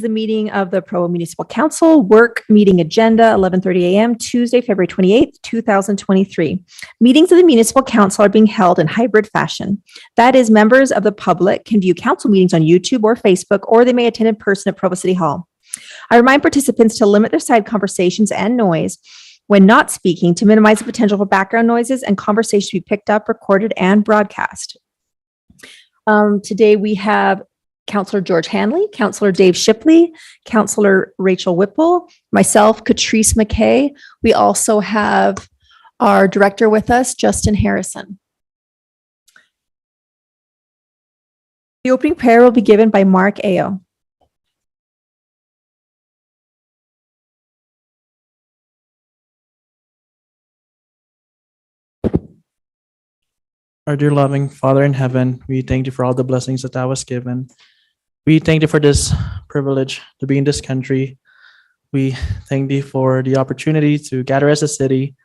The meeting of the Provo Municipal Council work meeting agenda, 11:30 a.m. Tuesday, February 28th, 2023. Meetings of the Municipal Council are being held in hybrid fashion. That is, members of the public can view council meetings on YouTube or Facebook, or they may attend in person at Provo City Hall. I remind participants to limit their side conversations and noise when not speaking to minimize the potential for background noises and conversations to be picked up, recorded, and broadcast. Today we have Councillor George Hanley, Councillor Dave Shipley, Councillor Rachel Whipple, myself, Catrice McKay. We also have our director with us, Justin Harrison. The opening prayer will be given by Mark Ayo. Our dear loving Father in heaven, we thank you for all the blessings that thou hast given. We thank you for this privilege to be in this country. We thank thee for the opportunity to gather as a city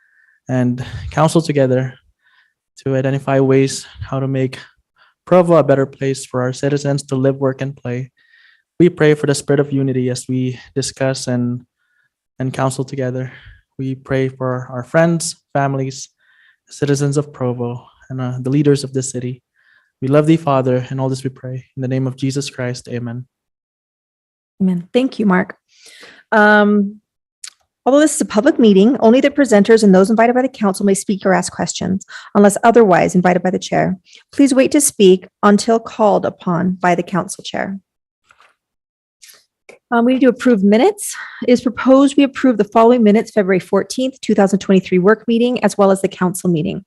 and counsel together to identify ways how to make Provo a better place for our citizens to live, work, and play. We pray for the spirit of unity as we discuss and counsel together. We pray for our friends, families, citizens of Provo, and the leaders of this city. We love thee, Father, and all this we pray. In the name of Jesus Christ, amen. Amen. Thank you, Mark. Although this is a public meeting, only the presenters and those invited by the council may speak or ask questions, unless otherwise invited by the chair. Please wait to speak until called upon by the council chair. We need to approve minutes. It is proposed we approve the following minutes: February 14th, 2023 work meeting, as well as the council meeting.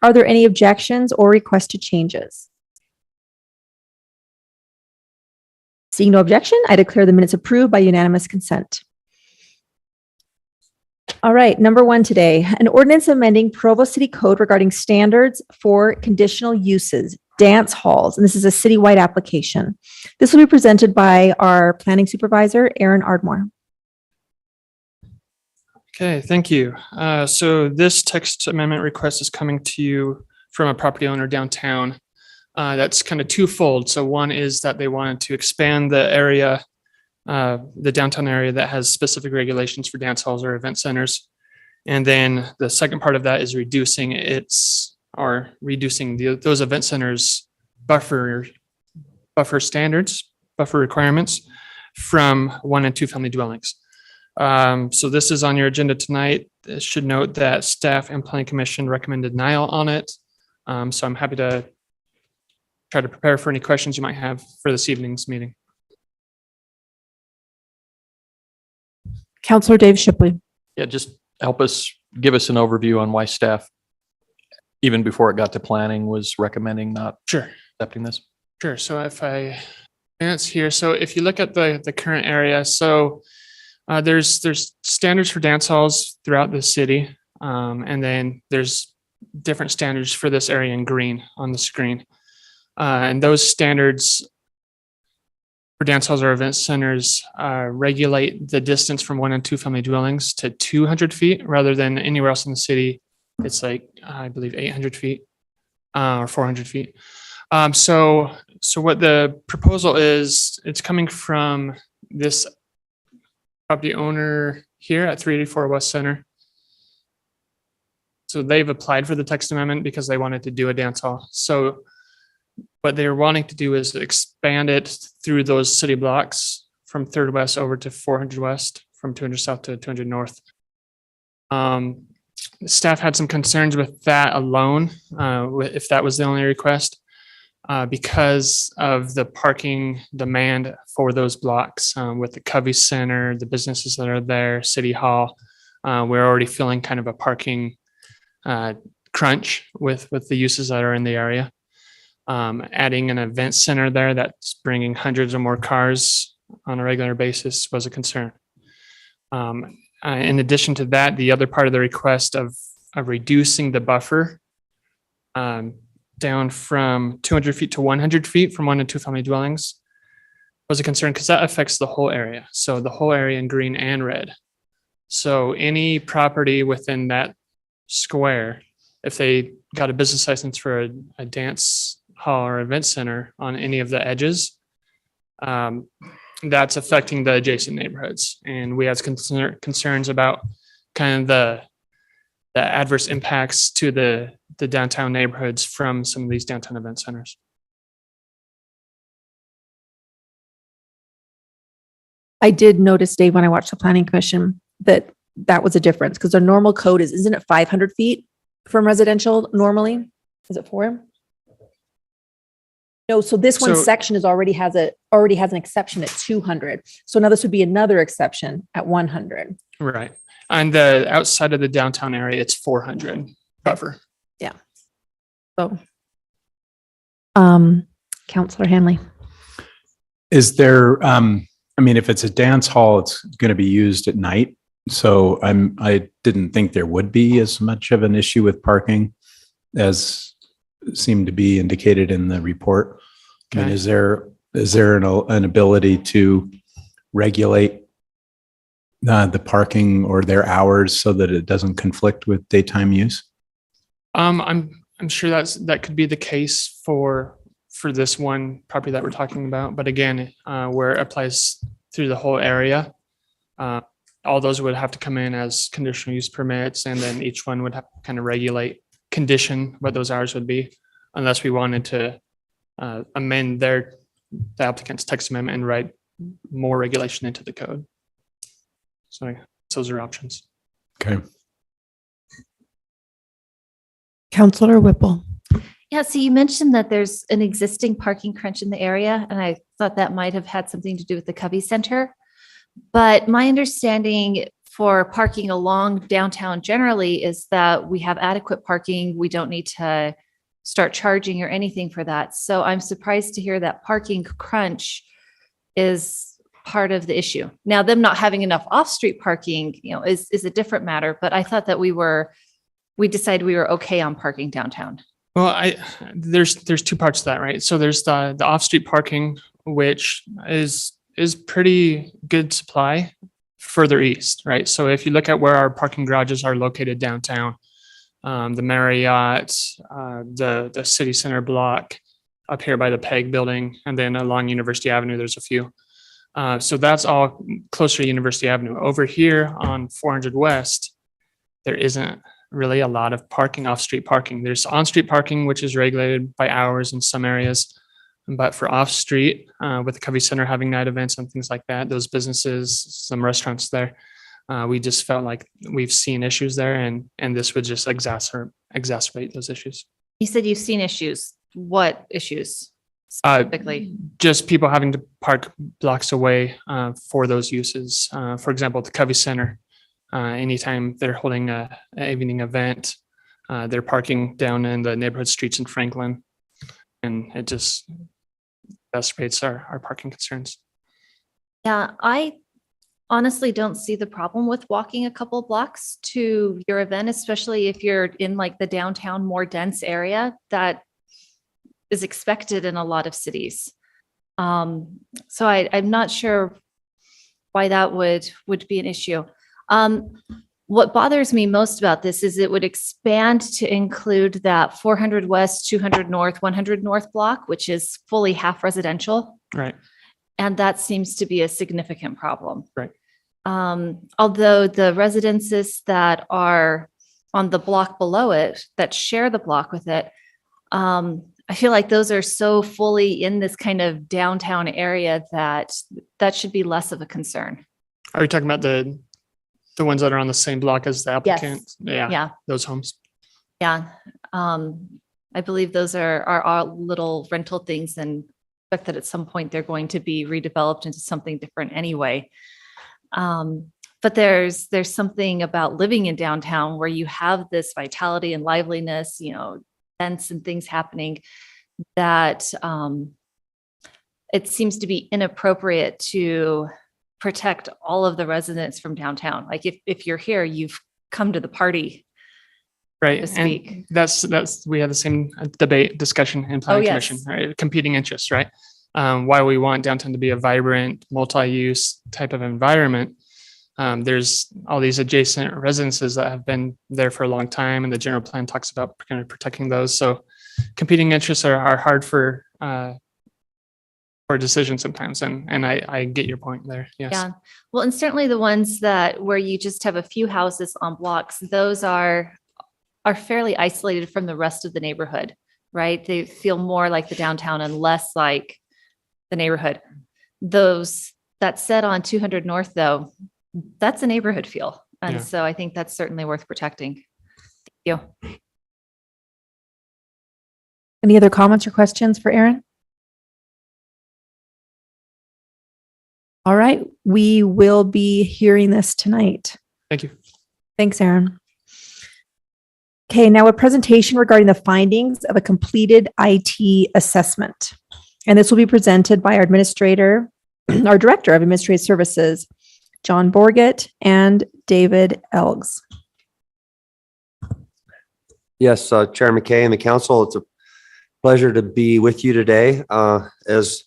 Are there any objections or requested changes? Seeing no objection, I declare the minutes approved by unanimous consent. All right, number one today, an ordinance amending Provo City Code regarding standards for conditional uses, dance halls, and this is a citywide application. This will be presented by our planning supervisor, Aaron Ardmore. Okay, thank you. So this text amendment request is coming to you from a property owner downtown. That's kind of twofold. So one is that they wanted to expand the area, the downtown area that has specific regulations for dance halls or event centers. And then the second part of that is reducing those event centers buffer standards, buffer requirements from 1 and 2 family dwellings. So this is on your agenda tonight. It should note that staff and planning commission recommended denial on it. So I'm happy to try to prepare for any questions you might have for this evening's meeting. Councillor Dave Shipley. Yeah, just give us an overview on why staff, even before it got to planning, was recommending not accepting this. Sure. So if I advance here, so if you look at the current area, so there's standards for dance halls throughout the city, and then there's different standards for this area in green on the screen. And those standards for dance halls or event centers regulate the distance from 1 and 2 family dwellings to 200 feet rather than anywhere else in the city. It's like, I believe 800 feet or 400 feet. So what the proposal is, it's coming from this property owner here at 384 West Center. So they've applied for the text amendment because they wanted to do a dance hall. So what they're wanting to do is expand it through those city blocks from 3rd West over to 400 West, from 200 South to 200 North. Staff had some concerns with that alone, if that was the only request, because of the parking demand for those blocks with the Covey Center, the businesses that are there, City Hall. We're already feeling kind of a parking crunch with the uses that are in the area. Adding an event center there that's bringing hundreds or more cars on a regular basis was a concern. In addition to that, the other part of the request of reducing the buffer down from 200 feet to 100 feet from 1 and 2 family dwellings was a concern because that affects the whole area. So the whole area in green and red. So any property within that square, if they got a business license for a dance hall or event center on any of the edges, that's affecting the adjacent neighborhoods. And we have concerns about kind of the adverse impacts to the downtown neighborhoods from some of these downtown event centers. I did notice, Dave, when I watched the planning commission, that was a difference because the normal code isn't it 500 feet from residential normally? Is it 4? No, so this one So- section already has an exception at 200. So now this would be another exception at 100. Right. On the outside of the downtown area, it's 400 buffer. So, Counselor Hanley. Is there, if it's a dance hall, it's going to be used at night. So I didn't think there would be as much of an issue with parking as seemed to be indicated in the report. I mean, Okay. is there an ability to regulate the parking or their hours so that it doesn't conflict with daytime use? I'm sure that could be the case for this one property that we're talking about. But again, where it applies through the whole area, all those would have to come in as conditional use permits, and then each one would have to kind of regulate, condition what those hours would be, unless we wanted to amend the applicant's text amendment and write more regulation into the code. So those are options. Okay. Counselor Whipple. Yeah, so you mentioned that there's an existing parking crunch in the area, and I thought that might have had something to do with the Covey Center. But my understanding for parking along downtown generally is that we have adequate parking. We don't need to start charging or anything for that. So I'm surprised to hear that parking crunch is part of the issue. Now, them not having enough off-street parking, is a different matter, but I thought that we decided we were okay on parking downtown. Well, there's two parts to that, right? So there's the off-street parking, which is pretty good supply further east, right? So if you look at where our parking garages are located downtown, the Marriott, the City Center block up here by the Peg building, and then along University Avenue, there's a few. So that's all closer to University Avenue. Over here on 400 West, there isn't really a lot of parking, off-street parking. There's on-street parking, which is regulated by hours in some areas. But for off-street, with the Covey Center having night events and things like that, those businesses, some restaurants there, we just felt like we've seen issues there, and this would just exacerbate those issues. You said you've seen issues. What issues specifically? Just people having to park blocks away for those uses. For example, at the Covey Center, anytime they're holding an evening event, they're parking down in the neighborhood streets in Franklin, and it just exacerbates our parking concerns. Yeah, I honestly don't see the problem with walking a couple blocks to your event, especially if you're in like the downtown, more dense area that is expected in a lot of cities. So I'm not sure why that would be an issue. What bothers me most about this is it would expand to include that 400 West, 200 North, 100 North block, which is fully half residential. Right. And that seems to be a significant problem. Right. Although the residences that are on the block below it, that share the block with it, I feel like those are so fully in this kind of downtown area that should be less of a concern. Are you talking about the ones that are on the same block as the applicant? Yes. Yeah. Those homes. Yeah. I believe those are our little rental things, and expect that at some point they're going to be redeveloped into something different anyway. But there's something about living in downtown where you have this vitality and liveliness, events and things happening that it seems to be inappropriate to protect all of the residents from downtown. Like if you're here, you've come to the party. Right. To speak. And that's we had the same discussion in planning commission, right? Competing interests, right? Why we want downtown to be a vibrant, multi-use type of environment. There's all these adjacent residences that have been there for a long time, and the general plan talks about kind of protecting those. So competing interests are hard for for a decision sometimes. And I get your point there. Yes. Yeah. Well, and certainly the ones that where you just have a few houses on blocks, those are fairly isolated from the rest of the neighborhood, right? They feel more like the downtown and less like the neighborhood. Those that set on 200 North, though, that's a neighborhood feel. And Yeah. so I think that's certainly worth protecting. Thank you. Any other comments or questions for Aaron? All right, we will be hearing this tonight. Thank you. Thanks, Aaron. Okay, now a presentation regarding the findings of a completed IT assessment. And this will be presented by our administrator, our Director of Administrative Services, John Borgett and David Elgs. Yes, Chair McKay and the council, it's a pleasure to be with you today. As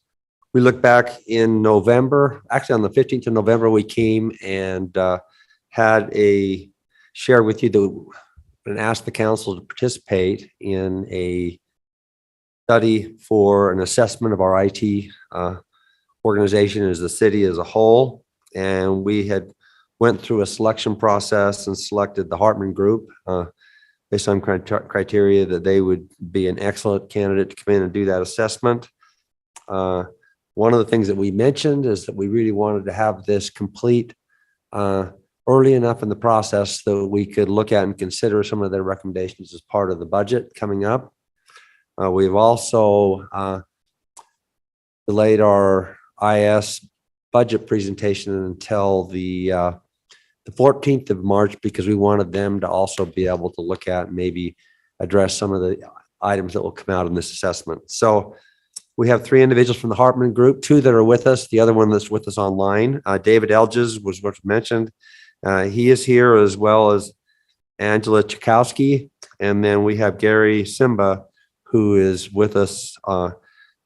we look back in November, actually on the 15th of November, we came and shared with you and asked the council to participate in a study for an assessment of our IT organization as the city as a whole. And we had went through a selection process and selected the Hartman Group based on criteria that they would be an excellent candidate to come in and do that assessment. One of the things that we mentioned is that we really wanted to have this complete early enough in the process that we could look at and consider some of their recommendations as part of the budget coming up. We've also delayed our IS budget presentation until the 14th of March because we wanted them to also be able to look at and maybe address some of the items that will come out in this assessment. So we have 3 individuals from the Hartman Group, 2 that are with us, the other one that's with us online. David Elges was what mentioned. He is here, as well as Angela Chakowski. And then we have Gary Simba, who is with us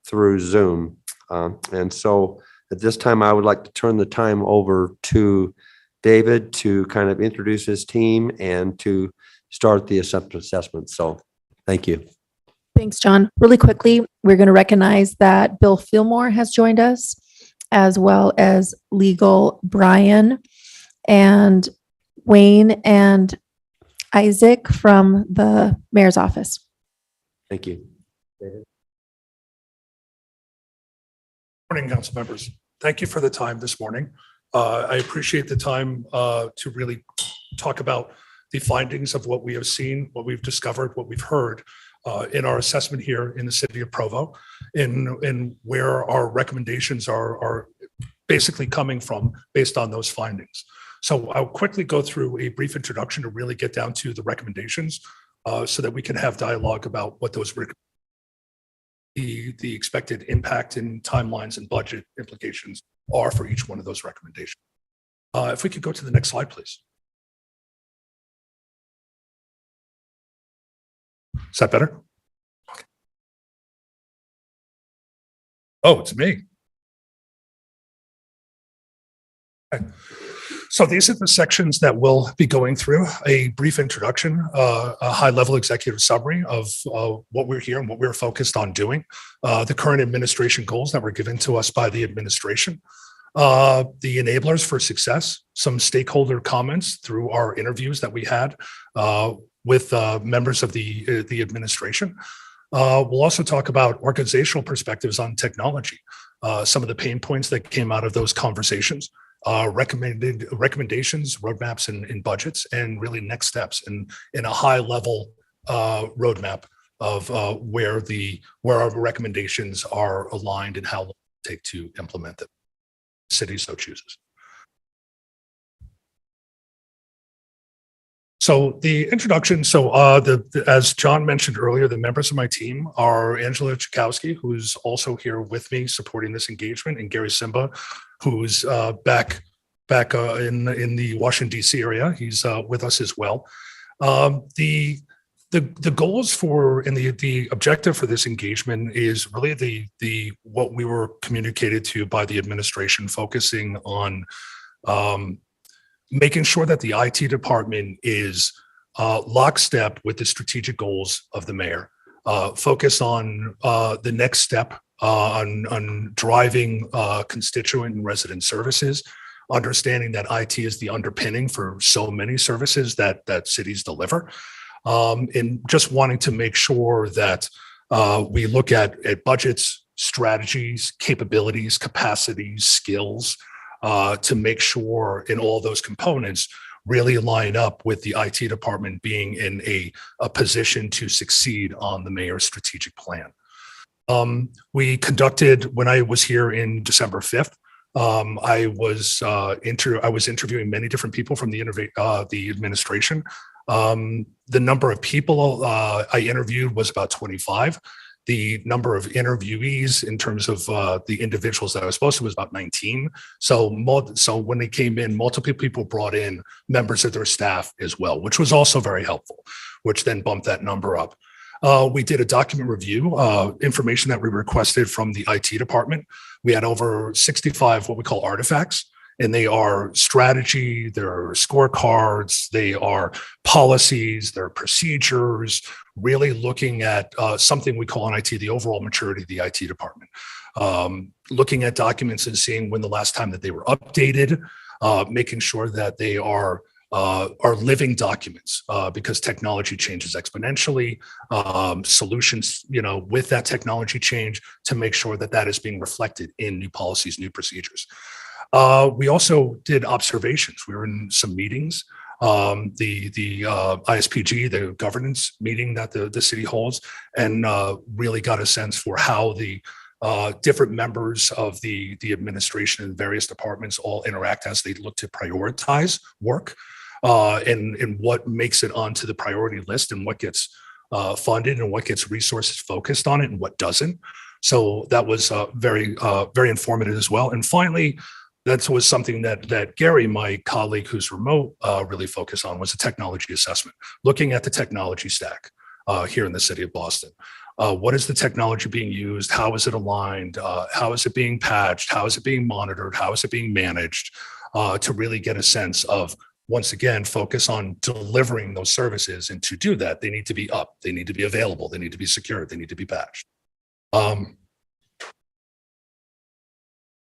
through Zoom. And so at this time, I would like to turn the time over to David to kind of introduce his team and to start the assessment. So thank you. Thanks, John. Really quickly, we're going to recognize that Bill Fillmore has joined us, as well as legal Brian and Wayne and Isaac from the mayor's office. Thank you. David. Morning, council members. Thank you for the time this morning. I appreciate the time to really talk about the findings of what we have seen, what we've discovered, what we've heard in our assessment here in the city of Provo, in where our recommendations are basically coming from based on those findings. So I'll quickly go through a brief introduction to really get down to the recommendations so that we can have dialogue about what those the expected impact and timelines and budget implications are for each one of those recommendations. If we could go to the next slide, please. Is that better? Okay. Oh, it's me. Okay. So these are the sections that we'll be going through: a brief introduction, a high-level executive summary of what we're here and what we're focused on doing, the current administration goals that were given to us by the administration, the enablers for success, some stakeholder comments through our interviews that we had with members of the administration. We'll also talk about organizational perspectives on technology, some of the pain points that came out of those conversations, recommendations, roadmaps, and budgets, and really next steps in a high level roadmap of where our recommendations are aligned and how long it will take to implement them. The city so chooses. So the introduction, as John mentioned earlier, the members of my team are Angela Chakowski, who's also here with me supporting this engagement, and Gary Simba, who's back in the Washington, D.C. area. He's with us as well. The goals for and the objective for this engagement is really the what we were communicated to by the administration, focusing on making sure that the IT department is lockstep with the strategic goals of the mayor. Focus on the next step on driving constituent and resident services, understanding that IT is the underpinning for so many services that cities deliver, and just wanting to make sure that we look at budgets, strategies, capabilities, capacities, skills, to make sure in all those components really line up with the IT department being in a position to succeed on the mayor's strategic plan. We conducted, when I was here in December 5th, I was interviewing many different people from the administration. The number of people I interviewed was about 25. The number of interviewees in terms of the individuals that I was supposed to was about 19. So when they came in, multiple people brought in members of their staff as well, which was also very helpful, which then bumped that number up. We did a document review, information that we requested from the IT department. We had over 65 what we call artifacts, and they are strategy, they're scorecards, they are policies, they're procedures, really looking at something we call in IT, the overall maturity of the IT department. Looking at documents and seeing when the last time that they were updated, making sure that they are living documents, because technology changes exponentially, solutions, with that technology change, to make sure that that is being reflected in new policies, new procedures. We also did observations. We were in some meetings, the ISPG, the governance meeting that the city holds, and really got a sense for how the different members of the administration and various departments all interact as they look to prioritize work, and what makes it onto the priority list, and what gets funded, and what gets resources focused on it, and what doesn't. So that was very informative as well. And finally, that was something that Gary, my colleague who's remote, really focused on, was a technology assessment, looking at the technology stack here in the city of Boston. What is the technology being used? How is it aligned? How is it being patched? How is it being monitored? How is it being managed? To really get a sense of, once again, focus on delivering those services. And to do that, they need to be up, they need to be available, they need to be secured, they need to be patched.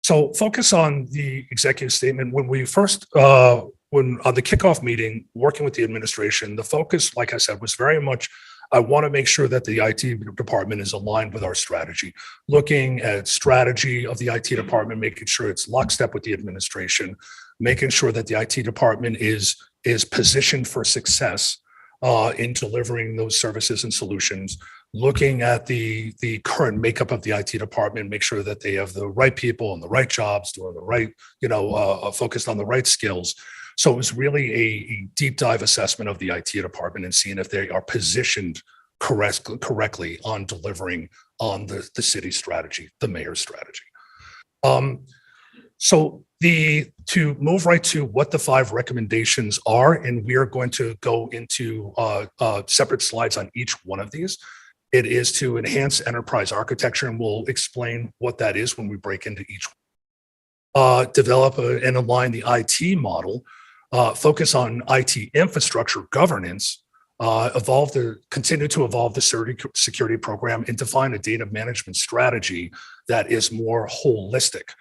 So focus on the executive statement. When we first, when on the kickoff meeting, working with the administration, the focus, like I said, was very much, I want to make sure that the IT department is aligned with our strategy, looking at strategy of the IT department, making sure it's lockstep with the administration, making sure that the IT department is positioned for success in delivering those services and solutions, looking at the current makeup of the IT department, make sure that they have the right people and the right jobs, doing the right, focused on the right skills. So it was really a deep dive assessment of the IT department and seeing if they are positioned correctly on delivering on the city strategy, the mayor's strategy. So to move right to what the 5 recommendations are, and we are going to go into separate slides on each one of these. It is to enhance enterprise architecture, and we'll explain what that is when we break into each one. Develop and align the IT model, focus on IT infrastructure governance, continue to evolve the security program, and define a data management strategy that is more holistic.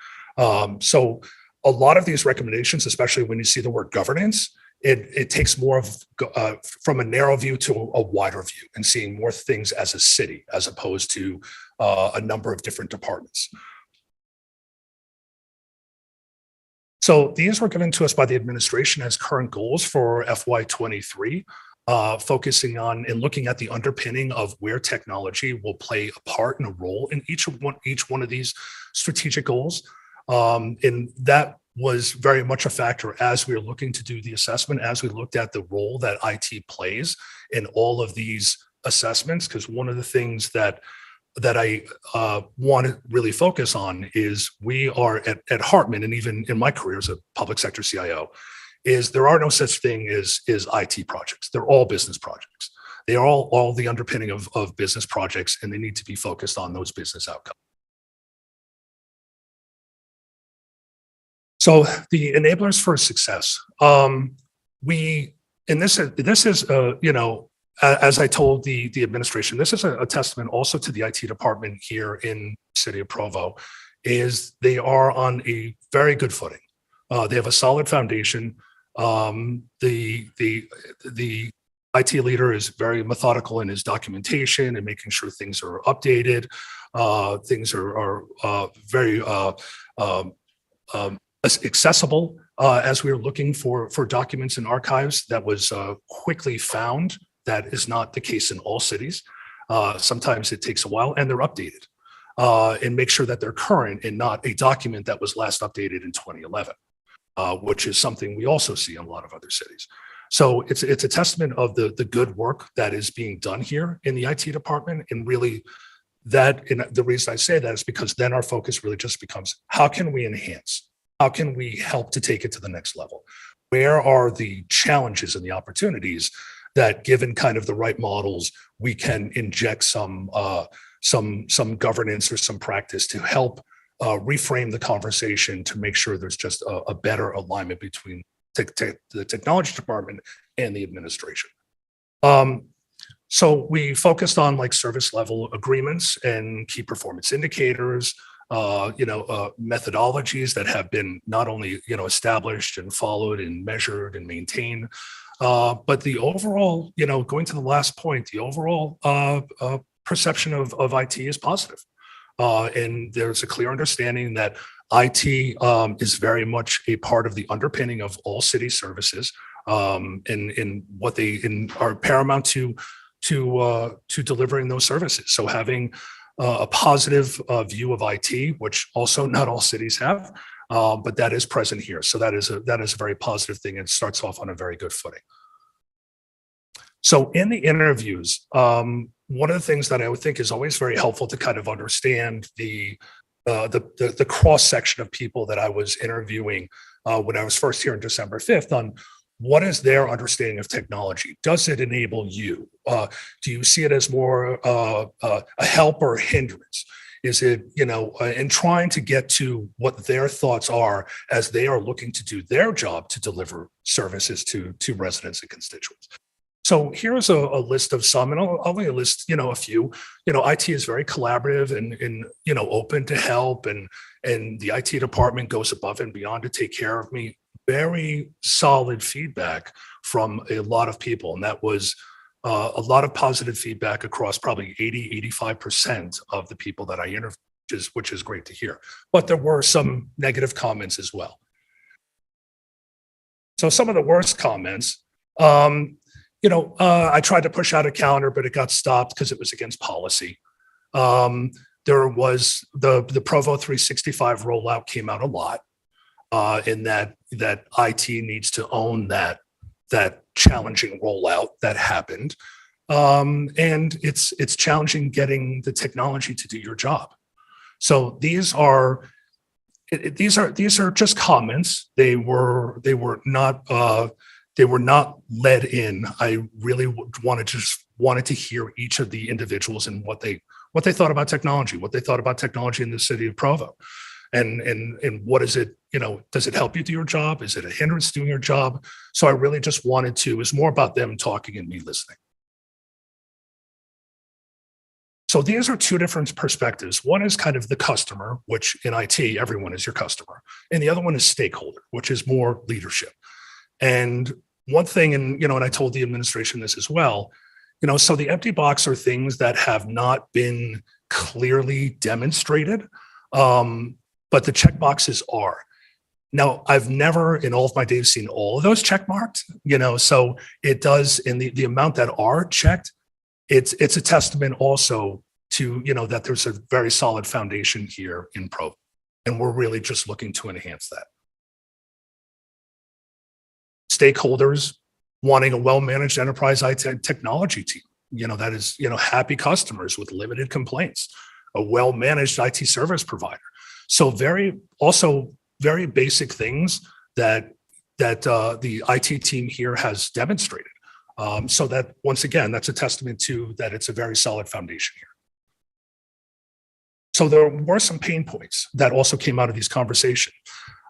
So a lot of these recommendations, especially when you see the word governance, it takes more of from a narrow view to a wider view, and seeing more things as a city as opposed to a number of different departments. So these were given to us by the administration as current goals for FY23, focusing on and looking at the underpinning of where technology will play a part and a role in each one of these strategic goals. And that was very much a factor as we were looking to do the assessment, as we looked at the role that IT plays in all of these assessments. Because one of the things that I want to really focus on is we are at Hartman, and even in my career as a public sector CIO, is there are no such thing as IT projects. They're all business projects. They are all the underpinning of business projects, and they need to be focused on those business outcomes. So the enablers for success, as I told the administration, this is a testament also to the IT department here in city of Provo, is they are on a very good footing. They have a solid foundation. The IT leader is very methodical in his documentation and making sure things are updated. Things are very accessible as we were looking for documents in archives. That was quickly found. That is not the case in all cities. Sometimes it takes a while, and they're updated and make sure that they're current and not a document that was last updated in 2011, which is something we also see in a lot of other cities. So it's a testament of the good work that is being done here in the IT department. And really and the reason I say that is because then our focus really just becomes, how can we enhance? How can we help to take it to the next level? Where are the challenges and the opportunities that, given kind of the right models, we can inject some governance or some practice to help reframe the conversation to make sure there's just a better alignment between the technology department and the administration. So we focused on like service level agreements and key performance indicators, methodologies that have been not only, established and followed and measured and maintained, but the overall, going to the last point, the overall perception of IT is positive. And there's a clear understanding that IT is very much a part of the underpinning of all city services, and what they are paramount to delivering those services. So having a positive view of IT, which also not all cities have, but that is present here. So that is a very positive thing, and starts off on a very good footing. So in the interviews, one of the things that I would think is always very helpful to kind of understand the cross section of people that I was interviewing when I was first here on December 5th on what is their understanding of technology. Does it enable you? Do you see it as more a help or a hindrance? Is it, in trying to get to what their thoughts are as they are looking to do their job to deliver services to residents and constituents. So here's a list of some, and I'll only list, a few. IT is very collaborative and open to help, and the IT department goes above and beyond to take care of me. Very solid feedback from a lot of people, and that was a lot of positive feedback across probably 85% of the people that I interviewed, which is great to hear. But there were some negative comments as well. So some of the worst comments. I tried to push out a calendar, but it got stopped because it was against policy. There was the Provo 365 rollout came out a lot, in that IT needs to own that challenging rollout that happened. And it's challenging getting the technology to do your job. So these are just comments. They were not led in. I really wanted to hear each of the individuals and what they thought about technology, in the city of Provo, and what is it, does it help you do your job? Is it a hindrance to doing your job? So I really just wanted to, it was more about them talking and me listening. So these are two different perspectives. One is kind of the customer, which in IT, everyone is your customer. And the other one is stakeholder, which is more leadership. And one thing, and I told the administration this as well, so the empty box are things that have not been clearly demonstrated, but the check boxes are. Now, I've never in all of my days seen all of those check marked, so it does, in the amount that are checked, it's a testament also to, that there's a very solid foundation here in Provo, and we're really just looking to enhance that. Stakeholders wanting a well-managed enterprise IT technology team, that is, happy customers with limited complaints, a well-managed IT service provider. So very basic things that the IT team here has demonstrated. So that, once again, that's a testament to that it's a very solid foundation here. So there were some pain points that also came out of these conversations.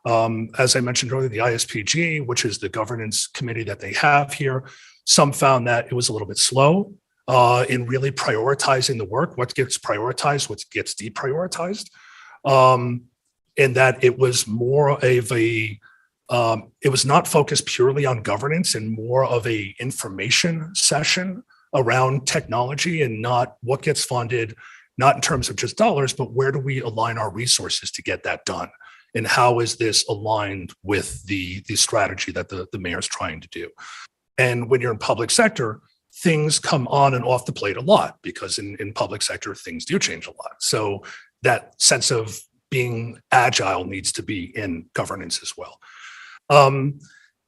As I mentioned earlier, the ISPG, which is the governance committee that they have here, some found that it was a little bit slow. in really prioritizing the work, what gets prioritized, what gets deprioritized. And that it was more of a, it was not focused purely on governance and more of a information session around technology and not what gets funded, not in terms of just dollars, but where do we align our resources to get that done? And how is this aligned with the strategy that the mayor's trying to do? And when you're in public sector, things come on and off the plate a lot because in public sector, things do change a lot. So that sense of being agile needs to be in governance as well.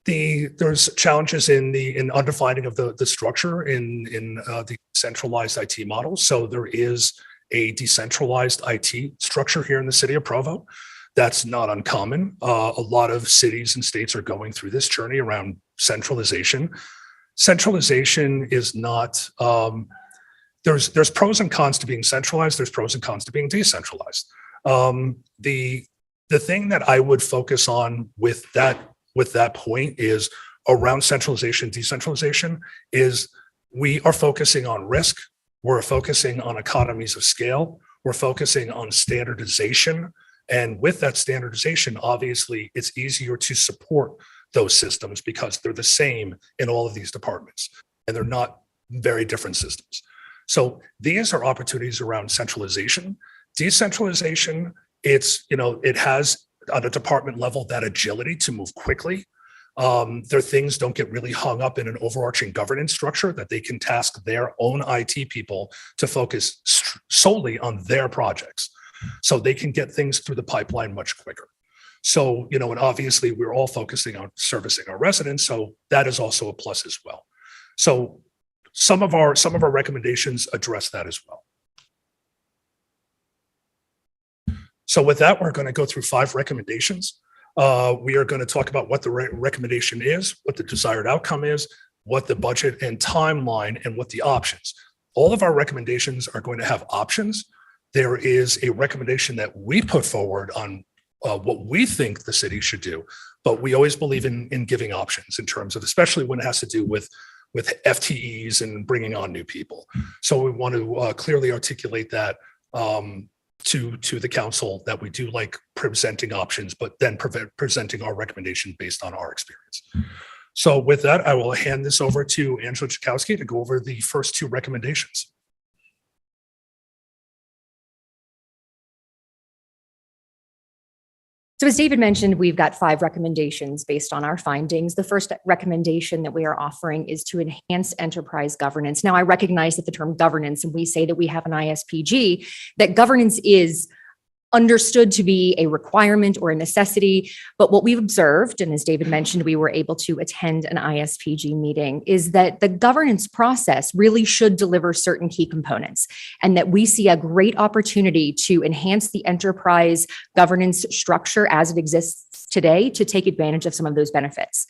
There's challenges in undefining of the structure in the centralized IT model. So there is a decentralized IT structure here in the city of Provo. That's not uncommon. A lot of cities and states are going through this journey around centralization. Centralization is not, there's pros and cons to being centralized. There's pros and cons to being decentralized. The thing that I would focus on with that point is around centralization, decentralization is we are focusing on risk. We're focusing on economies of scale. We're focusing on standardization. And with that standardization, obviously, it's easier to support those systems because they're the same in all of these departments, and they're not very different systems. So these are opportunities around centralization. Decentralization, it has on a department level that agility to move quickly. Their things don't get really hung up in an overarching governance structure that they can task their own IT people to focus solely on their projects. So they can get things through the pipeline much quicker. So, and obviously we're all focusing on servicing our residents. So that is also a plus as well. So some of our recommendations address that as well. So with that, we're going to go through 5 recommendations. We are going to talk about what the recommendation is, what the desired outcome is, what the budget and timeline, and what the options. All of our recommendations are going to have options. There is a recommendation that we put forward on what we think the city should do, but we always believe in giving options in terms of, especially when it has to do with FTEs and bringing on new people. So we want to clearly articulate that to the council that we do like presenting options, but then presenting our recommendation based on our experience. So with that, I will hand this over to Angela Chakowski to go over the first 2 recommendations. So as David mentioned, we've got 5 recommendations based on our findings. The first recommendation that we are offering is to enhance enterprise governance. Now, I recognize that the term governance, and we say that we have an ISPG, that governance is understood to be a requirement or a necessity. But what we've observed, and as David mentioned, we were able to attend an ISPG meeting, is that the governance process really should deliver certain key components, and that we see a great opportunity to enhance the enterprise governance structure as it exists today to take advantage of some of those benefits.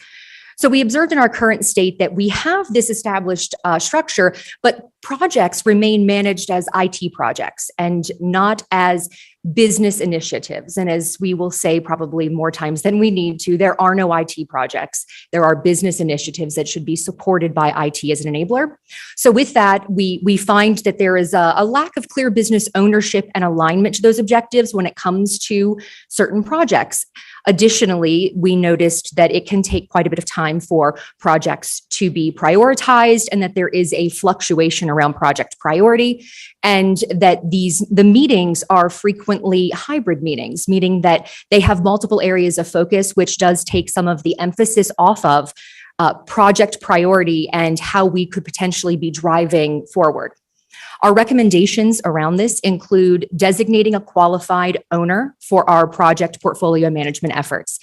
So we observed in our current state that we have this established structure, but projects remain managed as IT projects and not as business initiatives. And as we will say probably more times than we need to, there are no IT projects. There are business initiatives that should be supported by IT as an enabler. So with that, we find that there is a lack of clear business ownership and alignment to those objectives when it comes to certain projects. Additionally, we noticed that it can take quite a bit of time for projects to be prioritized, and that there is a fluctuation around project priority, and that the meetings are frequently hybrid meetings, meaning that they have multiple areas of focus, which does take some of the emphasis off of project priority and how we could potentially be driving forward. Our recommendations around this include designating a qualified owner for our project portfolio management efforts.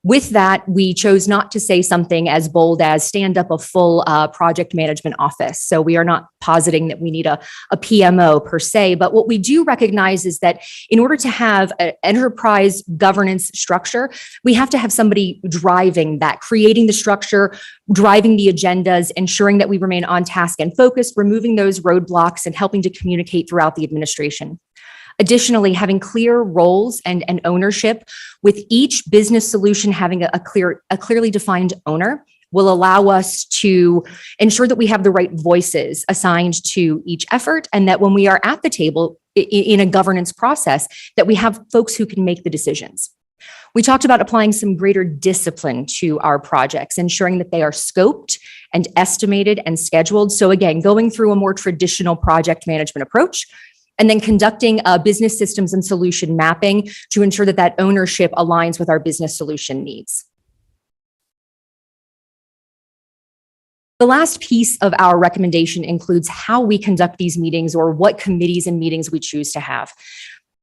With that, we chose not to say something as bold as stand up a full project management office. So we are not positing that we need a PMO per se, but what we do recognize is that in order to have an enterprise governance structure, we have to have somebody driving that, creating the structure, driving the agendas, ensuring that we remain on task and focused, removing those roadblocks, and helping to communicate throughout the administration. Additionally, having clear roles and ownership, with each business solution having a clearly defined owner. will allow us to ensure that we have the right voices assigned to each effort, and that when we are at the table in a governance process, that we have folks who can make the decisions. We talked about applying some greater discipline to our projects, ensuring that they are scoped and estimated and scheduled. So again, going through a more traditional project management approach, and then conducting a business systems and solution mapping to ensure that that ownership aligns with our business solution needs. The last piece of our recommendation includes how we conduct these meetings, or what committees and meetings we choose to have.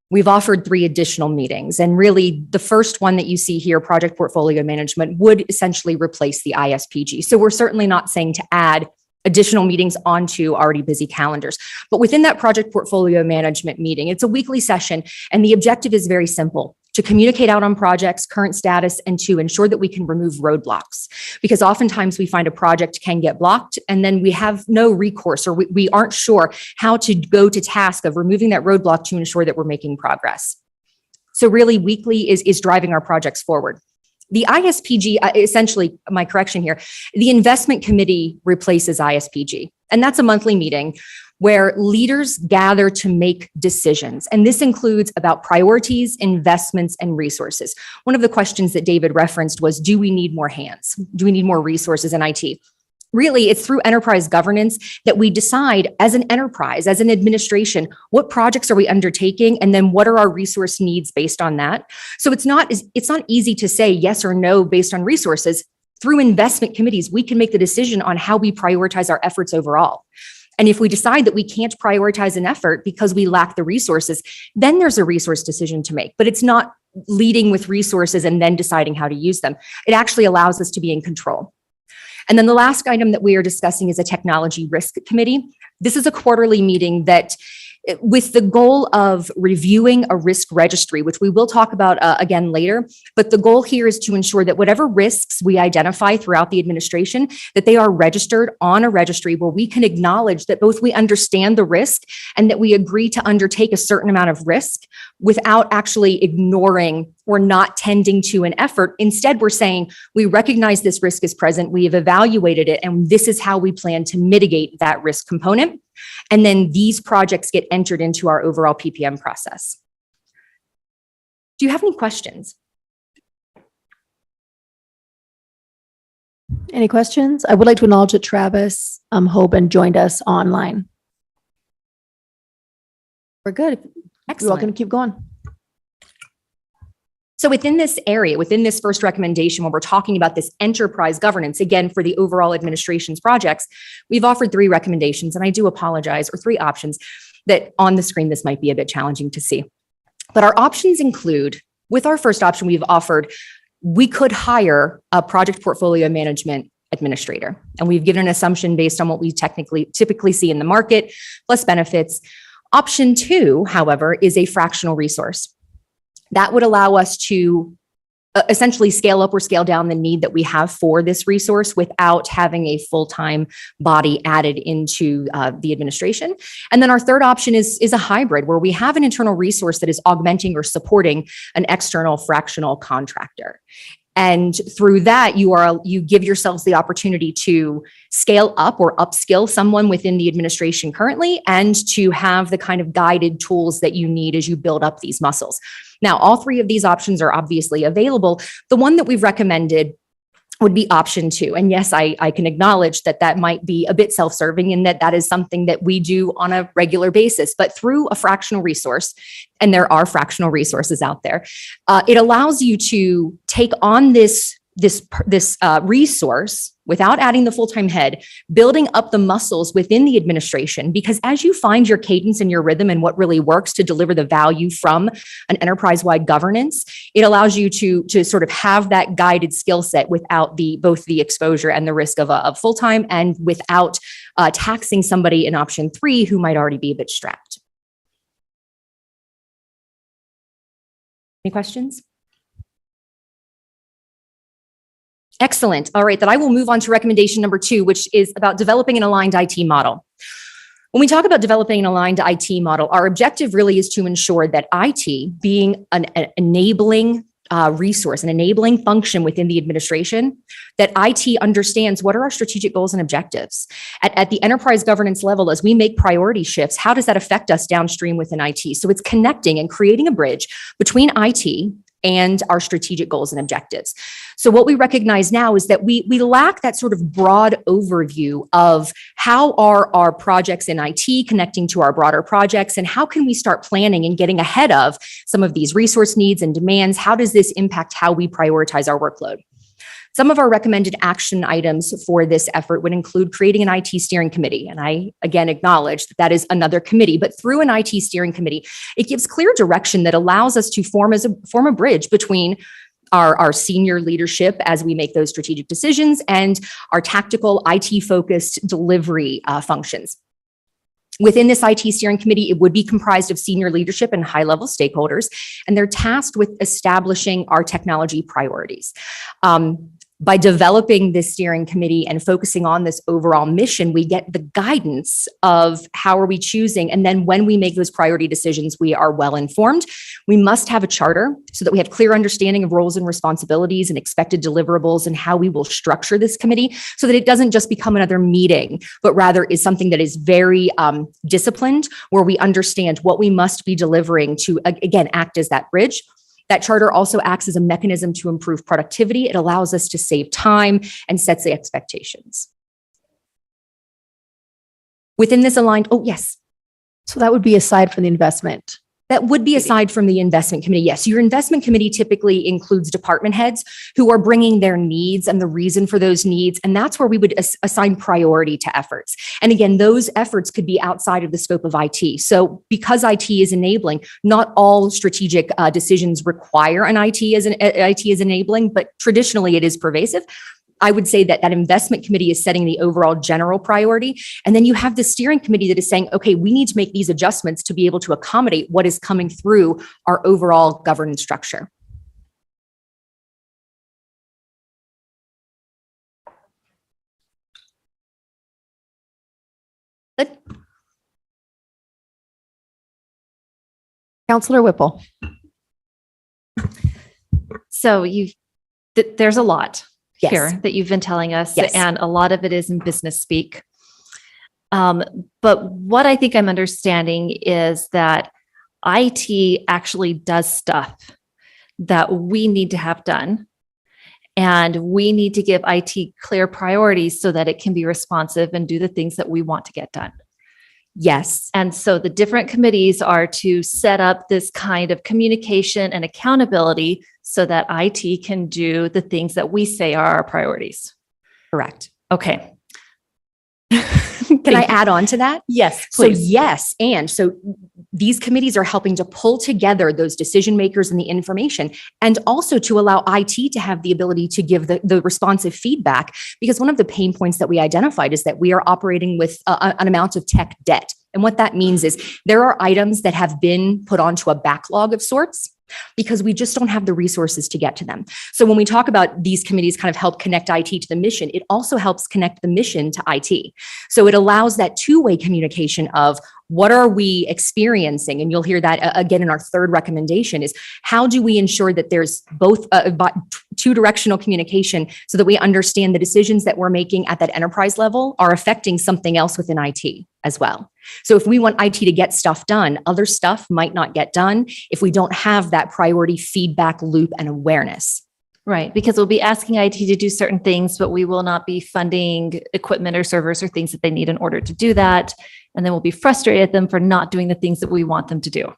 We've offered 3 additional meetings, and really the first one that you see here, project portfolio management, would essentially replace the ISPG. So we're certainly not saying to add additional meetings onto already busy calendars. But within that project portfolio management meeting, it's a weekly session, and the objective is very simple: to communicate out on projects, current status, and to ensure that we can remove roadblocks. Because oftentimes we find a project can get blocked, and then we have no recourse, or we aren't sure how to go to task of removing that roadblock to ensure that we're making progress. So really, weekly is driving our projects forward. The ISPG, essentially, my correction here, the investment committee replaces ISPG, and that's a monthly meeting where leaders gather to make decisions. And this includes about priorities, investments, and resources. One of the questions that David referenced was, do we need more hands? Do we need more resources in IT? Really, it's through enterprise governance that we decide as an enterprise, as an administration, what projects are we undertaking, and then what are our resource needs based on that. So it's not easy to say yes or no based on resources. Through investment committees, we can make the decision on how we prioritize our efforts overall. And if we decide that we can't prioritize an effort because we lack the resources, then there's a resource decision to make. But it's not leading with resources and then deciding how to use them. It actually allows us to be in control. And then the last item that we are discussing is a technology risk committee. This is a quarterly meeting that, with the goal of reviewing a risk registry, which we will talk about again later. But the goal here is to ensure that whatever risks we identify throughout the administration, that they are registered on a registry where we can acknowledge that both we understand the risk and that we agree to undertake a certain amount of risk without actually ignoring or not tending to an effort. Instead, we're saying we recognize this risk is present, we have evaluated it, and this is how we plan to mitigate that risk component. And then these projects get entered into our overall PPM process. Do you have any questions? Any questions? I would like to acknowledge that Travis Hoban joined us online. We're good. Excellent. You're welcome to keep going. So within this area, within this first recommendation, when we're talking about this enterprise governance, again, for the overall administration's projects, we've offered 3 recommendations, and I do apologize, or 3 options that on the screen, this might be a bit challenging to see. But our options include, with our first option, we've offered, we could hire a project portfolio management administrator. And we've given an assumption based on what we typically see in the market, plus benefits. Option 2, however, is a fractional resource. That would allow us to essentially scale up or scale down the need that we have for this resource without having a full-time body added into the administration. And then our third option is a hybrid, where we have an internal resource that is augmenting or supporting an external fractional contractor. And through that, you give yourselves the opportunity to scale up or upskill someone within the administration currently, and to have the kind of guided tools that you need as you build up these muscles. Now, all 3 of these options are obviously available. The one that we've recommended would be option 2. And yes, I can acknowledge that that might be a bit self-serving, in that that is something that we do on a regular basis, but through a fractional resource, and there are fractional resources out there, it allows you to take on this resource without adding the full-time head, building up the muscles within the administration. Because as you find your cadence and your rhythm and what really works to deliver the value from an enterprise-wide governance, it allows you to sort of have that guided skill set without both the exposure and the risk of full-time, and without taxing somebody in option 3 who might already be a bit strapped. Any questions? Excellent. All right, then I will move on to recommendation number 2, which is about developing an aligned IT model. When we talk about developing an aligned IT model, our objective really is to ensure that IT, being an enabling resource, an enabling function within the administration, that IT understands what are our strategic goals and objectives. At the enterprise governance level, as we make priority shifts, how does that affect us downstream within IT? So it's connecting and creating a bridge between IT and our strategic goals and objectives. So what we recognize now is that we lack that sort of broad overview of how are our projects in IT connecting to our broader projects, and how can we start planning and getting ahead of some of these resource needs and demands? How does this impact how we prioritize our workload? Some of our recommended action items for this effort would include creating an IT steering committee. And I, again, acknowledge that that is another committee, but through an IT steering committee, it gives clear direction that allows us to form a bridge between our senior leadership as we make those strategic decisions and our tactical IT-focused delivery functions. Within this IT steering committee, it would be comprised of senior leadership and high-level stakeholders, and they're tasked with establishing our technology priorities. By developing this steering committee and focusing on this overall mission, we get the guidance of how are we choosing. And then when we make those priority decisions, we are well informed. We must have a charter so that we have clear understanding of roles and responsibilities and expected deliverables and how we will structure this committee so that it doesn't just become another meeting, but rather is something that is very disciplined, where we understand what we must be delivering to, again, act as that bridge. That charter also acts as a mechanism to improve productivity. It allows us to save time and sets the expectations. Within this aligned, oh, yes. So that would be aside from the investment. That would be aside from the investment committee. Yes, your investment committee typically includes department heads who are bringing their needs and the reason for those needs. And that's where we would assign priority to efforts. And again, those efforts could be outside of the scope of IT. So because IT is enabling, not all strategic decisions require an IT as enabling, but traditionally it is pervasive. I would say that that investment committee is setting the overall general priority. And then you have the steering committee that is saying, okay, we need to make these adjustments to be able to accommodate what is coming through our overall governance structure. Good. Councillor Whipple. So there's a lot Yes. here that you've been telling us, Yes. and a lot of it is in business speak. But what I think I'm understanding is that IT actually does stuff that we need to have done. And we need to give IT clear priorities so that it can be responsive and do the things that we want to get done. Yes. And so the different committees are to set up this kind of communication and accountability so that IT can do the things that we say are our priorities. Correct. Okay. Can I add on to that? Yes, So please. yes, and so these committees are helping to pull together those decision makers and the information, and also to allow IT to have the ability to give the responsive feedback, because one of the pain points that we identified is that we are operating with an amount of tech debt. And what that means is there are items that have been put onto a backlog of sorts because we just don't have the resources to get to them. So when we talk about these committees kind of help connect IT to the mission, it also helps connect the mission to IT. So it allows that two-way communication of what are we experiencing? And you'll hear that again in our third recommendation is how do we ensure that there's both two-directional communication so that we understand the decisions that we're making at that enterprise level are affecting something else within IT as well. So if we want IT to get stuff done, other stuff might not get done if we don't have that priority feedback loop and awareness. Right, because we'll be asking IT to do certain things, but we will not be funding equipment or servers or things that they need in order to do that. And then we'll be frustrated at them for not doing the things that we want them to do.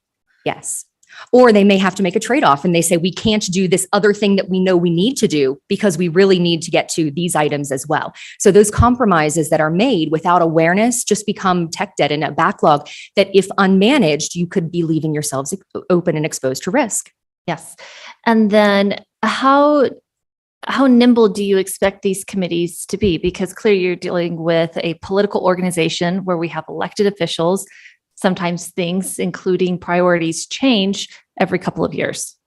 Yes. Or they may have to make a trade-off and they say, we can't do this other thing that we know we need to do because we really need to get to these items as well. So those compromises that are made without awareness just become tech debt and a backlog that if unmanaged, you could be leaving yourselves open and exposed to risk. Yes. And then how nimble do you expect these committees to be? Because clearly you're dealing with a political organization where we have elected officials. Sometimes things, including priorities, change every couple of years.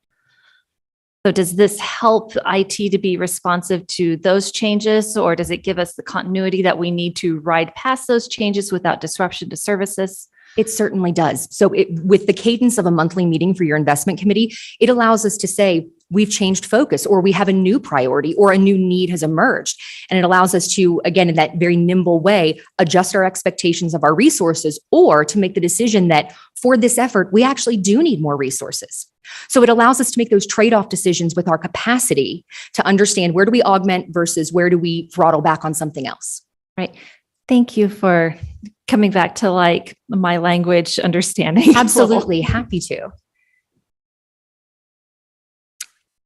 So does this help IT to be responsive to those changes, or does it give us the continuity that we need to ride past those changes without disruption to services? It certainly does. So with the cadence of a monthly meeting for your investment committee, it allows us to say, we've changed focus, or we have a new priority, or a new need has emerged. And it allows us to, again, in that very nimble way, adjust our expectations of our resources, or to make the decision that for this effort, we actually do need more resources. So it allows us to make those trade-off decisions with our capacity to understand, where do we augment versus where do we throttle back on something else? Right. Thank you for coming back to like my language understanding. Absolutely. Happy to.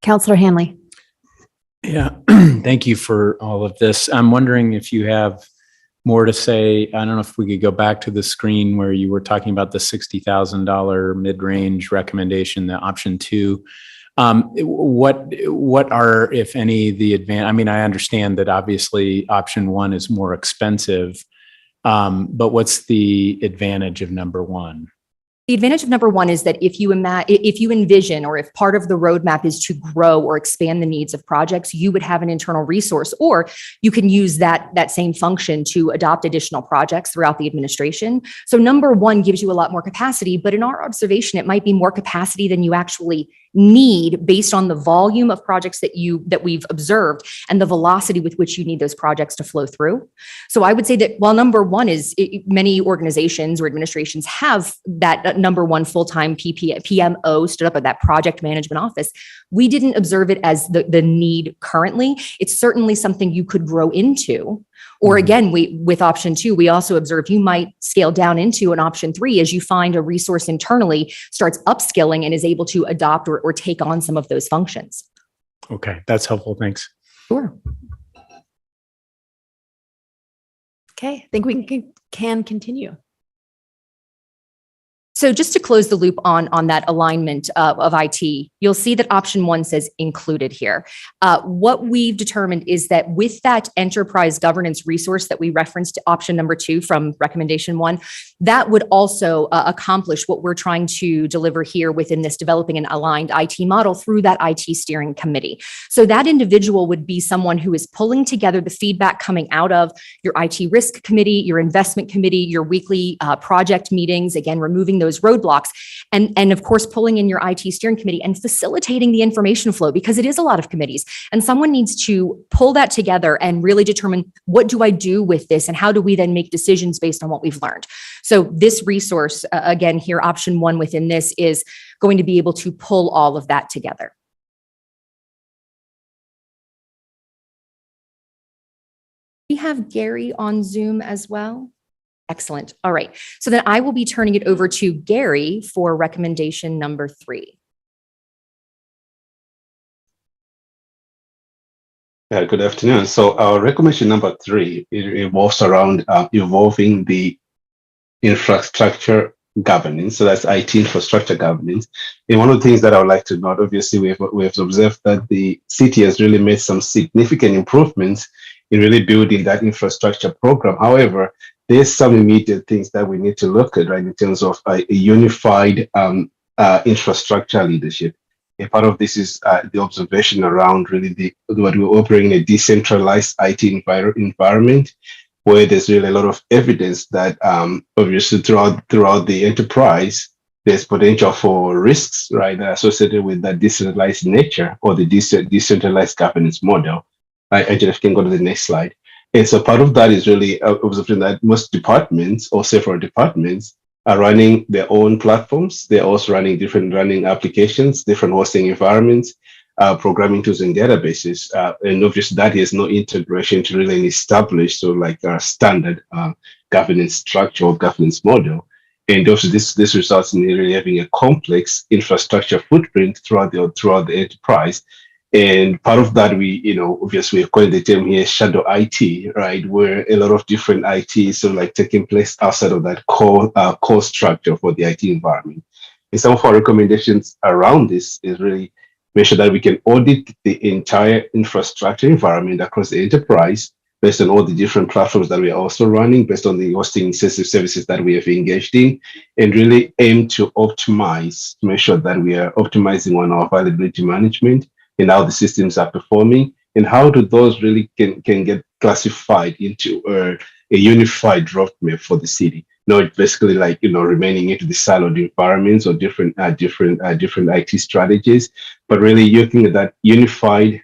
Counselor Hanley. Yeah, thank you for all of this. I'm wondering if you have more to say. I don't know if we could go back to the screen where you were talking about the $60,000 mid-range recommendation, the option 2. What are, if any, the advantage? I mean, I understand that obviously option 1 is more expensive, but what's the advantage of number 1? The advantage of number 1 is that if you envision, or if part of the roadmap is to grow or expand the needs of projects, you would have an internal resource, or you can use that same function to adopt additional projects throughout the administration. So number 1 gives you a lot more capacity, but in our observation, it might be more capacity than you actually need based on the volume of projects that we've observed and the velocity with which you need those projects to flow through. So I would say that while number 1 is, many organizations or administrations have that number 1 full-time PMO stood up at that project management office, we didn't observe it as the need currently. It's certainly something you could grow into. Or again, with option 2, we also observed you might scale down into an option 3 as you find a resource internally starts upskilling and is able to adopt or take on some of those functions. Okay, that's helpful. Thanks. Sure. Okay, I think we can continue. So just to close the loop on that alignment of IT, you'll see that option 1 says included here. What we've determined is that with that enterprise governance resource that we referenced, option number 2 from recommendation 1, that would also accomplish what we're trying to deliver here within this developing an aligned IT model through that IT steering committee. So that individual would be someone who is pulling together the feedback coming out of your IT risk committee, your investment committee, your weekly project meetings, again, removing those roadblocks, and of course, pulling in your IT steering committee and facilitating the information flow, because it is a lot of committees. And someone needs to pull that together and really determine, what do I do with this? And how do we then make decisions based on what we've learned? So this resource, again, here, option 1 within this is going to be able to pull all of that together. We have Gary on Zoom as well. Excellent. All right. So then I will be turning it over to Gary for recommendation number 3. Good afternoon. So our recommendation number 3, it revolves around evolving the infrastructure governance. So that's IT infrastructure governance. And one of the things that I would like to note, obviously, we have observed that the city has really made some significant improvements in really building that infrastructure program. However, there's some immediate things that we need to look at, right, in terms of a unified infrastructure leadership. A part of this is the observation around really what we're operating a decentralized IT environment, where there's really a lot of evidence that obviously throughout the enterprise, there's potential for risks, right, that are associated with that decentralized nature or the decentralized governance model. If you can go to the next slide. And so part of that is really observing that most departments or several departments are running their own platforms. They're also running different applications, different hosting environments, programming tools and databases. And obviously that is no integration to really establish a standard governance structure or governance model. And also this results in really having a complex infrastructure footprint throughout the enterprise. And part of that, obviously we're calling the term here shadow IT, right? Where a lot of different IT taking place outside of that core structure for the IT environment. And some of our recommendations around this is really make sure that we can audit the entire infrastructure environment across the enterprise based on all the different platforms that we are also running, based on the hosting services that we have engaged in, and really aim to optimize, to make sure that we are optimizing on our availability management and how the systems are performing, and how do those really can get classified into a unified roadmap for the city. not basically like, remaining into the siloed environments or different IT strategies, but really looking at that unified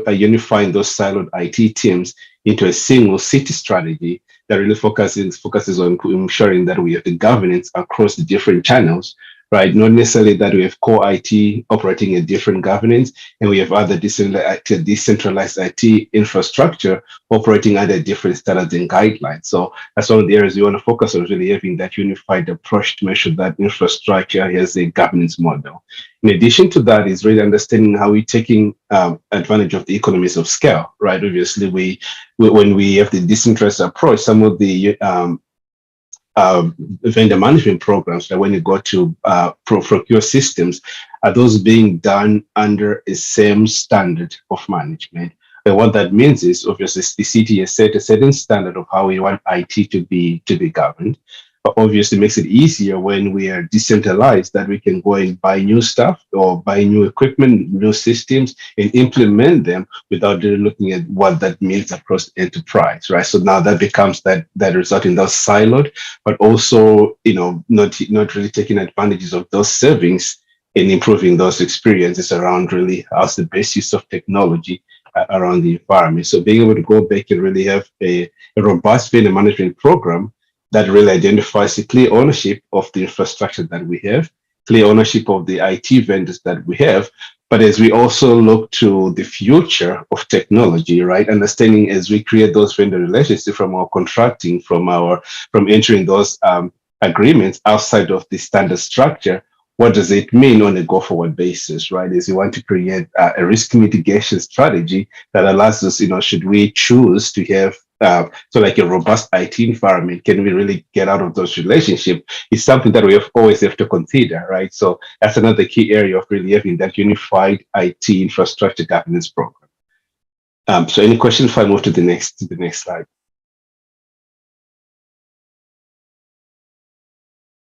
unifying those siloed IT teams into a single city strategy that really focuses on ensuring that we have the governance across the different channels, right? Not necessarily that we have core IT operating a different governance and we have other decentralized IT infrastructure operating under different standards and guidelines. So that's one of the areas we want to focus on, really having that unified approach to make sure that infrastructure has a governance model. In addition to that is really understanding how we're taking advantage of the economies of scale, right? Obviously, when we have the decentralized approach, some of the vendor management programs, that when you go to procure systems, are those being done under a same standard of management? And what that means is, obviously, the city has set a certain standard of how we want IT to be governed. But obviously, makes it easier when we are decentralized that we can go and buy new stuff or buy new equipment, new systems, and implement them without really looking at what that means across the enterprise, right? So now that becomes that result in those siloed, but also, not really taking advantages of those savings and improving those experiences around really how's the best use of technology around the environment. So being able to go back and really have a robust vendor management program that really identifies the clear ownership of the infrastructure that we have, clear ownership of the IT vendors that we have. But as we also look to the future of technology, right, understanding as we create those vendor relationships from our contracting, from entering those agreements outside of the standard structure, what does it mean on a go-forward basis, right? Is you want to create a risk mitigation strategy that allows us, should we choose to have like a robust IT environment, can we really get out of those relationships? It's something that we always have to consider, right? So that's another key area of really having that unified IT infrastructure governance program. So any questions if I move to the next slide?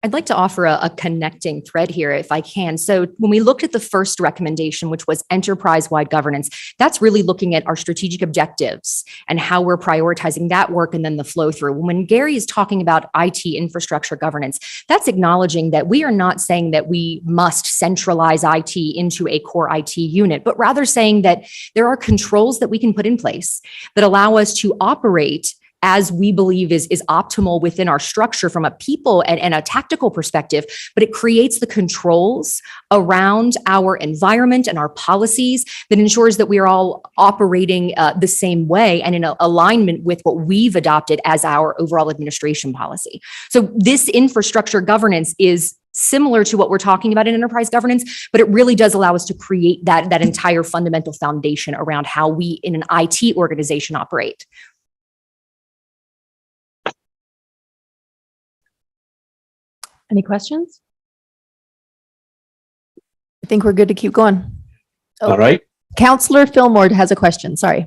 I'd like to offer a connecting thread here if I can. So when we looked at the first recommendation, which was enterprise-wide governance, that's really looking at our strategic objectives and how we're prioritizing that work and then the flow through. When Gary is talking about IT infrastructure governance, that's acknowledging that we are not saying that we must centralize IT into a core IT unit, but rather saying that there are controls that we can put in place that allow us to operate as we believe is optimal within our structure from a people and a tactical perspective, but it creates the controls around our environment and our policies that ensures that we are all operating the same way and in alignment with what we've adopted as our overall administration policy. So this infrastructure governance is similar to what we're talking about in enterprise governance, but it really does allow us to create that entire fundamental foundation around how we in an IT organization operate. Any questions? I think we're good to keep going. All right. Councillor Fillmore has a question. Sorry.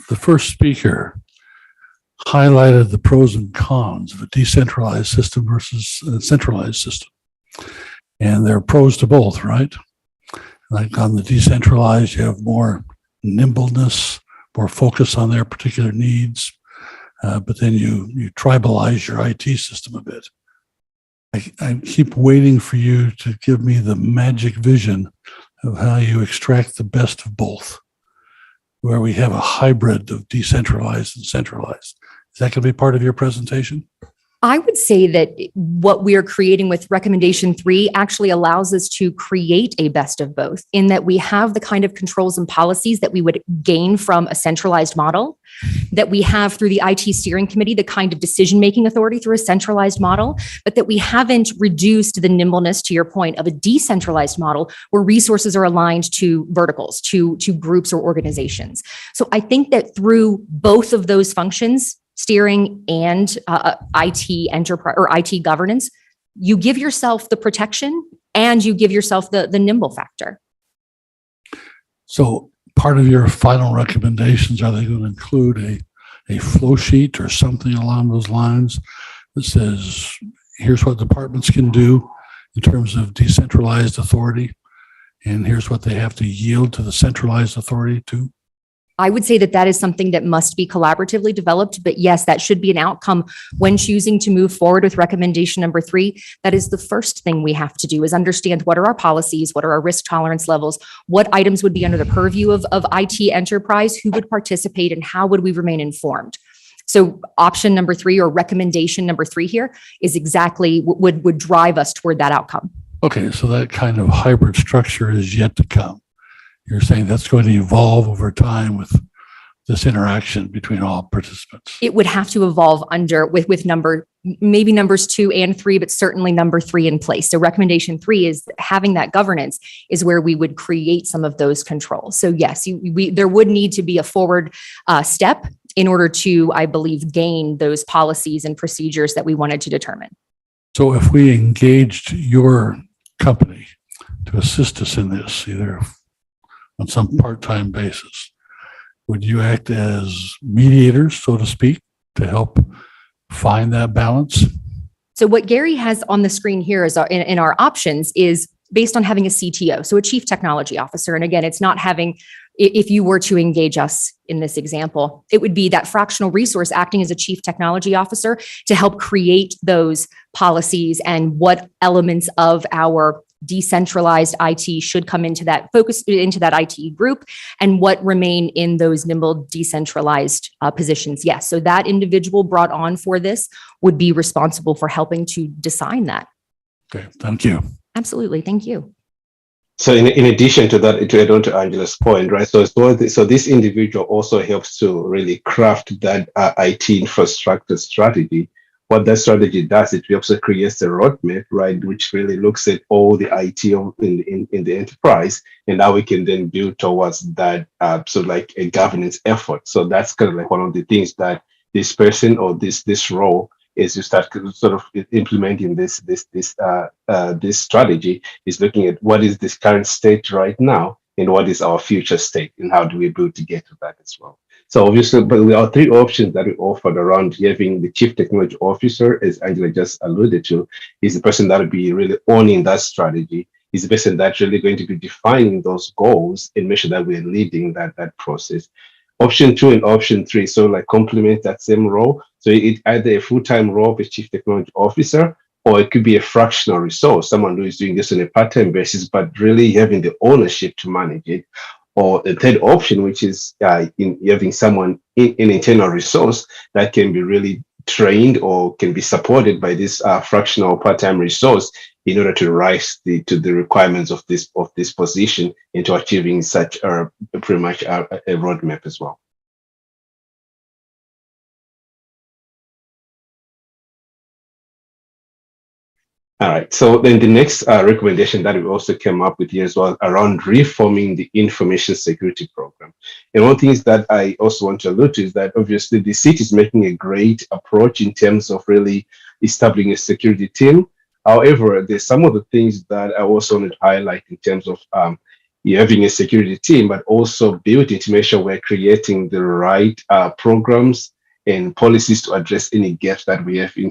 The first speaker highlighted the pros and cons of a decentralized system versus a centralized system. And there are pros to both, right? Like on the decentralized, you have more nimbleness, more focus on their particular needs, but then you tribalize your IT system a bit. I keep waiting for you to give me the magic vision of how you extract the best of both, where we have a hybrid of decentralized and centralized. Is that going to be part of your presentation? I would say that what we are creating with recommendation 3 actually allows us to create a best of both, in that we have the kind of controls and policies that we would gain from a centralized model, that we have through the IT steering committee, the kind of decision-making authority through a centralized model, but that we haven't reduced the nimbleness, to your point, of a decentralized model where resources are aligned to verticals, to groups or organizations. So I think that through both of those functions, steering and IT enterprise or IT governance, you give yourself the protection and you give yourself the nimble factor. So part of your final recommendations, are they going to include a flow sheet or something along those lines that says, here's what departments can do in terms of decentralized authority, and here's what they have to yield to the centralized authority to? I would say that that is something that must be collaboratively developed, but yes, that should be an outcome when choosing to move forward with recommendation number 3. That is the first thing we have to do, is understand what are our policies, what are our risk tolerance levels, what items would be under the purview of IT enterprise, who would participate, and how would we remain informed. So option number 3, or recommendation number 3 here, is exactly what would drive us toward that outcome. Okay, so that kind of hybrid structure is yet to come. You're saying that's going to evolve over time with this interaction between all participants. It would have to evolve with maybe numbers 2 and 3, but certainly number 3 in place. So recommendation 3 is having that governance is where we would create some of those controls. So yes, there would need to be a forward step in order to, I believe, gain those policies and procedures that we wanted to determine. So if we engaged your company to assist us in this, either on some part-time basis, would you act as mediators, so to speak, to help find that balance? So what Gary has on the screen here is in our options is based on having a CTO, so a chief technology officer. And again, it's not having, if you were to engage us in this example, it would be that fractional resource acting as a chief technology officer to help create those policies and what elements of our decentralized IT should come into that focus, into that IT group, and what remain in those nimble decentralized positions. Yes, so that individual brought on for this would be responsible for helping to design that. Okay, thank you. Absolutely, thank you. So in addition to that, to add on to Angela's point, right? So this individual also helps to really craft that IT infrastructure strategy. What that strategy does, it also creates a roadmap, right, which really looks at all the IT in the enterprise, and now we can then build towards that, so like a governance effort. So that's kind of like one of the things that this person or this role is to start sort of implementing this strategy, is looking at what is this current state right now and what is our future state and how do we build to get to that as well. So obviously, but there are 3 options that we offered around having the chief technology officer, as Angela just alluded to, is the person that will be really owning that strategy, is the person that's really going to be defining those goals and make sure that we're leading that process. Option 2 and option 3, so like complement that same role. So it's either a full-time role of a chief technology officer, or it could be a fractional resource, someone who is doing this on a part-time basis, but really having the ownership to manage it. Or the third option, which is in having someone in internal resource that can be really trained or can be supported by this fractional part-time resource in order to rise to the requirements of this position into achieving such pretty much a roadmap as well. All right, so then the next recommendation that we also came up with here as well around reforming the information security program. And one of the things that I also want to allude to is that obviously the city is making a great approach in terms of really establishing a security team. However, there's some of the things that I also want to highlight in terms of having a security team, but also building to make sure we're creating the right programs and policies to address any gaps that we have in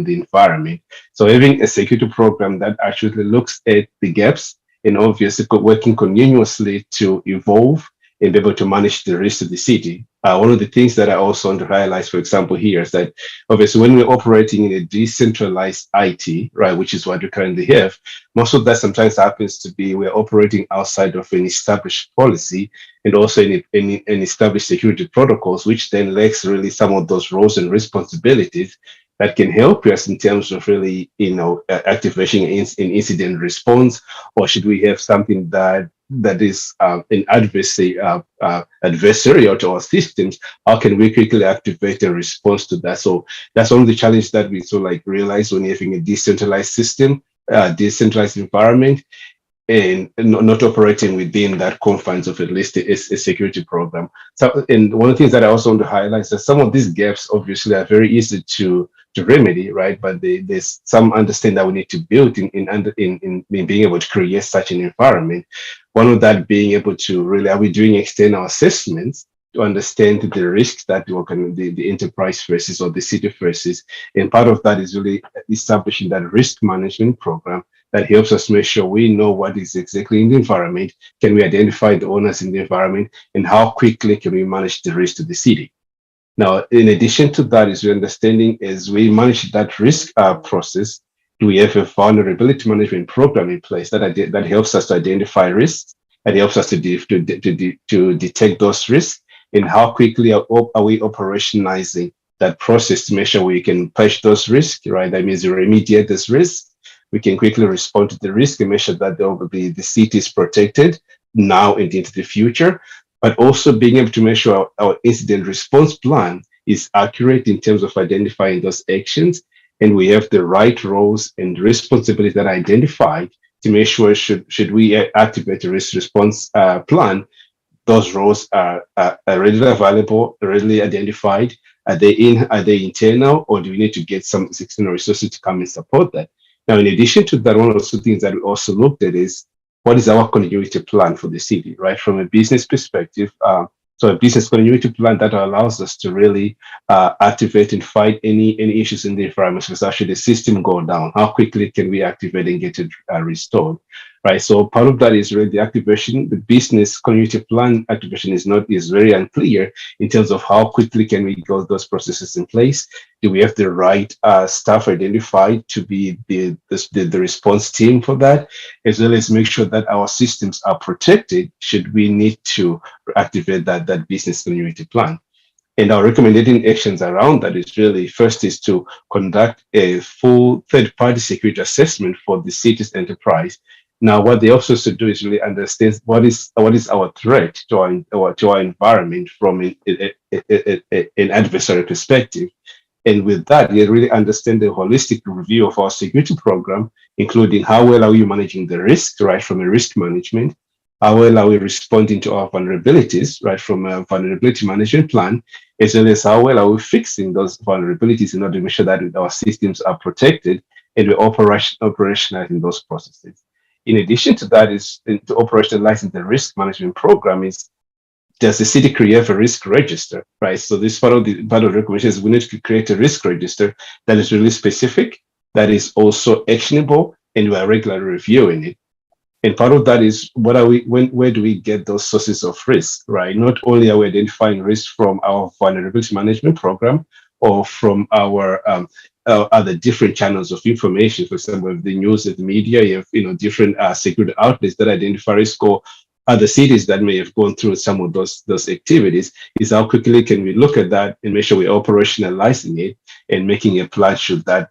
the environment. So having a security program that actually looks at the gaps and obviously working continuously to evolve and be able to manage the risk of the city. One of the things that I also want to highlight, for example, here is that obviously when we're operating in a decentralized IT, right, which is what we currently have, most of that sometimes happens to be we're operating outside of an established policy and also in established security protocols, which then lacks really some of those roles and responsibilities that can help us in terms of really, activation in incident response, or should we have something that is an adversarial to our systems, how can we quickly activate a response to that? So that's one of the challenges that we realize when you're having a decentralized system, decentralized environment, and not operating within that confines of at least a security program. So, and one of the things that I also want to highlight is that some of these gaps obviously are very easy to remedy, right? But there's some understanding that we need to build in being able to create such an environment. One of that being able to really, are we doing external assessments to understand the risks that the enterprise faces or the city faces? And part of that is really establishing that risk management program that helps us make sure we know what is exactly in the environment. Can we identify the owners in the environment, and how quickly can we manage the risk to the city? Now, in addition to that, is understanding as we manage that risk process, do we have a vulnerability management program in place that helps us to identify risks, that helps us to detect those risks, and how quickly are we operationalizing that process to make sure we can patch those risks, right? That means we remediate this risk. We can quickly respond to the risk and make sure that the city is protected now and into the future, but also being able to make sure our incident response plan is accurate in terms of identifying those actions, and we have the right roles and responsibilities that are identified to make sure should we activate a risk response plan, those roles are readily available, readily identified. Are they internal, or do we need to get some external resources to come and support that? Now, in addition to that, one of the things that we also looked at is what is our continuity plan for the city, right? From a business perspective, so a business continuity plan that allows us to really activate and fight any issues in the environment. So actually the system go down, how quickly can we activate and get it restored, right? So part of that is really the activation. The business continuity plan activation is very unclear in terms of how quickly can we get those processes in place. Do we have the right staff identified to be the response team for that, as well as make sure that our systems are protected should we need to activate that business continuity plan. And our recommended actions around that is really, first is to conduct a full third-party security assessment for the city's enterprise. Now, what they also should do is really understand what is our threat to our environment from an adversary perspective. And with that, you really understand the holistic review of our security program, including how well are we managing the risk, right, from a risk management, how well are we responding to our vulnerabilities, right, from a vulnerability management plan, as well as how well are we fixing those vulnerabilities in order to make sure that our systems are protected and we're operationalizing those processes. In addition to that, is to operationalizing the risk management program is, does the city create a risk register, right? So this part of the recommendation is we need to create a risk register that is really specific, that is also actionable, and we are regularly reviewing it. And part of that is where do we get those sources of risk, right? Not only are we identifying risk from our vulnerability management program or from our other different channels of information, for example, the news and the media, you have different security outlets that identify risk, or other cities that may have gone through some of those activities, is how quickly can we look at that and make sure we're operationalizing it and making a plan should that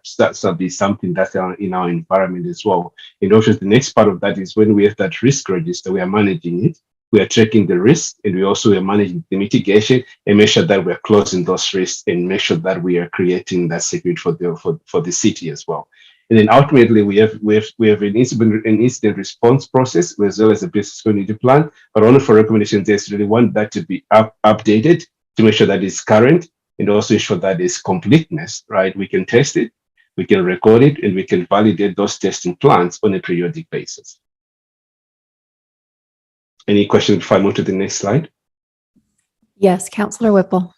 be something that's in our environment as well. And also the next part of that is when we have that risk register, we are managing it, we are tracking the risk, and we also are managing the mitigation and make sure that we're closing those risks and make sure that we are creating that security for the city as well. And then ultimately, we have an incident response process as well as a business continuity plan. But only for recommendations, there's really want that to be updated to make sure that it's current and also ensure that it's completeness, right? We can test it, we can record it, and we can validate those testing plans on a periodic basis. Any questions before I move to the next slide? Yes, Councillor Whipple.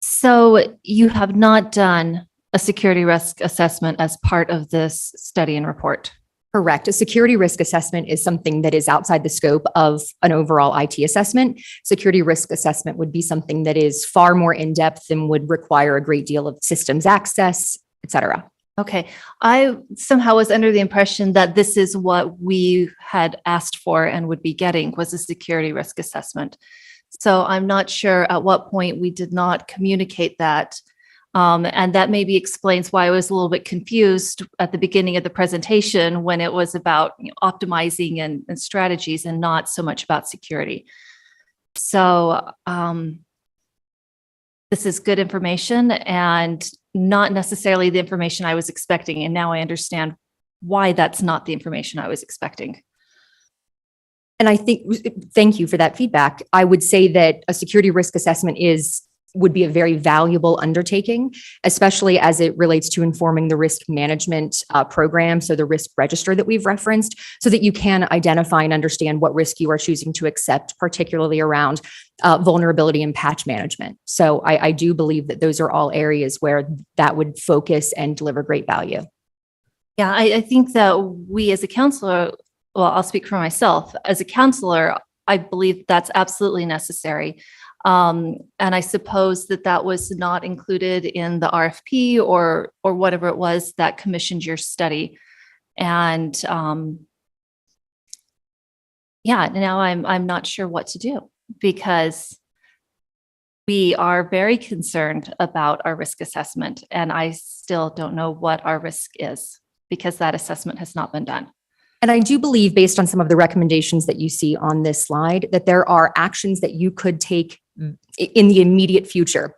So you have not done a security risk assessment as part of this study and report? Correct. A security risk assessment is something that is outside the scope of an overall IT assessment. Security risk assessment would be something that is far more in-depth and would require a great deal of systems access, et cetera. Okay. I somehow was under the impression that this is what we had asked for and would be getting, was a security risk assessment. So I'm not sure at what point we did not communicate that. And that maybe explains why I was a little bit confused at the beginning of the presentation when it was about optimizing and strategies and not so much about security. So this is good information and not necessarily the information I was expecting. And now I understand why that's not the information I was expecting. And I think, thank you for that feedback. I would say that a security risk assessment would be a very valuable undertaking, especially as it relates to informing the risk management program, so the risk register that we've referenced, so that you can identify and understand what risk you are choosing to accept, particularly around vulnerability and patch management. So I do believe that those are all areas where that would focus and deliver great value. Yeah, I think that we as a counselor, well, I'll speak for myself. As a counselor, I believe that's absolutely necessary. And I suppose that that was not included in the RFP or whatever it was that commissioned your study. And yeah, now I'm not sure what to do, because we are very concerned about our risk assessment, and I still don't know what our risk is because that assessment has not been done. And I do believe, based on some of the recommendations that you see on this slide, that there are actions that you could take in the immediate future,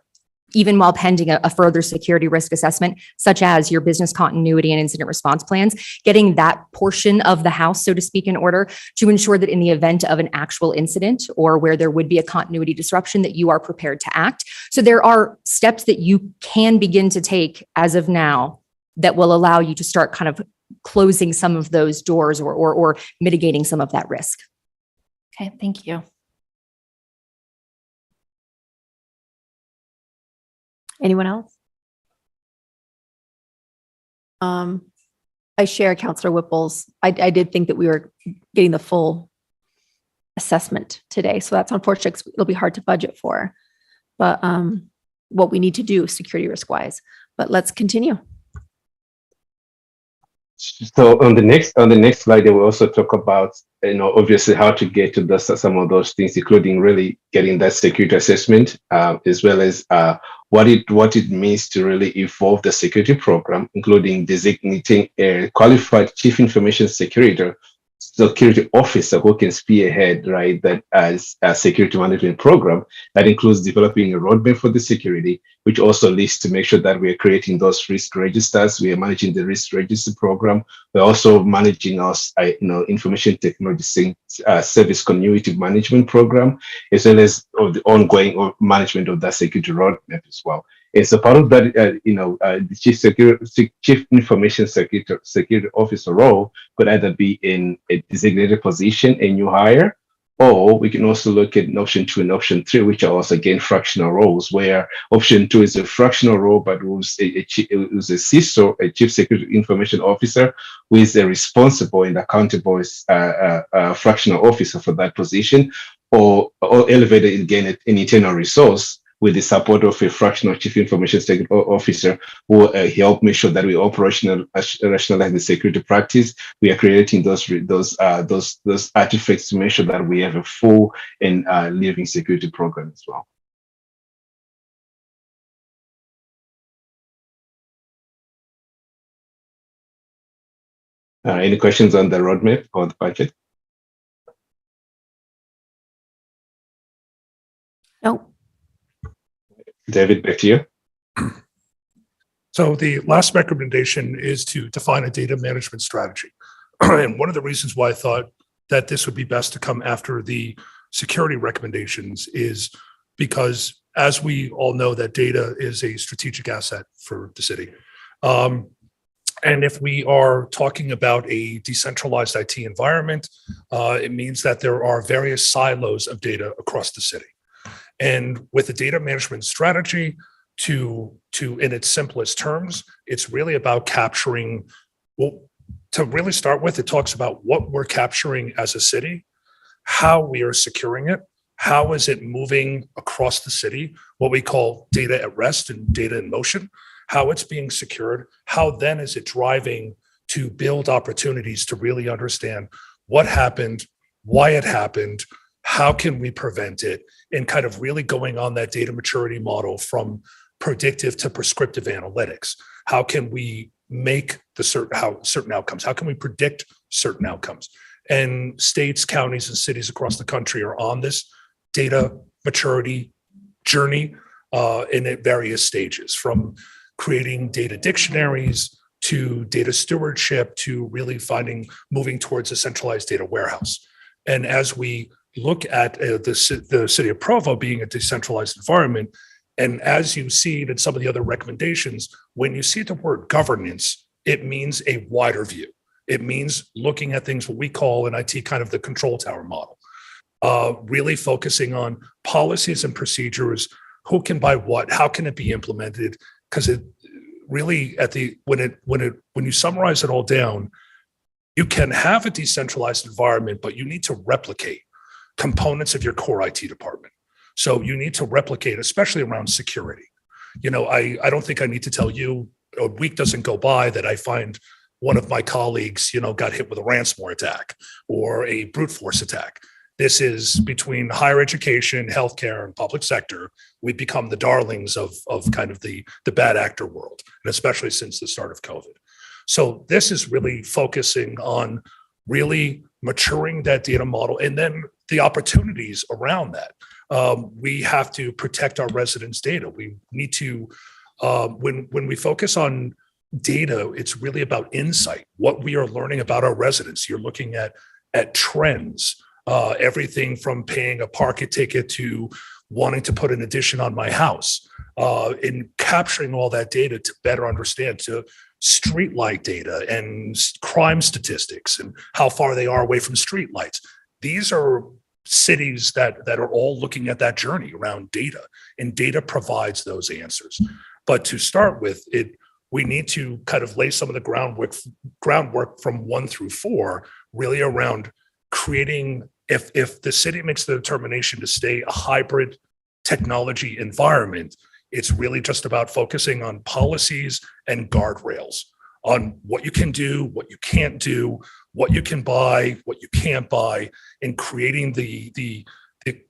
even while pending a further security risk assessment, such as your business continuity and incident response plans, getting that portion of the house, so to speak, in order to ensure that in the event of an actual incident or where there would be a continuity disruption, that you are prepared to act. So there are steps that you can begin to take as of now that will allow you to start kind of closing some of those doors or mitigating some of that risk. Okay, thank you. Anyone else? I share Councillor Whipple's. I did think that we were getting the full assessment today, so that's unfortunate 'cause it'll be hard to budget for. But what we need to do security risk wise. But let's continue. So on the next slide, they will also talk about, obviously how to get to some of those things, including really getting that security assessment, as well as what it means to really evolve the security program, including designating a qualified chief information security officer who can spearhead, right, that as a security management program that includes developing a roadmap for the security, which also leads to make sure that we are creating those risk registers. We are managing the risk register program. We're also managing our, information technology service continuity management program, as well as the ongoing management of that security roadmap as well. And so part of that, the chief information security officer role could either be in a designated position, a new hire, or we can also look at option 2 and option 3, which are also again fractional roles, where option 2 is a fractional role, but who's a CISO, a chief security information officer, who is a responsible and accountable fractional officer for that position, or elevated again an internal resource with the support of a fractional chief information security officer who will help make sure that we rationalize the security practice. We are creating those artifacts to make sure that we have a full and living security program as well. Any questions on the roadmap or the budget? No. David, back to you. So the last recommendation is to define a data management strategy. And one of the reasons why I thought that this would be best to come after the security recommendations is because, as we all know, that data is a strategic asset for the city. And if we are talking about a decentralized IT environment, it means that there are various silos of data across the city. And with the data management strategy, to in its simplest terms, it's really about capturing, well, to really start with, it talks about what we're capturing as a city, how we are securing it, how is it moving across the city, what we call data at rest and data in motion, how it's being secured, how then is it driving to build opportunities to really understand what happened, why it happened, how can we prevent it, and kind of really going on that data maturity model from predictive to prescriptive analytics. How can we make certain outcomes? How can we predict certain outcomes? And states, counties, and cities across the country are on this data maturity journey in at various stages, from creating data dictionaries to data stewardship to really moving towards a centralized data warehouse. And as we look at the city of Provo being a decentralized environment, and as you see it in some of the other recommendations, when you see the word governance, it means a wider view. It means looking at things what we call in IT kind of the control tower model, really focusing on policies and procedures, who can buy what, how can it be implemented? Because really when you summarize it all down, you can have a decentralized environment, but you need to replicate components of your core IT department. So you need to replicate, especially around security. I don't think I need to tell you, a week doesn't go by that I find one of my colleagues, got hit with a ransomware attack or a brute force attack. This is between higher education, healthcare, and public sector. We've become the darlings of kind of the bad actor world, and especially since the start of COVID. So this is really focusing on really maturing that data model and then the opportunities around that. We have to protect our residents' data. We need to, when we focus on data, it's really about insight, what we are learning about our residents. You're looking at trends, everything from paying a parking ticket to wanting to put an addition on my house, in capturing all that data to better understand, to streetlight data and crime statistics and how far they are away from streetlights. These are cities that are all looking at that journey around data, and data provides those answers. But to start with, we need to kind of lay some of the groundwork from 1 through 4, really around creating, if the city makes the determination to stay a hybrid technology environment, it's really just about focusing on policies and guardrails on what you can do, what you can't do, what you can buy, what you can't buy, and creating the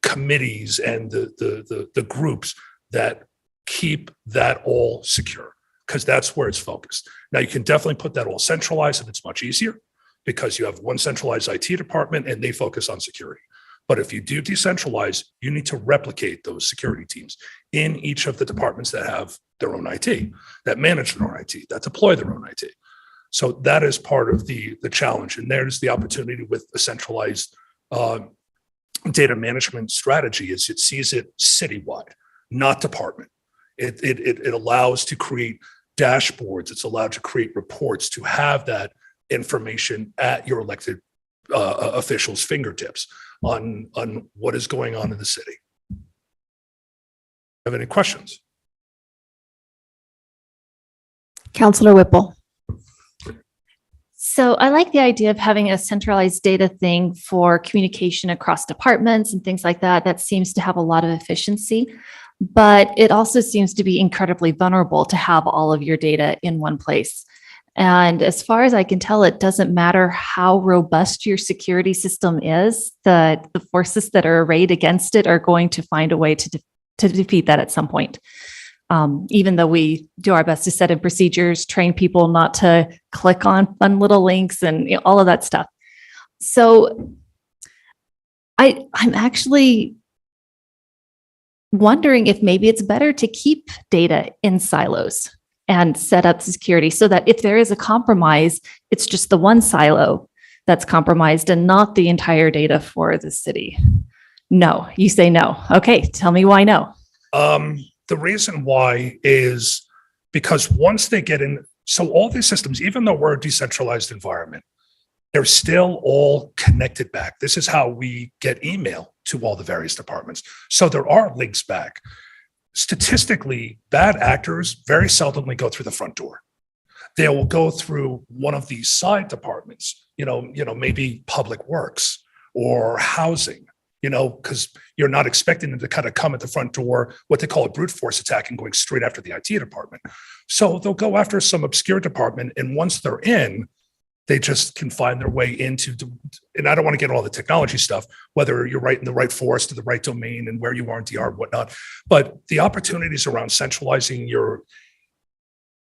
committees and the groups that keep that all secure, because that's where it's focused. Now, you can definitely put that all centralized, and it's much easier because you have one centralized IT department and they focus on security. But if you do decentralize, you need to replicate those security teams in each of the departments that have their own IT, that manage their own IT, that deploy their own IT. So that is part of the challenge. And there's the opportunity with a centralized data management strategy is it sees it citywide, not department. It allows to create dashboards. It's allowed to create reports, to have that information at your elected officials' fingertips on what is going on in the city. Have any questions? Councillor Whipple. So I like the idea of having a centralized data thing for communication across departments and things like that. That seems to have a lot of efficiency, but it also seems to be incredibly vulnerable to have all of your data in one place. And as far as I can tell, it doesn't matter how robust your security system is, the forces that are arrayed against it are going to find a way to defeat that at some point. Even though we do our best to set in procedures, train people not to click on fun little links and all of that stuff. So I'm actually wondering if maybe it's better to keep data in silos and set up security so that if there is a compromise, it's just the one silo that's compromised and not the entire data for the city. No, you say no. Okay, tell me why no. The reason why is because once they get in, so all these systems, even though we're a decentralized environment, they're still all connected back. This is how we get email to all the various departments. So there are links back. Statistically, bad actors very seldomly go through the front door. They will go through one of these side departments, maybe public works or housing, because you're not expecting them to kind of come at the front door, what they call a brute force attack, and going straight after the IT department. So they'll go after some obscure department. And once they're in, they just can find their way into, and I don't want to get all the technology stuff, whether you're right in the right forest to the right domain and where you are in DR and whatnot, but the opportunities around centralizing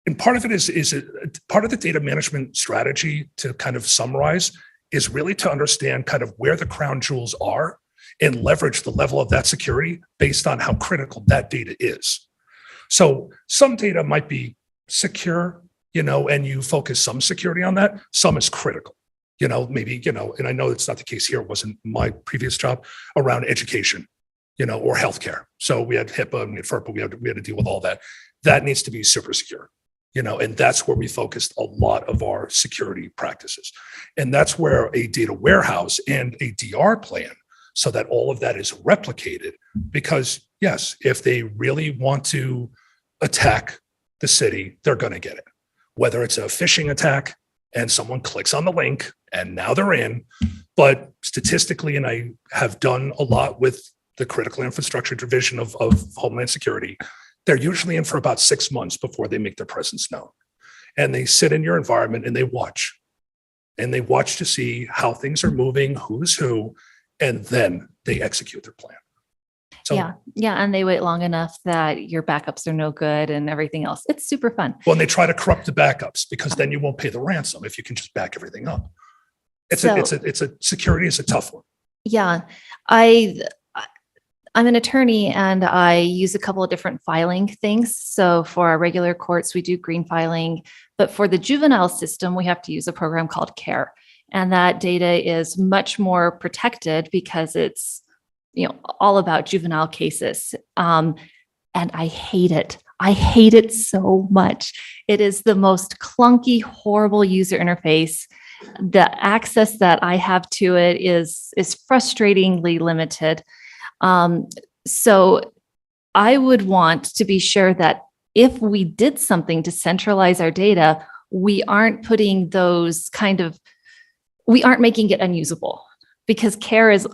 and part of it is part of the data management strategy, to kind of summarize, is really to understand kind of where the crown jewels are and leverage the level of that security based on how critical that data is. So some data might be secure, and you focus some security on that. Some is critical, maybe, and I know it's not the case here. It wasn't my previous job around education, or healthcare. So we had HIPAA and we had FERPA. We had to deal with all that. That needs to be super secure, and that's where we focused a lot of our security practices. And that's where a data warehouse and a DR plan, so that all of that is replicated, because yes, if they really want to attack the city, they're going to get it. Whether it's a phishing attack and someone clicks on the link and now they're in, but statistically, and I have done a lot with the critical infrastructure division of Homeland Security, they're usually in for about 6 months before they make their presence known. And they sit in your environment and they watch. And they watch to see how things are moving, who's who, and then they execute their plan. So, yeah. And they wait long enough that your backups are no good and everything else. It's super fun. well, and they try to corrupt the backups because then you won't pay the ransom if you can just back everything up. Security is a tough one. Yeah. I'm an attorney and I use a couple of different filing things. So for our regular courts, we do green filing, but for the juvenile system, we have to use a program called CARE. And that data is much more protected because it's, all about juvenile cases. And I hate it. I hate it so much. It is the most clunky, horrible user interface. The access that I have to it is frustratingly limited. So I would want to be sure that if we did something to centralize our data, we aren't putting we aren't making it unusable, because CARE is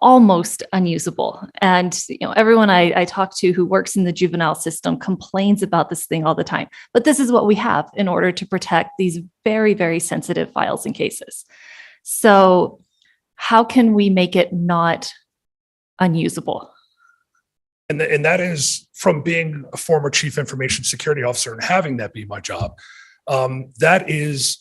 almost unusable. And everyone I talk to who works in the juvenile system complains about this thing all the time. But this is what we have in order to protect these very, very sensitive files and cases. So how can we make it not unusable? And that is from being a former chief information security officer and having that be my job. That is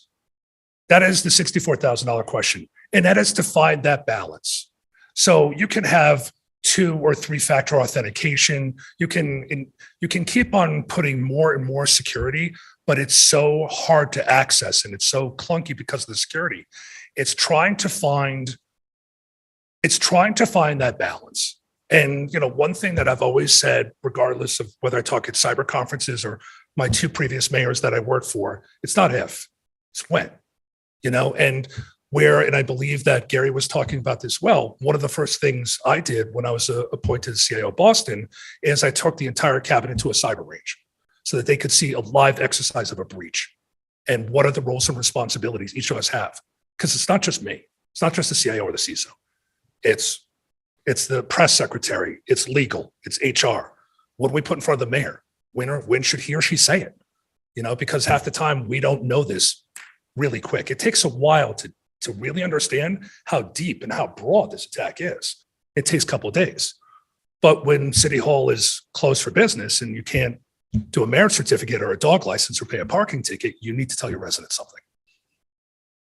the $64,000 question. And that is to find that balance. So you can have 2 or 3 factor authentication. You can keep on putting more and more security, but it's so hard to access and it's so clunky because of the security. It's trying to find that balance. And one thing that I've always said, regardless of whether I talk at cyber conferences or my 2 previous mayors that I worked for, it's not if, it's when. And I believe that Gary was talking about this well, one of the first things I did when I was appointed as CIO of Boston is I took the entire cabinet to a cyber range so that they could see a live exercise of a breach and what are the roles and responsibilities each of us have. Because it's not just me. It's not just the CIO or the CISO. It's the press secretary. It's legal. It's HR. What do we put in front of the mayor? When should he or she say it? Because half the time we don't know this really quick. It takes a while to really understand how deep and how broad this attack is. It takes a couple of days. But when City Hall is closed for business and you can't do a marriage certificate or a dog license or pay a parking ticket, you need to tell your residents something.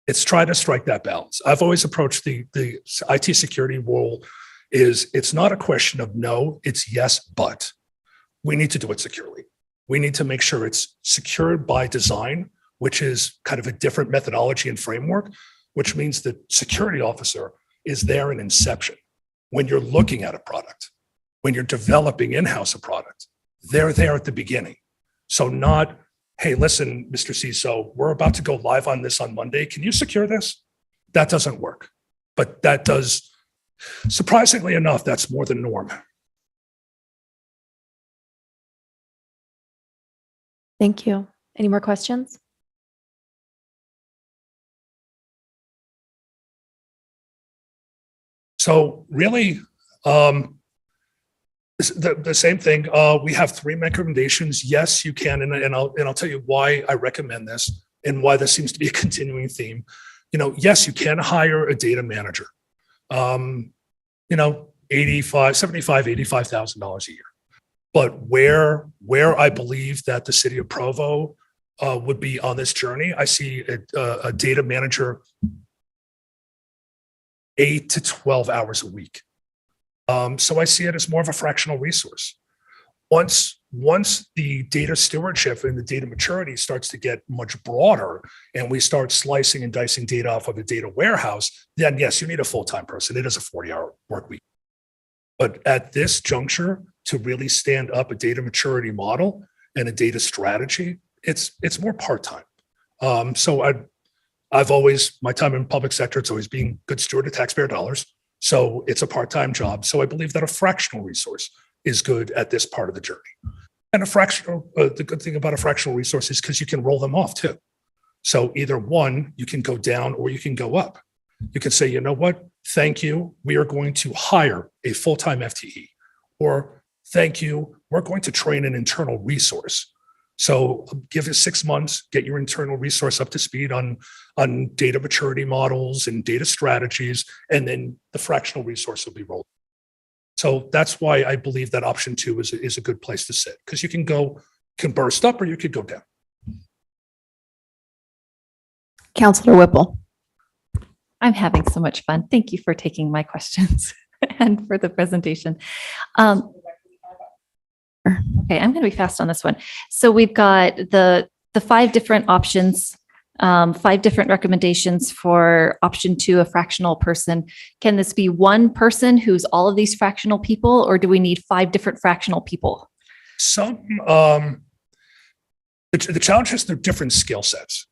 It's trying to strike that balance. I've always approached the IT security role it's not a question of no, it's yes, but we need to do it securely. We need to make sure it's secured by design, which is kind of a different methodology and framework, which means the security officer is there in inception. When you're looking at a product, when you're developing in-house a product, they're there at the beginning. So not, hey, listen, Mr. CISO, we're about to go live on this on Monday. Can you secure this? That doesn't work. But that does, surprisingly enough, that's more the norm. Thank you. Any more questions? So really, the same thing. We have 3 recommendations. Yes, you can, and I'll tell you why I recommend this and why this seems to be a continuing theme. Yes, you can hire a data manager. $85,000 a year. But where I believe that the city of Provo would be on this journey, I see a data manager 8 to 12 hours a week. So I see it as more of a fractional resource. Once the data stewardship and the data maturity starts to get much broader and we start slicing and dicing data off of a data warehouse, then yes, you need a full-time person. It is a 40-hour work week. But at this juncture, to really stand up a data maturity model and a data strategy, it's more part-time. So I've always, my time in public sector, it's always being good steward of taxpayer dollars. So it's a part-time job. So I believe that a fractional resource is good at this part of the journey. And a fractional, the good thing about a fractional resource is because you can roll them off too. So either one, you can go down or you can go up. You can say, you know what? Thank you. We are going to hire a full-time FTE. Or thank you. We're going to train an internal resource. So give it 6 months, get your internal resource up to speed on data maturity models and data strategies, and then the fractional resource will be rolled. So that's why I believe that option 2 is a good place to sit, because you can burst up or you could go down. Counselor Whipple. I'm having so much fun. Thank you for taking my questions and for the presentation. Okay, I'm going to be fast on this one. So we've got the 5 different options, 5 different recommendations for option 2, a fractional person. Can this be one person who's all of these fractional people, or do we need 5 different fractional people? The challenge is they're different skill sets.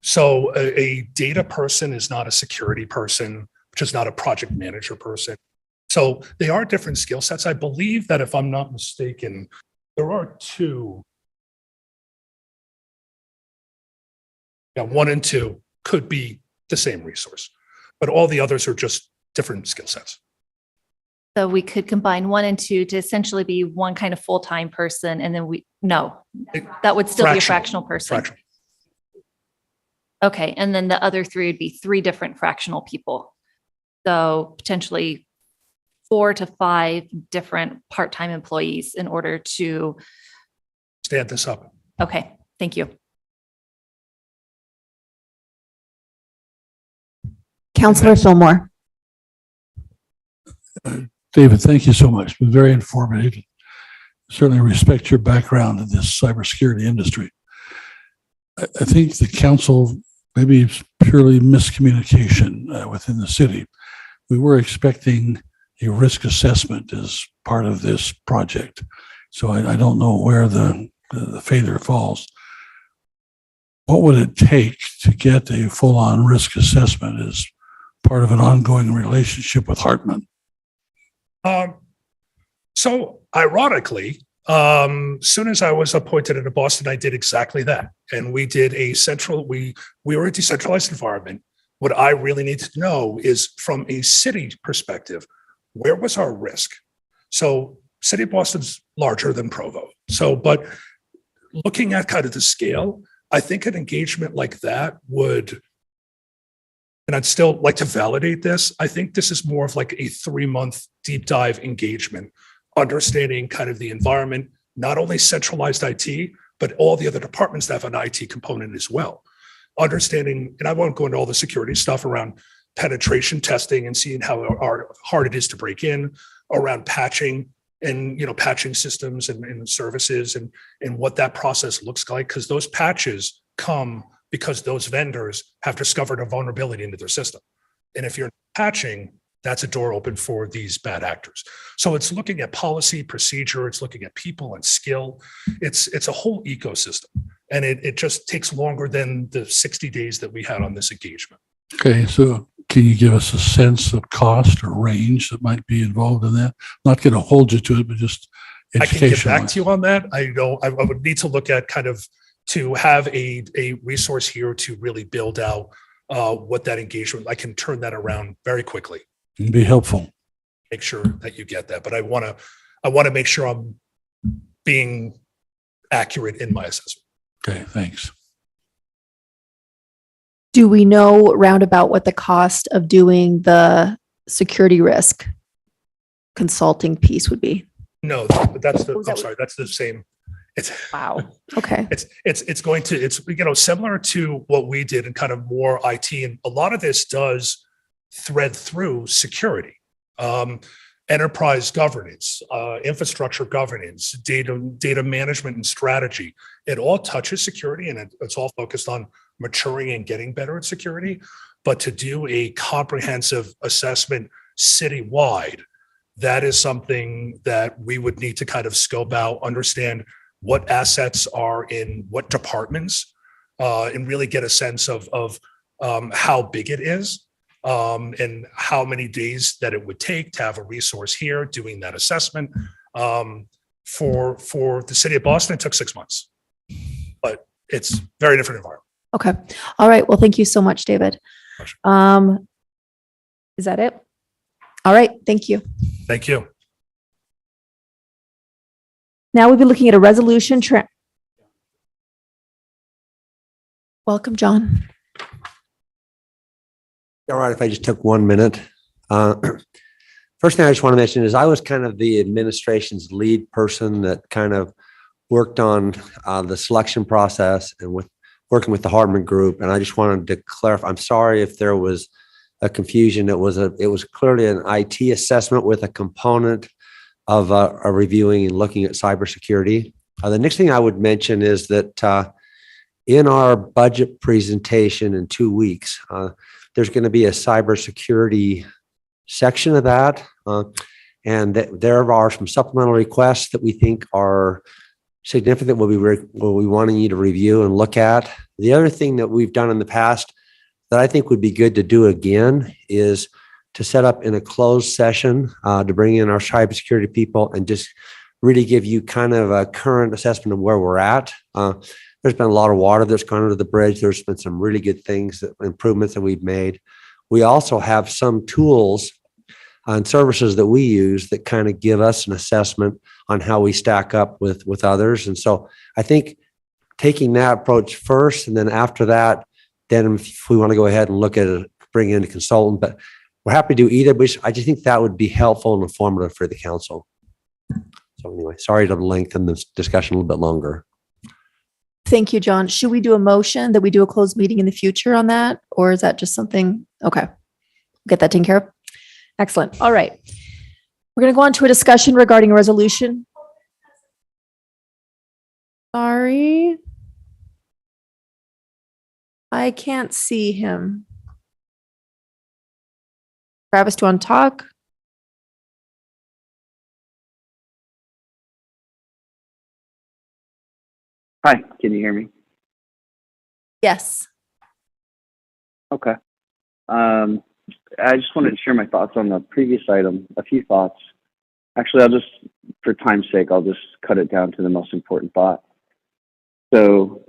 So a data person is not a security person, which is not a project manager person. So they are different skill sets. I believe that if I'm not mistaken, there are 2. Yeah, 1 and 2 could be the same resource, but all the others are just different skill sets. So we could combine 1 and 2 to essentially be one kind of full-time person, and then that would still be a fractional person. Fractional. Okay, and then the other 3 would be 3 different fractional people. So potentially 4 to 5 different part-time employees in order to stand this up. Okay, thank you. Counselor Fillmore. David, thank you so much. It's been very informative. Certainly respect your background in this cybersecurity industry. I think the council maybe it's purely miscommunication within the city. We were expecting a risk assessment as part of this project. So I don't know where the failure falls. What would it take to get a full-on risk assessment as part of an ongoing relationship with Hartman? So ironically, soon as I was appointed into Boston, I did exactly that. And we did we were a decentralized environment. What I really needed to know is from a city perspective, where was our risk? So City of Boston's larger than Provo. But looking at kind of the scale, I think an engagement like that would, and I'd still like to validate this, I think this is more of like a 3-month deep dive engagement, understanding kind of the environment, not only centralized IT, but all the other departments that have an IT component as well. Understanding, and I won't go into all the security stuff around penetration testing and seeing how hard it is to break in, around patching and patching systems and services and what that process looks like, because those patches come because those vendors have discovered a vulnerability into their system. And if you're patching, that's a door open for these bad actors. So it's looking at policy, procedure, it's looking at people and skill. It's a whole ecosystem. And it just takes longer than the 60 days that we had on this engagement. Okay, so can you give us a sense of cost or range that might be involved in that? Not going to hold you to it, but just education. I can get back to you on that. I would need to look at kind of to have a resource here to really build out what that engagement, I can turn that around very quickly. It'd be helpful. Make sure that you get that, but I want to make sure I'm being accurate in my assessment. Okay, thanks. Do we know roundabout what the cost of doing the security risk consulting piece would be? No, that's the same. It's wow. Okay. It's going to, similar to what we did and kind of more IT. And a lot of this does thread through security, enterprise governance, infrastructure governance, data management and strategy. It all touches security, and it's all focused on maturing and getting better at security. But to do a comprehensive assessment citywide, that is something that we would need to kind of scope out, understand what assets are in what departments, and really get a sense of how big it is, and how many days that it would take to have a resource here doing that assessment. For the city of Boston, it took 6 months, but it's very different environment. Okay. All right. Well, thank you so much, David. Is that it? All right. Thank you. Thank you. Now we'll be looking at a resolution. Welcome, John. All right, if I just took 1 minute. First thing I just want to mention is I was kind of the administration's lead person that kind of worked on the selection process and working with the Hardman Group. And I just wanted to clarify, I'm sorry if there was a confusion. It was clearly an IT assessment with a component of a reviewing and looking at cybersecurity. The next thing I would mention is that in our budget presentation in 2 weeks, there's going to be a cybersecurity section of that. And there are some supplemental requests that we think are significant. We'll be wanting you to review and look at. The other thing that we've done in the past that I think would be good to do again is to set up in a closed session to bring in our cybersecurity people and just really give you kind of a current assessment of where we're at. There's been a lot of water that's gone under the bridge. There's been some really good things, improvements that we've made. We also have some tools and services that we use that kind of give us an assessment on how we stack up with others. And so I think taking that approach first, and then after that, then if we want to go ahead and look at it, bring in a consultant, but we're happy to do either. But I just think that would be helpful and informative for the council. So anyway, sorry to lengthen this discussion a little bit longer. Thank you, John. Should we do a motion that we do a closed meeting in the future on that? Or is that just something? Okay. Get that taken care of. Excellent. All right. We're going to go on to a discussion regarding a resolution. Sorry. I can't see him. Travis, do you want to talk? Hi, can you hear me? Yes. Okay. I just wanted to share my thoughts on the previous item, a few thoughts. Actually, for time's sake, I'll just cut it down to the most important thought. So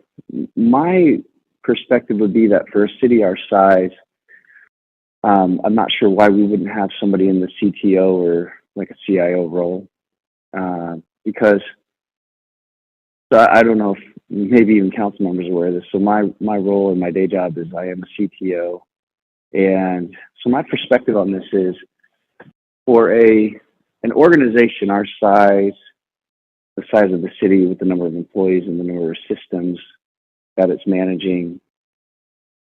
my perspective would be that for a city our size, I'm not sure why we wouldn't have somebody in the CTO or like a CIO role, because so I don't know if maybe even council members are aware of this. So my role in my day job is I am a CTO. And so my perspective on this is for an organization our size, the size of the city with the number of employees and the number of systems that it's managing,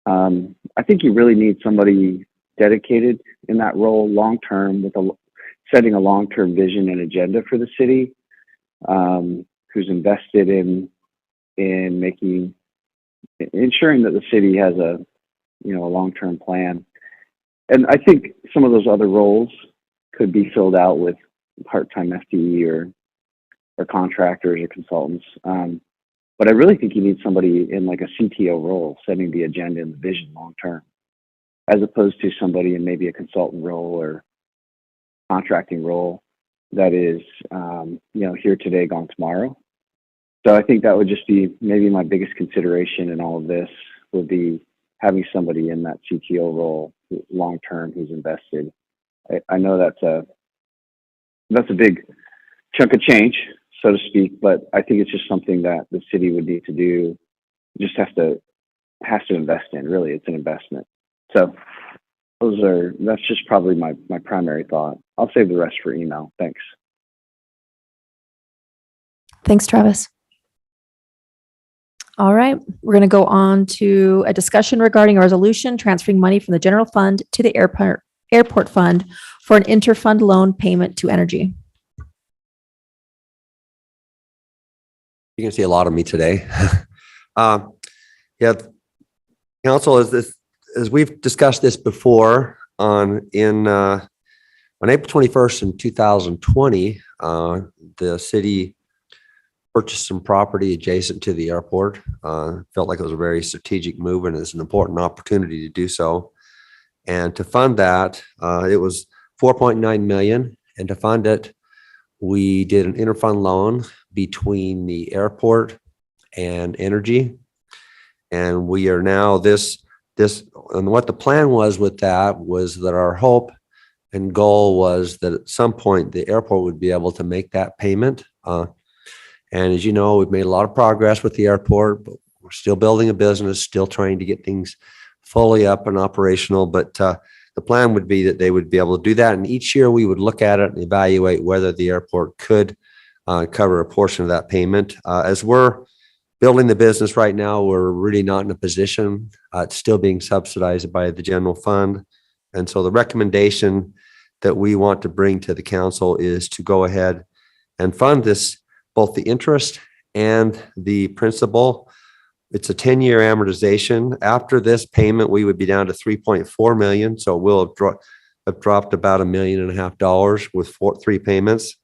I think you really need somebody dedicated in that role long-term with setting a long-term vision and agenda for the city, who's invested in ensuring that the city has a long-term plan. And I think some of those other roles could be filled out with part-time FTE or contractors or consultants. But I really think you need somebody in like a CTO role, setting the agenda and the vision long-term, as opposed to somebody in maybe a consultant role or contracting role that is, here today, gone tomorrow. So I think that would just be maybe my biggest consideration in all of this would be having somebody in that CTO role long-term who's invested. I know that's a big chunk of change, so to speak, but I think it's just something that the city would need to do. Just has to invest in. Really, it's an investment. So that's just probably my primary thought. I'll save the rest for email. Thanks. Thanks, Travis. All right, we're going to go on to a discussion regarding a resolution transferring money from the general fund to the airport fund for an interfund loan payment to energy. You can see a lot of me today. Council, as we've discussed this before on April 21st in 2020, the city purchased some property adjacent to the airport. Felt like it was a very strategic move and it's an important opportunity to do so. And to fund that, it was $4.9 million. And to fund it, we did an interfund loan between the airport and energy. And we are now and what the plan was with that was that our hope and goal was that at some point the airport would be able to make that payment. And as you know, we've made a lot of progress with the airport, but we're still building a business, still trying to get things fully up and operational. But the plan would be that they would be able to do that. And each year we would look at it and evaluate whether the airport could cover a portion of that payment. As we're building the business right now, we're really not in a position. It's still being subsidized by the general fund. And so the recommendation that we want to bring to the council is to go ahead and fund this, both the interest and the principal. It's a 10-year amortization. After this payment, we would be down to 3.4 million. So we'll have dropped about $1.5 million with 3 payments.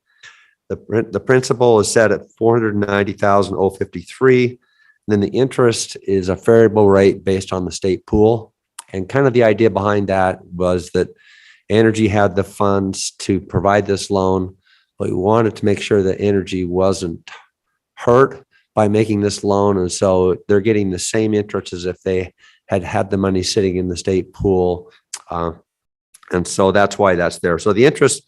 The principal is set at $490,053. Then the interest is a variable rate based on the state pool. And kind of the idea behind that was that Energy had the funds to provide this loan, but we wanted to make sure that Energy wasn't hurt by making this loan. And so they're getting the same interest as if they had had the money sitting in the state pool. And so that's why that's there. So the interest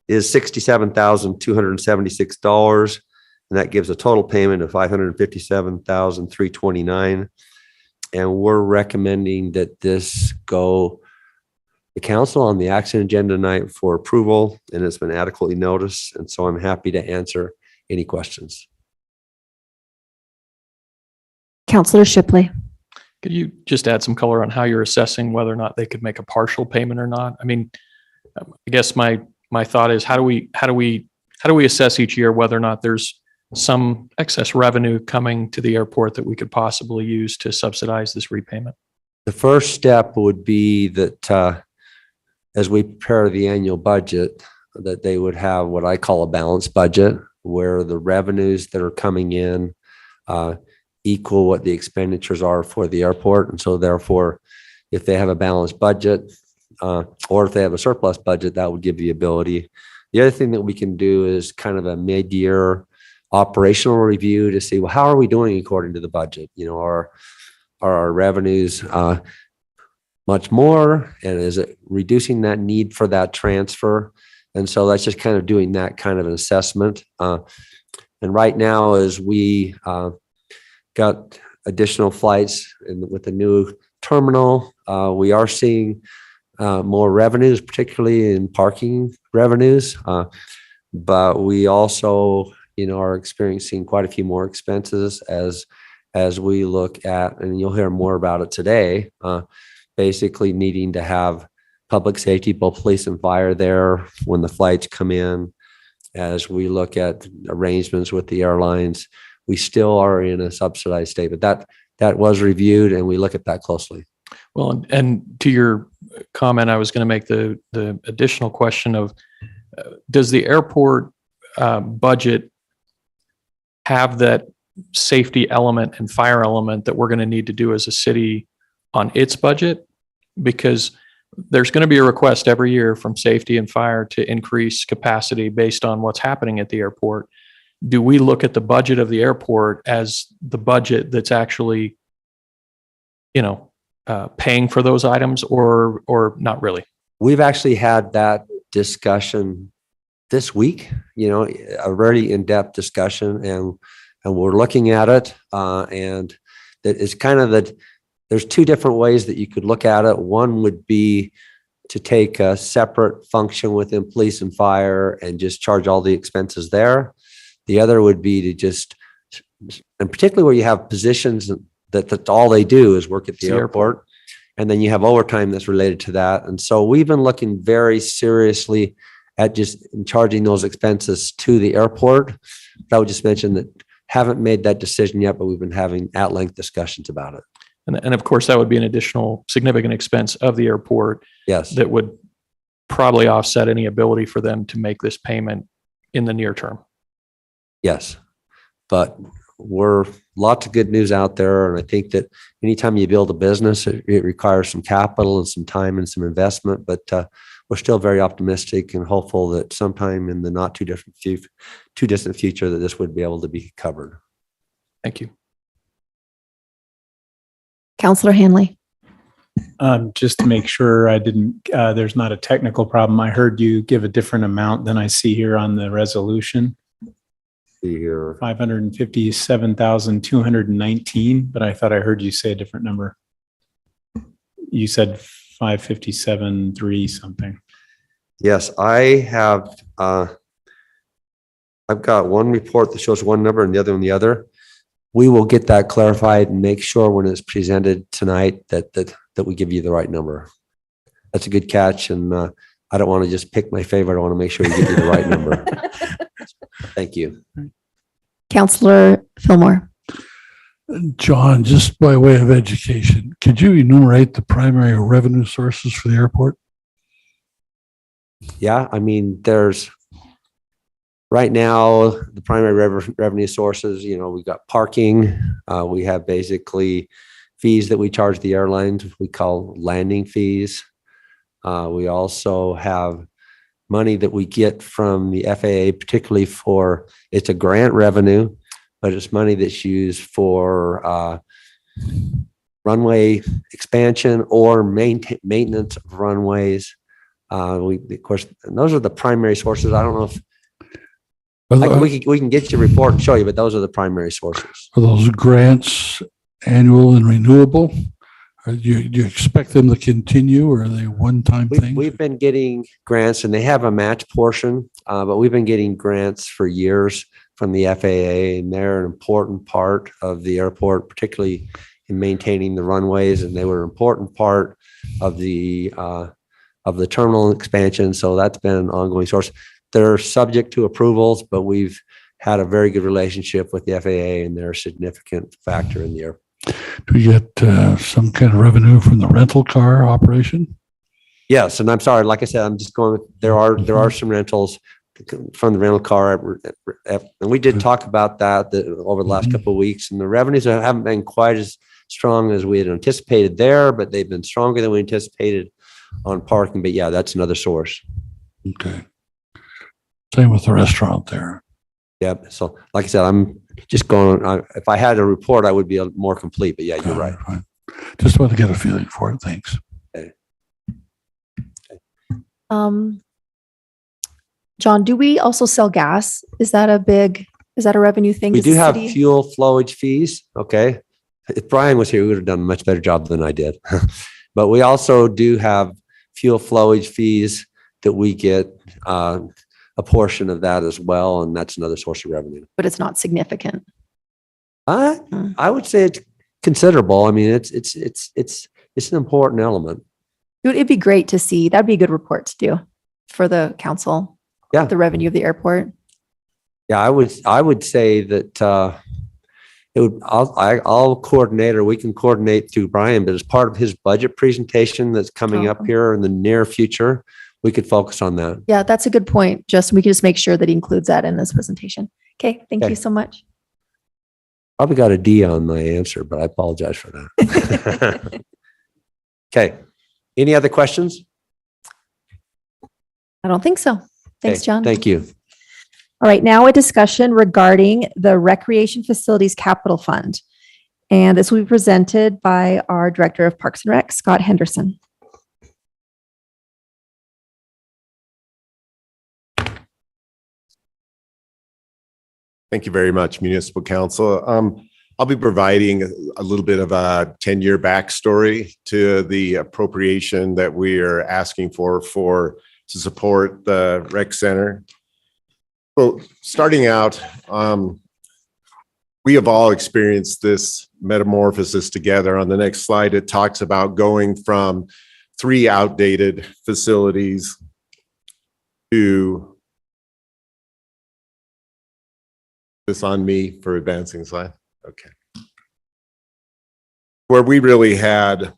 is $67,276. And that gives a total payment of $557,329. And we're recommending that this go the council on the action agenda tonight for approval, and it's been adequately noticed. And so I'm happy to answer any questions. Councillor Shipley. Could you just add some color on how you're assessing whether or not they could make a partial payment or not? I mean, I guess my thought is how do we assess each year whether or not there's some excess revenue coming to the airport that we could possibly use to subsidize this repayment? The first step would be that as we prepare the annual budget, that they would have what I call a balanced budget, where the revenues that are coming in equal what the expenditures are for the airport. And so therefore, if they have a balanced budget or if they have a surplus budget, that would give the ability. The other thing that we can do is kind of a mid-year operational review to see, well, how are we doing according to the budget? You know, are our revenues much more, and is it reducing that need for that transfer? And so that's just kind of doing that kind of an assessment. And right now, as we got additional flights with the new terminal, we are seeing more revenues, particularly in parking revenues. But we also, are experiencing quite a few more expenses as we look at, and you'll hear more about it today, basically needing to have public safety, both police and fire there when the flights come in. As we look at arrangements with the airlines, we still are in a subsidized state, but that was reviewed and we look at that closely. Well, and to your comment, I was going to make the additional question of, does the airport budget have that safety element and fire element that we're going to need to do as a city on its budget? Because there's going to be a request every year from safety and fire to increase capacity based on what's happening at the airport. Do we look at the budget of the airport as the budget that's actually, paying for those items, or not really? We've actually had that discussion this week, a very in-depth discussion, and we're looking at it. And that is kind of there's two different ways that you could look at it. One would be to take a separate function within police and fire and just charge all the expenses there. The other would be to just, and particularly where you have positions that all they do is work at the airport, and then you have overtime that's related to that. And so we've been looking very seriously at just charging those expenses to the airport. I would just mention that haven't made that decision yet, but we've been having at-length discussions about it. And of course, that would be an additional significant expense of the airport. Yes. That would probably offset any ability for them to make this payment in the near term. Yes. But lots of good news out there. And I think that anytime you build a business, it requires some capital and some time and some investment. But we're still very optimistic and hopeful that sometime in the not too distant future that this would be able to be covered. Thank you. Counselor Hanley. Just to make sure I didn't, there's not a technical problem. I heard you give a different amount than I see here on the resolution. See here. 557,219, but I thought I heard you say a different number. You said 557,3 something. Yes, I have, I've got one report that shows one number and the other one the other. We will get that clarified and make sure when it's presented tonight that we give you the right number. That's a good catch. And I don't want to just pick my favorite. I want to make sure we give you the right number. Thank you. Counselor Fillmore. John, just by way of education, could you enumerate the primary revenue sources for the airport? Yeah, I mean, there's right now the primary revenue sources, you know, we've got parking. We have basically fees that we charge the airlines, we call landing fees. We also have money that we get from the FAA, particularly for, it's a grant revenue, but it's money that's used for runway expansion or maintenance of runways. Of course, and those are the primary sources. I don't know if we can get you a report and show you, but those are the primary sources. Are those grants annual and renewable? Do you expect them to continue, or are they one-time things? We've been getting grants, and they have a match portion, but we've been getting grants for years from the FAA, and they're an important part of the airport, particularly in maintaining the runways, and they were an important part of the terminal expansion. So that's been an ongoing source. They're subject to approvals, but we've had a very good relationship with the FAA, and they're a significant factor in the airport. Do we get some kind of revenue from the rental car operation? Yes, and I'm sorry, like I said, I'm just going, there are some rentals from the rental car. And we did talk about that over the last couple of weeks, and the revenues haven't been quite as strong as we had anticipated there, but they've been stronger than we anticipated on parking. But yeah, that's another source. Okay. Same with the restaurant there. Yep. So like I said, I'm just going, if I had a report, I would be more complete, but yeah, you're right. Fine. Just want to get a feeling for it. Thanks. Okay. John, do we also sell gas? Is that a revenue thing? We as do a have city? fuel flowage fees. Okay. If Brian was here, we would have done a much better job than I did. But we also do have fuel flowage fees that we get a portion of that as well. And that's another source of revenue. But it's not significant. I would say it's considerable. I mean, it's an important element. It'd be great to see. That'd be a good report to do for the council. Yeah. The revenue of the airport. Yeah, I would say that I'll coordinate, or we can coordinate through Brian, but as part of his budget presentation that's coming up here in the near future, we could focus on that. Yeah, that's a good point. We can just make sure that he includes that in this presentation. Okay, thank you so much. Probably got a D on my answer, but I apologize for that. Okay. Any other questions? I don't think so. Thanks, Okay, John. thank you. All right, now a discussion regarding the Recreation Facilities Capital Fund. And this will be presented by our Director of Parks and Rec, Scott Henderson. Thank you very much, Municipal Council. I'll be providing a little bit of a 10-year backstory to the appropriation that we are asking for to support the rec center. Well, starting out, we have all experienced this metamorphosis together. On the next slide, it talks about going from 3 outdated facilities to this on me for advancing slide. Okay. Where we really had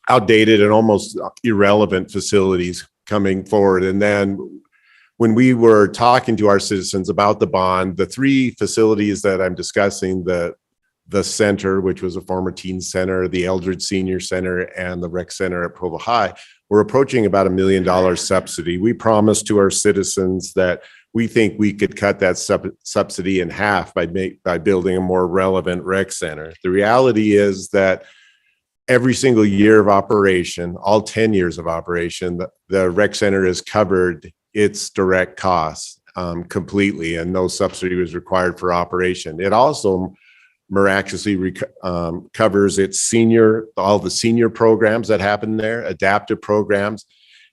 outdated and almost irrelevant facilities coming forward. And then when we were talking to our citizens about the bond, the 3 facilities that I'm discussing, the the center, which was a former teen center, the Eldred Senior Center, and the rec center at Provo High, we're approaching about $1 million subsidy. We promised to our citizens that we think we could cut that subsidy in half by building a more relevant rec center. The reality is that every single year of operation, all 10 years of operation, the rec center has covered its direct costs completely, and no subsidy was required for operation. It also miraculously covers its all the senior programs that happen there, adaptive programs.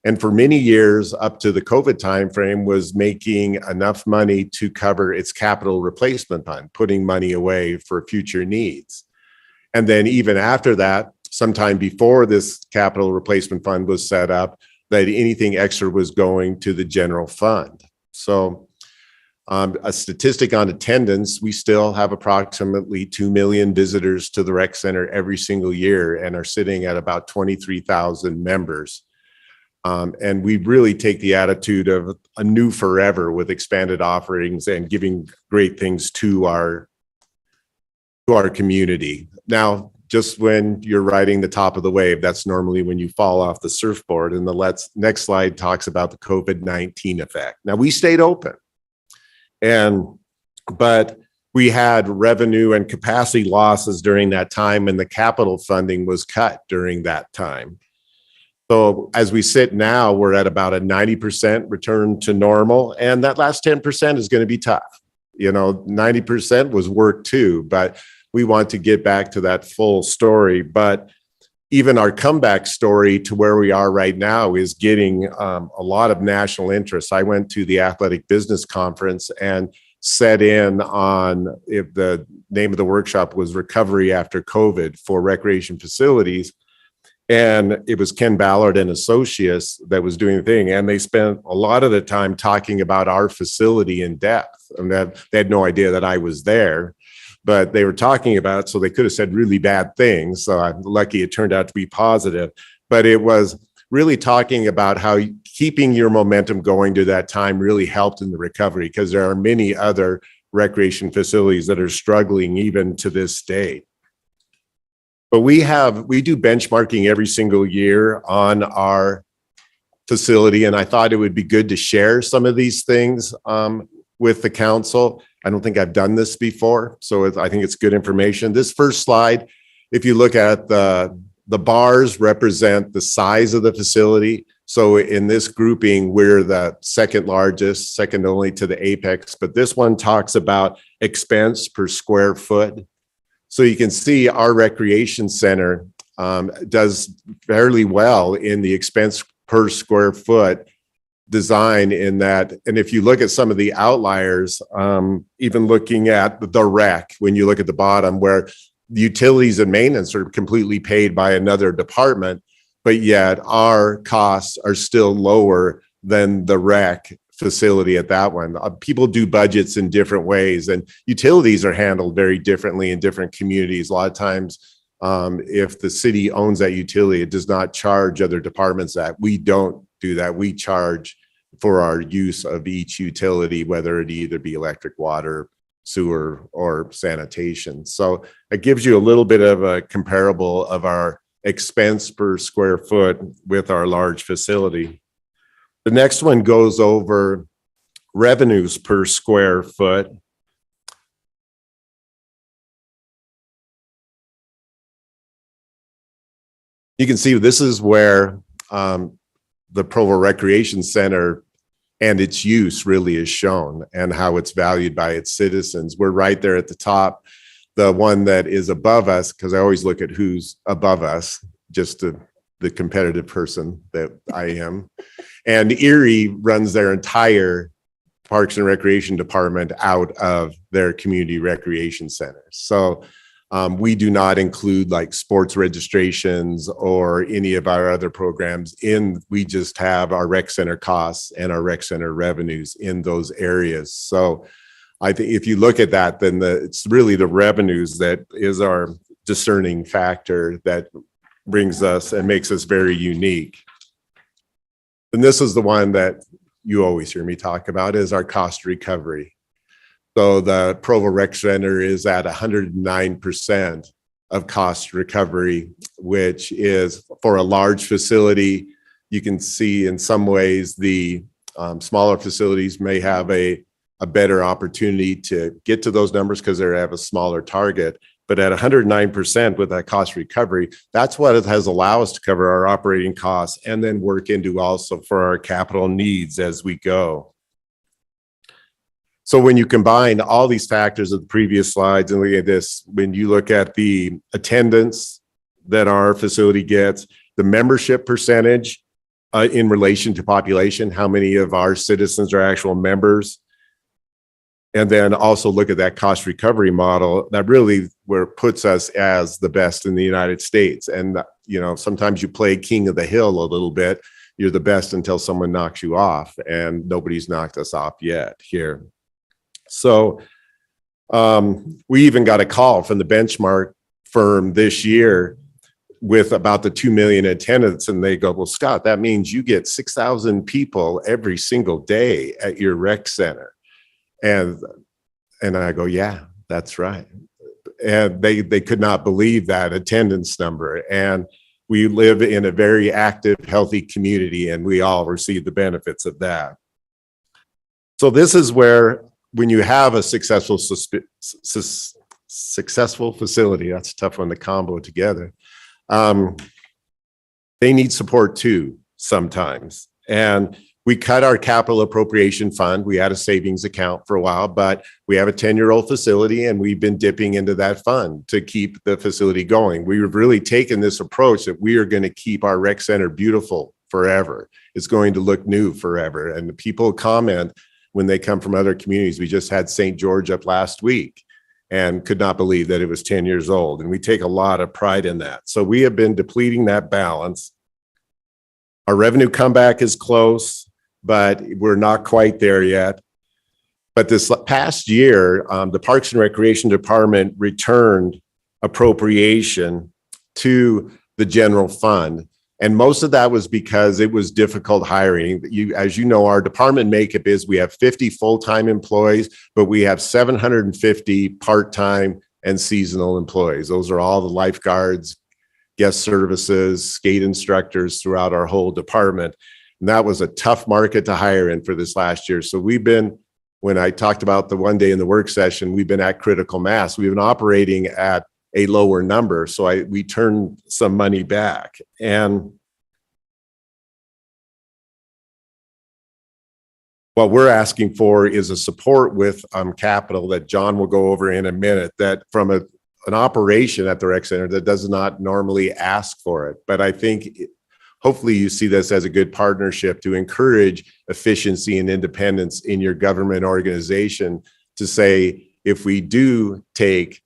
And for many years up to the COVID timeframe was making enough money to cover its capital replacement fund, putting money away for future needs. And then even after that, sometime before this capital replacement fund was set up, that anything extra was going to the general fund. So a statistic on attendance, we still have approximately 2 million visitors to the rec center every single year and are sitting at about 23,000 members. And we really take the attitude of a new forever with expanded offerings and giving great things to our community. Now, just when you're riding the top of the wave, that's normally when you fall off the surfboard. And the next slide talks about the COVID-19 effect. Now, we stayed open, but we had revenue and capacity losses during that time, and the capital funding was cut during that time. So as we sit now, we're at about a 90% return to normal, and that last 10% is going to be tough. 90% was work too, but we want to get back to that full story. But even our comeback story to where we are right now is getting a lot of national interest. I went to the Athletic Business Conference and set in on, if the name of the workshop was Recovery After COVID for Recreation Facilities. And it was Ken Ballard and Associates that was doing the thing. And they spent a lot of the time talking about our facility in depth. And that they had no idea that I was there, but they were talking about it. So they could have said really bad things. So I'm lucky it turned out to be positive. But it was really talking about how keeping your momentum going to that time really helped in the recovery, because there are many other recreation facilities that are struggling even to this day. But we do benchmarking every single year on our facility, and I thought it would be good to share some of these things with the council. I don't think I've done this before, so I think it's good information. This first slide, if you look at the bars represent the size of the facility. So in this grouping, we're the second largest, second only to the Apex, but this one talks about expense per square foot. So you can see our recreation center does fairly well in the expense per square foot design in that. And if you look at some of the outliers, even looking at the rec, when you look at the bottom where the utilities and maintenance are completely paid by another department, but yet our costs are still lower than the rec facility at that one. People do budgets in different ways, and utilities are handled very differently in different communities. A lot of times, if the city owns that utility, it does not charge other departments that. We don't do that. We charge for our use of each utility, whether it either be electric, water, sewer, or sanitation. So it gives you a little bit of a comparable of our expense per square foot with our large facility. The next one goes over revenues per square foot. You can see this is where the Provo Recreation Center and its use really is shown and how it's valued by its citizens. We're right there at the top. The one that is above us, because I always look at who's above us, just the competitive person that I am. And Erie runs their entire Parks and Recreation department out of their community recreation centers. So we do not include like sports registrations or any of our other programs in. We just have our rec center costs and our rec center revenues in those areas. So I think if you look at that, then it's really the revenues that is our discerning factor that brings us and makes us very unique. And this is the one that you always hear me talk about, is our cost recovery. So the Provo Rec Center is at 109% of cost recovery, which is for a large facility. You can see in some ways the smaller facilities may have a better opportunity to get to those numbers because they have a smaller target. But at 109% with that cost recovery, that's what it has allowed us to cover our operating costs and then work into also for our capital needs as we go. So when you combine all these factors of the previous slides and look at this, when you look at the attendance that our facility gets, the membership percentage in relation to population, how many of our citizens are actual members, and then also look at that cost recovery model, that really where it puts us as the best in the United States. And, you know, sometimes you play king of the hill a little bit. You're the best until someone knocks you off, and nobody's knocked us off yet here. So we even got a call from the benchmark firm this year with about the 2 million attendance, and they go, well, Scott, that means you get 6,000 people every single day at your rec center. And I go, yeah, that's right. And they could not believe that attendance number. And we live in a very active, healthy community, and we all receive the benefits of that. So this is where, when you have a successful facility, that's a tough one to combo together. They need support too sometimes. And we cut our capital appropriation fund. We had a savings account for a while, but we have a 10-year-old facility, and we've been dipping into that fund to keep the facility going. We've really taken this approach that we are going to keep our rec center beautiful forever. It's going to look new forever. And people comment when they come from other communities. We just had St. George up last week and could not believe that it was 10 years old. And we take a lot of pride in that. So we have been depleting that balance. Our revenue comeback is close, but we're not quite there yet. But this past year, the Parks and Recreation Department returned appropriation to the general fund. And most of that was because it was difficult hiring. As you know, our department makeup is we have 50 full-time employees, but we have 750 part-time and seasonal employees. Those are all the lifeguards, guest services, skate instructors throughout our whole department. And that was a tough market to hire in for this last year. So we've been, when I talked about the one day in the work session, we've been at critical mass. We've been operating at a lower number. So we turned some money back. And what we're asking for is a support with capital that John will go over in a minute, that from an operation at the rec center that does not normally ask for it. But I think hopefully you see this as a good partnership to encourage efficiency and independence in your government organization, to say, if we do take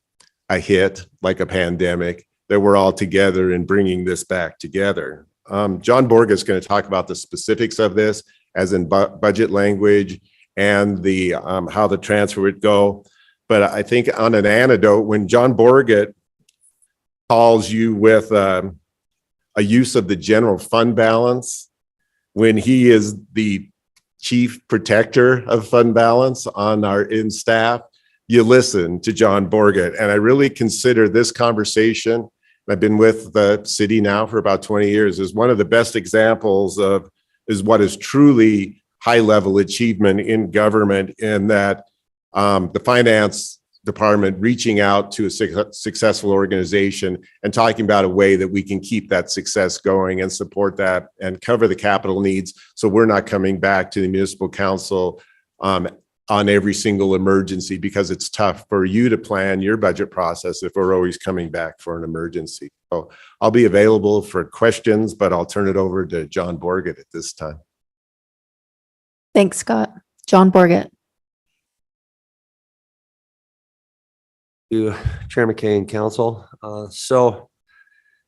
a hit like a pandemic, that we're all together in bringing this back together. John Borga is going to talk about the specifics of this, as in budget language and the how the transfer would go. But I think on an anecdote, when John Borga calls you with a use of the general fund balance, when he is the chief protector of fund balance on our in staff, you listen to John Borga. And I really consider this conversation, I've been with the city now for about 20 years, is one of the best examples of is what is truly high level achievement in government, in that the finance department reaching out to a successful organization and talking about a way that we can keep that success going and support that and cover the capital needs. So we're not coming back to the municipal council on every single emergency, because it's tough for you to plan your budget process if we're always coming back for an emergency. So I'll be available for questions, but I'll turn it over to John Borga at this time. Thanks, Scott. John Borga. You, Chair McKay and Council. So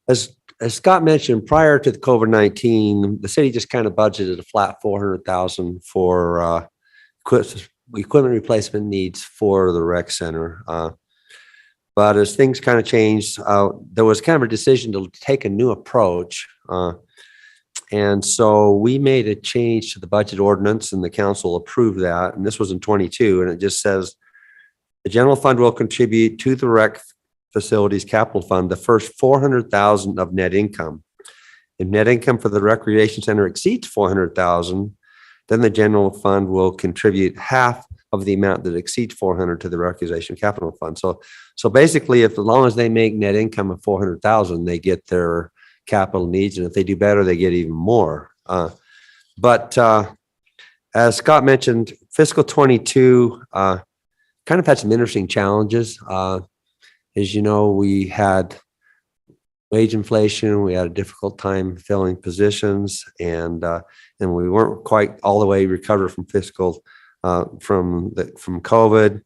as Scott mentioned, prior to the COVID-19, the city just kind of budgeted a flat $400,000 for equipment replacement needs for the rec center. But as things kind of changed, there was kind of a decision to take a new approach. And so we made a change to the budget ordinance, and the council approved that. And this was in 22, and it just says The general fund will contribute to the rec facilities capital fund the first 400,000 of net income. If net income for the recreation center exceeds 400,000, then the general fund will contribute half of the amount that exceeds 400 to the recreation capital fund. So basically, if as long as they make net income of 400,000, they get their capital needs, and if they do better, they get even more. But as Scott mentioned, fiscal 22 kind of had some interesting challenges. As you know, we had wage inflation. We had a difficult time filling positions, and we weren't quite all the way recovered from fiscal from COVID.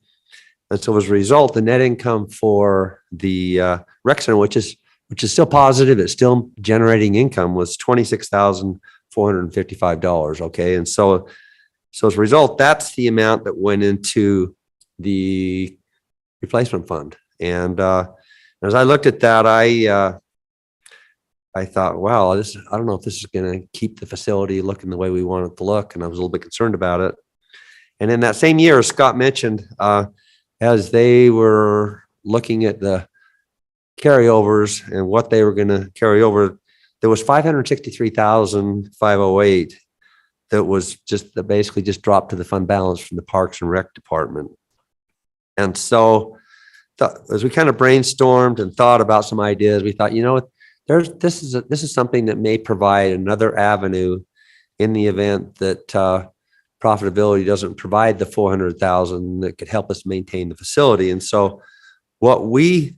And so as a result, the net income for the rec center, which is still positive, it's still generating income, was $26,455. Okay, and so as a result, that's the amount that went into the replacement fund. And as I looked at that, I thought, wow, I don't know if this is going to keep the facility looking the way we want it to look, and I was a little bit concerned about it. And in that same year, as Scott mentioned, as they were looking at the carryovers and what they were going to carry over, there was $563,508 that was basically just dropped to the fund balance from the Parks and Rec Department. And so as we kind of brainstormed and thought about some ideas, we thought, this is something that may provide another avenue in the event that profitability doesn't provide the 400,000 that could help us maintain the facility. And so what we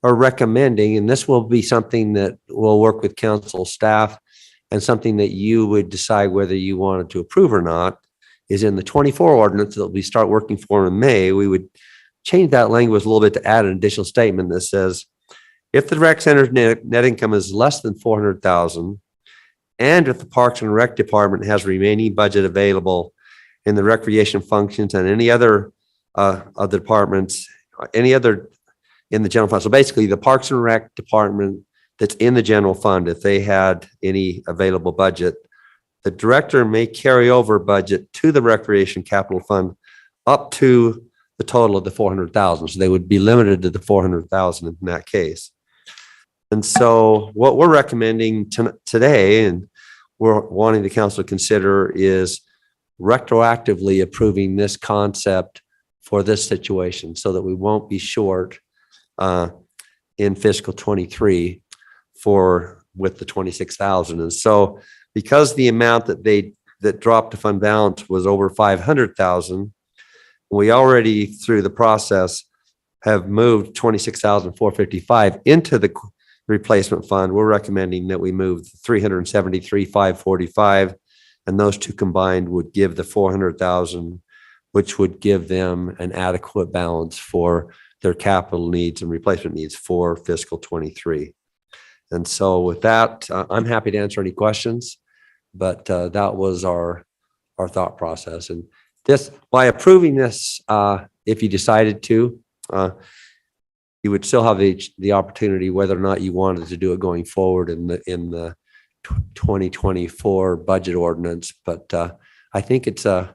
are recommending, and this will be something that will work with council staff and something that you would decide whether you wanted to approve or not, is in the 24 ordinance that we start working for in May. We would change that language a little bit to add an additional statement that says, if the rec center's net income is less than 400,000, and if the Parks and Rec Department has remaining budget available in the recreation functions and any other of the departments, any other in the general fund. So basically, the Parks and Rec Department that's in the general fund, if they had any available budget, the director may carry over budget to the recreation capital fund up to the total of the 400,000. So they would be limited to the 400,000 in that case. And so what we're recommending today, and we're wanting the council to consider, is retroactively approving this concept for this situation so that we won't be short in fiscal 23 with the 26,000. And so because the amount that dropped to fund balance was over 500,000, we already through the process have moved 26,455 into the replacement fund. We're recommending that we move 373,545, and those two combined would give the 400,000, which would give them an adequate balance for their capital needs and replacement needs for fiscal 23. And so with that, I'm happy to answer any questions, but that was our thought process. And this, by approving this, if you decided to, you would still have the opportunity whether or not you wanted to do it going forward in the 2024 budget ordinance. But I think it's a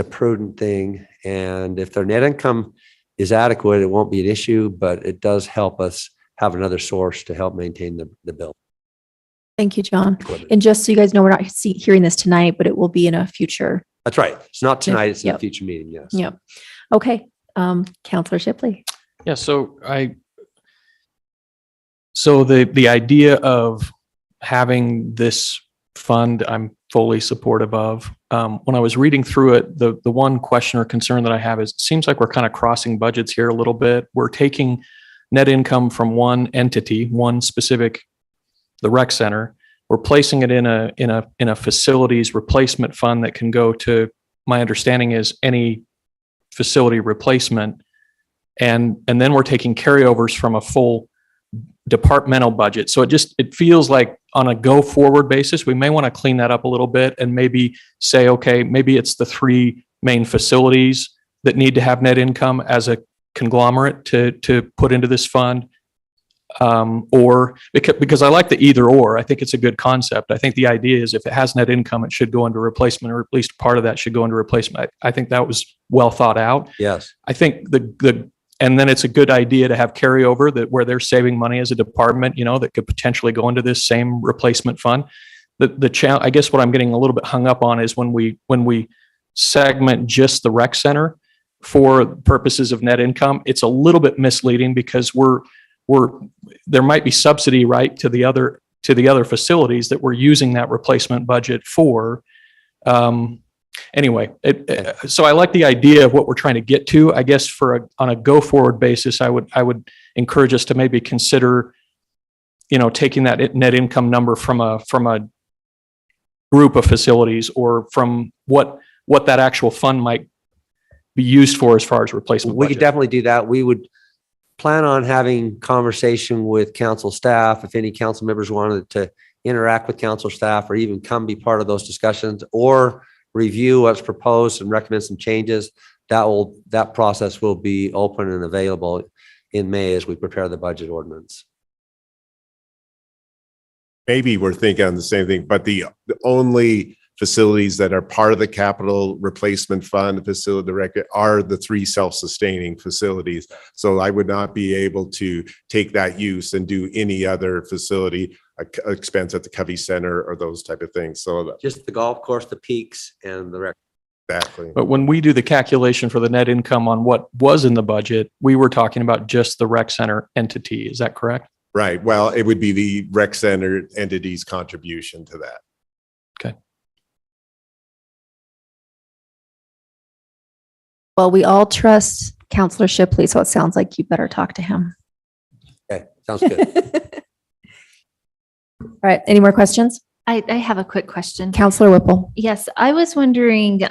prudent thing, and if their net income is adequate, it won't be an issue, but it does help us have another source to help maintain the bill. Thank you, John. And just so you guys know, we're not hearing this tonight, but it will be in a future. That's right. It's not tonight. It's in a future meeting. Yes. Yep. Okay. Counselor Shipley. Yeah. So the idea of having this fund, I'm fully supportive of. When I was reading through it, the one question or concern that I have is, it seems like we're kind of crossing budgets here a little bit. We're taking net income from one entity, one specific, the rec center. We're placing it in a facilities replacement fund that can go to, my understanding is, any facility replacement. And then we're taking carryovers from a full departmental budget. So it feels like on a go forward basis, we may want to clean that up a little bit and maybe say, okay, maybe it's the three main facilities that need to have net income as a conglomerate to put into this fund. Or because I like the either or, I think it's a good concept. I think the idea is if it has net income, it should go into replacement, or at least part of that should go into replacement. I think that was well thought out. Yes. I think and then it's a good idea to have carryover that where they're saving money as a department, that could potentially go into this same replacement fund. I guess what I'm getting a little bit hung up on is when we segment just the rec center for purposes of net income, it's a little bit misleading because there might be subsidy right to the other facilities that we're using that replacement budget for. Anyway, so I like the idea of what we're trying to get to. I guess on a go forward basis, I would encourage us to maybe consider, taking that net income number from a group of facilities, or from what that actual fund might be used for as far as replacement. We could definitely do that. We would plan on having conversation with council staff. If any council members wanted to interact with council staff or even come be part of those discussions or review what's proposed and recommend some changes, that process will be open and available in May as we prepare the budget ordinance. Maybe we're thinking on the same thing, but the only facilities that are part of the capital replacement fund facility record are the 3 self-sustaining facilities. So I would not be able to take that use and do any other facility expense at the Covey Center or those type of things. So just the golf course, the peaks, and the rec. Exactly. But when we do the calculation for the net income on what was in the budget, we were talking about just the rec center entity. Is that correct? Right. Well, it would be the rec center entity's contribution to that. Okay. Well, we all trust Counselor Shipley, so it sounds like you better talk to him. Okay, sounds good. All right, any more questions? I have a quick question. Counselor Whipple. Yes, I was wondering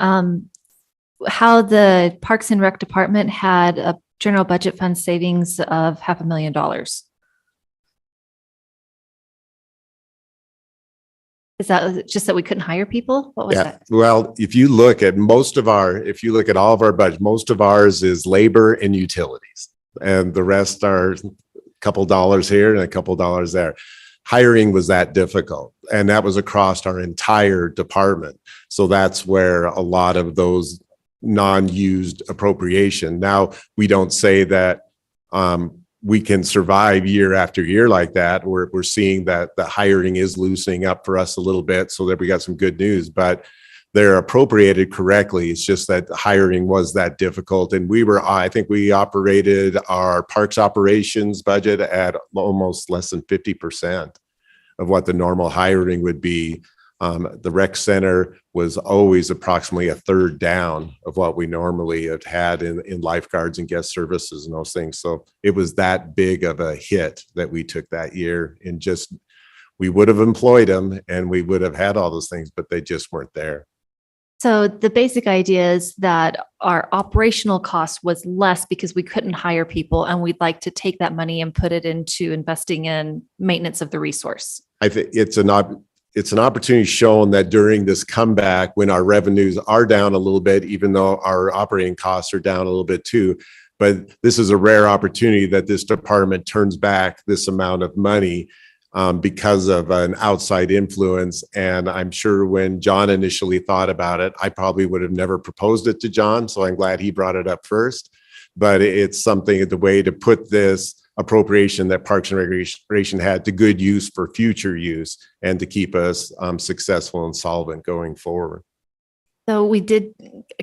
how the Parks and Rec Department had a general budget fund savings of $500,000. Is that just that we couldn't hire people? What was that? Well, if you look at all of our budget, most of ours is labor and utilities, and the rest are a couple dollars here and a couple dollars there. Hiring was that difficult, and that was across our entire department. So that's where a lot of those non-used appropriation. Now, we don't say that we can survive year after year like that. We're seeing that the hiring is loosening up for us a little bit, so that we got some good news, but they're appropriated correctly. It's just that hiring was that difficult. And I think we operated our parks operations budget at almost less than 50% of what the normal hiring would be. The rec center was always approximately a third down of what we normally have had in lifeguards and guest services and those things. So it was that big of a hit that we took that year, and just, we would have employed them and we would have had all those things, but they just weren't there. So the basic idea is that our operational cost was less because we couldn't hire people, and we'd like to take that money and put it into investing in maintenance of the resource. I think it's an opportunity shown that during this comeback, when our revenues are down a little bit, even though our operating costs are down a little bit too, but this is a rare opportunity that this department turns back this amount of money because of an outside influence. And I'm sure when John initially thought about it, I probably would have never proposed it to John. So I'm glad he brought it up first. But it's something, the way to put this appropriation that Parks and Recreation had to good use for future use, and to keep us successful and solvent going forward. So we did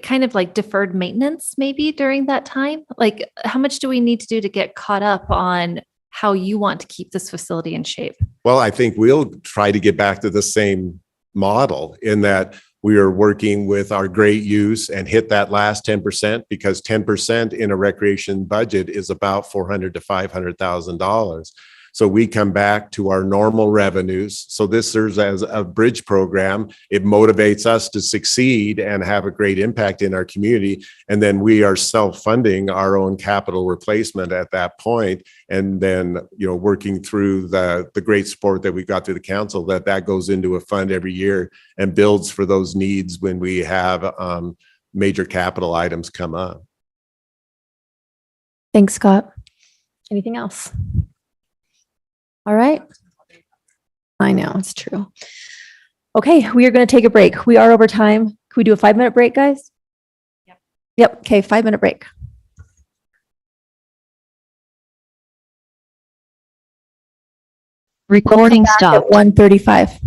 kind of like deferred maintenance maybe during that time. Like, how much do we need to do to get caught up on how you want to keep this facility in shape? Well, I think we'll try to get back to the same model, in that we are working with our great use and hit that last 10%, because 10% in a recreation budget is about $400,000 to $500,000. So we come back to our normal revenues. So this serves as a bridge program. It motivates us to succeed and have a great impact in our community. And then we are self-funding our own capital replacement at that point. And then, working through the great support that we got through the council, that goes into a fund every year and builds for those needs when we have major capital items come up. Thanks, Scott. Anything else? All right. I know, it's true. Okay, we are going to take a break. We are over time. Can we do a 5-minute break, guys? Yep. Okay, 5-minute break. Recording At stopped. 1:35.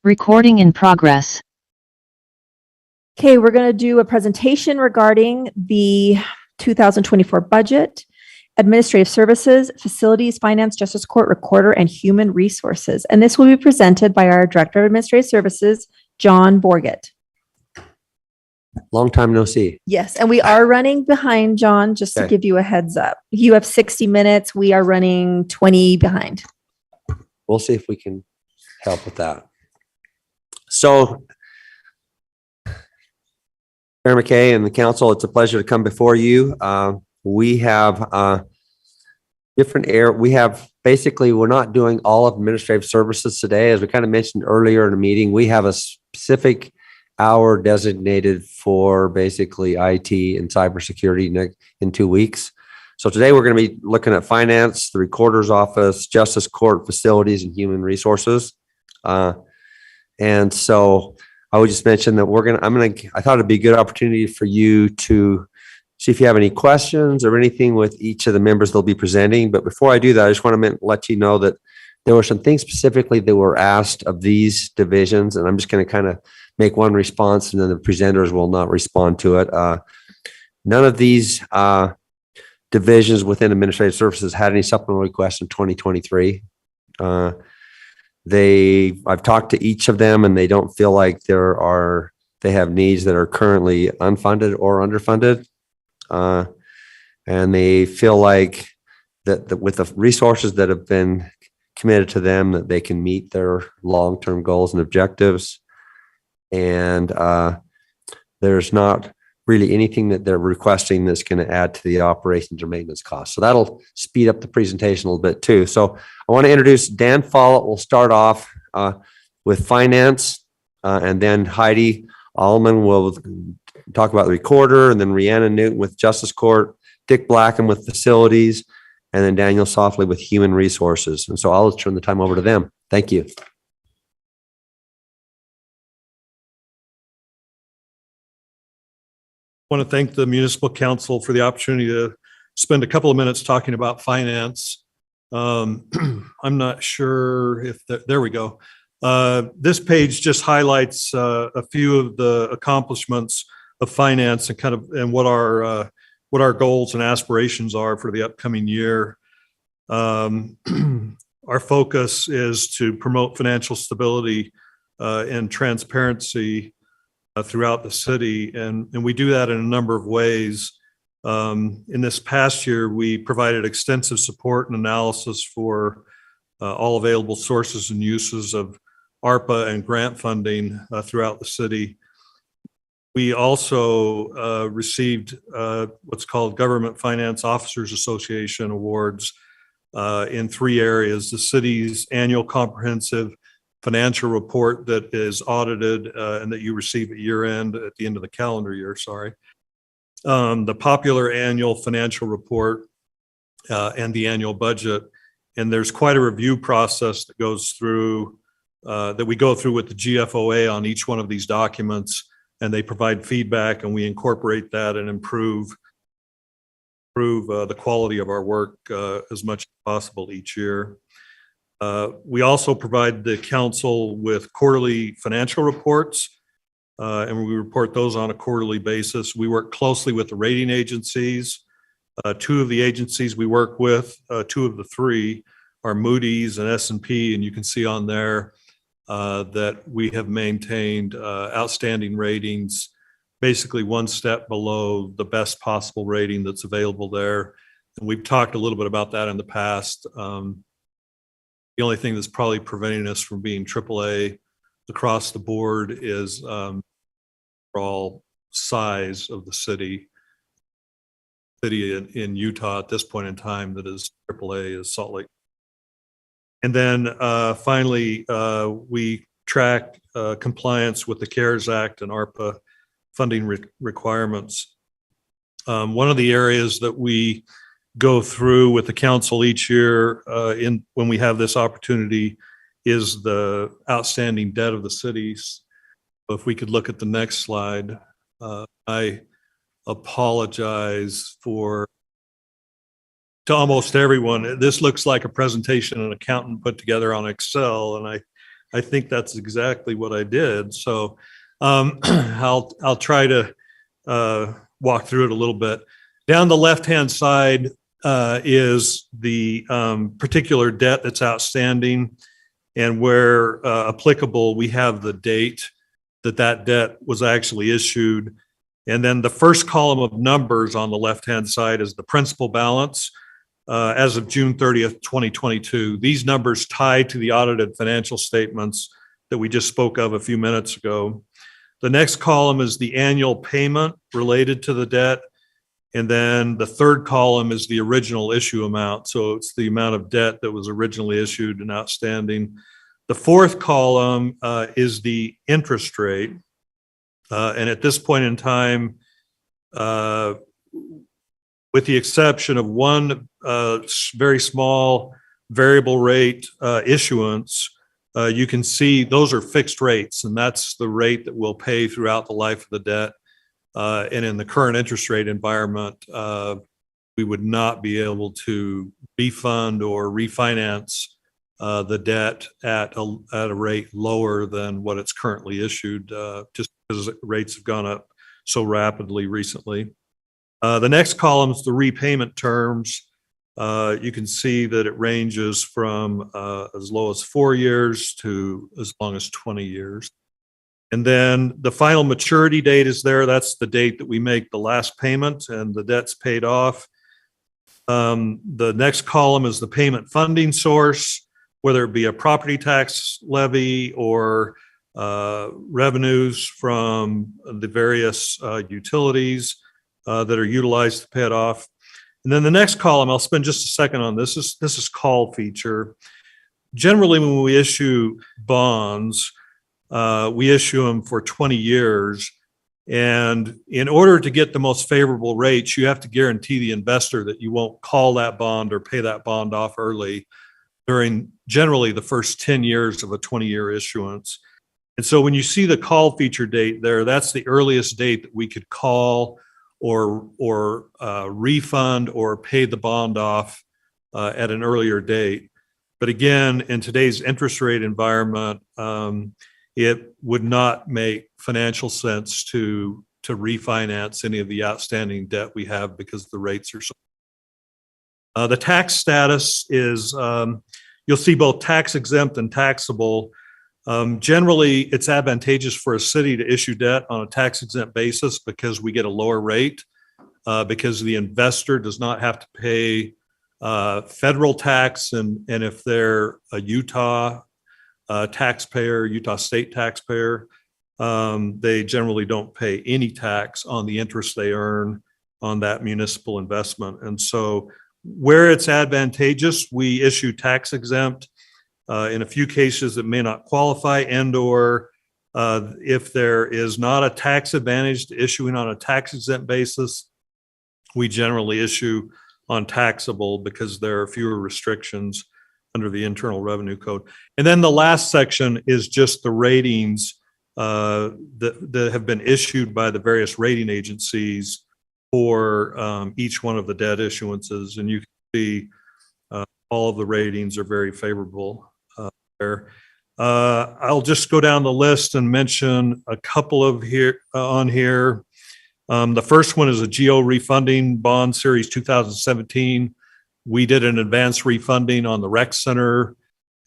Recording in progress. Okay, we're going to do a presentation regarding the 2024 budget, administrative services, facilities, finance, justice court, recorder, and human resources. And this will be presented by our Director of Administrative Services, John Borgett. Long time no see. Yes, and we are running behind, John, just to Okay. give you a heads up. You have 60 minutes. We are running 20 behind. We'll see if we can help with that. So, Mayor McKay and the council, it's a pleasure to come before you. We have basically, we're not doing all of administrative services today. As we kind of mentioned earlier in the meeting, we have a specific hour designated for basically IT and cybersecurity in 2 weeks. So today we're going to be looking at finance, the recorder's office, justice court, facilities, and human resources. And so I would just mention that I thought it'd be a good opportunity for you to see if you have any questions or anything with each of the members they'll be presenting. But before I do that, I just want to let you know that there were some things specifically that were asked of these divisions, and I'm just going to kind of make one response, and then the presenters will not respond to it. None of these divisions within administrative services had any supplemental requests in 2023. I've talked to each of them, and they don't feel like they have needs that are currently unfunded or underfunded. And they feel like that with the resources that have been committed to them, that they can meet their long-term goals and objectives. And there's not really anything that they're requesting that's going to add to the operations or maintenance costs. So that'll speed up the presentation a little bit too. So I want to introduce Dan Follett. We'll start off with finance, and then Heidi Allman will talk about the recorder, and then Rhiannon Newton with justice court, Dick Blackham with facilities, and then Daniel Softly with human resources. And so I'll turn the time over to them. Thank you. I want to thank the municipal council for the opportunity to spend a couple of minutes talking about finance. I'm not sure if there we go. This page just highlights a few of the accomplishments of finance and what our goals and aspirations are for the upcoming year. Our focus is to promote financial stability and transparency throughout the city, and we do that in a number of ways. In this past year, we provided extensive support and analysis for all available sources and uses of ARPA and grant funding throughout the city. We also received what's called Government Finance Officers Association awards in 3 areas: the city's annual comprehensive financial report that is audited and that you receive at year end, at the end of the calendar year, the popular annual financial report, and the annual budget. And there's quite a review process that goes through, that we go through with the GFOA on each one of these documents, and they provide feedback, and we incorporate that and improve the quality of our work as much as possible each year. We also provide the council with quarterly financial reports, and we report those on a quarterly basis. We work closely with the rating agencies. 2 of the agencies we work with, 2 of the 3 are Moody's and S&P, and you can see on there that we have maintained outstanding ratings, basically 1 step below the best possible rating that's available there. And we've talked a little bit about that in the past. The only thing that's probably preventing us from being AAA across the board is overall size of the city in Utah at this point in time that is AAA is Salt Lake. And then finally, we track compliance with the CARES Act and ARPA funding requirements. One of the areas that we go through with the council each year when we have this opportunity is the outstanding debt of the cities. If we could look at the next slide. I apologize to almost everyone. This looks like a presentation an accountant put together on Excel, and I think that's exactly what I did. So I'll try to walk through it a little bit. Down the left-hand side is the particular debt that's outstanding, and where applicable, we have the date that that debt was actually issued. And then the first column of numbers on the left-hand side is the principal balance as of June 30th, 2022. These numbers tie to the audited financial statements that we just spoke of a few minutes ago. The next column is the annual payment related to the debt. And then the third column is the original issue amount. So it's the amount of debt that was originally issued and outstanding. The fourth column is the interest rate. And at this point in time, with the exception of one very small variable rate issuance, you can see those are fixed rates, and that's the rate that we'll pay throughout the life of the debt. And in the current interest rate environment, we would not be able to refund or refinance the debt at a rate lower than what it's currently issued, just because rates have gone up so rapidly recently. The next column is the repayment terms. You can see that it ranges from as low as 4 years to as long as 20 years. And then the final maturity date is there. That's the date that we make the last payment and the debt's paid off. The next column is the payment funding source, whether it be a property tax levy or revenues from the various utilities that are utilized to pay it off. And then the next column, I'll spend just a second on this. This is call feature. Generally, when we issue bonds, we issue them for 20 years. And in order to get the most favorable rates, you have to guarantee the investor that you won't call that bond or pay that bond off early during generally the first 10 years of a 20-year issuance. And so when you see the call feature date there, that's the earliest date that we could call or refund or pay the bond off at an earlier date. But again, in today's interest rate environment, it would not make financial sense to refinance any of the outstanding debt we have because the rates are so. The tax status is, you'll see both tax exempt and taxable. Generally, it's advantageous for a city to issue debt on a tax exempt basis because we get a lower rate, because the investor does not have to pay federal tax, and if they're a Utah taxpayer, Utah state taxpayer, they generally don't pay any tax on the interest they earn on that municipal investment. And so where it's advantageous, we issue tax exempt. In a few cases, it may not qualify, and or if there is not a tax advantage to issuing on a tax exempt basis, we generally issue on taxable because there are fewer restrictions under the Internal Revenue Code. And then the last section is just the ratings that have been issued by the various rating agencies for each one of the debt issuances. And you can see all of the ratings are very favorable there. I'll just go down the list and mention a couple of on here. The first one is a GO refunding bond series 2017. We did an advance refunding on the rec center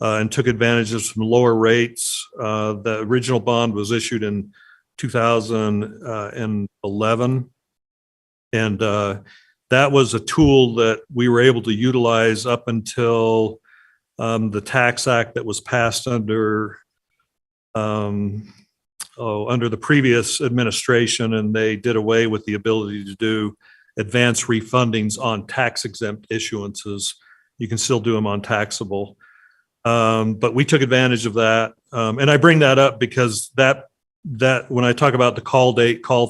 and took advantage of some lower rates. The original bond was issued in 2011. And that was a tool that we were able to utilize up until the tax act that was passed under the previous administration, and they did away with the ability to do advance refundings on tax exempt issuances. You can still do them on taxable. But we took advantage of that. And I bring that up because that when I talk about the call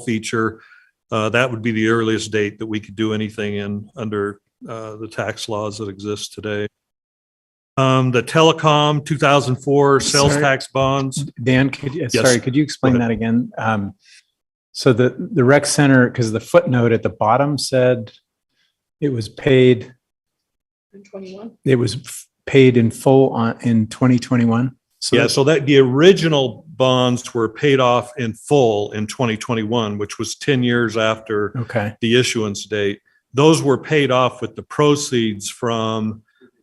feature, that would be the earliest date that we could do anything under the tax laws that exist today. The telecom 2004 sales tax bonds. Dan, could you explain that again? So the rec center, because the footnote at the bottom said it was paid in 21. It was paid in full in 2021. So Yeah, that's- so that the original bonds were paid off in full in 2021, which was 10 years after Okay. the issuance date. Those were paid off with the proceeds from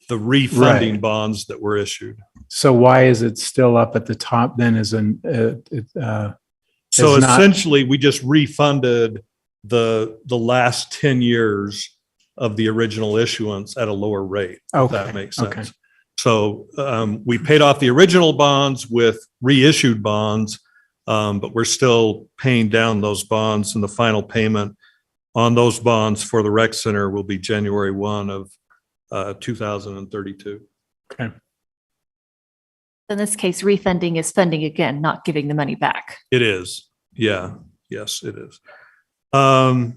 the refunding Right. bonds that were issued. So why is it still up at the top then as an, So It's not- essentially, we just refunded the last 10 years of the original issuance at a lower rate, if that Okay, makes okay. sense. So we paid off the original bonds with reissued bonds, but we're still paying down those bonds, and the final payment on those bonds for the rec center will be January 1 of 2032. Okay. In this case, refunding is funding again, not giving the money back. It is. Yeah. Yes, it is. That's what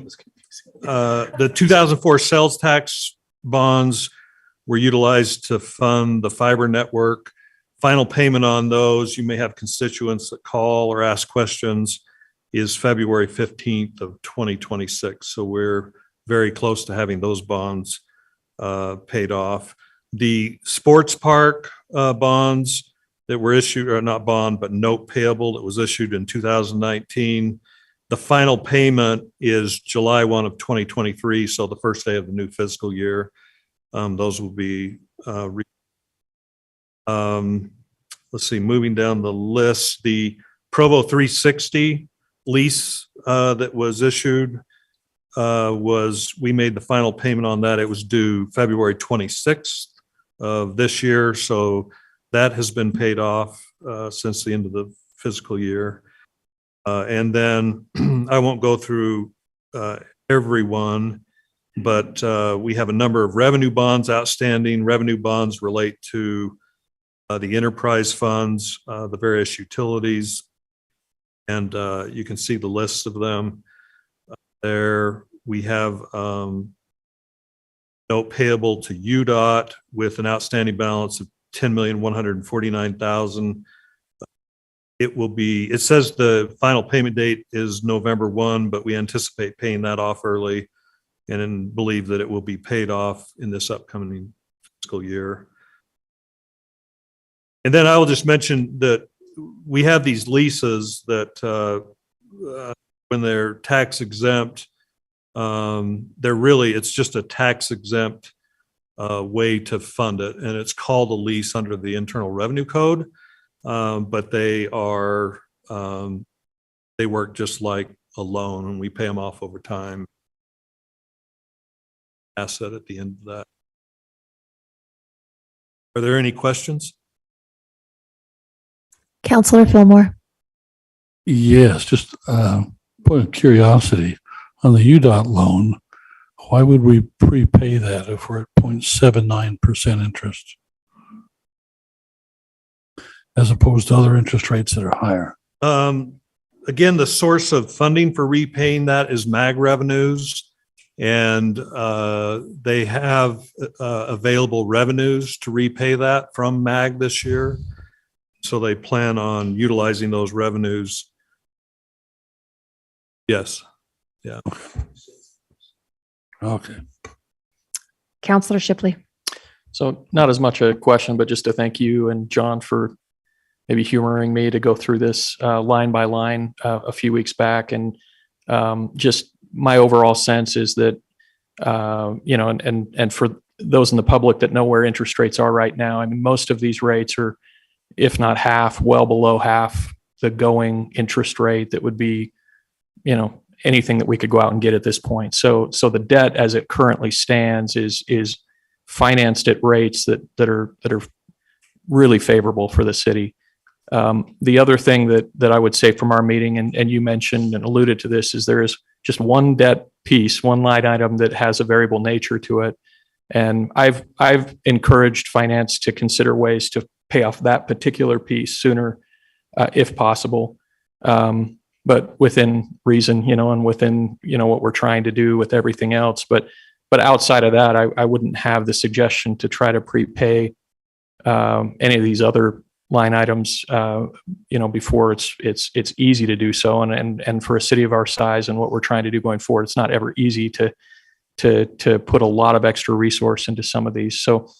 was confusing. The 2004 sales tax bonds were utilized to fund the fiber network. Final payment on those, you may have constituents that call or ask questions, is February 15th of 2026. So we're very close to having those bonds paid off. The sports park bonds that were issued, or not bond, but note payable that was issued in 2019. The final payment is July 1 of 2023, so the first day of the new fiscal year. Those will be, let's see, moving down the list, the Provo 360 lease that was issued we made the final payment on that. It was due February 26th of this year, so that has been paid off since the end of the fiscal year. And then I won't go through every one, but we have a number of revenue bonds outstanding. Revenue bonds relate to the enterprise funds, the various utilities, and you can see the list of them there. We have note payable to UDOT with an outstanding balance of $10,149,000. It says the final payment date is November 1, but we anticipate paying that off early and then believe that it will be paid off in this upcoming fiscal year. And then I will just mention that we have these leases that when they're tax exempt, it's just a tax exempt way to fund it. And it's called a lease under the Internal Revenue Code. But they work just like a loan, and we pay them off over time. Asset at the end of that. Are there any questions? Counselor Fillmore. Yes, just point of curiosity. On the UDOT loan, why would we prepay that if we're at 0.79% interest? As opposed to other interest rates that are higher? Again, the source of funding for repaying that is MAG revenues. And they have available revenues to repay that from MAG this year. So they plan on utilizing those revenues. Yes. Yeah. Okay. Counselor Shipley. So not as much a question, but just to thank you and John for maybe humoring me to go through this line by line a few weeks back. And just my overall sense is that, and for those in the public that know where interest rates are right now, I mean, most of these rates are, if not half, well below half the going interest rate that would be, anything that we could go out and get at this point. So the debt as it currently stands is financed at rates that are really favorable for the city. The other thing that I would say from our meeting, and you mentioned and alluded to this, is there is just one debt piece, one line item that has a variable nature to it. And I've encouraged finance to consider ways to pay off that particular piece sooner, if possible. But within reason, and within, what we're trying to do with everything else. But outside of that, I wouldn't have the suggestion to try to prepay any of these other line items, before it's easy to do so. And for a city of our size and what we're trying to do going forward, it's not ever easy to put a lot of extra resource into some of these. So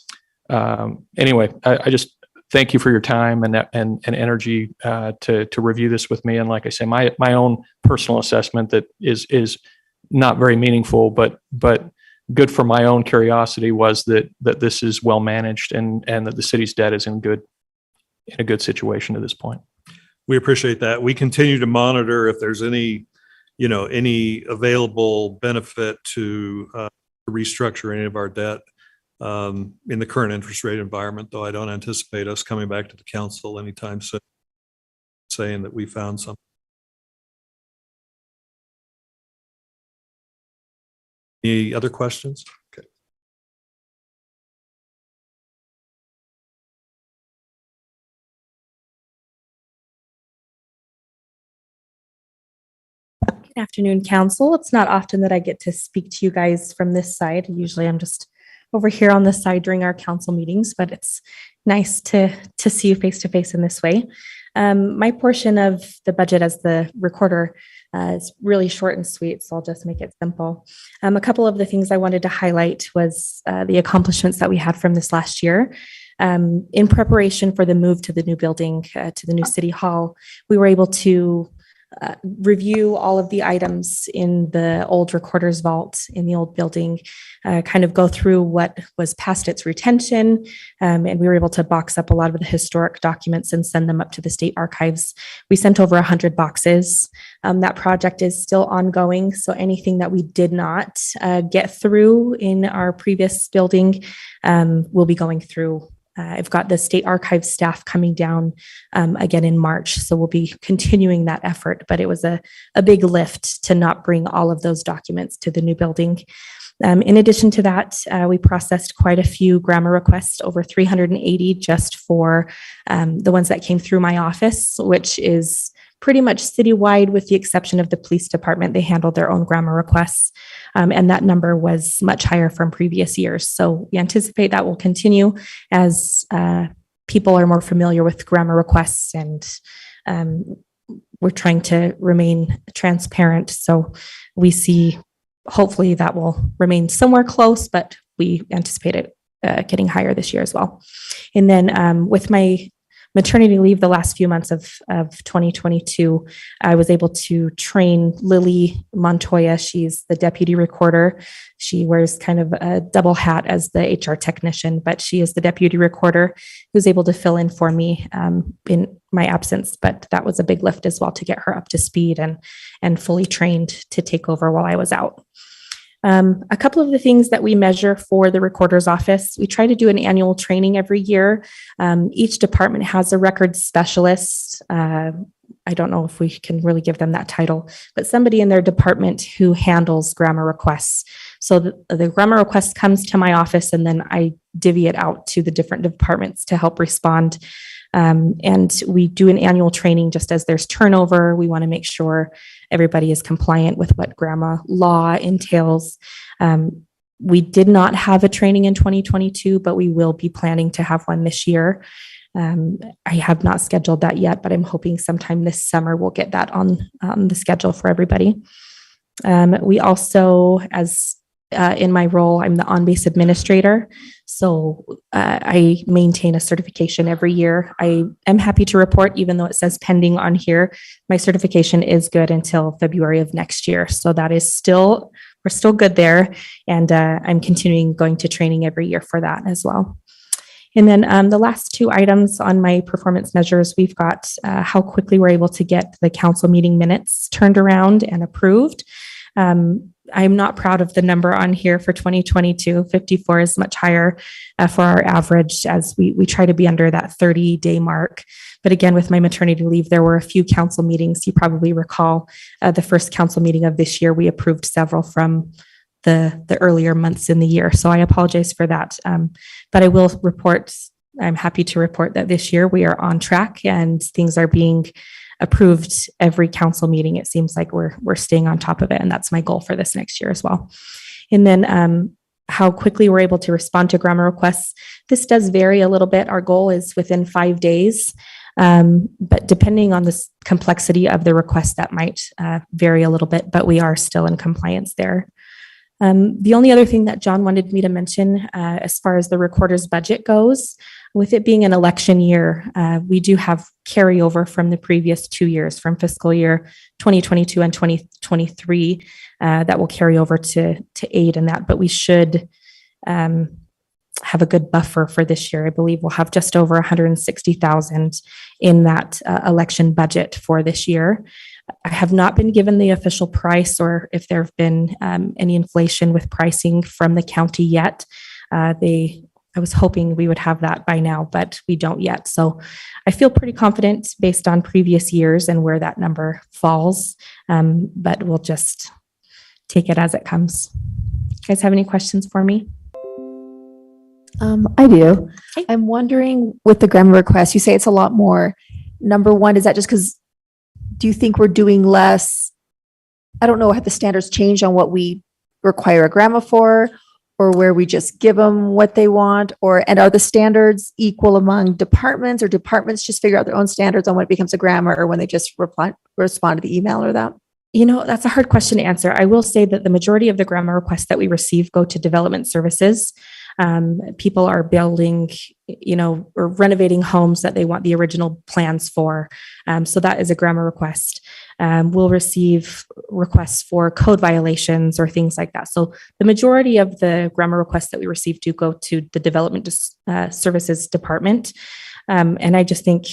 anyway, I just thank you for your time and energy to review this with me. And like I say, my own personal assessment that is not very meaningful, but good for my own curiosity was that this is well managed and that the city's debt is in a good situation at this point. We appreciate that. We continue to monitor if there's any available benefit to restructure any of our debt in the current interest rate environment, though I don't anticipate us coming back to the council anytime soon saying that we found something. Any other questions? Okay. Good afternoon, council. It's not often that I get to speak to you guys from this side. Usually I'm just over here on this side during our council meetings, but it's nice to see you face to face in this way. My portion of the budget as the recorder is really short and sweet, so I'll just make it simple. A couple of the things I wanted to highlight was the accomplishments that we had from this last year. In preparation for the move to the new building, to the new city hall, we were able to review all of the items in the old recorder's vault in the old building, kind of go through what was past its retention, and we were able to box up a lot of the historic documents and send them up to the state archives. We sent over 100 boxes. That project is still ongoing, so anything that we did not get through in our previous building will be going through. I've got the state archives staff coming down again in March, so we'll be continuing that effort, but it was a big lift to not bring all of those documents to the new building. In addition to that, we processed quite a few grammar requests, over 380 just for the ones that came through my office, which is pretty much citywide with the exception of the police department. They handled their own grammar requests, and that number was much higher from previous years. So we anticipate that will continue as people are more familiar with grammar requests, and we're trying to remain transparent. So we see hopefully that will remain somewhere close, but we anticipate it getting higher this year as well. And then with my maternity leave the last few months of 2022, I was able to train Lily Montoya. She's the deputy recorder. She wears kind of a double hat as the HR technician, but she is the deputy recorder who's able to fill in for me in my absence. But that was a big lift as well to get her up to speed and fully trained to take over while I was out. A couple of the things that we measure for the recorder's office, we try to do an annual training every year. Each department has a records specialist. I don't know if we can really give them that title, but somebody in their department who handles grammar requests. So the grammar request comes to my office and then I divvy it out to the different departments to help respond. And we do an annual training just as there's turnover. We want to make sure everybody is compliant with what grammar law entails. We did not have a training in 2022, but we will be planning to have one this year. I have not scheduled that yet, but I'm hoping sometime this summer we'll get that on the schedule for everybody. We also, as in my role, I'm the on-base administrator. So I maintain a certification every year. I am happy to report, even though it says pending on here, my certification is good until February of next year. So that is we're still good there. And I'm continuing going to training every year for that as well. And then the last two items on my performance measures, we've got how quickly we're able to get the council meeting minutes turned around and approved. I'm not proud of the number on here for 2022. 54 is much higher for our average, as we try to be under that 30-day mark. But again, with my maternity leave, there were a few council meetings. You probably recall the first council meeting of this year, we approved several from the earlier months in the year. So I apologize for that. But I will report, I'm happy to report that this year we are on track and things are being approved every council meeting. It seems like we're staying on top of it, and that's my goal for this next year as well. And then how quickly we're able to respond to grammar requests. This does vary a little bit. Our goal is within 5 days, but depending on the complexity of the request, that might vary a little bit, but we are still in compliance there. The only other thing that John wanted me to mention, as far as the recorder's budget goes, with it being an election year, we do have carryover from the previous 2 years, from fiscal year 2022 and 2023, that will carry over to aid in that. But we should have a good buffer for this year. I believe we'll have just over 160,000 in that election budget for this year. I have not been given the official price or if there have been any inflation with pricing from the county yet. I was hoping we would have that by now, but we don't yet. So I feel pretty confident based on previous years and where that number falls, but we'll just take it as it comes. You guys have any questions for me? I do. I'm wondering with the grammar request, you say it's a lot more. Number one, is that just because, do you think we're doing less? I don't know, have the standards changed on what we require a grammar for, or where we just give them what they want, and are the standards equal among departments, or departments just figure out their own standards on when it becomes a grammar, or when they just respond to the email or that? You know, that's a hard question to answer. I will say that the majority of the grammar requests that we receive go to development services. People are building, or renovating homes that they want the original plans for. So that is a grammar request. We'll receive requests for code violations or things like that. So the majority of the grammar requests that we receive do go to the development services department. And I just think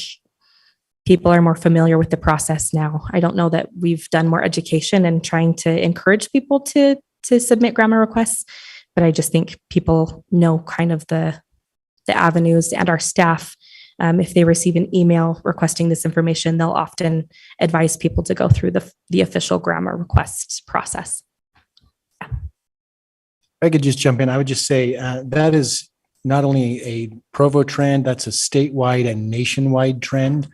people are more familiar with the process now. I don't know that we've done more education and trying to encourage people to submit grammar requests. But I just think people know kind of the avenues, and our staff, if they receive an email requesting this information, they'll often advise people to go through the official grammar request process. If I could just jump in, I would just say that is not only a Provo trend, that's a statewide and nationwide trend.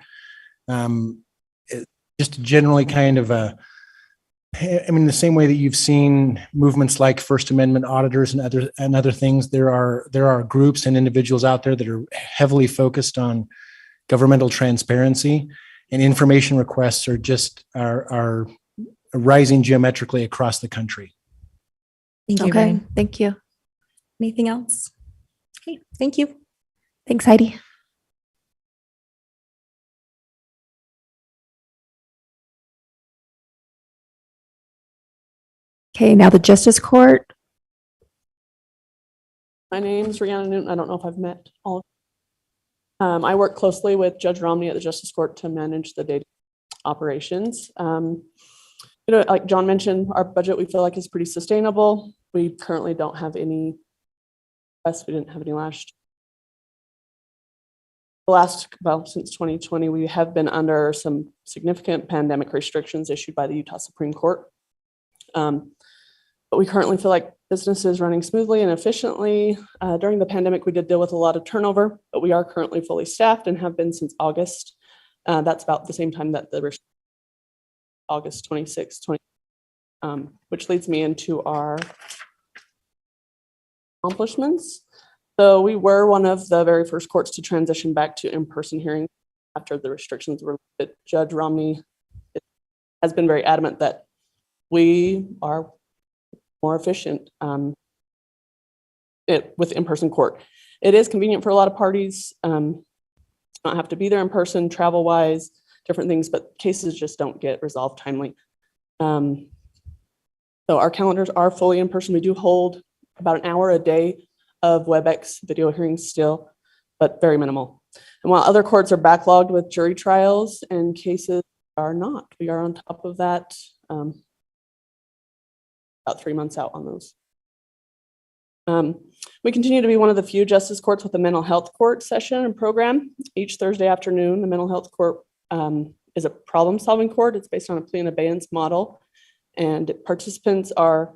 Just generally kind of the same way that you've seen movements like First Amendment auditors and other things, there are groups and individuals out there that are heavily focused on governmental transparency, and information requests are rising geometrically across the country. Thank you. Okay, Ryan. thank you. Anything else? Okay, thank you. Thanks, Heidi. Okay, now the Justice Court. My name's Rihanna Newton. I don't know if I've met all. I work closely with Judge Romney at the Justice Court to manage the day operations. Like John mentioned, our budget we feel like is pretty sustainable. We currently don't have any requests. We didn't have any last. Since 2020, we have been under some significant pandemic restrictions issued by the Utah Supreme Court. But we currently feel like business is running smoothly and efficiently. During the pandemic, we did deal with a lot of turnover, but we are currently fully staffed and have been since August. That's about the same time that August 26, which leads me into our accomplishments. So we were one of the very first courts to transition back to in-person hearings after the restrictions were lifted. Judge Romney has been very adamant that we are more efficient with in-person court. It is convenient for a lot of parties. Not have to be there in person, travel-wise, different things, but cases just don't get resolved timely. So our calendars are fully in person. We do hold about an hour a day of WebEx video hearings still, but very minimal. And while other courts are backlogged with jury trials and cases are not, we are on top of that. About 3 months out on those. We continue to be one of the few justice courts with a mental health court session and program. Each Thursday afternoon, the mental health court is a problem-solving court. It's based on a plea and abeyance model, and participants are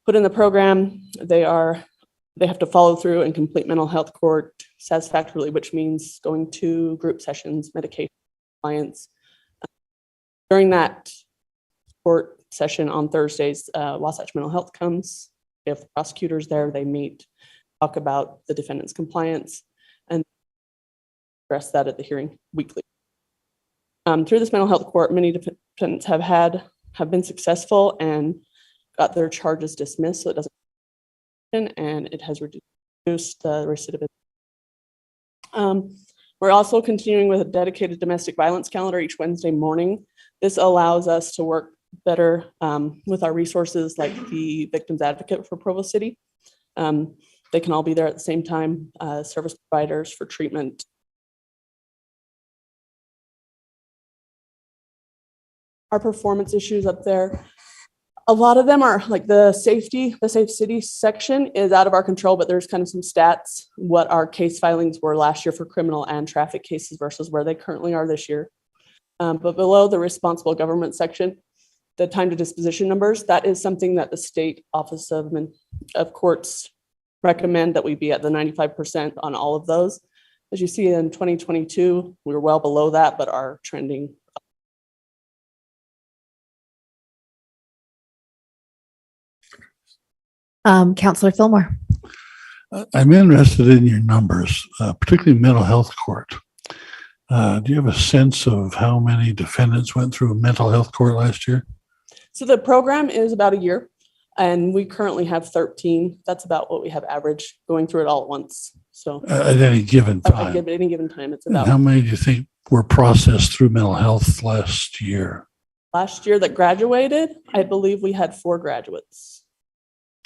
put in the program. They have to follow through and complete mental health court satisfactorily, which means going to group sessions, medication compliance. During that court session on Thursdays, Wasatch Mental Health comes. We have the prosecutors there. They meet, talk about the defendant's compliance, and address that at the hearing weekly. Through this mental health court, many defendants have been successful and got their charges dismissed, so it doesn't and it has reduced the recidivism. We're also continuing with a dedicated domestic violence calendar each Wednesday morning. This allows us to work better with our resources like the Victims Advocate for Provo City. They can all be there at the same time, service providers for treatment. Our performance issues up there, a lot of them are like the safe city section is out of our control, but there's kind of some stats, what our case filings were last year for criminal and traffic cases versus where they currently are this year. But below the responsible government section, the time to disposition numbers, that is something that the state office of courts recommend that we be at the 95% on all of those. As you see in 2022, we were well below that, but are trending. Counselor Fillmore. I'm interested in your numbers, particularly mental health court. Do you have a sense of how many defendants went through a mental health court last year? So the program is about a year, and we currently have 13. That's about what we have average going through it all at once. So at any given time. At any given time, it's And about. how many do you think were processed through mental health last year? Last year that graduated, I believe we had 4 graduates.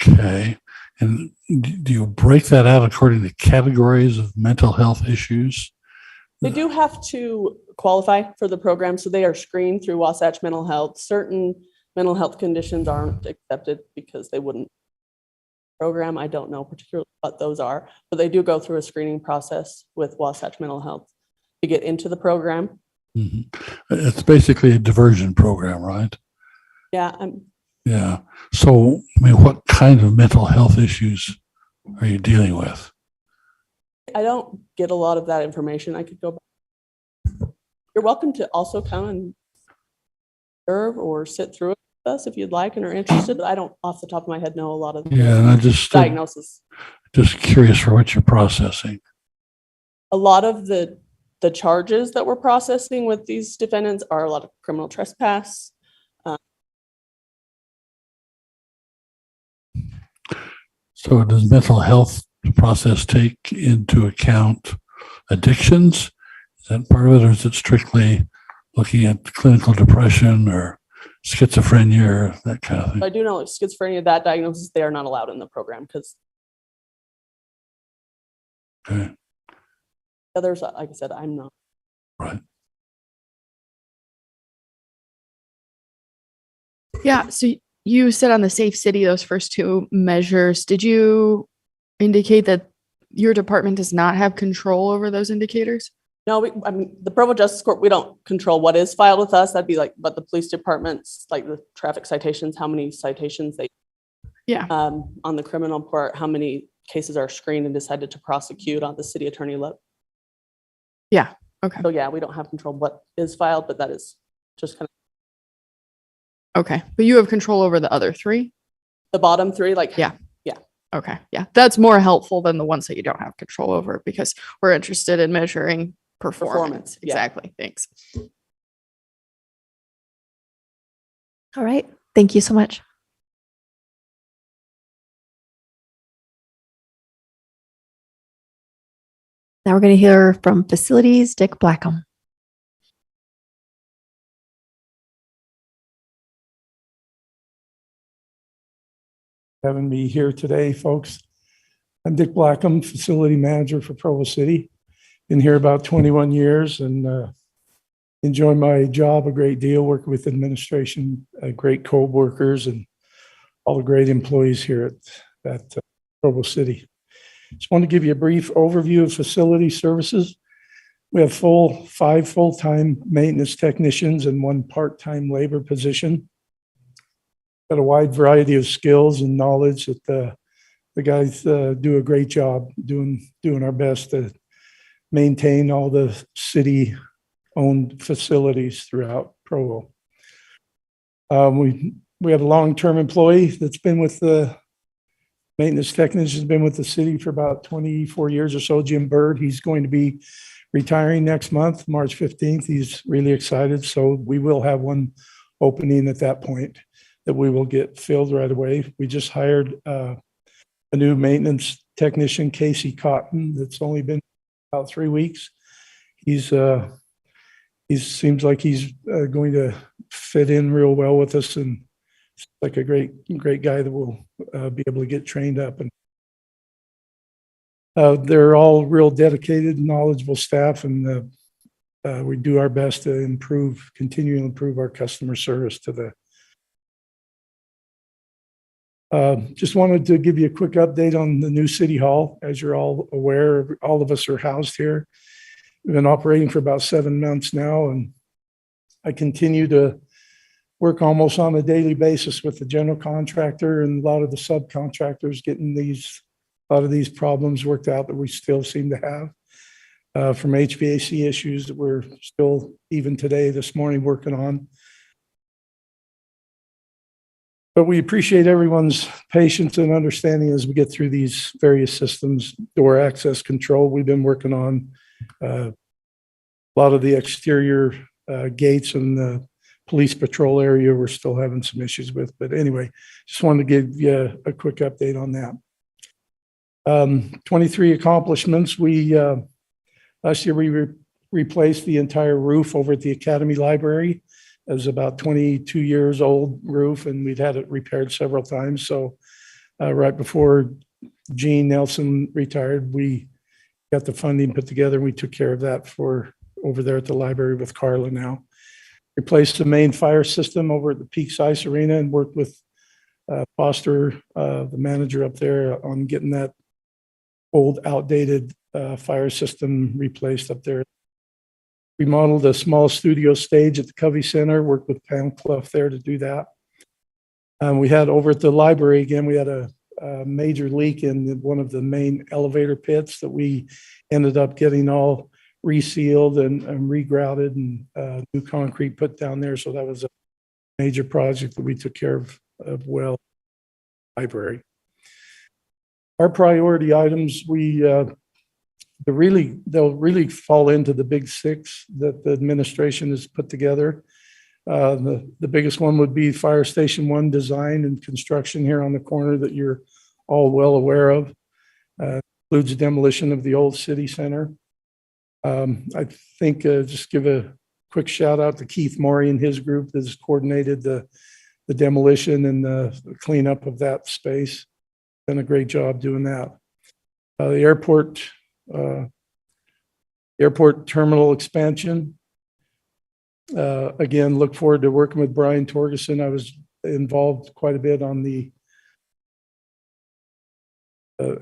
Okay. And do you break that out according to categories of mental health issues? They do have to qualify for the program, so they are screened through Wasatch Mental Health. Certain mental health conditions aren't accepted because they wouldn't program. I don't know particularly what those are, but they do go through a screening process with Wasatch Mental Health to get into the program. Mm-hmm. It's basically a diversion program, right? Yeah. Yeah. So, I mean, what kind of mental health issues are you dealing with? I don't get a lot of that information. I could go back. You're welcome to also come and serve or sit through it with us if you'd like and are interested, but I don't off the top of my head know a lot of Yeah, and I just diagnosis. Just curious for what you're processing. A lot of the charges that we're processing with these defendants are a lot of criminal trespass. So does mental health process take into account addictions? Is that part of it, or is it strictly looking at clinical depression or schizophrenia or that kind of thing? I do know schizophrenia, that diagnosis, they are not allowed in the program because okay. Others, like I said, I'm not. Right. Yeah. So you said on the safe city, those first 2 measures, did you indicate that your department does not have control over those indicators? No, I mean, the Provo Justice Court, we don't control what is filed with us. That'd be like, but the police departments, like the traffic citations, how many citations they, on the criminal part, how many cases are screened and decided to prosecute on the city attorney level. Yeah. Okay. So yeah, we don't have control of what is filed, but that is just kind of. Okay. But you have control over the other 3? The bottom 3, like. Yeah. Yeah. Okay. Yeah. That's more helpful than the ones that you don't have control over because we're interested in measuring performance. Yeah. Exactly. Thanks. All right. Thank you so much. Now we're going to hear from Facilities, Dick Blackham. Having me here today, folks. I'm Dick Blackham, Facility Manager for Provo City. Been here about 21 years and enjoy my job a great deal, working with administration, great co-workers and all the great employees here at Provo City. Just want to give you a brief overview of facility services. We have 5 full-time maintenance technicians and 1 part-time labor position. Got a wide variety of skills and knowledge that the guys do a great job doing our best to maintain all the city-owned facilities throughout Provo. We have a long-term employee that's been with the maintenance technician, has been with the city for about 24 years or so, Jim Bird. He's going to be retiring next month, March 15th. He's really excited. So we will have 1 opening at that point that we will get filled right away. We just hired a new maintenance technician, Casey Cotton, that's only been about 3 weeks. He seems like he's going to fit in real well with us, and like a great guy that will be able to get trained up. And they're all real dedicated, knowledgeable staff, and we do our best to continue to improve our customer service to the. Just wanted to give you a quick update on the new City Hall. As you're all aware, all of us are housed here. We've been operating for about 7 months now, and I continue to work almost on a daily basis with the general contractor and a lot of the subcontractors, getting a lot of these problems worked out that we still seem to have, from HVAC issues that we're still, even today, this morning, working on. But we appreciate everyone's patience and understanding as we get through these various systems. Door access control, we've been working on a lot of the exterior gates and the police patrol area we're still having some issues with. But anyway, just wanted to give you a quick update on that. 23 accomplishments. Last year we replaced the entire roof over at the Academy Library. It was about 22 years old roof, and we'd had it repaired several times. So right before Gene Nelson retired, we got the funding put together, and we took care of that for over there at the library with Carla now. Replaced the main fire system over at the Peaks Ice Arena, and worked with Foster, the manager up there, on getting that old outdated fire system replaced up there. Remodeled a small studio stage at the Covey Center, worked with Pam Clough there to do that. We had over at the library, again, we had a major leak in one of the main elevator pits that we ended up getting all resealed and regrouted, and new concrete put down there. So that was a major project that we took care of well. Library. Our priority items, they'll really fall into the big 6 that the administration has put together. The biggest one would be Fire Station 1 design and construction here on the corner that you're all well aware of. Includes demolition of the old city center. I think just give a quick shout out to Keith Morey and his group that's coordinated the demolition and the cleanup of that space. Done a great job doing that. The airport terminal expansion. Again, look forward to working with Brian Torgerson. I was involved quite a bit on the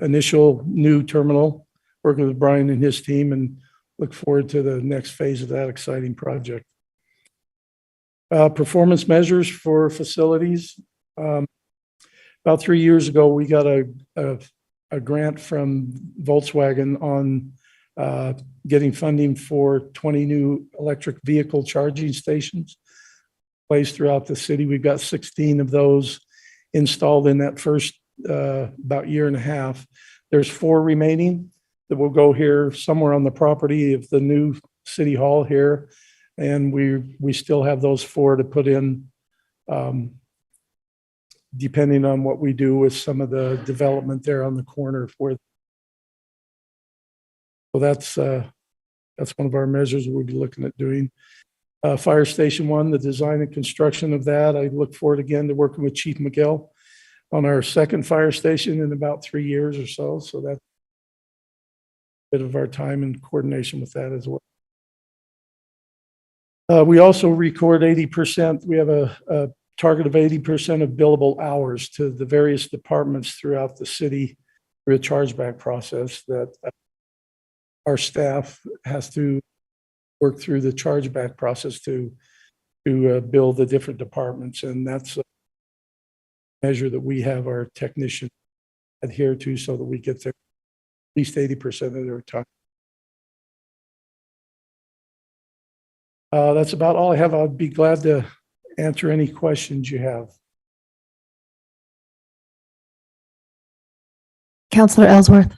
initial new terminal, working with Brian and his team, and look forward to the next phase of that exciting project. Performance measures for facilities. About 3 years ago, we got a grant from Volkswagen on getting funding for 20 new electric vehicle charging stations placed throughout the city. We've got 16 of those installed in that first about year and a half. There's 4 remaining that will go here somewhere on the property of the new City Hall here. And we still have those 4 to put in, depending on what we do with some of the development there on the corner. So that's one of our measures we'll be looking at doing. Fire Station 1, the design and construction of that. I look forward again to working with Chief Miguel on our second fire station in about 3 years or so. So that's a bit of our time in coordination with that as well. We also record 80%. We have a target of 80% of billable hours to the various departments throughout the city through a chargeback process that our staff has to work through the chargeback process to bill the different departments. And that's a measure that we have our technicians adhere to so that we get to at least 80% of their time. That's about all I have. I'd be glad to answer any questions you have. Counselor Ellsworth.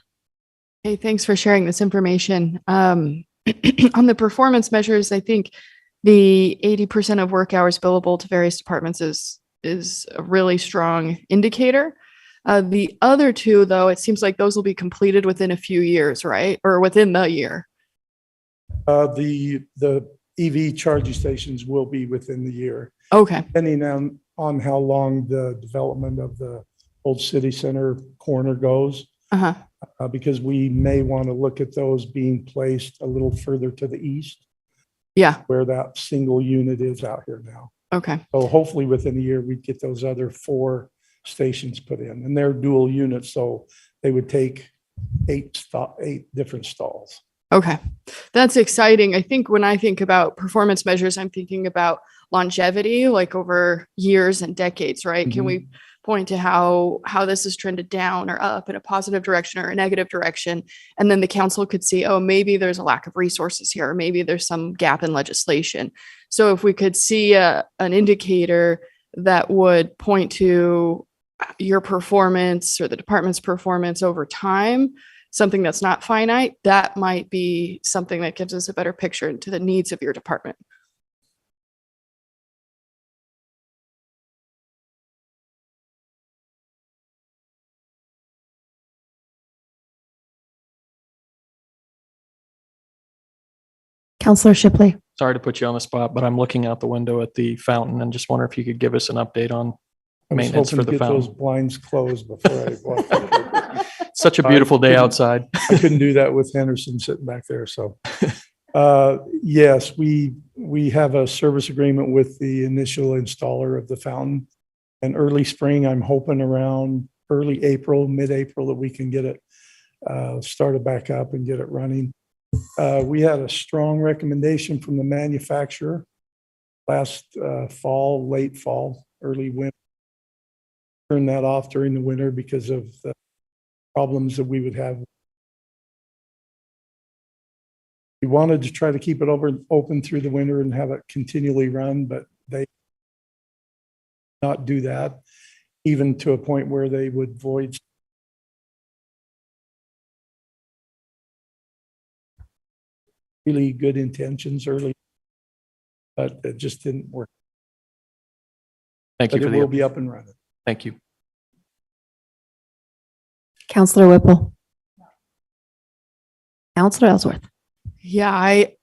Hey, thanks for sharing this information. On the performance measures, I think the 80% of work hours billable to various departments is a really strong indicator. The other two, though, it seems like those will be completed within a few years, right? Or within the year. The EV charging stations will be within the year, Okay. depending on how long the development of the old city center corner goes. Uh-huh. Because we may want to look at those being placed a little further to the east. Yeah. Where that single unit is out here now. Okay. So hopefully within a year, we'd get those other 4 stations put in, and they're dual units. So they would take 8 different stalls. Okay. That's exciting. I think when I think about performance measures, I'm thinking about longevity, like over years and decades, right? Can we point to how this has trended down or up in a positive direction or a negative direction? And then the council could see, oh, maybe there's a lack of resources here, or maybe there's some gap in legislation. So if we could see an indicator that would point to your performance or the department's performance over time, something that's not finite, that might be something that gives us a better picture into the needs of your department. Counselor Shipley. Sorry to put you on the spot, but I'm looking out the window at the fountain and just wonder if you could give us an update on I was maintenance hoping for to the get those fountain. blinds closed before I walked. Such a beautiful day outside. I couldn't do that with Henderson sitting back there. So, yes, we have a service agreement with the initial installer of the fountain. And early spring, I'm hoping around early April, mid-April, that we can get it started back up and get it running. We had a strong recommendation from the manufacturer last fall, late fall, early winter. Turn that off during the winter because of the problems that we would have. We wanted to try to keep it open through the winter and have it continually run, but they not do that, even to a point where they would void. Really good intentions early, but it just didn't work. Thank you But for it the will be up and running. Thank you. Counselor Whipple. Counselor Ellsworth. Yeah,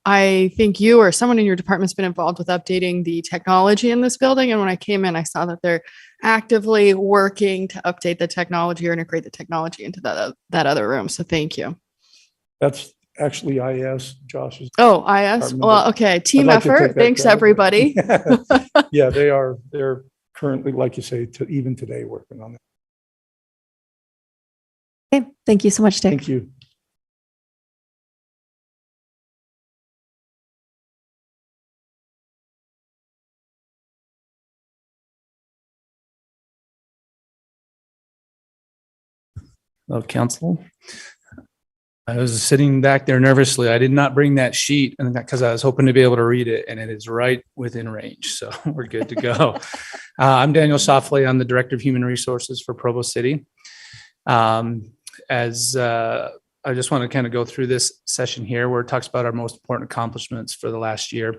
I think you or someone in your department's been involved with updating the technology in this building. And when I came in, I saw that they're actively working to update the technology or integrate the technology into that other room. So thank you. That's actually IS, Josh's. Oh, IS. department, Well, but okay. Team I'd like to effort. take that Thanks, credit. everybody. Yeah, they're currently, like you say, even today working on it. Okay, thank you so much, Dick. Thank you. Of council. I was sitting back there nervously. I did not bring that sheet and because I was hoping to be able to read it, and it is right within range. So we're good to go. I'm Daniel Softly. I'm the Director of Human Resources for Provo City. I just want to kind of go through this session here where it talks about our most important accomplishments for the last year.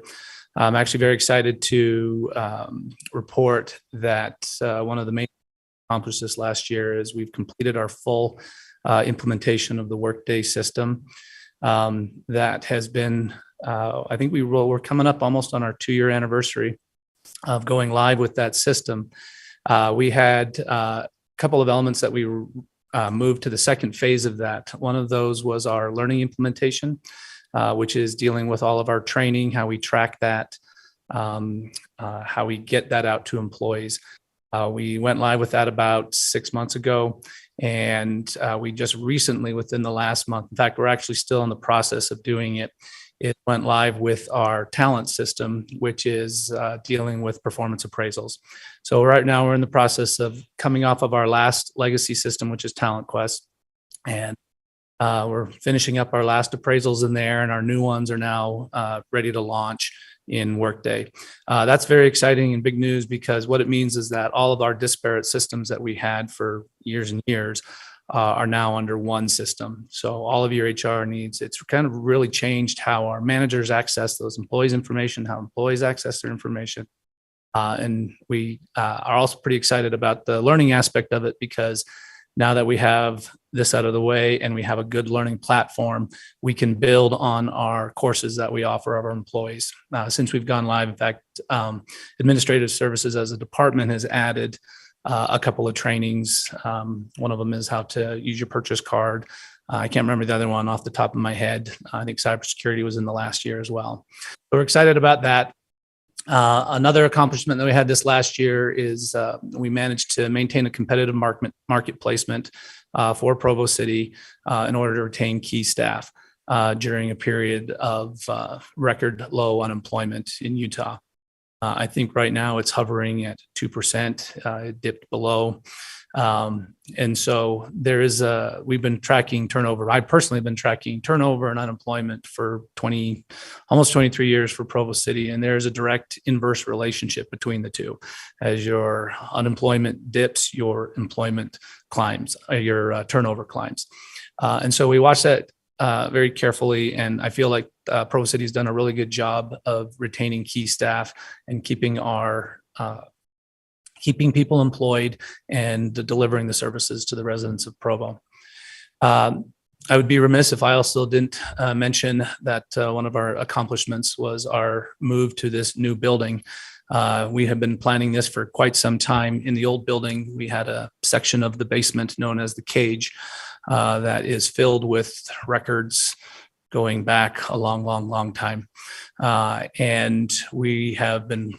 I'm actually very excited to report that one of the main accomplished this last year is we've completed our full implementation of the Workday system. That has been, I think we're coming up almost on our 2-year anniversary of going live with that system. We had a couple of elements that we moved to the second phase of that. One of those was our learning implementation, which is dealing with all of our training, how we track that, how we get that out to employees. We went live with that about 6 months ago, and we just recently, within the last month, in fact, we're actually still in the process of doing it. It went live with our talent system, which is dealing with performance appraisals. So right now we're in the process of coming off of our last legacy system, which is Talent Quest, and we're finishing up our last appraisals in there, and our new ones are now ready to launch in Workday. That's very exciting and big news because what it means is that all of our disparate systems that we had for years and years are now under one system. So all of your HR needs, it's kind of really changed how our managers access those employees' information, how employees access their information. And we are also pretty excited about the learning aspect of it because now that we have this out of the way and we have a good learning platform, we can build on our courses that we offer our employees. Since we've gone live, in fact, administrative services as a department has added a couple of trainings. One of them is how to use your purchase card. I can't remember the other one off the top of my head. I think cybersecurity was in the last year as well. So we're excited about that. Another accomplishment that we had this last year is we managed to maintain a competitive market placement for Provo City in order to retain key staff during a period of record low unemployment in Utah. I think right now it's hovering at 2%. It dipped below. And so there is we've been tracking turnover. I personally have been tracking turnover and unemployment for almost 23 years for Provo City. And there's a direct inverse relationship between the two. As your unemployment dips, your employment climbs, your turnover climbs. And so we watch that very carefully. And I feel like Provo City has done a really good job of retaining key staff and keeping people employed and delivering the services to the residents of Provo. I would be remiss if I also didn't mention that one of our accomplishments was our move to this new building. We have been planning this for quite some time. In the old building, we had a section of the basement known as the cage that is filled with records going back a long time. And we have been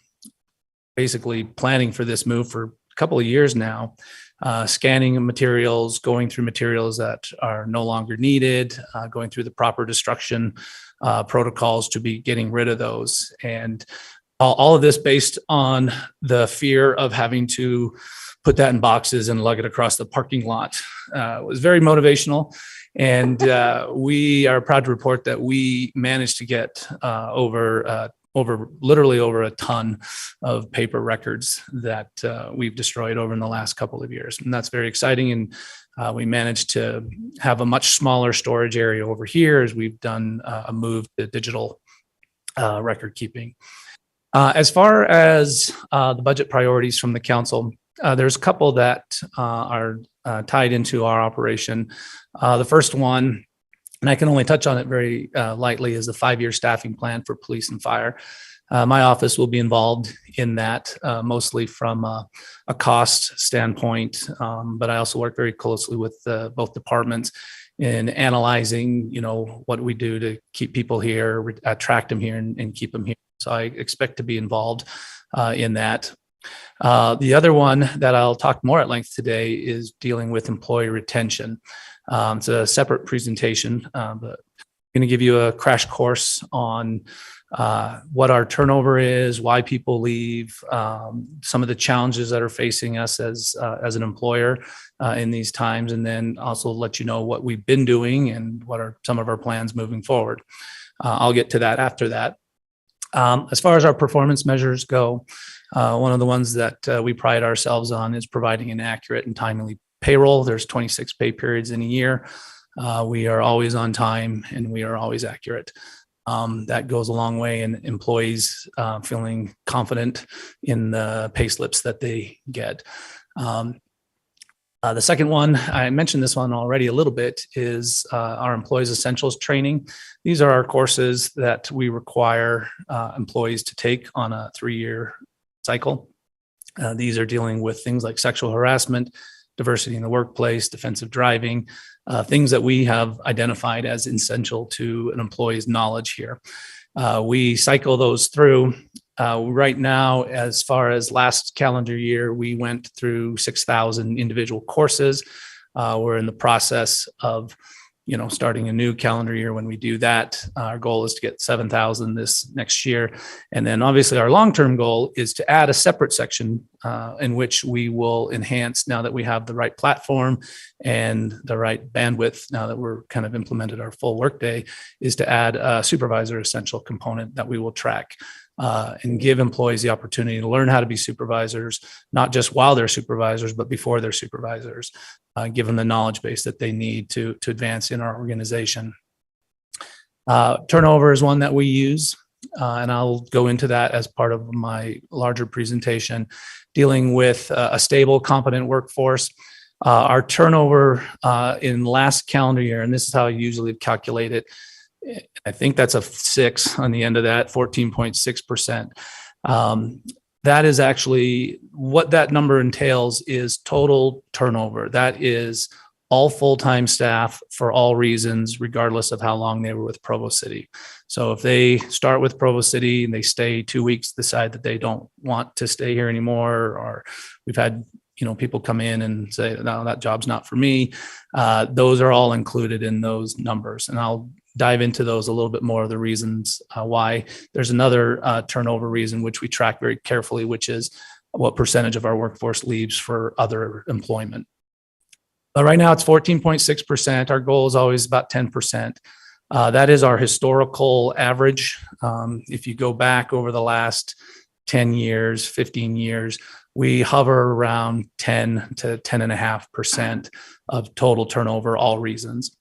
basically planning for this move for a couple of years now, scanning materials, going through materials that are no longer needed, going through the proper destruction protocols to be getting rid of those. And all of this based on the fear of having to put that in boxes and lug it across the parking lot. It was very motivational. And we are proud to report that we managed to get literally over a ton of paper records that we've destroyed over in the last couple of years. And that's very exciting. And we managed to have a much smaller storage area over here as we've done a move to digital record keeping. As far as the budget priorities from the council, there's a couple that are tied into our operation. The first one, and I can only touch on it very lightly, is the 5-year staffing plan for police and fire. My office will be involved in that, mostly from a cost standpoint, but I also work very closely with both departments in analyzing, what we do to keep people here, attract them here, and keep them here. So I expect to be involved in that. The other one that I'll talk more at length today is dealing with employee retention. It's a separate presentation, but I'm going to give you a crash course on what our turnover is, why people leave, some of the challenges that are facing us as an employer in these times, and then also let you know what we've been doing and what are some of our plans moving forward. I'll get to that after that. As far as our performance measures go, one of the ones that we pride ourselves on is providing an accurate and timely payroll. There's 26 pay periods in a year. We are always on time and we are always accurate. That goes a long way in employees feeling confident in the pay slips that they get. The second one, I mentioned this one already a little bit, is our Employees Essentials training. These are our courses that we require employees to take on a 3-year cycle. These are dealing with things like sexual harassment, diversity in the workplace, defensive driving, things that we have identified as essential to an employee's knowledge here. We cycle those through. Right now, as far as last calendar year, we went through 6,000 individual courses. We're in the process of, starting a new calendar year when we do that. Our goal is to get 7,000 this next year. And then obviously our long-term goal is to add a separate section in which we will enhance, now that we have the right platform and the right bandwidth, now that we're kind of implemented our full workday, is to add a supervisor essential component that we will track. And give employees the opportunity to learn how to be supervisors, not just while they're supervisors, but before they're supervisors, give them the knowledge base that they need to advance in our organization. Turnover is one that we use, and I'll go into that as part of my larger presentation, dealing with a stable, competent workforce. Our turnover in last calendar year, and this is how I usually calculate it, I think that's a 6 on the end of that, 14.6%. That is actually what that number entails is total turnover. That is all full-time staff for all reasons, regardless of how long they were with Provo City. So if they start with Provo City and they stay 2 weeks, decide that they don't want to stay here anymore, or we've had people come in and say, no, that job's not for me. Those are all included in those numbers. And I'll dive into those a little bit more of the reasons why. There's another turnover reason, which we track very carefully, which is what percentage of our workforce leaves for other employment. But right now it's 14.6%. Our goal is always about 10%. That is our historical average. If you go back over the last 10 years, 15 years, we hover around 10 to 10.5% of total turnover, all reasons.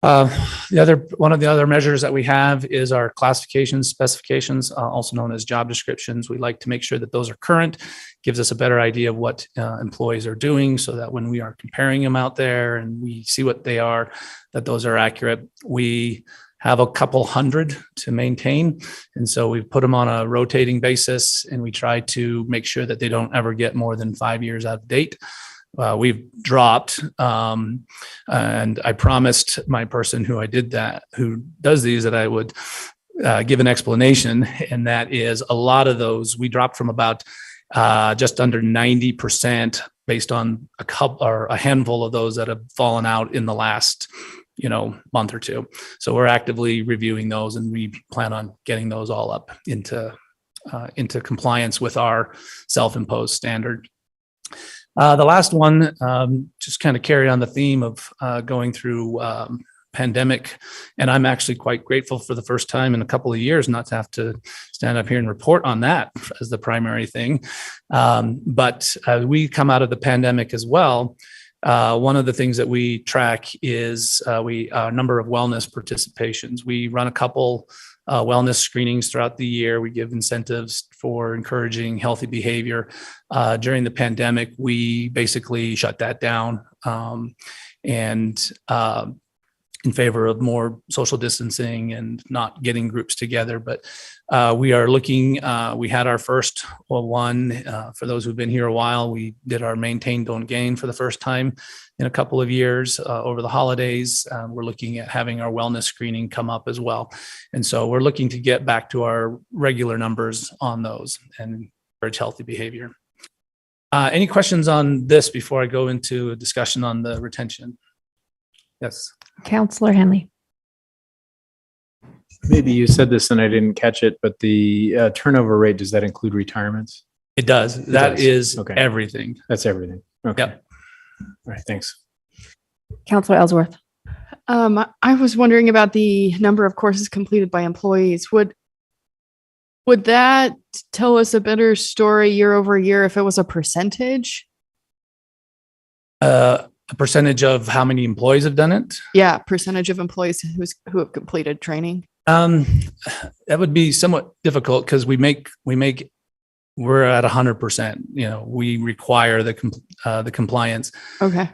One of the other measures that we have is our classifications, specifications, also known as job descriptions. We like to make sure that those are current, gives us a better idea of what employees are doing, so that when we are comparing them out there and we see what they are, that those are accurate. We have a couple hundred to maintain, and so we put them on a rotating basis, and we try to make sure that they don't ever get more than 5 years out of date. We've dropped, and I promised my person who does these, that I would give an explanation, and that is a lot of those we dropped from about just under 90% based on a handful of those that have fallen out in the last month or two. So we're actively reviewing those, and we plan on getting those all up into compliance with our self-imposed standard. The last one, just kind of carry on the theme of going through pandemic. And I'm actually quite grateful for the first time in a couple of years not to have to stand up here and report on that as the primary thing. But we come out of the pandemic as well. One of the things that we track is a number of wellness participations. We run a couple wellness screenings throughout the year. We give incentives for encouraging healthy behavior. During the pandemic, we basically shut that down and in favor of more social distancing and not getting groups together. But we are looking, we had our first one, for those who've been here a while, we did our maintain, don't gain for the first time in a couple of years over the holidays. We're looking at having our wellness screening come up as well. And so we're looking to get back to our regular numbers on those and encourage healthy behavior. Any questions on this before I go into a discussion on the retention? Yes. Counselor Hanley. Maybe you said this and I didn't catch it, but the turnover rate, does that include retirements? It does. That is okay. Everything. That's everything. Okay. Yep. All right. Thanks. Counselor Ellsworth. I was wondering about the number of courses completed by employees. Would that tell us a better story year over year if it was a percentage? A percentage of how many employees have done it? Yeah, percentage of employees who have completed training. That would be somewhat difficult because we're at 100%. We require the compliance. Okay.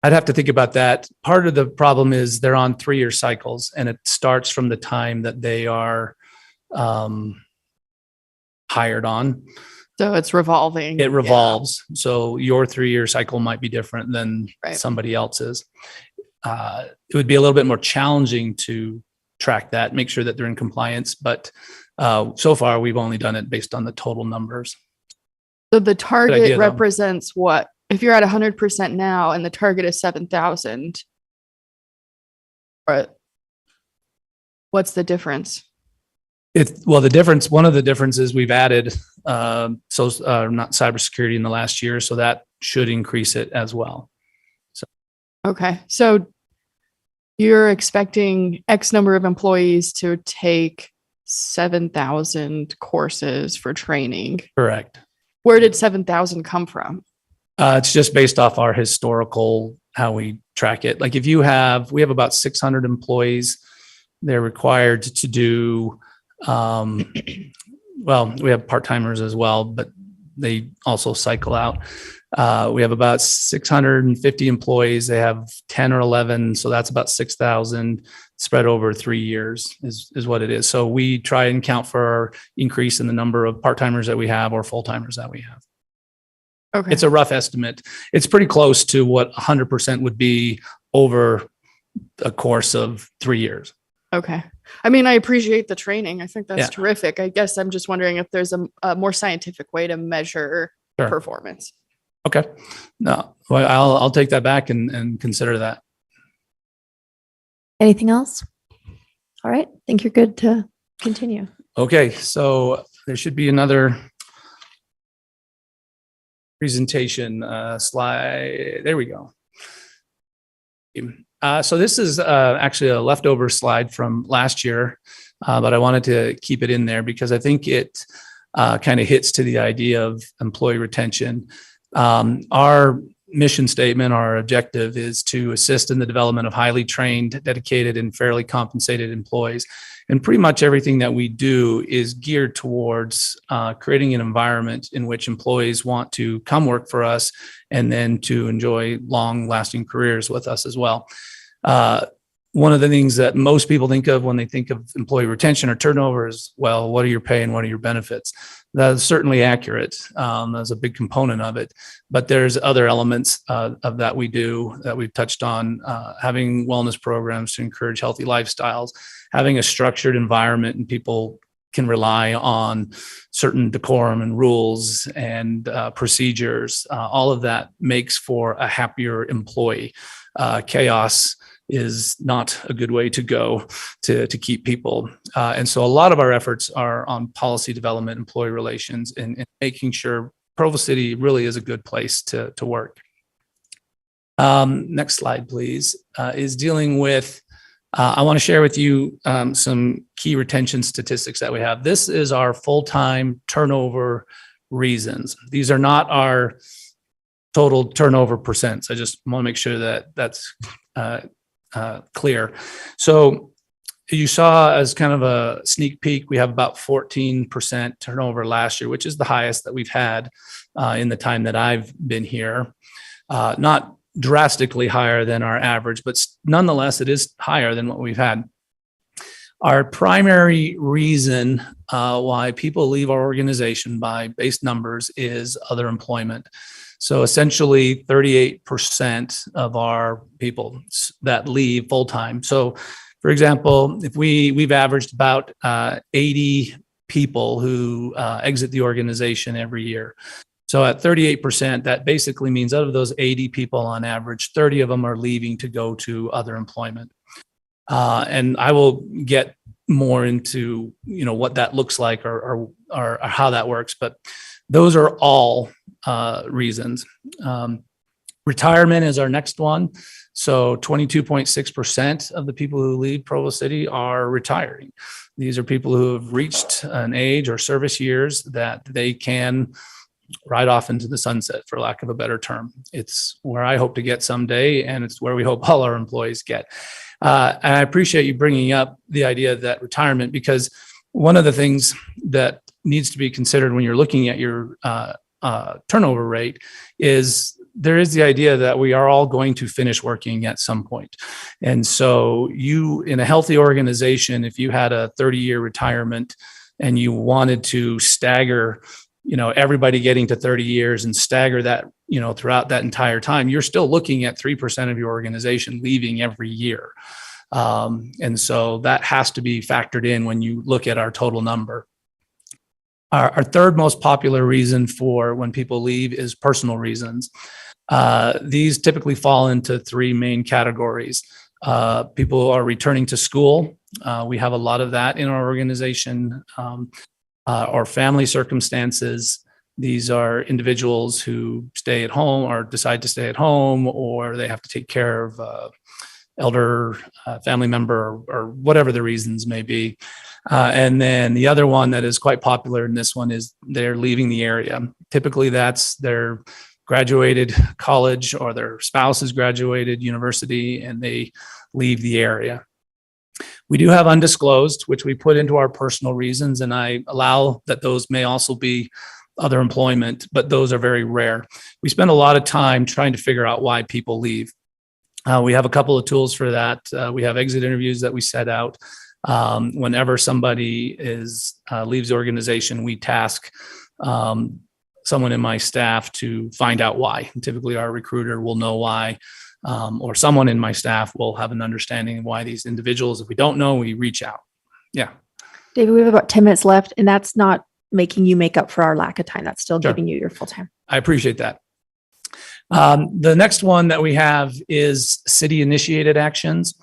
I'd have to think about that. Part of the problem is they're on 3-year cycles, and it starts from the time that they are hired on. So it's revolving. It revolves. Yeah. So your 3-year cycle might be different than somebody else's. It would be a little bit more challenging to track that, make sure that they're in compliance. But so far, we've only done it based on the total numbers. So the target represents what? If you're at 100% now and the target is 7,000, what's the difference? One of the differences we've added, not cybersecurity in the last year, so that should increase it as well. Okay. So you're expecting X number of employees to take 7,000 courses for training. Correct. Where did 7,000 come from? It's just based off our historical, how we track it. Like we have about 600 employees. They're required to do, we have part-timers as well, but they also cycle out. We have about 650 employees. They have 10 or 11, so that's about 6,000 spread over 3 years is what it is. So we try and count for our increase in the number of part-timers that we have or full-timers that we have. Okay. It's a rough estimate. It's pretty close to what 100% would be over a course of 3 years. Okay. I mean, I appreciate the training. I think that's Yeah. terrific. I guess I'm just wondering if there's a more scientific way to measure Sure. performance. Okay. No, well, I'll take that back and consider that. Anything else? All right. I think you're good to continue. Okay, so there should be another presentation slide. There we go. So this is actually a leftover slide from last year, but I wanted to keep it in there because I think it kind of hits to the idea of employee retention. Our mission statement, our objective is to assist in the development of highly trained, dedicated, and fairly compensated employees. And pretty much everything that we do is geared towards creating an environment in which employees want to come work for us and then to enjoy long-lasting careers with us as well. One of the things that most people think of when they think of employee retention or turnover is, well, what are your pay and what are your benefits? That is certainly accurate. That's a big component of it. But there's other elements of that we do that we've touched on, having wellness programs to encourage healthy lifestyles, having a structured environment and people can rely on certain decorum and rules and procedures. All of that makes for a happier employee. Chaos is not a good way to go to keep people. And so a lot of our efforts are on policy development, employee relations, and making sure Provo City really is a good place to work. Next slide, please, is dealing with, I want to share with you some key retention statistics that we have. This is our full-time turnover reasons. These are not our total turnover percents. I just want to make sure that that's clear. So you saw as kind of a sneak peek, we have about 14% turnover last year, which is the highest that we've had in the time that I've been here. Not drastically higher than our average, but nonetheless, it is higher than what we've had. Our primary reason why people leave our organization by base numbers is other employment. So essentially 38% of our people that leave full-time. So for example, if we've averaged about 80 people who exit the organization every year. So at 38%, that basically means out of those 80 people on average, 30 of them are leaving to go to other employment. And I will get more into, what that looks like or how that works, but those are all reasons. Retirement is our next one. So 22.6% of the people who leave Provo City are retiring. These are people who have reached an age or service years that they can ride off into the sunset, for lack of a better term. It's where I hope to get someday, and it's where we hope all our employees get. And I appreciate you bringing up the idea of that retirement, because one of the things that needs to be considered when you're looking at your turnover rate is there is the idea that we are all going to finish working at some point. And so you, in a healthy organization, if you had a 30-year retirement and you wanted to stagger, everybody getting to 30 years and stagger that, throughout that entire time, you're still looking at 3% of your organization leaving every year. And so that has to be factored in when you look at our total number. Our third most popular reason for when people leave is personal reasons. These typically fall into three main categories. People are returning to school. We have a lot of that in our organization, or family circumstances. These are individuals who stay at home or decide to stay at home, or they have to take care of elder family member or whatever the reasons may be. And then the other one that is quite popular in this one is they're leaving the area. Typically that's their graduated college or their spouse has graduated university and they leave the area. We do have undisclosed, which we put into our personal reasons, and I allow that those may also be other employment, but those are very rare. We spend a lot of time trying to figure out why people leave. We have a couple of tools for that. We have exit interviews that we set out. Whenever somebody leaves the organization, we task someone in my staff to find out why. And typically our recruiter will know why, or someone in my staff will have an understanding of why these individuals, if we don't know, we reach out. Yeah. David, we have about 10 minutes left, and that's not making you make up for our lack of time. That's still Sure. giving you your full time. I appreciate that. The next one that we have is city initiated actions.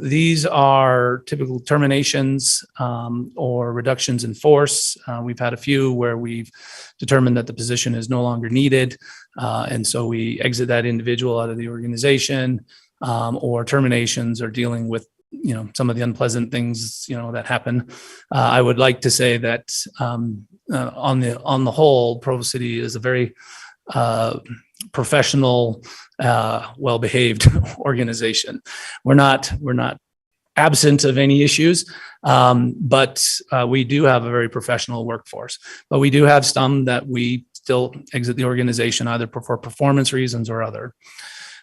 These are typical terminations or reductions in force. We've had a few where we've determined that the position is no longer needed. And so we exit that individual out of the organization, or terminations or dealing with some of the unpleasant things, that happen. I would like to say that on the whole, Provo City is a very professional, well-behaved organization. We're not absent of any issues, but we do have a very professional workforce. But we do have some that we still exit the organization either for performance reasons or other.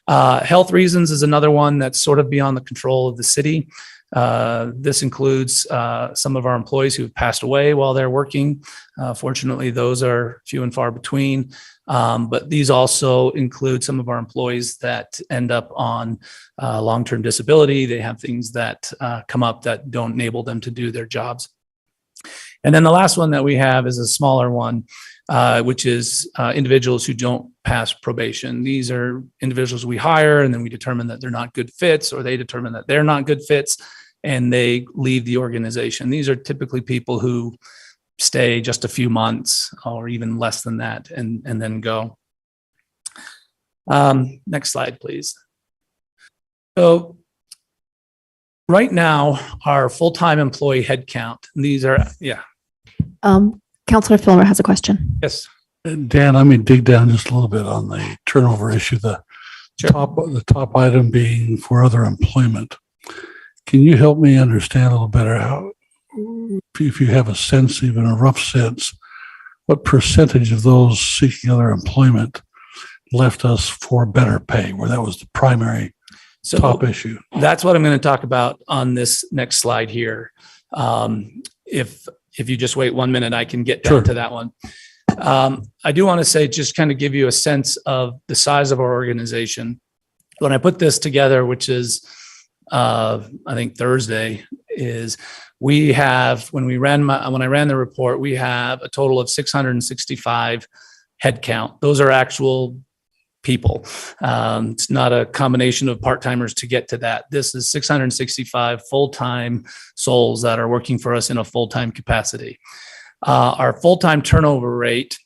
Health reasons is another one that's sort of beyond the control of the city. This includes some of our employees who have passed away while they're working. Fortunately, those are few and far between. But these also include some of our employees that end up on long-term disability. They have things that come up that don't enable them to do their jobs. And then the last one that we have is a smaller one, which is individuals who don't pass probation. These are individuals we hire, and then we determine that they're not good fits, or they determine that they're not good fits, and they leave the organization. These are typically people who stay just a few months or even less than that and then go. Next slide, please. So right now, our full-time employee headcount, these are, Councilor Filmer has a question. Yes. Dan, let me dig down just a little bit on the turnover issue, the top item being for other employment. Can you help me understand a little better how, if you have a sense, even a rough sense, what percentage of those seeking other employment left us for better pay, where that was the primary top issue? That's what I'm going to talk about on this next slide here. If you just wait 1 minute, I can get down to that one. I do want to say, just kind of give you a sense of the size of our organization. When I put this together, which is, I think Thursday, is we have, when I ran the report, we have a total of 665 headcount. Those are actual people. It's not a combination of part-timers to get to that. This is 665 full-time souls that are working for us in a full-time capacity. Our full-time turnover rate,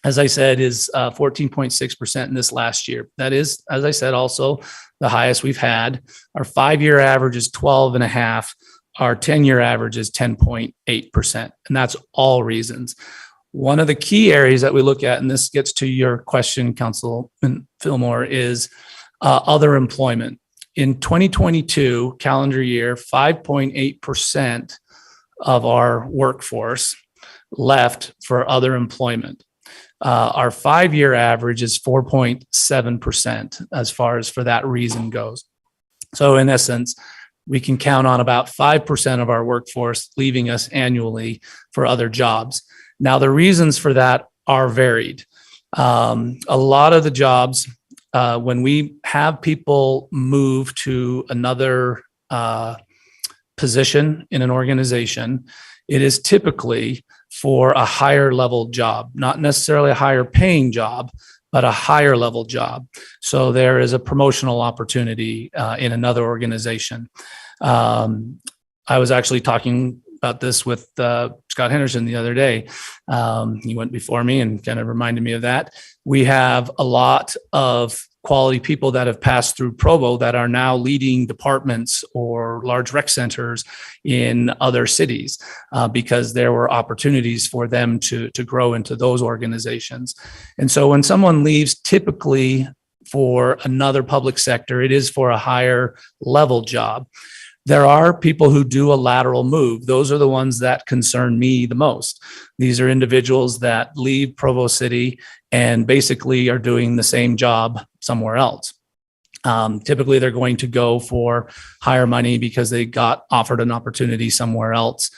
as I said, is 14.6% in this last year. That is, as I said, also the highest we've had. Our 5-year average is 12.5%. Our 10-year average is 10.8%. And that's all reasons. One of the key areas that we look at, and this gets to your question, Councilman Fillmore, is other employment. In 2022 calendar year, 5.8% of our workforce left for other employment. Our 5-year average is 4.7% as far as for that reason goes. So in essence, we can count on about 5% of our workforce leaving us annually for other jobs. Now, the reasons for that are varied. A lot of the jobs, when we have people move to another position in an organization, it is typically for a higher level job, not necessarily a higher paying job, but a higher level job. So there is a promotional opportunity in another organization. I was actually talking about this with Scott Henderson the other day. He went before me and kind of reminded me of that. We have a lot of quality people that have passed through Provo that are now leading departments or large rec centers in other cities because there were opportunities for them to grow into those organizations. And so when someone leaves, typically for another public sector, it is for a higher level job. There are people who do a lateral move. Those are the ones that concern me the most. These are individuals that leave Provo City and basically are doing the same job somewhere else. Typically, they're going to go for higher money because they got offered an opportunity somewhere else.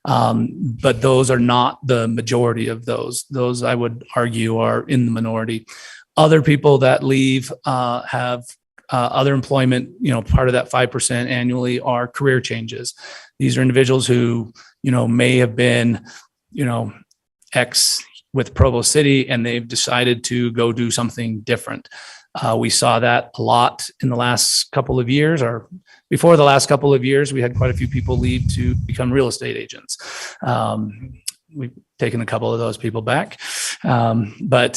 But those are not the majority of those. Those, I would argue, are in the minority. Other people that leave have other employment, part of that 5% annually are career changes. These are individuals who, may have been, ex with Provo City and they've decided to go do something different. We saw that a lot in the last couple of years, or before the last couple of years, we had quite a few people leave to become real estate agents. We've taken a couple of those people back. But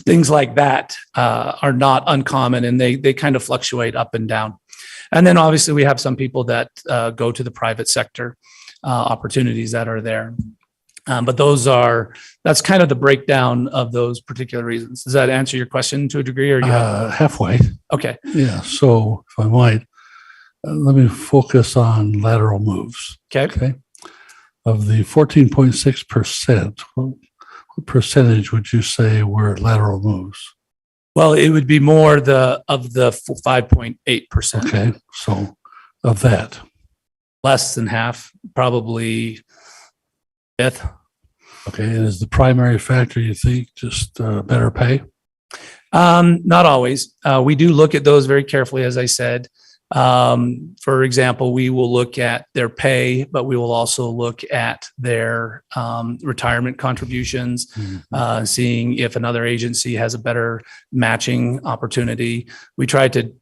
things like that are not uncommon, and they kind of fluctuate up and down. And then obviously we have some people that go to the private sector, opportunities that are there. But that's kind of the breakdown of those particular reasons. Does that answer your question to a degree, or halfway? Okay. Yeah. So if I might, let me focus on lateral moves. Okay. Of the 14.6%, what percentage would you say were lateral moves? Well, it would be more of the 5.8%. Okay. So of that, less than half, probably fifth. Okay. And is the primary factor, you think, just better pay? Not always. We do look at those very carefully, as I said. For example, we will look at their pay, but we will also look at their retirement contributions, seeing if another agency has a better matching opportunity. We try to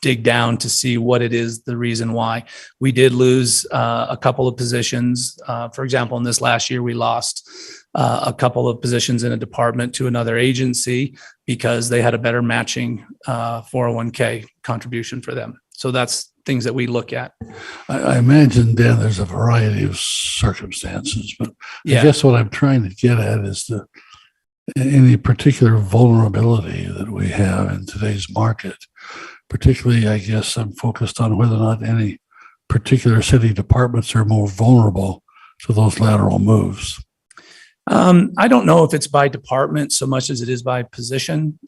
dig down to see what it is, the reason why. We did lose a couple of positions. For example, in this last year, we lost a couple of positions in a department to another agency because they had a better matching 401k contribution for them. So that's things that we look at. I imagine, Dan, there's a variety of circumstances, but Yeah. I guess what I'm trying to get at is any particular vulnerability that we have in today's market. Particularly, I guess I'm focused on whether or not any particular city departments are more vulnerable to those lateral moves. I don't know if it's by department so much as it is by position.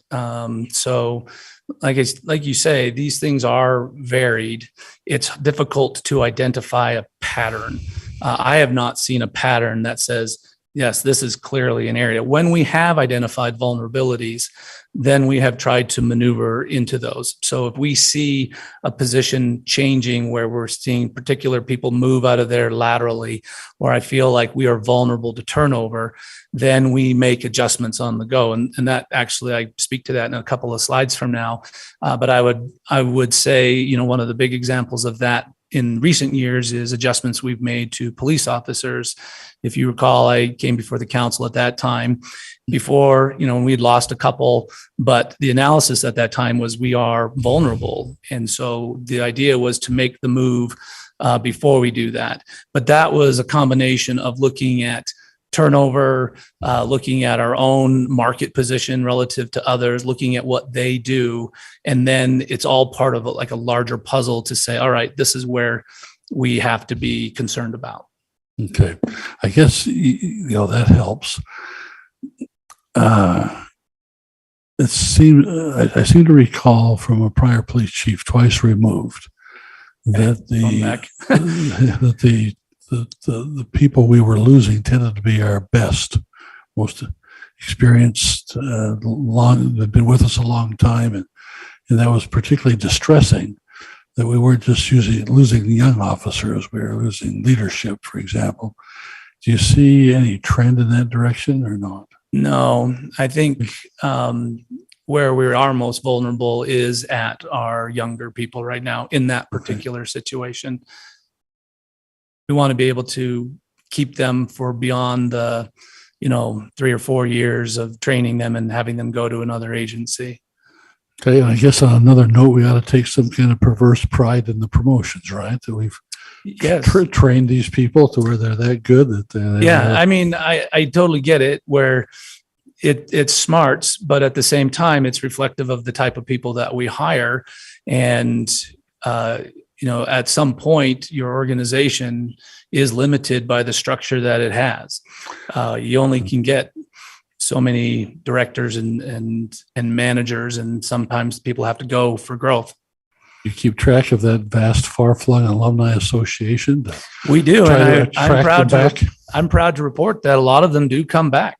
So like you say, these things are varied. It's difficult to identify a pattern. I have not seen a pattern that says, yes, this is clearly an area. When we have identified vulnerabilities, then we have tried to maneuver into those. So if we see a position changing where we're seeing particular people move out of there laterally, or I feel like we are vulnerable to turnover, then we make adjustments on the go. And that actually, I speak to that in a couple of slides from now. But I would say, one of the big examples of that in recent years is adjustments we've made to police officers. If you recall, I came before the council at that time before, we'd lost a couple, but the analysis at that time was we are vulnerable. And so the idea was to make the move before we do that. But that was a combination of looking at turnover, looking at our own market position relative to others, looking at what they do. And then it's all part of a larger puzzle to say, all right, this is where we have to be concerned about. Okay. I guess, that helps. It seemed, I seem to recall from a prior police chief twice removed that the people we were losing tended to be our best, most experienced, they've been with us a long time. And that was particularly distressing that we weren't just losing young officers, we were losing leadership, for example. Do you see any trend in that direction or not? No, I think where we are most vulnerable is at our younger people right now in that particular situation. We want to be able to keep them for beyond the, 3 or 4 years of training them and having them go to another agency. Okay, and I guess on another note, we ought to take some kind of perverse pride in the promotions, right? That we've trained these people to where they're that good that they're I totally get it, where it's smarts, but at the same time, it's reflective of the type of people that we hire. And at some point, your organization is limited by the structure that it has. You only can get so many directors and managers, and sometimes people have to go for growth. You keep track of that vast, far-flung alumni association? We do, Try to and attract them back? I'm proud to report that a lot of them do come back.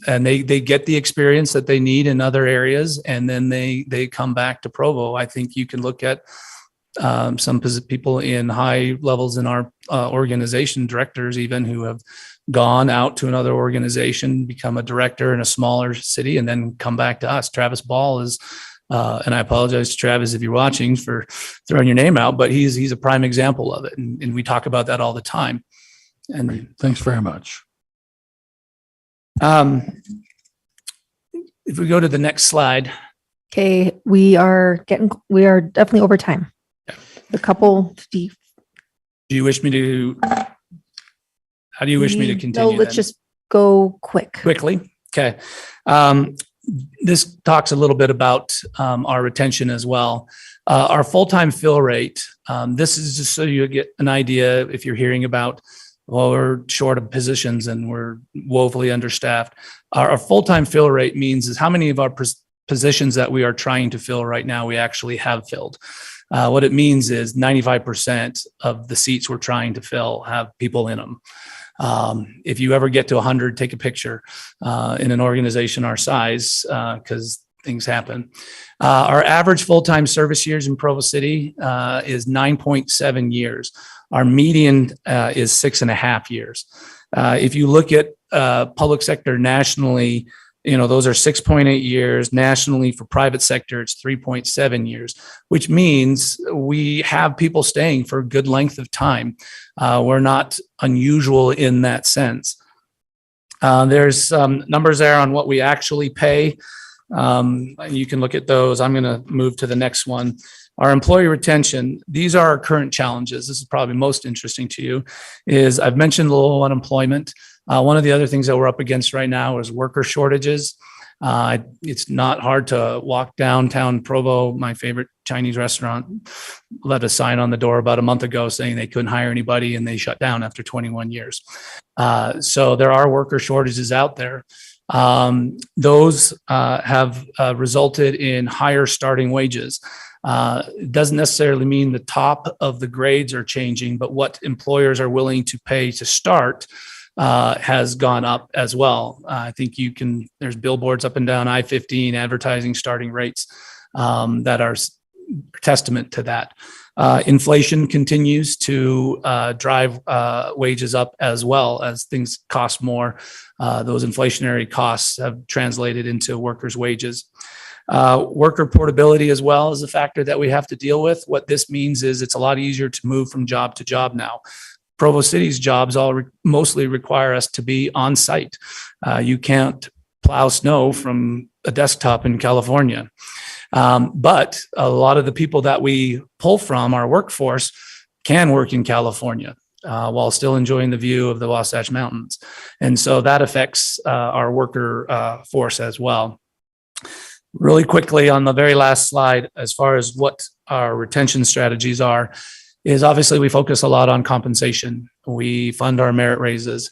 And they get the experience that they need in other areas, and then they come back to Provo. I think you can look at some people in high levels in our organization, directors even, who have gone out to another organization, become a director in a smaller city, and then come back to us. Travis Ball is, and I apologize to Travis if you're watching for throwing your name out, but he's a prime example of it. And we talk about that all the time. And Great. Thanks very much. If we go to the next slide. Okay, we are definitely over time. A couple, Steve. Do you wish me to, how do you wish me to continue? No, let's then? just go Quickly. Okay. This talks a little bit about our retention as well. Our full-time fill rate, this is just so you get an idea if you're hearing about, well, we're short of positions and we're woefully understaffed. Our full-time fill rate means is how many of our positions that we are trying to fill right now we actually have filled. What it means is 95% of the seats we're trying to fill have people in them. If you ever get to 100, take a picture in an organization our size, because things happen. Our average full-time service years in Provo City is 9.7 years. Our median is 6.5 years. If you look at public sector nationally, those are 6.8 years. Nationally for private sector, it's 3.7 years, which means we have people staying for a good length of time. We're not unusual in that sense. There's some numbers there on what we actually pay. You can look at those. I'm going to move to the next one. Our employee retention, these are our current challenges. This is probably most interesting to you, is I've mentioned low unemployment. One of the other things that we're up against right now is worker shortages. It's not hard to walk downtown Provo. My favorite Chinese restaurant left a sign on the door about a month ago saying they couldn't hire anybody, and they shut down after 21 years. So there are worker shortages out there. Those have resulted in higher starting wages. It doesn't necessarily mean the top of the grades are changing, but what employers are willing to pay to start has gone up as well. I think there's billboards up and down I-15 advertising starting rates that are testament to that. Inflation continues to drive wages up as well as things cost more. Those inflationary costs have translated into workers' wages. Worker portability as well is a factor that we have to deal with. What this means is it's a lot easier to move from job to job now. Provo City's jobs mostly require us to be on site. You can't plow snow from a desktop in California. But a lot of the people that we pull from our workforce can work in California while still enjoying the view of the Wasatch Mountains. And so that affects our worker force as well. Really quickly on the very last slide, as far as what our retention strategies are, is obviously we focus a lot on compensation. We fund our merit raises.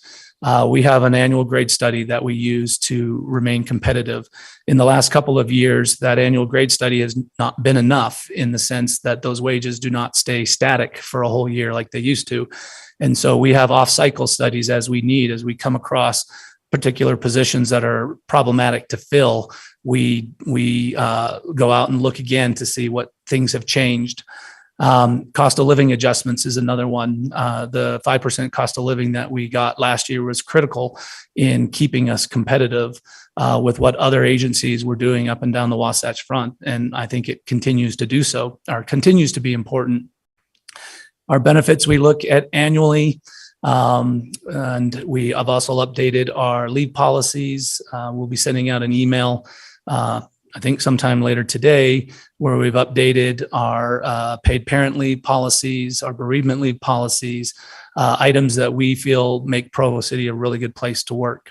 We have an annual grade study that we use to remain competitive. In the last couple of years, that annual grade study has not been enough in the sense that those wages do not stay static for a whole year like they used to. And so we have off-cycle studies as we come across particular positions that are problematic to fill. We go out and look again to see what things have changed. Cost of living adjustments is another one. The 5% cost of living that we got last year was critical in keeping us competitive with what other agencies were doing up and down the Wasatch Front. And I think it continues to do so, or continues to be important. Our benefits we look at annually. And we have also updated our leave policies. We'll be sending out an email, I think sometime later today, where we've updated our paid parent leave policies, our bereavement leave policies, items that we feel make Provo City a really good place to work.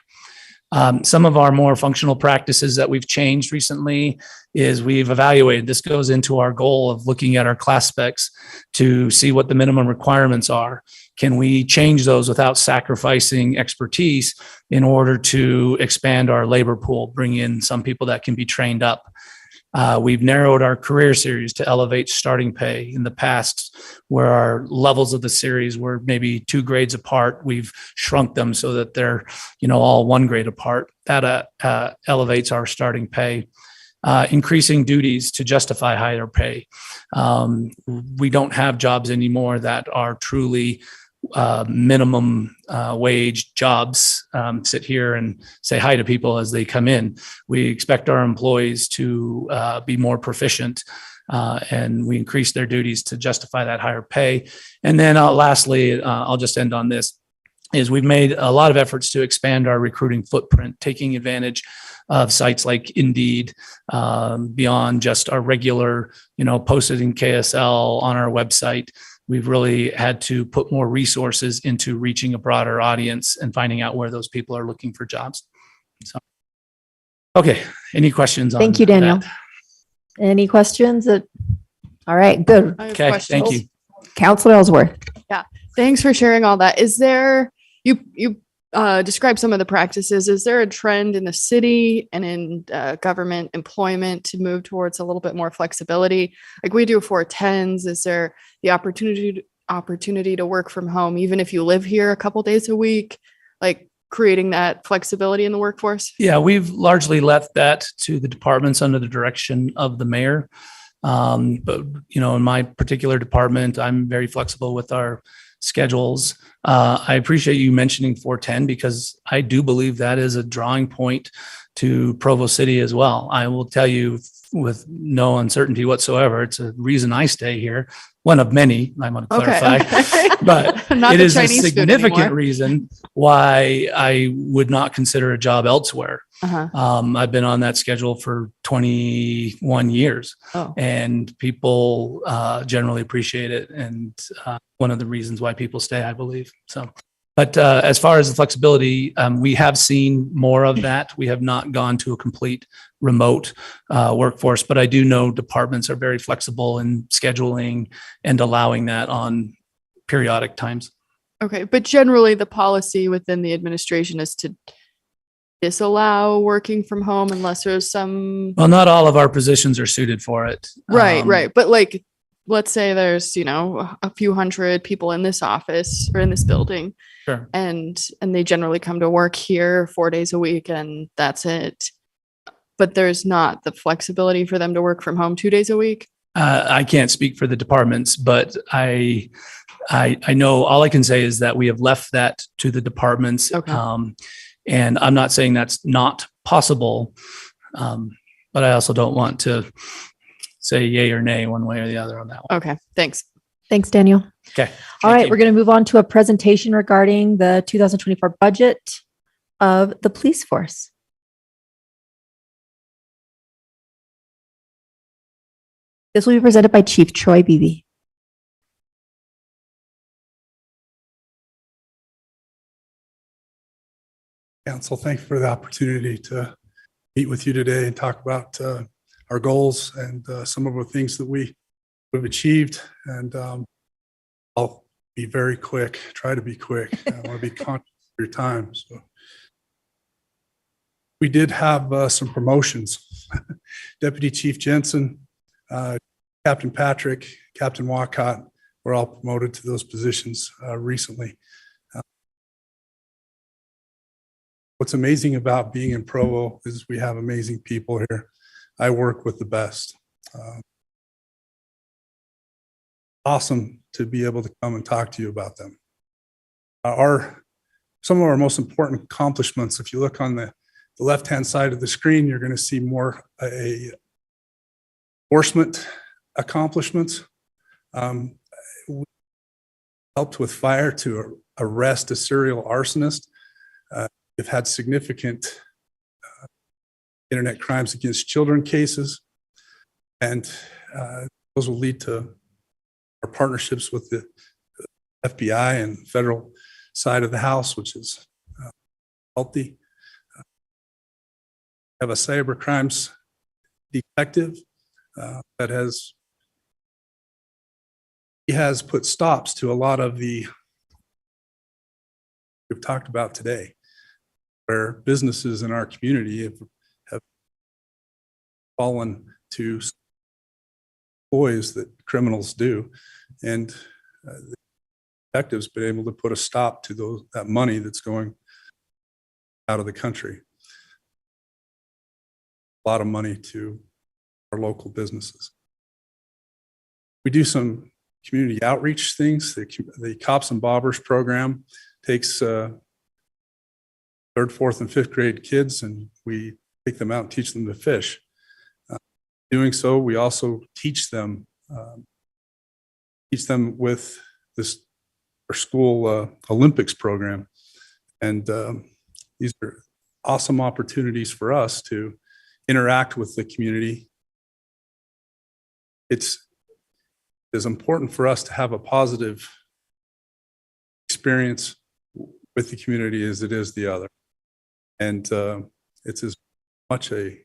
Some of our more functional practices that we've changed recently is we've evaluated. This goes into our goal of looking at our class specs to see what the minimum requirements are. Can we change those without sacrificing expertise in order to expand our labor pool, bring in some people that can be trained up? We've narrowed our career series to elevate starting pay. In the past, where our levels of the series were maybe 2 grades apart, we've shrunk them so that they're, all 1 grade apart. That elevates our starting pay. Increasing duties to justify higher pay. We don't have jobs anymore that are truly minimum wage jobs. Sit here and say hi to people as they come in. We expect our employees to be more proficient, and we increase their duties to justify that higher pay. And then lastly, I'll just end on this, is we've made a lot of efforts to expand our recruiting footprint, taking advantage of sites like Indeed, beyond just our regular, posted in KSL on our website. We've really had to put more resources into reaching a broader audience and finding out where those people are looking for jobs. So, okay, any questions on Thank you, Daniel. that? Any questions? All right, good. I have Okay, questions. thank you. Counselor Ellsworth. Yeah, thanks for sharing all that. Is there, you describe some of the practices. Is there a trend in the city and in government employment to move towards a little bit more flexibility? Like we do 410s. Is there the opportunity to work from home, even if you live here a couple days a week, like creating that flexibility in the workforce? Yeah, we've largely left that to the departments under the direction of the mayor. But, in my particular department, I'm very flexible with our schedules. I appreciate you mentioning 410 because I do believe that is a drawing point to Provo City as well. I will tell you with no uncertainty whatsoever, it's a reason I stay here. One of many, I want to clarify, Okay. but Not it the is a Chinese food significant anymore. reason why I would not consider a job elsewhere. Uh-huh. I've been on that schedule for 21 years, Oh. and people generally appreciate it. And one of the reasons why people stay, I believe. So, but as far as the flexibility, we have seen more of that. We have not gone to a complete remote workforce, but I do know departments are very flexible in scheduling and allowing that on periodic times. Okay, but generally the policy within the administration is to disallow working from home unless there's some. Well, not all of our positions are suited for it. Right, right. But like, let's say there's, a few hundred people in this office or in this building. Sure. And they generally come to work here 4 days a week and that's it. But there's not the flexibility for them to work from home 2 days a week. I can't speak for the departments, but I know all I can say is that we have left that to the departments. Okay. And I'm not saying that's not possible, but I also don't want to say yay or nay one way or the other on that one. Okay, thanks. Thanks, Daniel. Okay. All right, we're going to move on to a presentation regarding the 2024 budget of the police force. This will be presented by Chief Troy Beebe. Council, thank you for the opportunity to meet with you today and talk about our goals and some of the things that we've achieved. And I'll be very quick, try to be quick. I want to be conscious of your time. So we did have some promotions. Deputy Chief Jensen, Captain Patrick, Captain Walcott were all promoted to those positions recently. What's amazing about being in Provo is we have amazing people here. I work with the best. Awesome to be able to come and talk to you about them. Some of our most important accomplishments, if you look on the left-hand side of the screen, you're going to see more enforcement accomplishments. We helped with fire to arrest a serial arsonist. We've had significant internet crimes against children cases, and those will lead to our partnerships with the FBI and federal side of the house, which is healthy. have a cyber crimes detective that has put stops to a lot of the we've talked about today, where businesses in our community have fallen to ploys that criminals do, and the detectives been able to put a stop to that money that's going out of the country. A lot of money to our local businesses. We do some community outreach things. The Cops and Bobbers program takes 3rd, 4th, and 5th grade kids, and we take them out and teach them to fish. Doing so, we also teach them with our school Olympics program. And these are awesome opportunities for us to interact with the community. It's as important for us to have a positive experience with the community as it is the other. And it's as much a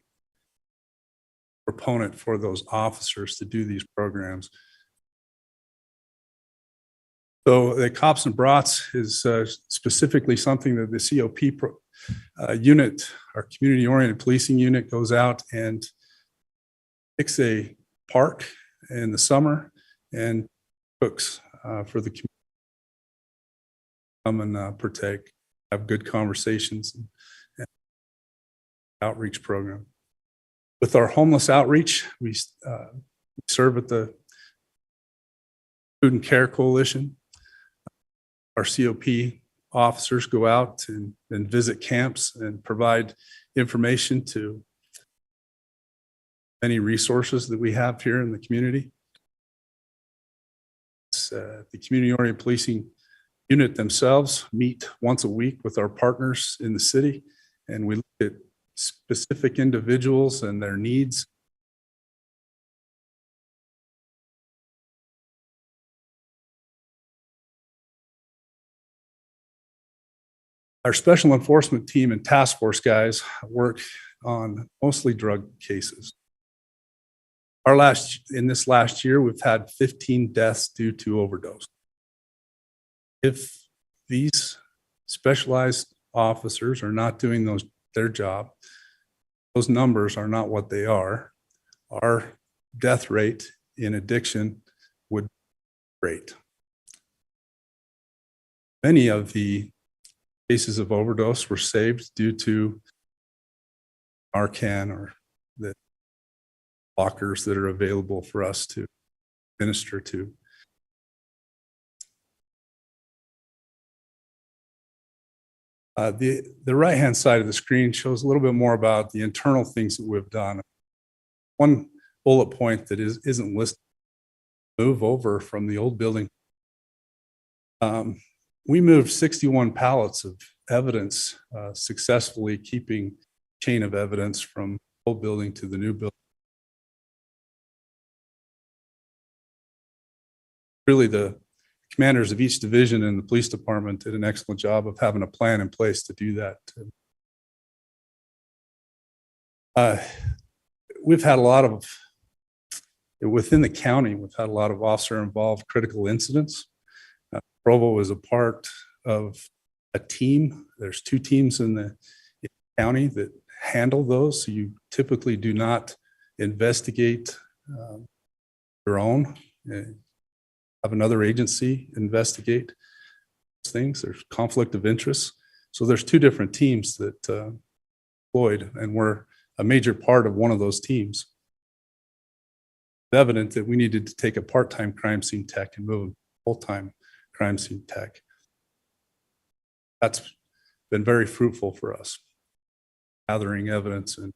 proponent for those officers to do these programs. So the Cops and Brats is specifically something that the COP unit, our community-oriented policing unit, goes out and picks a park in the summer and cooks for the community. Come and partake, have good conversations, and outreach program. With our homeless outreach, we serve at the Food and Care Coalition. Our COP officers go out and visit camps and provide information to many resources that we have here in the community. The community-oriented policing unit themselves meet once a week with our partners in the city, and we look at specific individuals and their needs. Our special enforcement team and task force guys work on mostly drug cases. In this last year, we've had 15 deaths due to overdose. If these specialized officers are not doing their job, those numbers are not what they are. Our death rate in addiction would be great. Many of the cases of overdose were saved due to Narcan or the blockers that are available for us to administer to. The right-hand side of the screen shows a little bit more about the internal things that we've done. One bullet point that isn't listed, move over from the old building. We moved 61 pallets of evidence, successfully keeping chain of evidence from the old building to the new building. Really, the commanders of each division in the police department did an excellent job of having a plan in place to do that. We've had a lot of, within the county, we've had a lot of officer-involved critical incidents. Provo is a part of a team. There's 2 teams in the county that handle those. So you typically do not investigate your own. Have another agency investigate things. There's conflict of interest. So there's 2 different teams that deployed, and we're a major part of one of those teams. It's evident that we needed to take a part-time crime scene tech and move a full-time crime scene tech. That's been very fruitful for us, gathering evidence and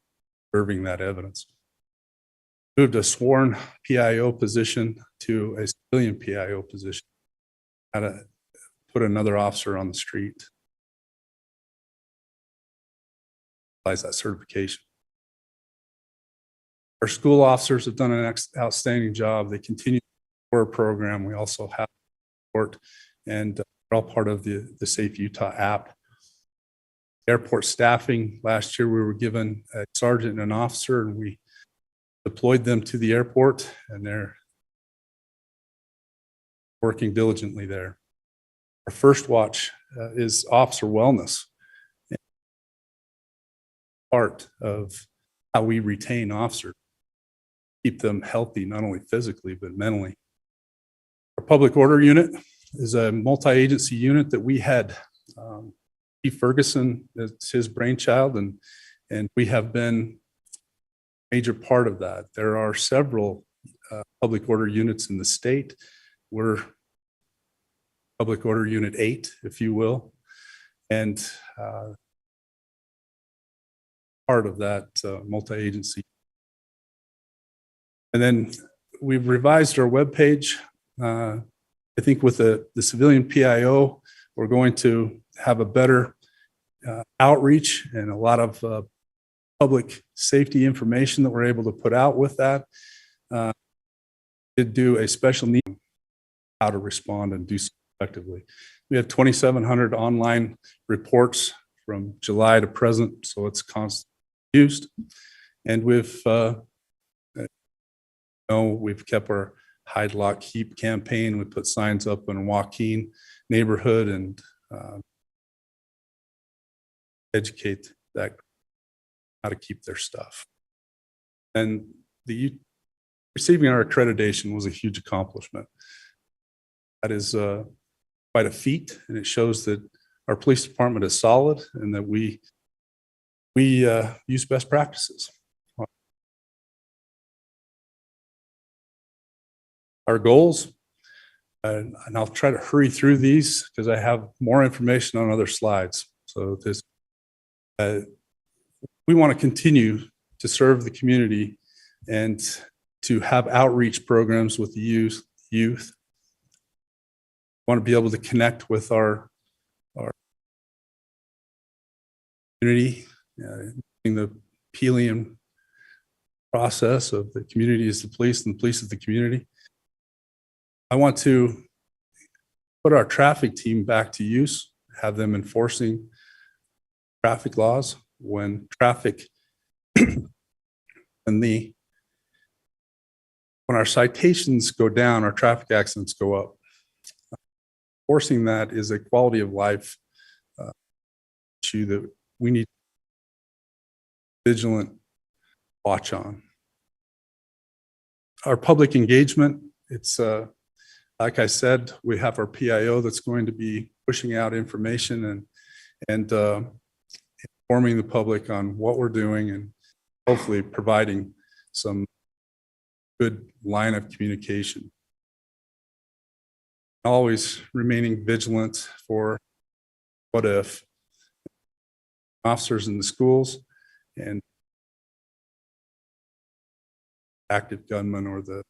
observing that evidence. Moved a sworn PIO position to a civilian PIO position. Had to put another officer on the street. Applies that certification. Our school officers have done an outstanding job. They continue our program. We also have support, and they're all part of the Safe Utah app. Airport staffing, last year we were given a sergeant and an officer, and we deployed them to the airport, and they're working diligently there. Our first watch is officer wellness. Part of how we retain officers, keep them healthy, not only physically, but mentally. Our public order unit is a multi-agency unit that we had. Chief Ferguson, it's his brainchild, and we have been a major part of that. There are several public order units in the state. We're public order unit 8, if you will, and part of that multi-agency. And then we've revised our webpage. I think with the civilian PIO, we're going to have a better outreach and a lot of public safety information that we're able to put out with that. Did do a special need how to respond and do so effectively. We have 2,700 online reports from July to present, so it's constantly used. And we've kept our Hide, Lock, Keep campaign. We put signs up in Joaquin neighborhood and educate that how to keep their stuff. And receiving our accreditation was a huge accomplishment. That is quite a feat, and it shows that our police department is solid and that we use best practices. Our goals, and I'll try to hurry through these because I have more information on other slides. So we want to continue to serve the community and to have outreach programs with the youth. We want to be able to connect with our community, in the Pelian process of the community is the police and the police is the community. I want to put our traffic team back to use, have them enforcing traffic laws when when our citations go down, our traffic accidents go up. Enforcing that is a quality of life issue that we need vigilant watch on. Our public engagement, it's like I said, we have our PIO that's going to be pushing out information and informing the public on what we're doing and hopefully providing some good line of communication. Always remaining vigilant for what if officers in the schools and active gunmen or the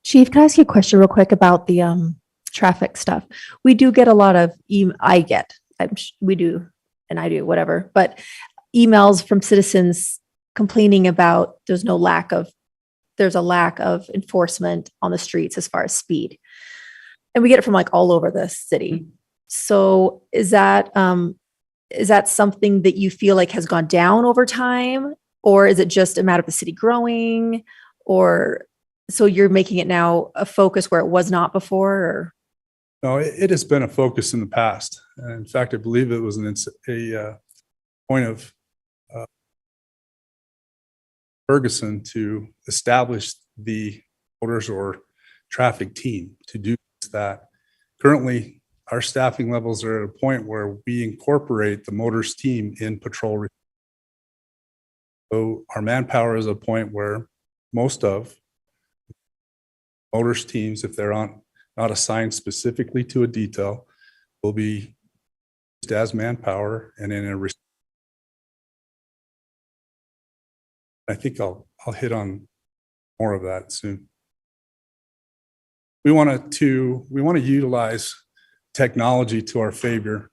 Chief, can I ask you a question real quick about the traffic stuff? We do get a lot of we do, and I do, whatever, but emails from citizens complaining about there's a lack of enforcement on the streets as far as speed. And we get it from like all over the city. So is that something that you feel like has gone down over time, or is it just a matter of the city growing, or so you're making it now a focus where it was not before? Or? No, it has been a focus in the past. In fact, I believe it was a point of Ferguson to establish the motors or traffic team to do that. Currently, our staffing levels are at a point where we incorporate the motors team in patrol. So our manpower is a point where most of motors teams, if they're not assigned specifically to a detail, will be used as manpower and in a. I think I'll hit on more of that soon. We want to utilize technology to our favor,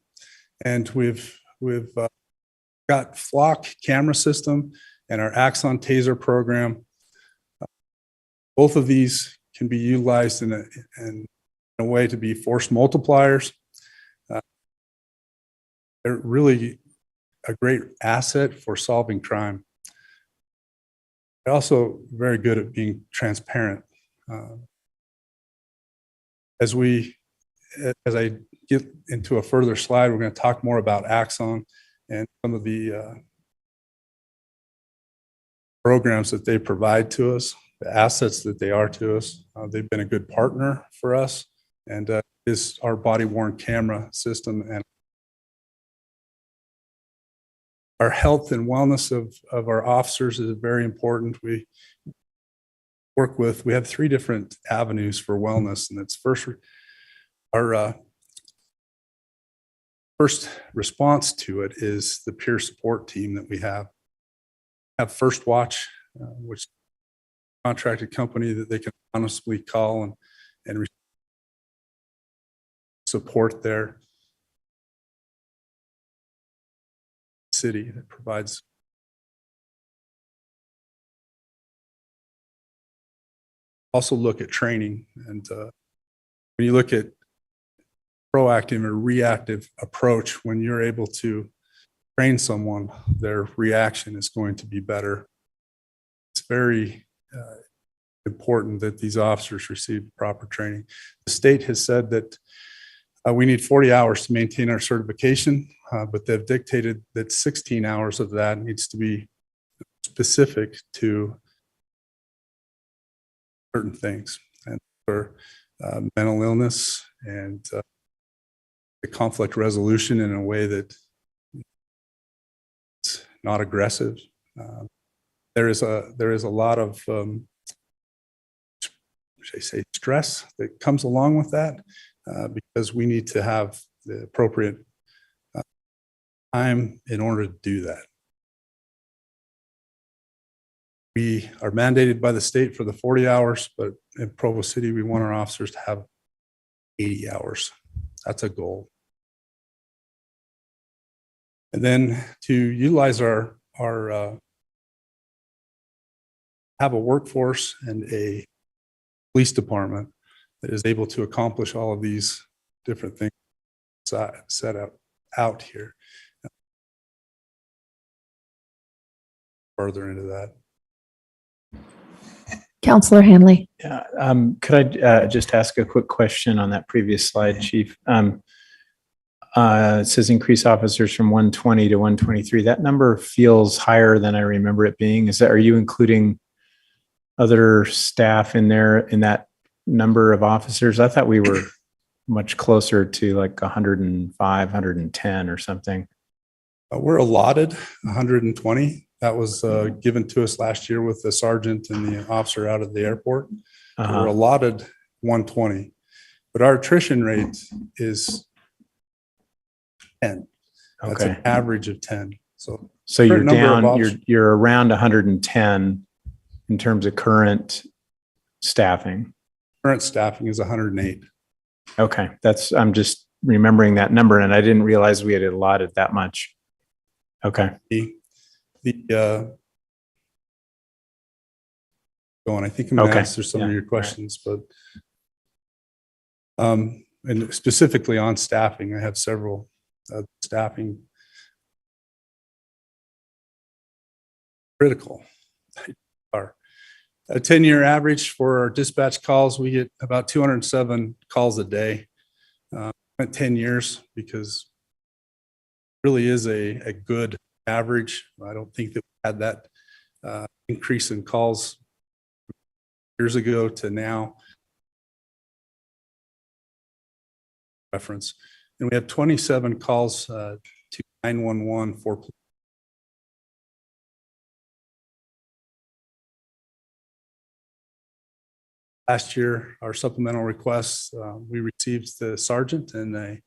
and we've got Flock camera system and our Axon Taser program. Both of these can be utilized in a way to be force multipliers. they're really a great asset for solving crime. They're also very good at being transparent. As I get into a further slide, we're going to talk more about Axon and some of the programs that they provide to us, the assets that they are to us. They've been a good partner for us, and is our body-worn camera system and our health and wellness of our officers is very important. We have 3 different avenues for wellness, and it's our first response to it is the peer support team that we have First Watch, which is a contracted company that they can honestly call and support their city that provides also look at training. And when you look at proactive or reactive approach, when you're able to train someone, their reaction is going to be better. It's very important that these officers receive proper training. The state has said that we need 40 hours to maintain our certification, but they've dictated that 16 hours of that needs to be specific to certain things, and for mental illness and the conflict resolution in a way that it's not aggressive. There is a lot of should I say stress that comes along with that, because we need to have the appropriate time in order to do that. We are mandated by the state for the 40 hours, but in Provo City, we want our officers to have 80 hours. That's a goal. And then to utilize our have a workforce and a police department that is able to accomplish all of these different things set out here. Further into that. Counselor Hanley. Yeah, could I just ask a quick question on that previous slide, Chief? It says increase officers from 120 to 123. That number feels higher than I remember it being. Are you including other staff in there in that number of officers? I thought we were much closer to like 105, 110 or something. We're allotted 120. That was given to us last year with the sergeant and the officer out of the airport. We're allotted 120, but our attrition rate is 10. That's an average of 10. So you're down, you're around 110 in terms of current staffing. Current staffing is 108. Okay, I'm just remembering that number, and I didn't realize we had allotted that much. Okay. I think I'm going to answer some of your questions, but and specifically on staffing, I have several staffing critical. Our 10-year average for our dispatch calls, we get about 207 calls a day. 10 years, because it really is a good average. I don't think that we had that increase in calls years ago to now. Reference. And we have 27 calls to 911 for last year. Our supplemental requests, we received the sergeant and the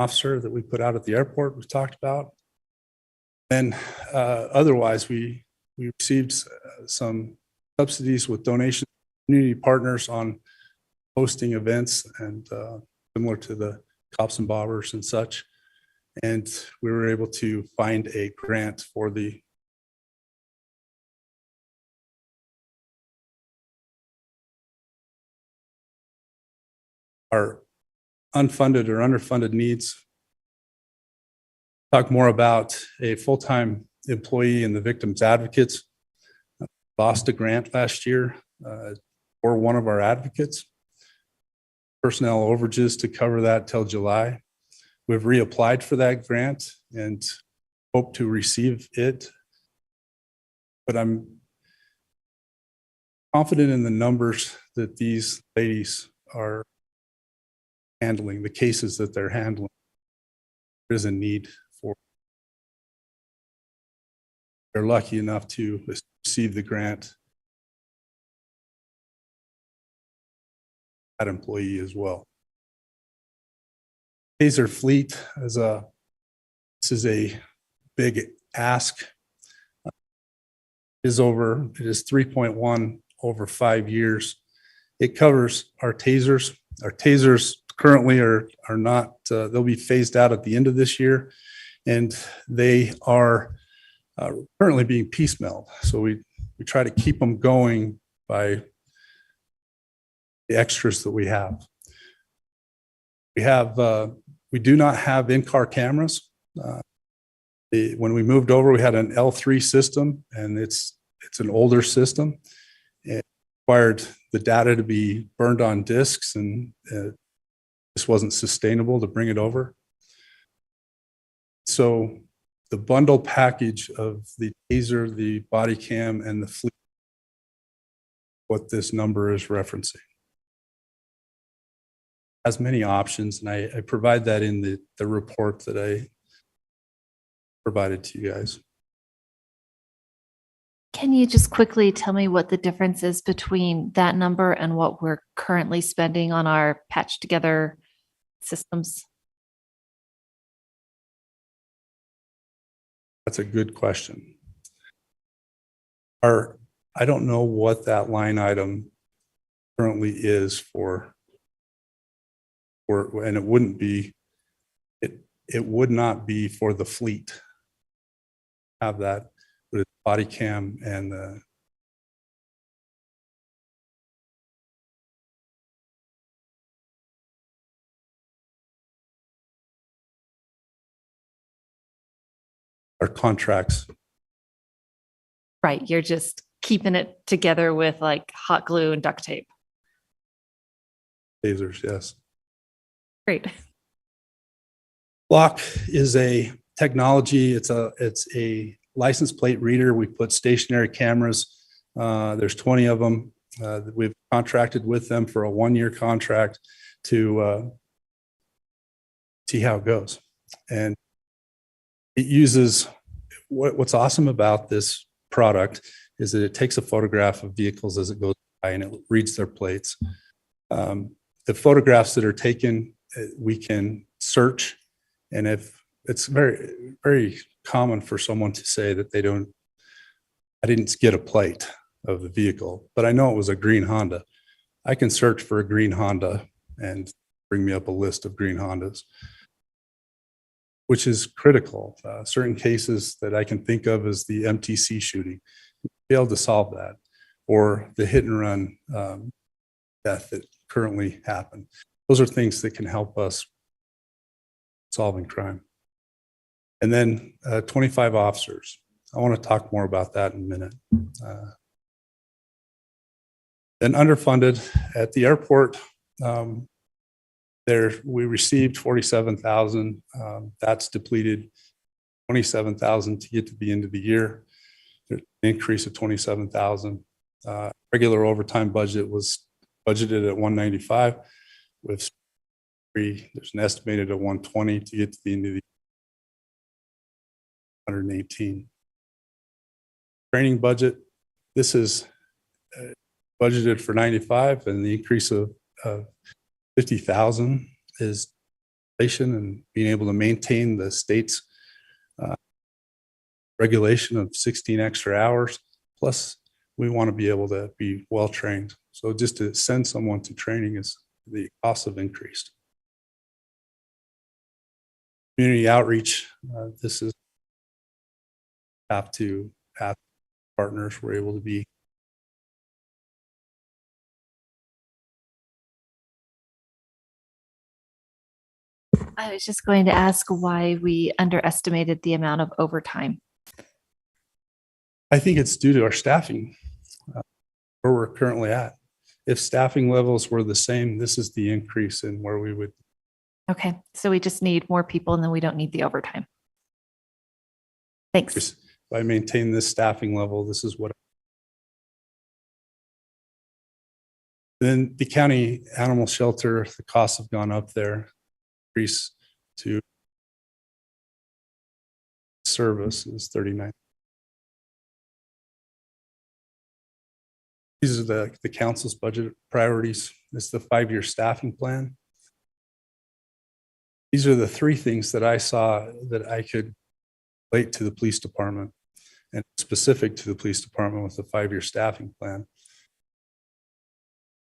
officer that we put out at the airport we talked about. And otherwise, we received some subsidies with donations, community partners on hosting events and similar to the Cops and Bobbers and such. And we were able to find a grant for our unfunded or underfunded needs. talk more about a full-time employee in the Victims Advocates. Lost a grant last year for one of our advocates. Personnel overages to cover that till July. We've reapplied for that grant and hope to receive it. But I'm confident in the numbers that these ladies are handling, the cases that they're handling. There is a need for. They're lucky enough to receive the grant. That employee as well. Taser fleet this is a big ask. It is 3.1 over 5 years. It covers our tasers. Our tasers currently are not, they'll be phased out at the end of this year, and they are currently being piecemealed. So we try to keep them going by the extras that we have. We do not have in-car cameras. When we moved over, we had an L3 system, and it's an older system. It required the data to be burned on disks, and this wasn't sustainable to bring it over. So the bundle package of the taser, the body cam, and the fleet, what this number is referencing. Has many options, and I provide that in the report that I provided to you guys. Can you just quickly tell me what the difference is between that number and what we're currently spending on our patched together systems? That's a good question. I don't know what that line item currently is for, and it wouldn't be, it would not be for the fleet. Have that with body cam and the our contracts. Right, you're just keeping it together with like hot glue and duct tape. Tasers, yes. Great. Lock is a technology. It's a license plate reader. We put stationary cameras. There's 20 of them. We've contracted with them for a 1-year contract to see how it goes. And it uses, what's awesome about this product is that it takes a photograph of vehicles as it goes by and it reads their plates. The photographs that are taken, we can search, and if it's very, very common for someone to say that I didn't get a plate of the vehicle, but I know it was a green Honda. I can search for a green Honda and bring me up a list of green Hondas, which is critical. Certain cases that I can think of is the MTC shooting, be able to solve that, or the hit and run death that currently happened. Those are things that can help us solving crime. And then 25 officers. I want to talk more about that in a minute. Then underfunded at the airport, we received 47,000. That's depleted 27,000 to get to the end of the year. There's an increase of 27,000. Regular overtime budget was budgeted at 195 with there's an estimated at 120 to get to the end of the year. 118. Training budget, this is budgeted for 95, and the increase of 50,000 is inflation and being able to maintain the state's regulation of 16 extra hours. Plus, we want to be able to be well trained. So just to send someone to training is the cost of increased. Community outreach, this is have to have partners we're able to be. I was just going to ask why we underestimated the amount of overtime. I think it's due to our staffing, where we're currently at. If staffing levels were the same, this is the increase in where we would. Okay, so we just need more people and then we don't need the overtime. Thanks. If I maintain this staffing level, this is what. Then the county animal shelter, the costs have gone up there. Increase to service is 39. These are the council's budget priorities. It's the 5-year staffing plan. These are the 3 things that I saw that I could relate to the police department and specific to the police department with the 5-year staffing plan.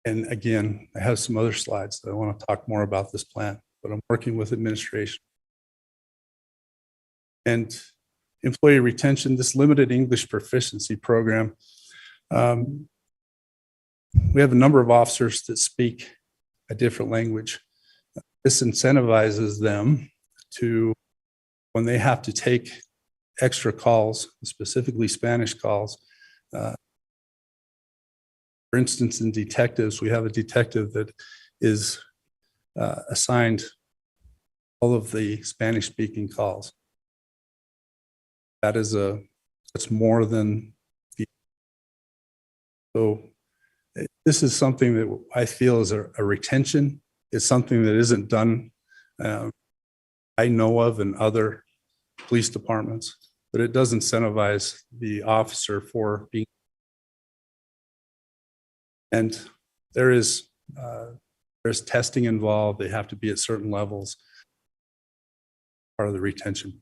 And again, I have some other slides that I want to talk more about this plan, but I'm working with administration. And employee retention, this limited English proficiency program. We have a number of officers that speak a different language. This incentivizes them to, when they have to take extra calls, specifically Spanish calls. For instance, in detectives, we have a detective that is assigned all of the Spanish-speaking calls. That's more than so this is something that I feel is a retention. It's something that isn't done, I know of in other police departments, but it does incentivize the officer for being. And there's testing involved. They have to be at certain levels. Part of the retention.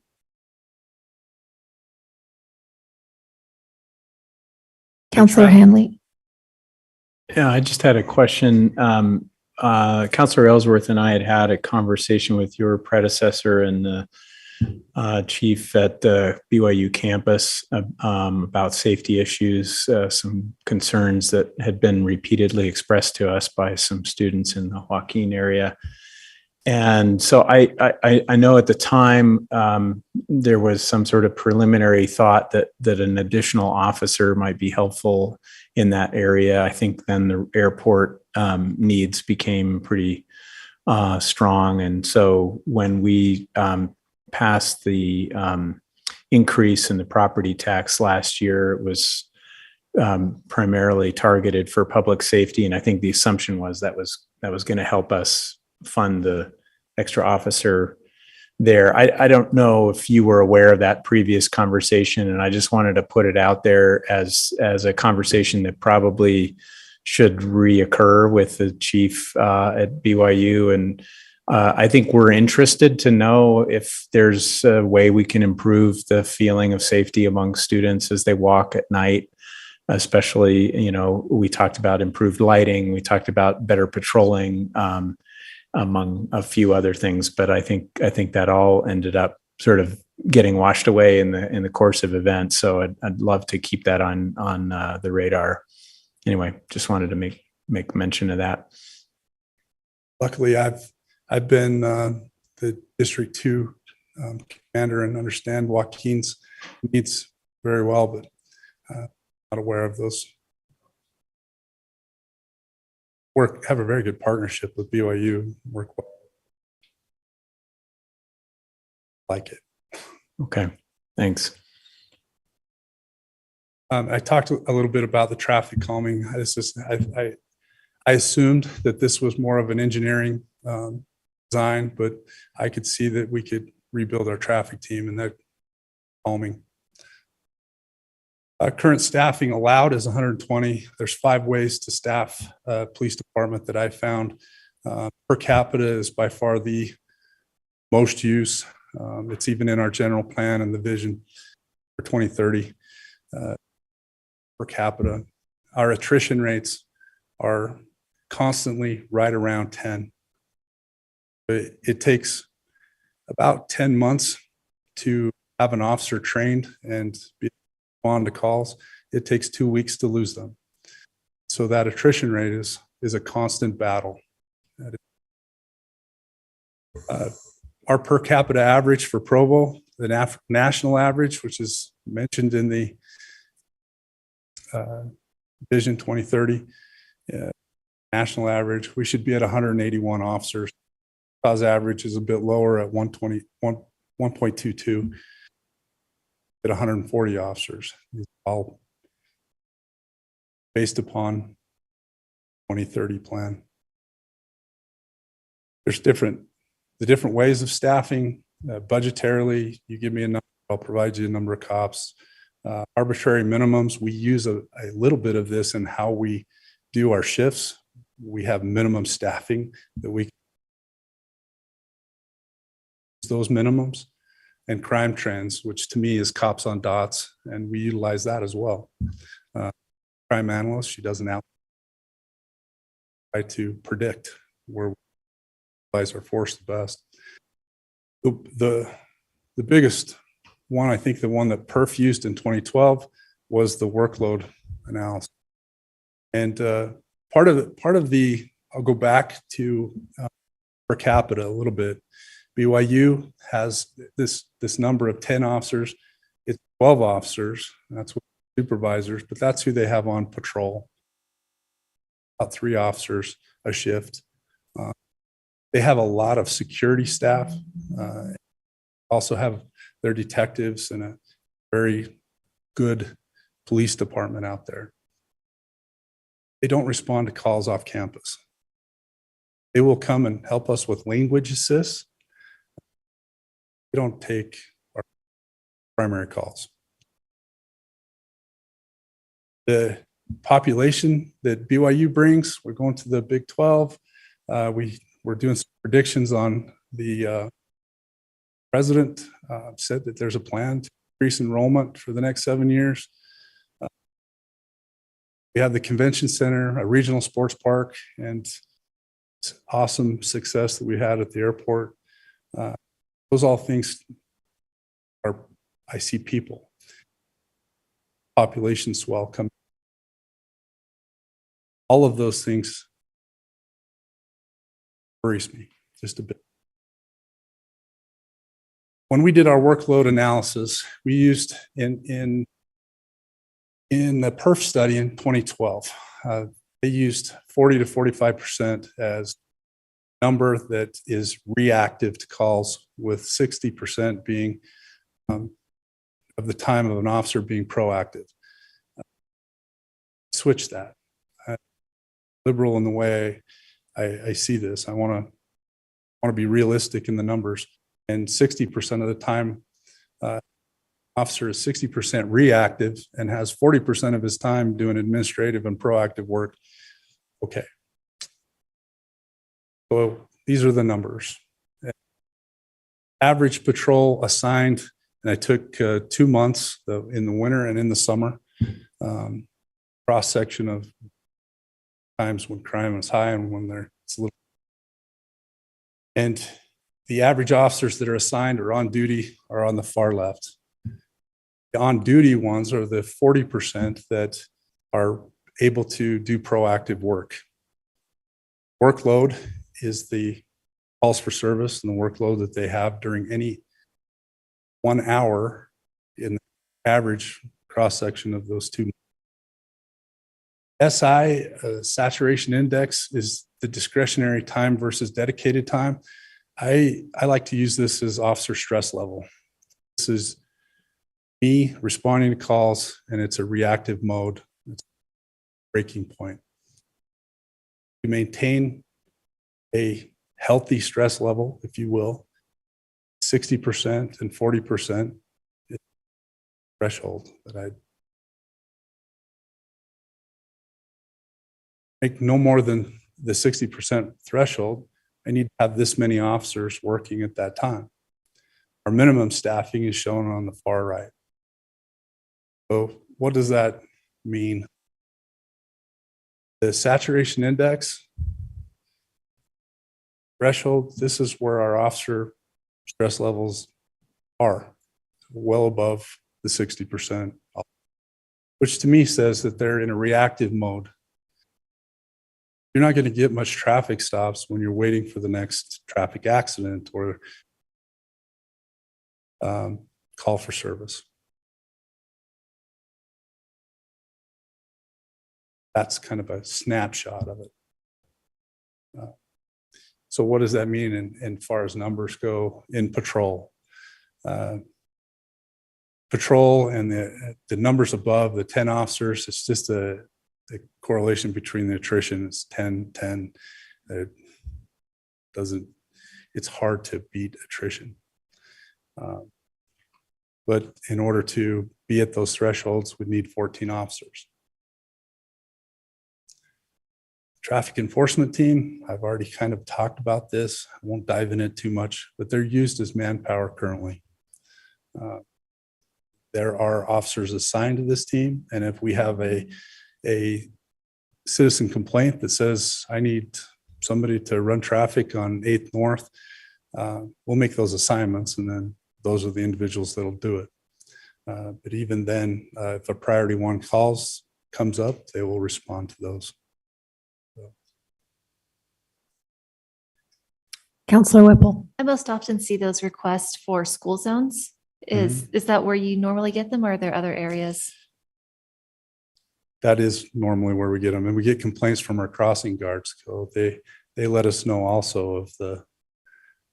Counselor Hanley. Yeah, I just had a question. Counselor Ellsworth and I had a conversation with your predecessor and the chief at the BYU campus about safety issues, some concerns that had been repeatedly expressed to us by some students in the Joaquin area. And so I know at the time there was some sort of preliminary thought that an additional officer might be helpful in that area. I think then the airport needs became pretty strong. And so when we passed the increase in the property tax last year, it was primarily targeted for public safety. And I think the assumption was that was going to help us fund the extra officer there. I don't know if you were aware of that previous conversation, and I just wanted to put it out there as a conversation that probably should reoccur with the chief at BYU. And I think we're interested to know if there's a way we can improve the feeling of safety among students as they walk at night. Especially, we talked about improved lighting, we talked about better patrolling, among a few other things, but I think that all ended up sort of getting washed away in the course of events. So I'd love to keep that on the radar. Anyway, just wanted to make mention of that. Luckily, I've been the District 2 commander and understand Joaquin's needs very well, but not aware of those. Have a very good partnership with BYU. Work well. Like it. Okay, thanks. I talked a little bit about the traffic calming. I assumed that this was more of an engineering design, but I could see that we could rebuild our traffic team and that calming. Current staffing allowed is 120. There's 5 ways to staff a police department that I found. Per capita is by far the most use. It's even in our general plan and the vision for 2030 per capita. Our attrition rates are constantly right around 10. It takes about 10 months to have an officer trained and be on to calls. It takes 2 weeks to lose them. So that attrition rate is a constant battle. our per capita average for Provo, the national average, which is mentioned in the Vision 2030, national average, we should be at 181 officers. Cause average is a bit lower at 1.22 at 140 officers. It's all based upon 2030 plan. There's the different ways of staffing. Budgetarily, you give me a number, I'll provide you a number of cops. Arbitrary minimums, we use a little bit of this in how we do our shifts. We have minimum staffing that we those minimums, and crime trends, which to me is cops on dots, and we utilize that as well. Crime analyst, she doesn't try to predict where we utilize our force the best. The biggest one, I think the one that Perf used in 2012 was the workload analysis. And part of the, I'll go back to per capita a little bit. BYU has this number of 10 officers. It's 12 officers. That's what supervisors, but that's who they have on patrol. About 3 officers a shift. They have a lot of security staff. Also have their detectives and a very good police department out there. They don't respond to calls off campus. They will come and help us with language assist. They don't take our primary calls. The population that BYU brings, we're going to the Big 12. We're doing some predictions on the president said that there's a plan to increase enrollment for the next 7 years. We have the convention center, a regional sports park, and awesome success that we had at the airport. Those all things are, I see people, population swell coming. All of those things worries me just a bit. When we did our workload analysis, we used in the PERF study in 2012, they used 40 to 45% as number that is reactive to calls, with 60% being of the time of an officer being proactive. Switch that. Liberal in the way I see this. I want to be realistic in the numbers. And 60% of the time, officer is 60% reactive and has 40% of his time doing administrative and proactive work. Okay. So these are the numbers. Average patrol assigned, and I took 2 months in the winter and in the summer. Cross section of times when crime is high and when it's a little. And the average officers that are assigned or on duty are on the far left. The on-duty ones are the 40% that are able to do proactive work. Workload is the calls for service and the workload that they have during any 1 hour in the average cross-section of those two. SI, saturation index, is the discretionary time versus dedicated time. I like to use this as officer stress level. This is me responding to calls, and it's a reactive mode. It's a breaking point. To maintain a healthy stress level, if you will, 60% and 40% is the threshold that I make no more than the 60% threshold. I need to have this many officers working at that time. Our minimum staffing is shown on the far right. So what does that mean? The saturation index threshold, this is where our officer stress levels are, well above the 60%, which to me says that they're in a reactive mode. You're not going to get much traffic stops when you're waiting for the next traffic accident or call for service. That's kind of a snapshot of it. So what does that mean in far as numbers go in patrol? Patrol and the numbers above the 10 officers, it's just the correlation between the attrition. It's 10, 10. It doesn't, it's hard to beat attrition. But in order to be at those thresholds, we need 14 officers. Traffic enforcement team, I've already kind of talked about this. I won't dive in it too much, but they're used as manpower currently. There are officers assigned to this team, and if we have a citizen complaint that says, I need somebody to run traffic on 8th North, we'll make those assignments, and then those are the individuals that'll do it. But even then, if a priority one calls comes up, they will respond to those. Counselor Whipple. I most often see those requests for school zones. Is that where you normally get them, or are there other areas? That is normally where we get them, and we get complaints from our crossing guards. So they let us know also of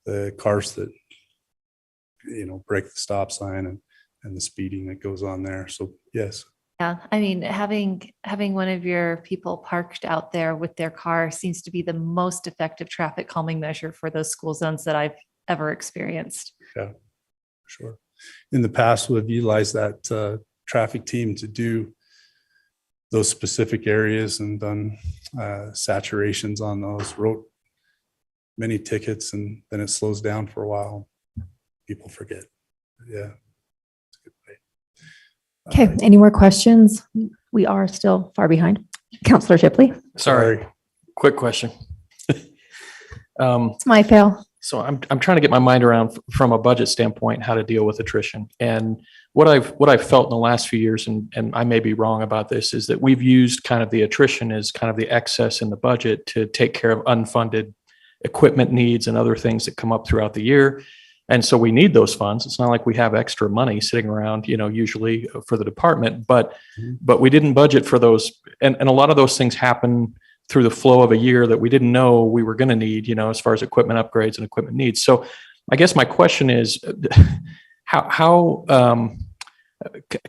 the cars that, you know, break the stop sign and the speeding that goes on there. So yes. Yeah, I mean, having one of your people parked out there with their car seems to be the most effective traffic calming measure for those school zones that I've ever experienced. Yeah, sure. In the past, we've utilized that traffic team to do those specific areas and done saturations on those, wrote many tickets, and then it slows down for a while. People forget. Yeah. Okay, any more questions? We are still far behind. Counselor Shipley. Sorry. Quick question. It's my fail. So I'm trying to get my mind around from a budget standpoint how to deal with attrition. And what I've felt in the last few years, and I may be wrong about this, is that we've used kind of the attrition as kind of the excess in the budget to take care of unfunded equipment needs and other things that come up throughout the year. And so we need those funds. It's not like we have extra money sitting around, you know, usually for the department, but we didn't budget for those. And a lot of those things happen through the flow of a year that we didn't know we were going to need, you know, as far as equipment upgrades and equipment needs. So I guess my question is, how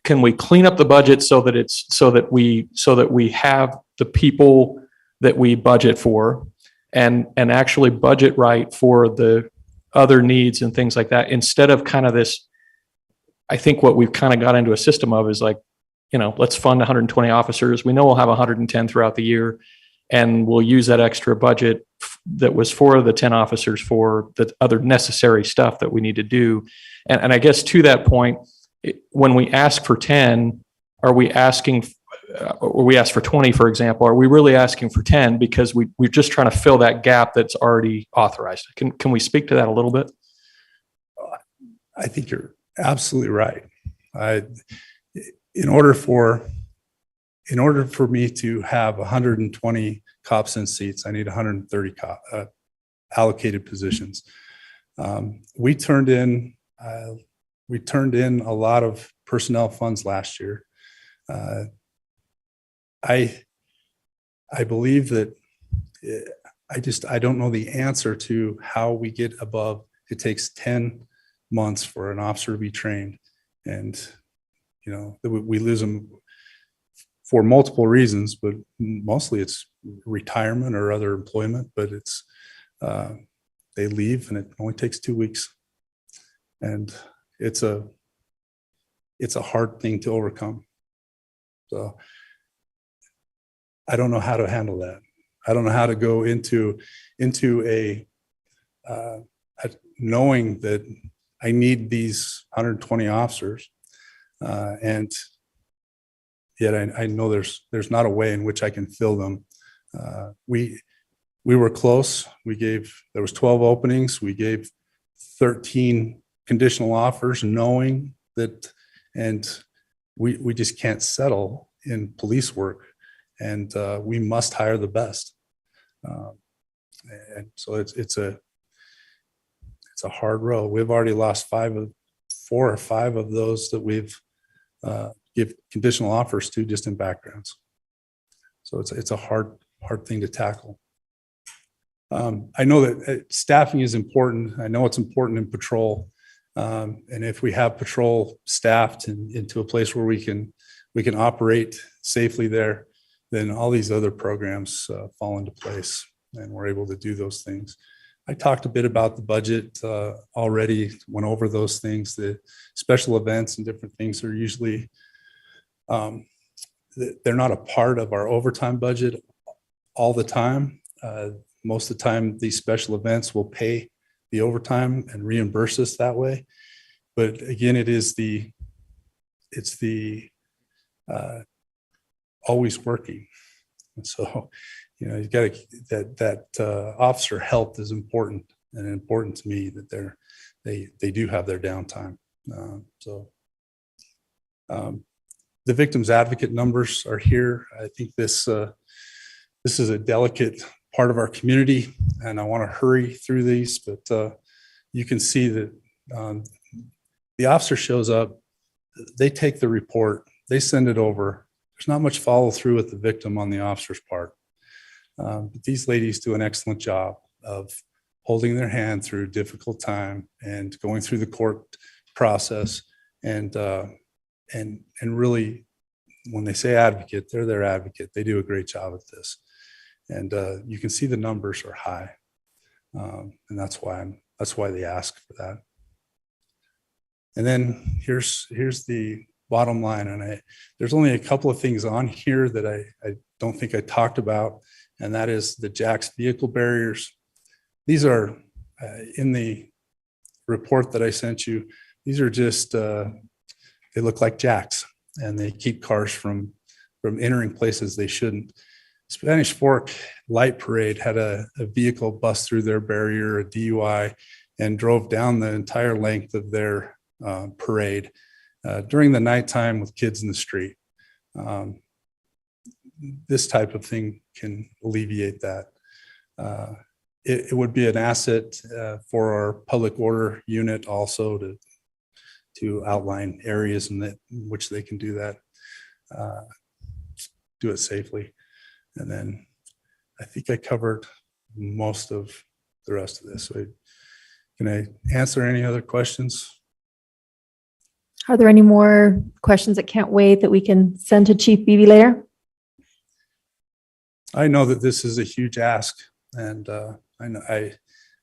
can we clean up the budget so that we have the people that we budget for and actually budget right for the other needs and things like that, instead of kind of this? I think what we've kind of got into a system of is like, you know, let's fund 120 officers. We know we'll have 110 throughout the year, and we'll use that extra budget that was for the 10 officers for the other necessary stuff that we need to do. And I guess to that point, when we ask for 10, are we asking, or we ask for 20, for example, are we really asking for 10 because we're just trying to fill that gap that's already authorized? Can we speak to that a little bit? I think you're absolutely right. In order for me to have 120 cops in seats, I need 130 allocated positions. We turned in a lot of personnel funds last year. I believe that I don't know the answer to how we get above. It takes 10 months for an officer to be trained, and you know we lose them for multiple reasons, but mostly it's retirement or other employment. But it's they leave, and it only takes 2 weeks, and it's a hard thing to overcome. So I don't know how to handle that. I don't know how to go into a knowing that I need these 120 officers, and yet I know there's not a way in which I can fill them. We were close. There was 12 openings. We gave 13 conditional offers, knowing that, and we just can't settle in police work, and we must hire the best. And so it's a hard road. We've already lost 4 or 5 of those that we've give conditional offers to just in backgrounds. So it's a hard thing to tackle. I know that staffing is important. I know it's important in patrol. And if we have patrol staffed into a place where we can operate safely there, then all these other programs fall into place and we're able to do those things. I talked a bit about the budget already, went over those things. The special events and different things are usually, they're not a part of our overtime budget all the time. Most of the time, these special events will pay the overtime and reimburse us that way. But again, it's the always working. And so, you got to, that officer health is important, and important to me that they do have their downtime. The victims advocate numbers are here. I think this is a delicate part of our community, and I want to hurry through these, but you can see that the officer shows up, they take the report, they send it over. There's not much follow through with the victim on the officer's part. But these ladies do an excellent job of holding their hand through a difficult time and going through the court process. And really, when they say advocate, they're their advocate. They do a great job at this. And you can see the numbers are high. And that's why they ask for that. And then here's the bottom line. And there's only a couple of things on here that I don't think I talked about. And that is the jacks vehicle barriers. These are in the report that I sent you. These are just, they look like jacks, and they keep cars from entering places they shouldn't. Spanish Fork Light Parade had a vehicle bust through their barrier, a DUI, and drove down the entire length of their parade during the nighttime with kids in the street. This type of thing can alleviate that. It would be an asset for our public order unit also to outline areas in which they can do that, do it safely. And then I think I covered most of the rest of this. So can I answer any other questions? Are there any more questions that can't wait that we can send to Chief Beebe later? I know that this is a huge ask, and I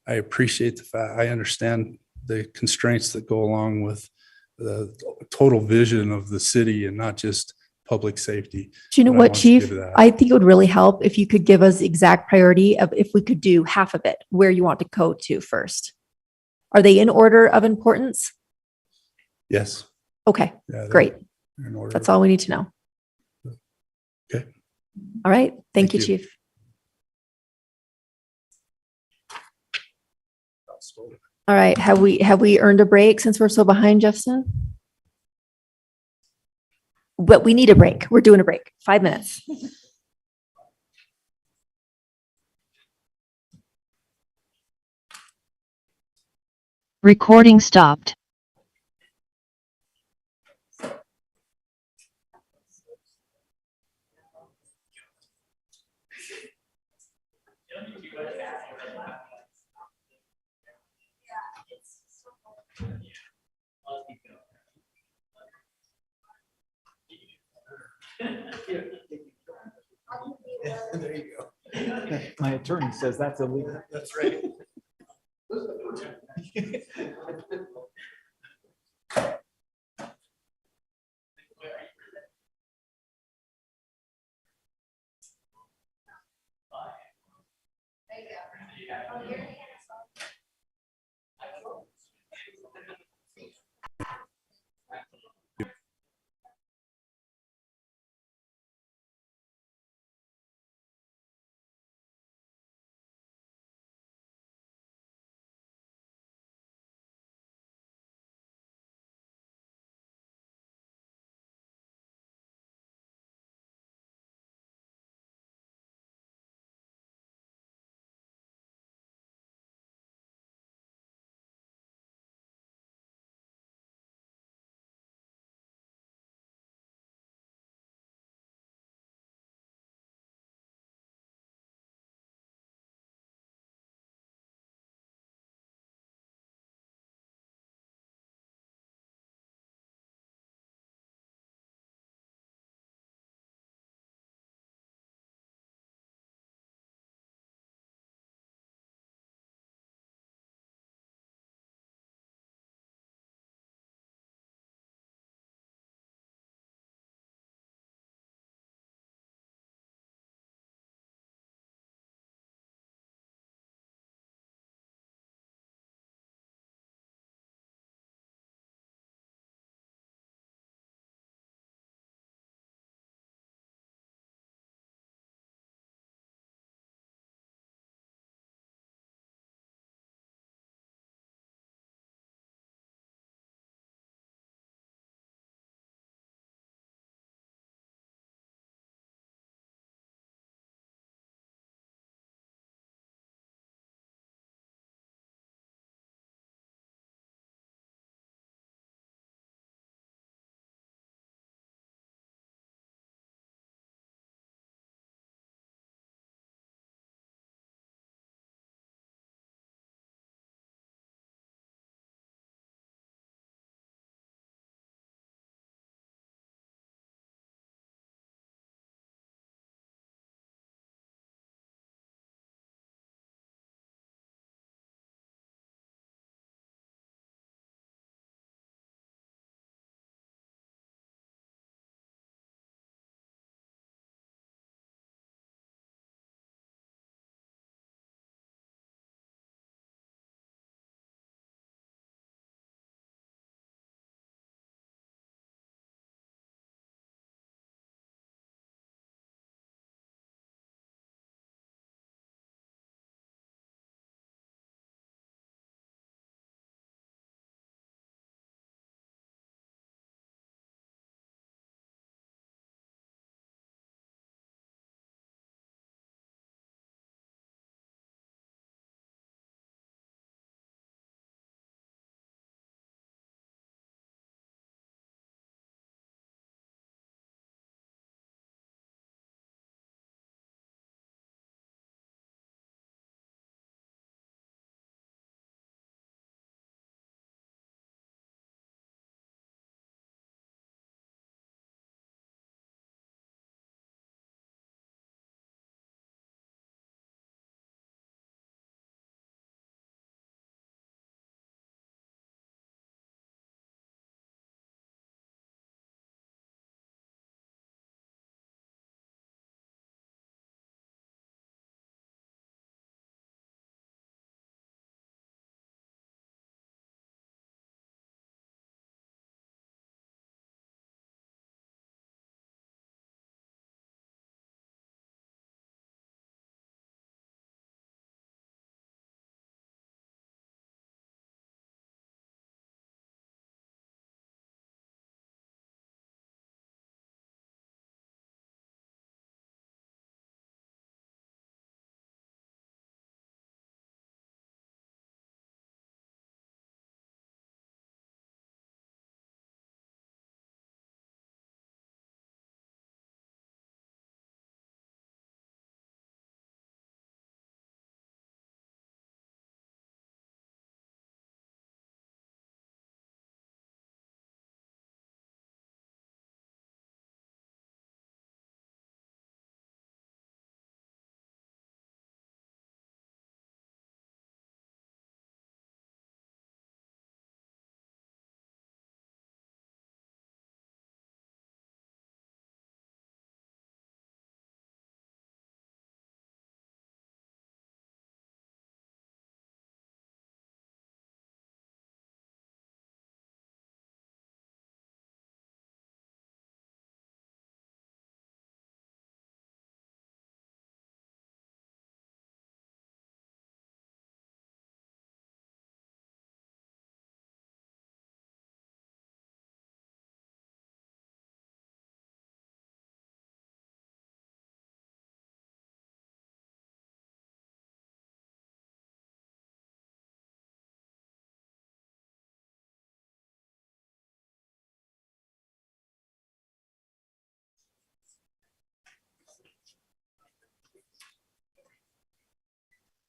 appreciate the fact, I understand the constraints that go along with the total vision of the city and not just public safety. Do you know But I what, want to Chief? give that. I think it would really help if you could give us exact priority of if we could do half of it, where you want to go to first. Are they in order of importance? Yes. Okay, Yeah, great. they're in order. That's all we need to know. Okay. All right. Thank you, you. Chief. All right. Have we earned a break since we're so behind, Jefferson? But we need a break. We're doing a break. 5 minutes. Recording stopped. There you go. My attorney says that's illegal. That's right.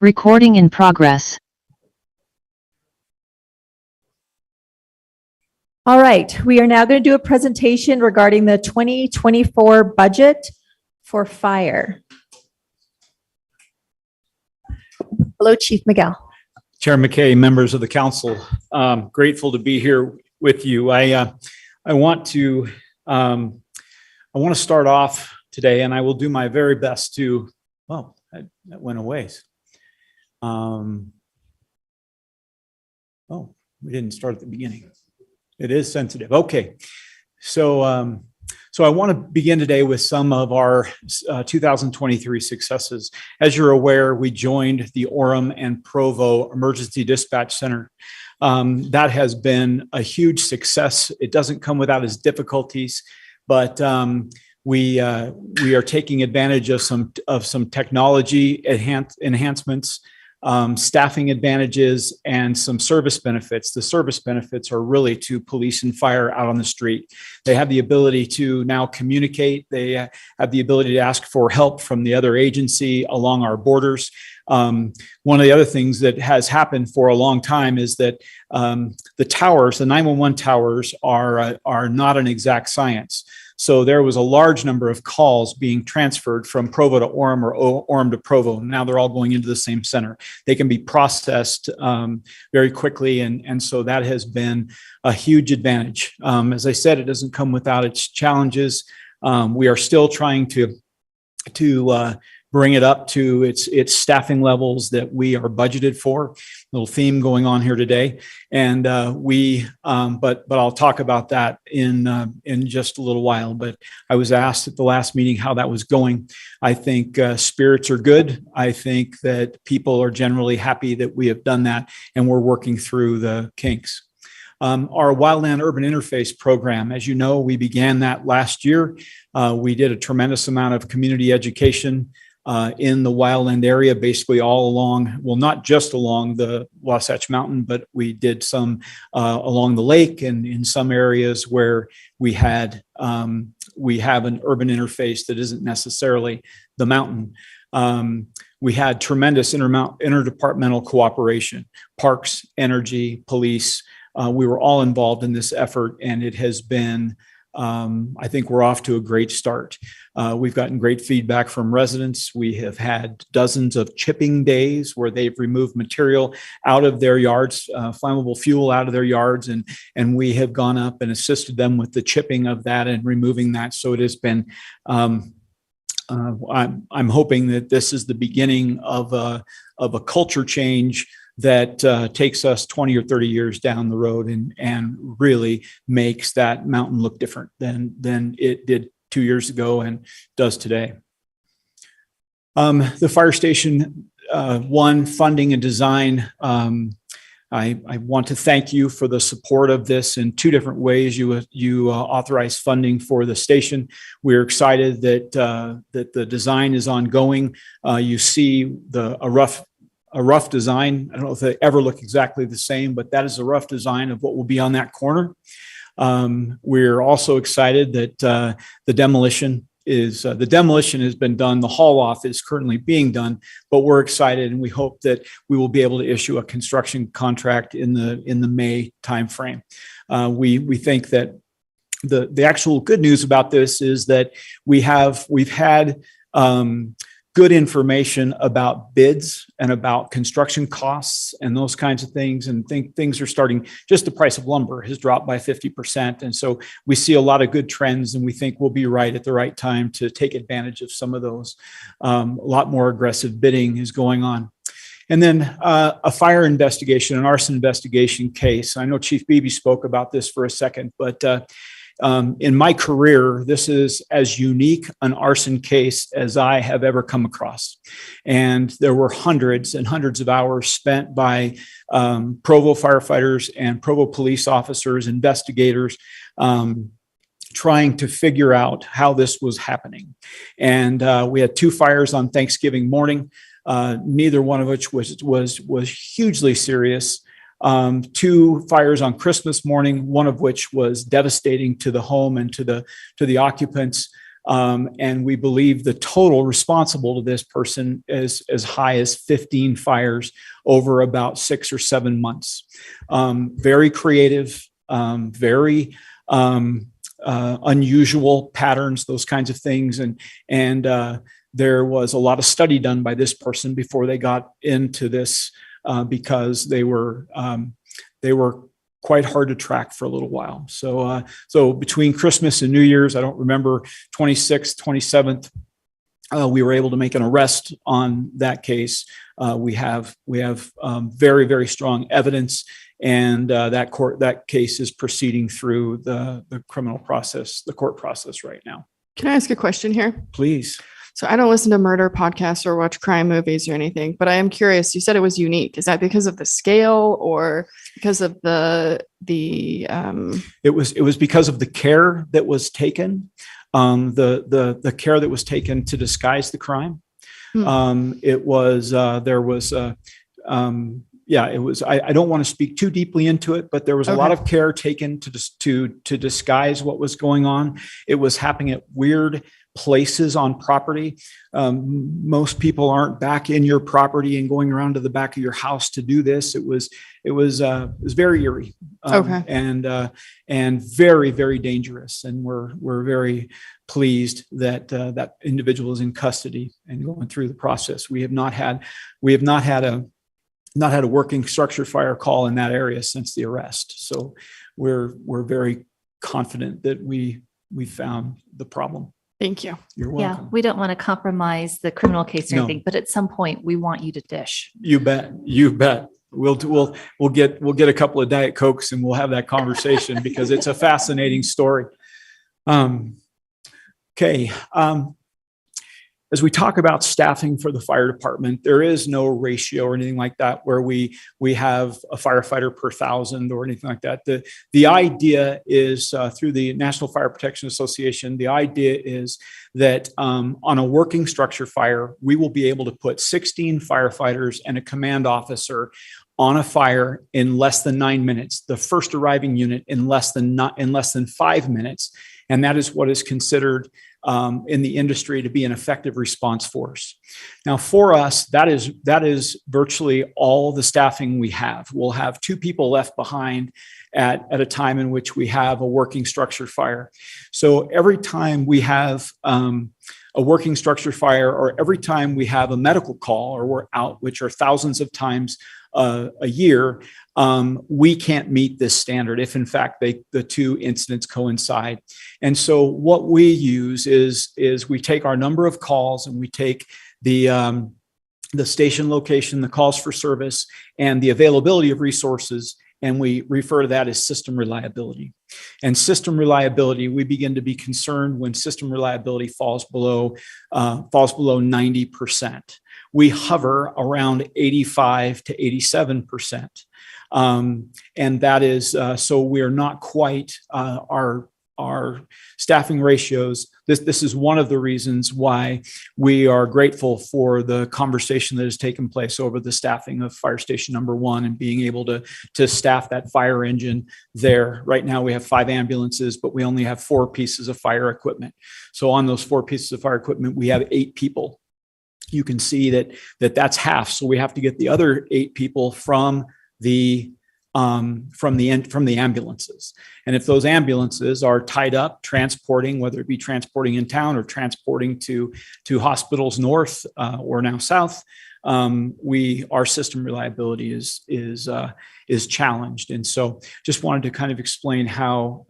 Recording in progress. All right, we are now going to do a presentation regarding the 2024 budget for fire. Hello, Chief Miguel. Chair McKay, members of the council, grateful to be here with you. I want to start off today, and I will do my very best to. Well, that went a ways. Oh, we didn't start at the beginning. It is sensitive. Okay, so I want to begin today with some of our 2023 successes. As you're aware, we joined the Orem and Provo Emergency Dispatch Center. That has been a huge success. It doesn't come without its difficulties, but we are taking advantage of some technology enhancements, staffing advantages, and some service benefits. The service benefits are really to police and fire out on the street. They have the ability to now communicate. They have the ability to ask for help from the other agency along our borders. One of the other things that has happened for a long time is that the towers, the 911 towers, are not an exact science. So there was a large number of calls being transferred from Provo to Orem or Orem to Provo. Now they're all going into the same center. They can be processed very quickly, and so that has been a huge advantage. As I said, it doesn't come without its challenges. We are still trying to bring it up to its staffing levels that we are budgeted for. Little theme going on here today, and but I'll talk about that in just a little while. But I was asked at the last meeting how that was going. I think spirits are good. I think that people are generally happy that we have done that, and we're working through the kinks. Our Wildland Urban Interface program, as you know, we began that last year. We did a tremendous amount of community education in the wildland area, basically all along, well, not just along the Wasatch Mountain, but we did some along the lake and in some areas where we have an urban interface that isn't necessarily the mountain. We had tremendous interdepartmental cooperation, parks, energy, police. We were all involved in this effort, and it has been, I think we're off to a great start. We've gotten great feedback from residents. We have had dozens of chipping days where they've removed material out of their yards, flammable fuel out of their yards, and we have gone up and assisted them with the chipping of that and removing that. So it has been, I'm hoping that this is the beginning of a culture change that takes us 20 or 30 years down the road and really makes that mountain look different than it did 2 years ago and does today. The fire station one funding and design. I want to thank you for the support of this in two different ways. You authorized funding for the station. We're excited that the design is ongoing. You see a rough design. I don't know if they ever look exactly the same, but that is a rough design of what will be on that corner. We're also excited that the demolition has been done. The haul off is currently being done, but we're excited and we hope that we will be able to issue a construction contract in the May timeframe. We think that the actual good news about this is that we've had good information about bids and about construction costs and those kinds of things. And things are starting, just the price of lumber has dropped by 50%. And so we see a lot of good trends, and we think we'll be right at the right time to take advantage of some of those. A lot more aggressive bidding is going on. And then a fire investigation, an arson investigation case. I know Chief Beebe spoke about this for a second, but in my career, this is as unique an arson case as I have ever come across. And there were hundreds and hundreds of hours spent by Provo firefighters and Provo police officers, investigators, trying to figure out how this was happening. And we had two fires on Thanksgiving morning, neither one of which was hugely serious. Two fires on Christmas morning, one of which was devastating to the home and to the occupants. And we believe the total responsible to this person is as high as 15 fires over about 6 or 7 months. Very creative, very unusual patterns, those kinds of things. And there was a lot of study done by this person before they got into this, because they were quite hard to track for a little while. So between Christmas and New Year's, I don't remember, 26th, 27th, we were able to make an arrest on that case. We have very, very strong evidence, and that case is proceeding through the criminal process, the court process right now. Can I ask a question here? Please. So I don't listen to murder podcasts or watch crime movies or anything, but I am curious. You said it was unique. Is that because of the scale or because of the It was because of the care that was taken, the care that was taken to disguise the crime. It was there was it was. I don't want to speak too deeply into it, but there was a lot of care taken to disguise what was going on. It was happening at weird places on property. Most people aren't back in your property and going around to the back of your house to do this. It was very eerie, and very, very dangerous. And we're very pleased that that individual is in custody and going through the process. We have not had a working structure fire call in that area since the arrest. So we're very confident that we found the problem. Thank you. You're welcome. Yeah, we don't want to compromise the criminal case or No. anything, but at some point we want you to dish. You bet. You bet. We'll get a couple of Diet Cokes and we'll have that conversation because it's a fascinating story. Okay. As we talk about staffing for the fire department, there is no ratio or anything like that where we have a firefighter per 1,000 or anything like that. The idea is through the National Fire Protection Association, the idea is that on a working structure fire, we will be able to put 16 firefighters and a command officer on a fire in less than 9 minutes, the first arriving unit in less than 5 minutes. And that is what is considered in the industry to be an effective response force. Now, for us, that is virtually all the staffing we have. We'll have 2 people left behind at a time in which we have a working structure fire. So every time we have a working structure fire, or every time we have a medical call or we're out, which are thousands of times a year, we can't meet this standard if in fact the 2 incidents coincide. And so what we use is we take our number of calls and we take the station location, the calls for service, and the availability of resources, and we refer to that as system reliability. And system reliability, we begin to be concerned when system reliability falls below 90%. We hover around 85 to 87%. And that is, so we're not quite our staffing ratios. This is one of the reasons why we are grateful for the conversation that has taken place over the staffing of fire station number 1 and being able to staff that fire engine there. Right now we have 5 ambulances, but we only have 4 pieces of fire equipment. So on those 4 pieces of fire equipment, we have 8 people. You can see that's half. So we have to get the other 8 people from the ambulances. And if those ambulances are tied up transporting, whether it be transporting in town or transporting to hospitals north or now south, our system reliability is challenged. And so just wanted to kind of explain how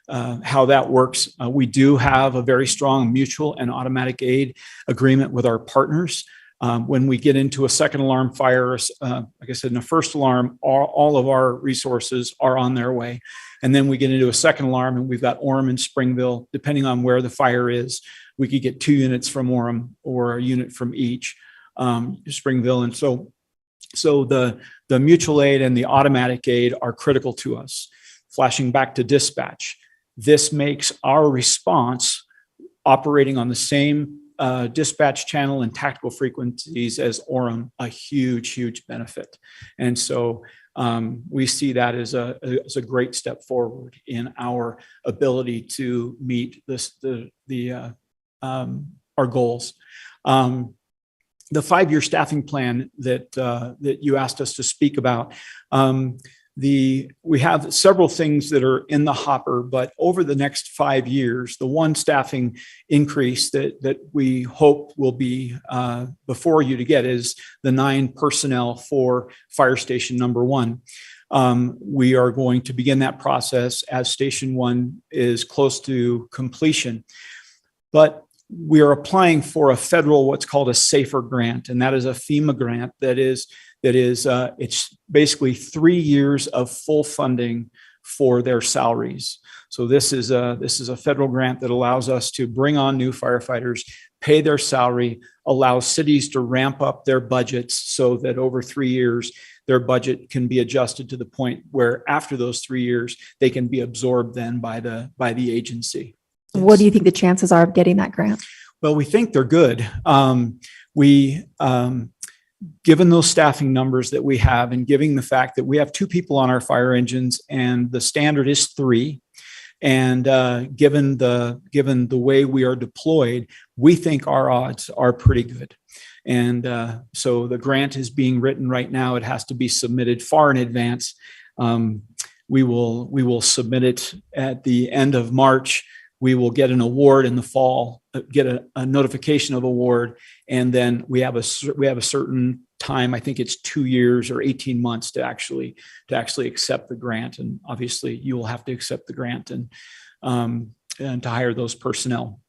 that works. We do have a very strong mutual and automatic aid agreement with our partners. When we get into a second alarm fire, like I said, in a first alarm, all of our resources are on their way. And then we get into a second alarm and we've got Orem and Springville. Depending on where the fire is, we could get 2 units from Orem or a unit from each Springville. And so the mutual aid and the automatic aid are critical to us. Flashing back to dispatch, this makes our response operating on the same dispatch channel and tactical frequencies as Orem a huge benefit. And so We see that as a great step forward in our ability to meet our goals. The 5-year staffing plan that you asked us to speak about, we have several things that are in the hopper, but over the next 5 years, the one staffing increase that we hope will be before you to get is the 9 personnel for Fire Station number 1. We are going to begin that process as Station 1 is close to completion. But we are applying for a federal, what's called a SAFER grant, and that is a FEMA grant it's basically 3 years of full funding for their salaries. So this is a federal grant that allows us to bring on new firefighters, pay their salary, allows cities to ramp up their budgets so that over 3 years, their budget can be adjusted to the point where after those 3 years, they can be absorbed then by the agency. What do you think the chances are of getting that grant? Well, we think they're good. Given those staffing numbers that we have and given the fact that we have 2 people on our fire engines and the standard is 3, and given the way we are deployed, we think our odds are pretty good. And so the grant is being written right now. It has to be submitted far in advance. We will submit it at the end of March. We will get an award in the fall, get a notification of award, and then we have a certain time. I think it's 2 years or 18 months to actually accept the grant. And obviously, you will have to accept the grant and to hire those personnel.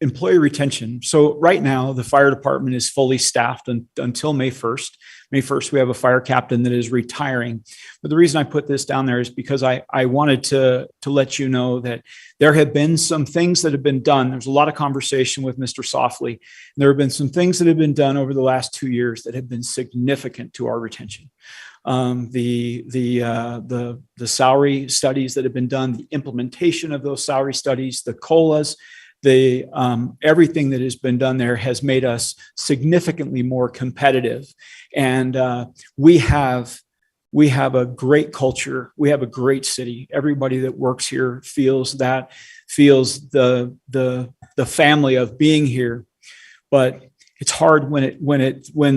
Employee retention. So right now, the fire department is fully staffed until May 1st. May 1st, we have a fire captain that is retiring. But the reason I put this down there is because I wanted to let you know that there have been some things that have been done. There's a lot of conversation with Mr. Softly. There have been some things that have been done over the last 2 years that have been significant to our retention. The salary studies that have been done, the implementation of those salary studies, the COLAs, everything that has been done there has made us significantly more competitive. And we have a great culture. We have a great city. Everybody that works here feels the family of being here. But it's hard when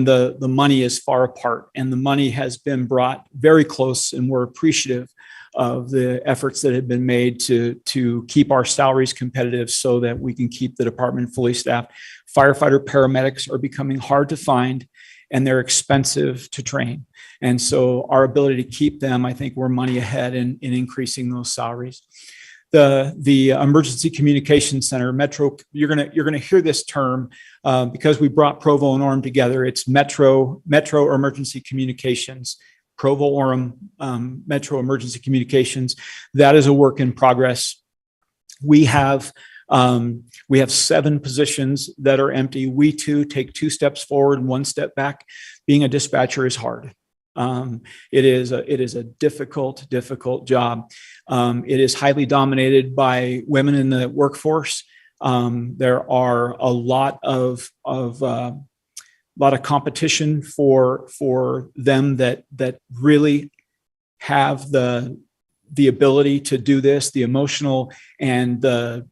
the money is far apart, and the money has been brought very close, and we're appreciative of the efforts that have been made to keep our salaries competitive so that we can keep the department fully staffed. Firefighter paramedics are becoming hard to find, and they're expensive to train. And so our ability to keep them, I think we're money ahead in increasing those salaries. The Emergency Communications Center, Metro, you're gonna hear this term because we brought Provo and Orem together. It's Metro Emergency Communications. Provo Orem Metro Emergency Communications. That is a work in progress. We have 7 positions that are empty. We too take 2 steps forward and 1 step back. Being a dispatcher is hard. It is a difficult job. It is highly dominated by women in the workforce. There are a lot of competition for them that really have the ability to do this, the emotional and the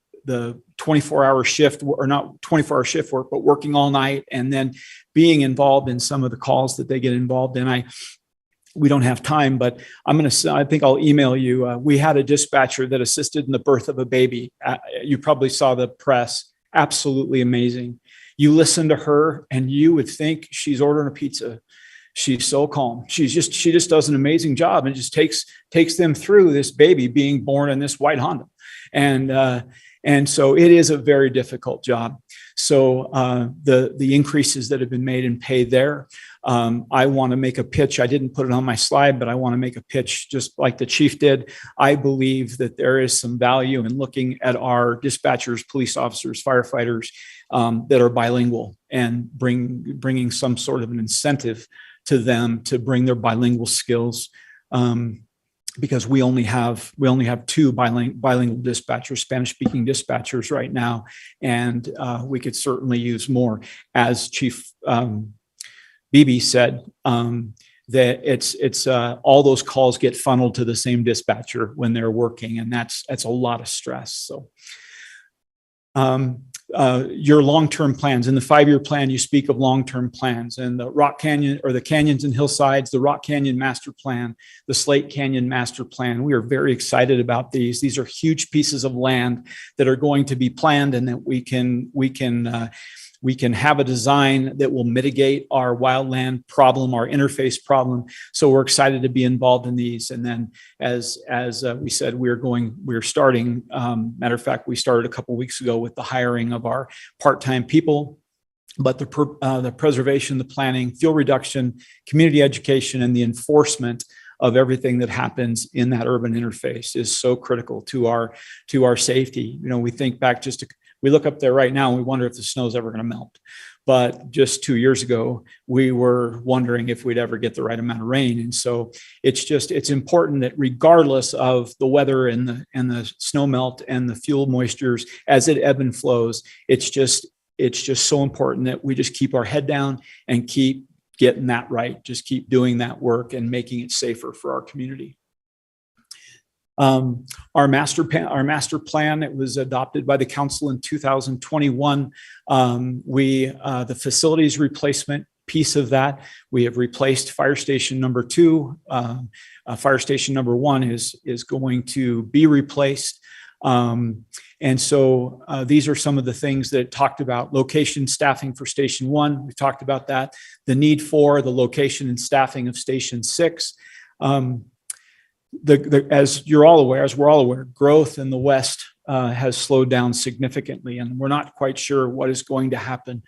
24-hour shift, or not 24-hour shift work, but working all night and then being involved in some of the calls that they get involved in. We don't have time, but I think I'll email you. We had a dispatcher that assisted in the birth of a baby. You probably saw the press. Absolutely amazing. You listen to her and you would think she's ordering a pizza. She's so calm. She just does an amazing job and just takes them through this baby being born in this white Honda. And so it is a very difficult job. So the increases that have been made in pay there, I want to make a pitch. I didn't put it on my slide, but I want to make a pitch just like the chief did. I believe that there is some value in looking at our dispatchers, police officers, firefighters that are bilingual and bringing some sort of an incentive to them to bring their bilingual skills. Because we only have 2 bilingual dispatchers, Spanish-speaking dispatchers right now, and we could certainly use more. As Chief BB said, that it's all those calls get funneled to the same dispatcher when they're working, and that's a lot of stress. So your long-term plans. In the 5-year plan, you speak of long-term plans, and the Rock Canyon, or the Canyons and Hillsides, the Rock Canyon Master Plan, the Slate Canyon Master Plan. We are very excited about these. These are huge pieces of land that are going to be planned, and that we can have a design that will mitigate our wildland problem, our interface problem. So we're excited to be involved in these. And then as we said, we're starting, matter of fact, we started a couple of weeks ago with the hiring of our part-time people, but the preservation, the planning, fuel reduction, community education, and the enforcement of everything that happens in that urban interface is so critical to our safety. You know, we think back we look up there right now and we wonder if the snow's ever going to melt. But just 2 years ago, we were wondering if we'd ever get the right amount of rain. And so it's important that regardless of the weather and the snow melt and the fuel moistures as it ebb and flows, it's just so important that we just keep our head down and keep getting that right. Just keep doing that work and making it safer for our community. Our master plan, it was adopted by the council in 2021. The facilities replacement piece of that, we have replaced fire station number 2. Fire station number 1 is going to be replaced. And so these are some of the things that talked about: location, staffing for station 1. We've talked about that. The need for the location and staffing of station 6. As we're all aware, growth in the West has slowed down significantly, and we're not quite sure what is going to happen.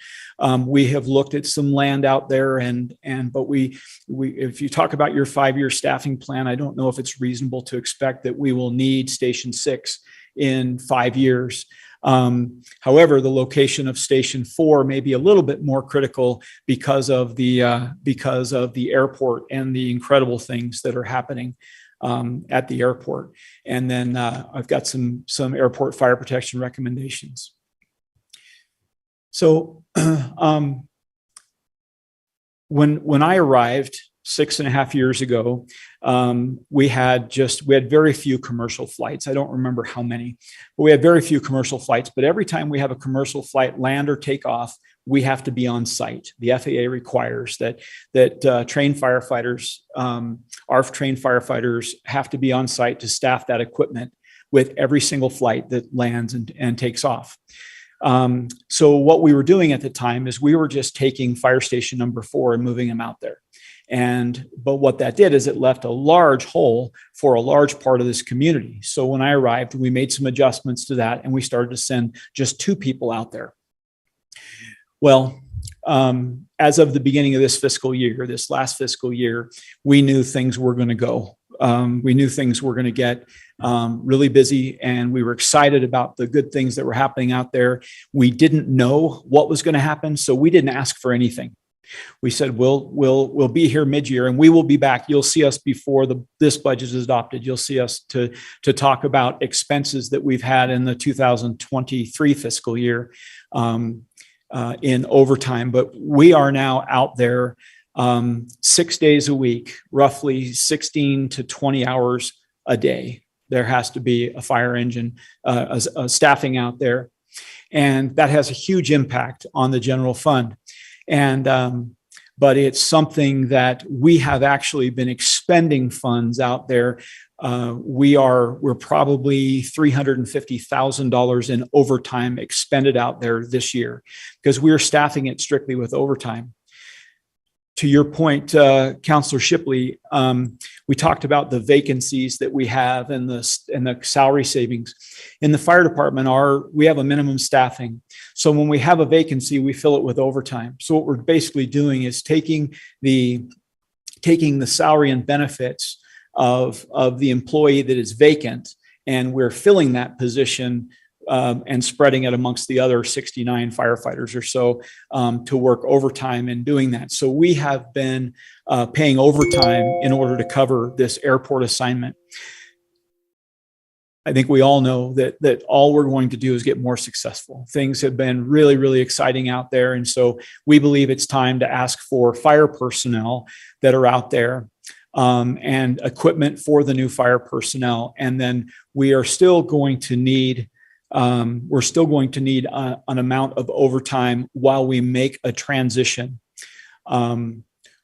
We have looked at some land out there, but if you talk about your 5-year staffing plan, I don't know if it's reasonable to expect that we will need Station 6 in 5 years. However, the location of Station 4 may be a little bit more critical because of the airport and the incredible things that are happening at the airport. And then I've got some airport fire protection recommendations. So when I arrived 6.5 years ago, we had very few commercial flights. I don't remember how many, but we had very few commercial flights. But every time we have a commercial flight land or take off, we have to be on site. The FAA requires that trained firefighters, ARF trained firefighters, have to be on site to staff that equipment with every single flight that lands and takes off. So what we were doing at the time is we were just taking fire station number 4 and moving them out there. But what that did is it left a large hole for a large part of this community. So when I arrived, we made some adjustments to that, and we started to send just 2 people out there. Well, as of the beginning of this last fiscal year, we knew things were going to go. We knew things were going to get really busy, and we were excited about the good things that were happening out there. We didn't know what was going to happen, so we didn't ask for anything. We said, we'll be here mid-year, and we will be back. You'll see us before this budget is adopted. You'll see us to talk about expenses that we've had in the 2023 fiscal year in overtime. But we are now out there 6 days a week, roughly 16 to 20 hours a day. There has to be a fire engine staffing out there, and that has a huge impact on the general fund. But it's something that we have actually been expending funds out there. We're probably $350,000 in overtime expended out there this year because we're staffing it strictly with overtime. To your point, Councilor Shipley, we talked about the vacancies that we have and the salary savings. In the fire department, we have a minimum staffing. So when we have a vacancy, we fill it with overtime. So what we're basically doing is taking the salary and benefits of the employee that is vacant, and we're filling that position and spreading it amongst the other 69 firefighters or so to work overtime and doing that. So we have been paying overtime in order to cover this airport assignment. I think we all know that all we're going to do is get more successful. Things have been really, really exciting out there. And so we believe it's time to ask for fire personnel that are out there, and equipment for the new fire personnel. And then we are still going to need an amount of overtime while we make a transition.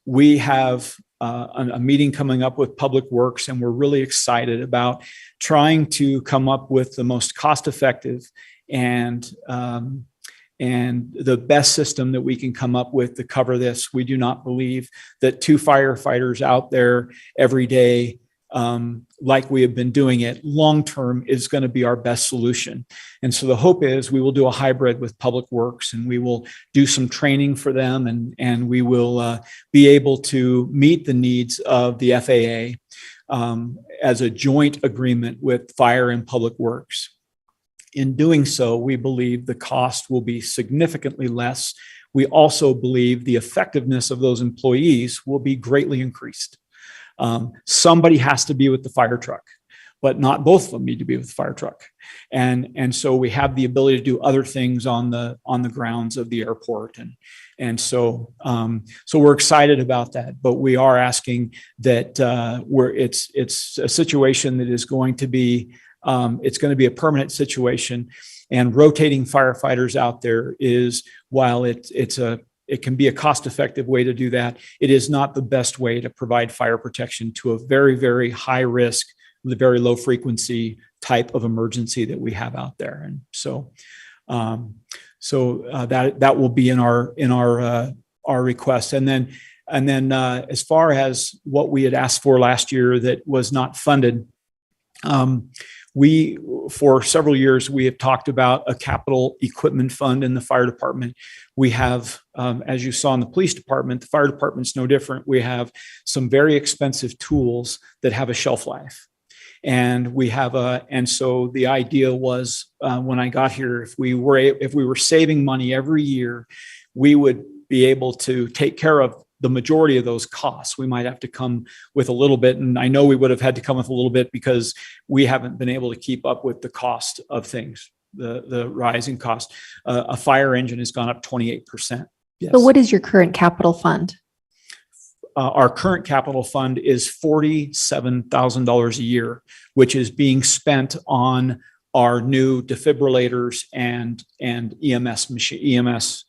We have a meeting coming up with Public Works, and we're really excited about trying to come up with the most cost-effective and the best system that we can come up with to cover this. We do not believe that 2 firefighters out there every day, like we have been doing it long-term, is going to be our best solution. And so the hope is we will do a hybrid with Public Works, and we will do some training for them, and we will be able to meet the needs of the FAA as a joint agreement with Fire and Public Works. In doing so, we believe the cost will be significantly less. We also believe the effectiveness of those employees will be greatly increased. Somebody has to be with the fire truck, but not both of them need to be with the fire truck. And so we have the ability to do other things on the grounds of the airport. And so we're excited about that, but we are asking that it's a situation that is going to be, it's going to be a permanent situation, and rotating firefighters out there is, while it can be a cost-effective way to do that, it is not the best way to provide fire protection to a very, very high risk, the very low frequency type of emergency that we have out there. And so, that will be in our request. And then as far as what we had asked for last year that was not funded, for several years, we have talked about a capital equipment fund in the fire department. We have, as you saw in the police department, the fire department's no different. We have some very expensive tools that have a shelf life. And so the idea was, when I got here, if we were saving money every year, we would be able to take care of the majority of those costs. We might have to come with a little bit, and I know we would have had to come with a little bit because we haven't been able to keep up with the cost of things, the rising cost. A fire engine has gone up 28%. Yes. So what is your current capital fund? Our current capital fund is $47,000 a year, which is being spent on our new defibrillators and EMS machine, EMS.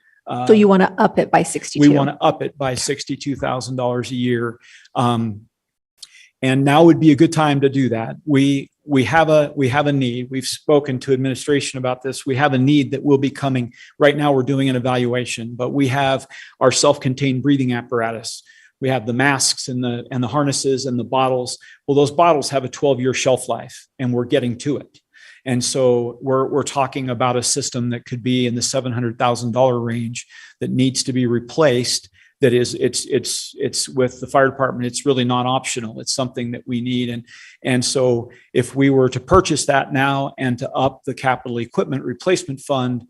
So you want to up it by 62? We want to up it by $62,000 a year. And now would be a good time to do that. We have a need. We've spoken to administration about this. We have a need that will be coming. Right now we're doing an evaluation, but we have our self-contained breathing apparatus. We have the masks and the harnesses and the bottles. Well, those bottles have a 12-year shelf life, and we're getting to it. And so we're talking about a system that could be in the $700,000 range that needs to be replaced. That is, it's with the fire department. It's really not optional. It's something that we need. And so if we were to purchase that now and to up the capital equipment replacement fund,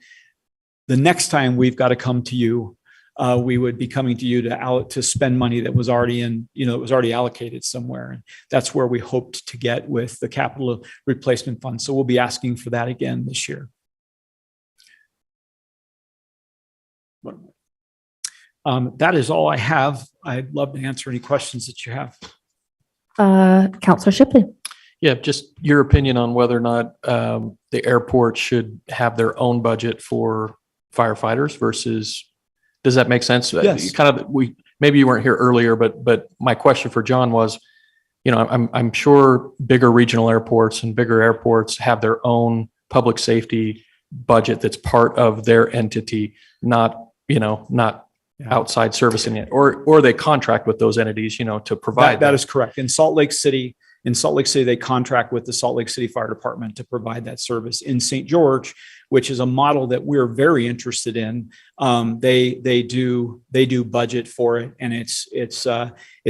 the next time we've got to come to you, we would be coming to you to spend money that was already it was already allocated somewhere. And that's where we hoped to get with the capital replacement fund. So we'll be asking for that again this year. That is all I have. I'd love to answer any questions that you have. Counselor Shipley. Yeah, just your opinion on whether or not the airport should have their own budget for firefighters versus. Does that make sense? Yes. Maybe you weren't here earlier, but my question for John was, I'm sure bigger regional airports and bigger airports have their own public safety budget that's part of their entity, not outside servicing it, or they contract with those entities, to provide that is correct. In Salt Lake City, they contract with the Salt Lake City Fire Department to provide that service. In St. George, which is a model that we're very interested in, they do budget for it, and it's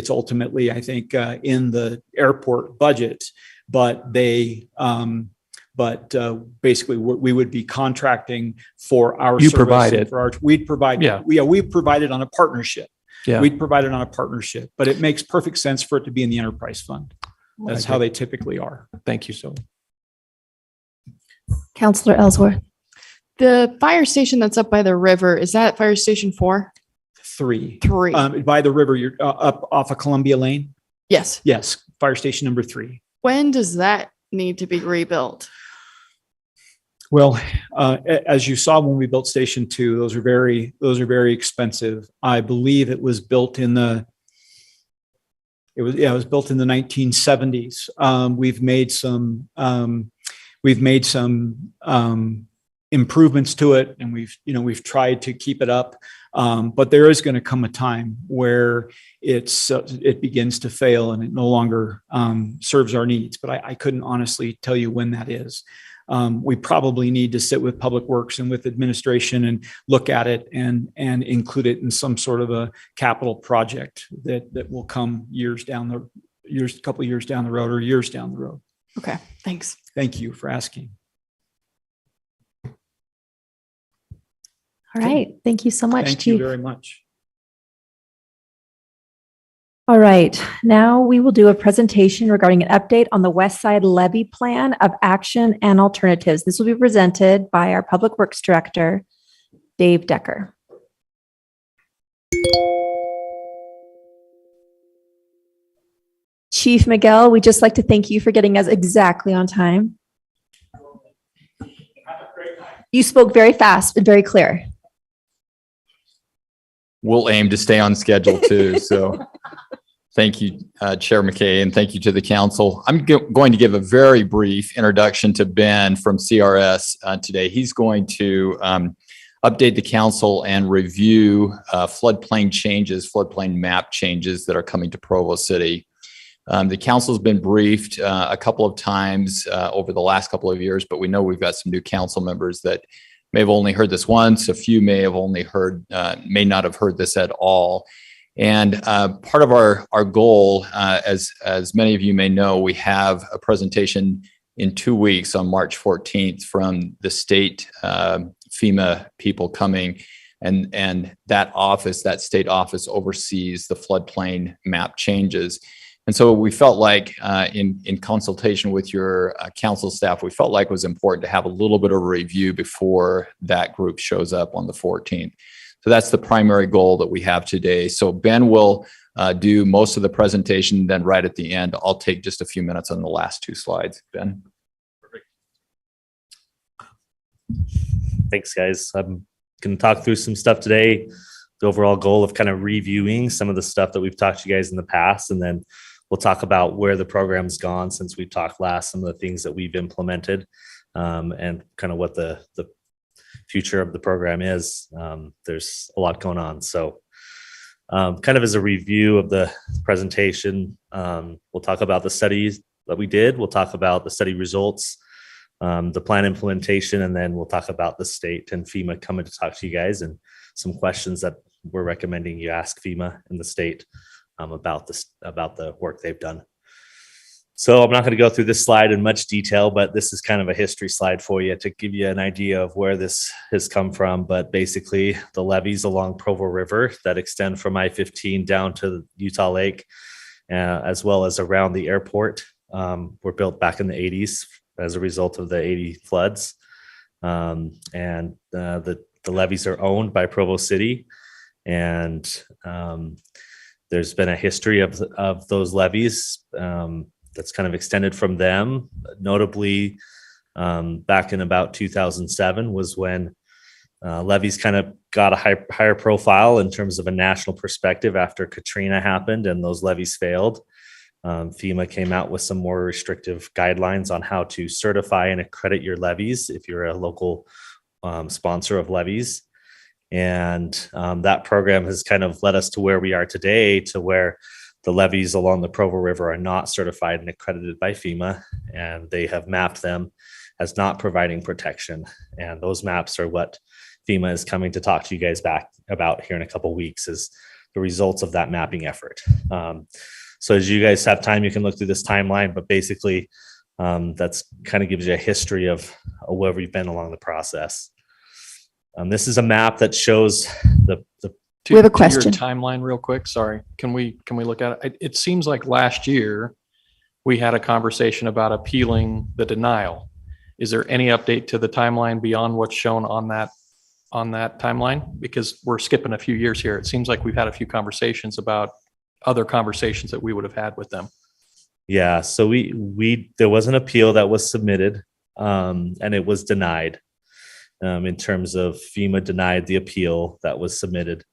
ultimately, I think, in the airport budget. But basically, we would be contracting for our you service. Provide it. We'd provide. Yeah. We provide it on a partnership. Yeah. We'd provide it on a partnership, but it makes perfect sense for it to be in the enterprise fund. That's how they typically are. Thank you. So, Counselor Ellsworth. The fire station that's up by the river, is that fire station 4? 3. 3. By the river, you're up off of Columbia Lane. Yes. Yes, fire station number 3. When does that need to be rebuilt? Well, as you saw when we built Station 2, those are very expensive. I believe it was built in the it was built in the 1970s. We've made some improvements to it, and we've tried to keep it up. But there is going to come a time where it begins to fail and it no longer serves our needs. But I couldn't honestly tell you when that is. We probably need to sit with Public Works and with administration and look at it and include it in some sort of a capital project that will come couple years down the road or years down the road. Okay, thanks. Thank you for asking. All right. Thank you so much, Thank Chief. you very much. All right, now we will do a presentation regarding an update on the West Side Levy Plan of Action and Alternatives. This will be presented by our Public Works Director, Dave Decker. Chief Miguel, we'd just like to thank you for getting us exactly on time. You spoke very fast and very clear. We'll aim to stay on schedule too, so. Thank you, Chair McKay, and thank you to the council. I'm going to give a very brief introduction to Ben from CRS today. He's going to update the council and review floodplain map changes that are coming to Provo City. The council's been briefed a couple of times over the last couple of years, but we know we've got some new council members that may have only heard this once. A few may not have heard this at all. And part of our goal, as many of you may know, we have a presentation in 2 weeks on March 14th from the state FEMA people coming, and that state office oversees the floodplain map changes. And so we felt like in consultation with your council staff, we felt like it was important to have a little bit of a review before that group shows up on the 14th. So that's the primary goal that we have today. So Ben will do most of the presentation, then right at the end, I'll take just a few minutes on the last 2 slides. Ben? Perfect. Thanks, guys. I'm going to talk through some stuff today. The overall goal of kind of reviewing some of the stuff that we've talked to you guys in the past, and then we'll talk about where the program's gone since we've talked last, some of the things that we've implemented, and kind of what the future of the program is. There's a lot going on. So kind of as a review of the presentation, we'll talk about the studies that we did. We'll talk about the study results, the plan implementation, and then we'll talk about the state and FEMA coming to talk to you guys and some questions that we're recommending you ask FEMA and the state about the work they've done. So I'm not going to go through this slide in much detail, but this is kind of a history slide for you to give you an idea of where this has come from. But basically the levees along Provo River that extend from I-15 down to Utah Lake, as well as around the airport, were built back in the 80s as a result of the 80 floods. And the levees are owned by Provo City. And there's been a history of those levees that's kind of extended from them. Notably, back in about 2007 was when levees kind of got a higher profile in terms of a national perspective after Katrina happened and those levees failed. FEMA came out with some more restrictive guidelines on how to certify and accredit your levees if you're a local sponsor of levees. And that program has kind of led us to where we are today, to where the levees along the Provo River are not certified and accredited by FEMA, and they have mapped them as not providing protection. And those maps are what FEMA is coming to talk to you guys back about here in a couple of weeks, is the results of that mapping effort. So as you guys have time, you can look through this timeline, but basically that's kind of gives you a history of where we've been along the process. This is a map that shows the We have a To question. your timeline real quick. Sorry. Can we look at it? It seems like last year we had a conversation about appealing the denial. Is there any update to the timeline beyond what's shown on that timeline? Because we're skipping a few years here. It seems like we've had a few conversations about other conversations that we would have had with them. Yeah, so there was an appeal that was submitted, and it was denied. In terms of FEMA denied the appeal that was submitted.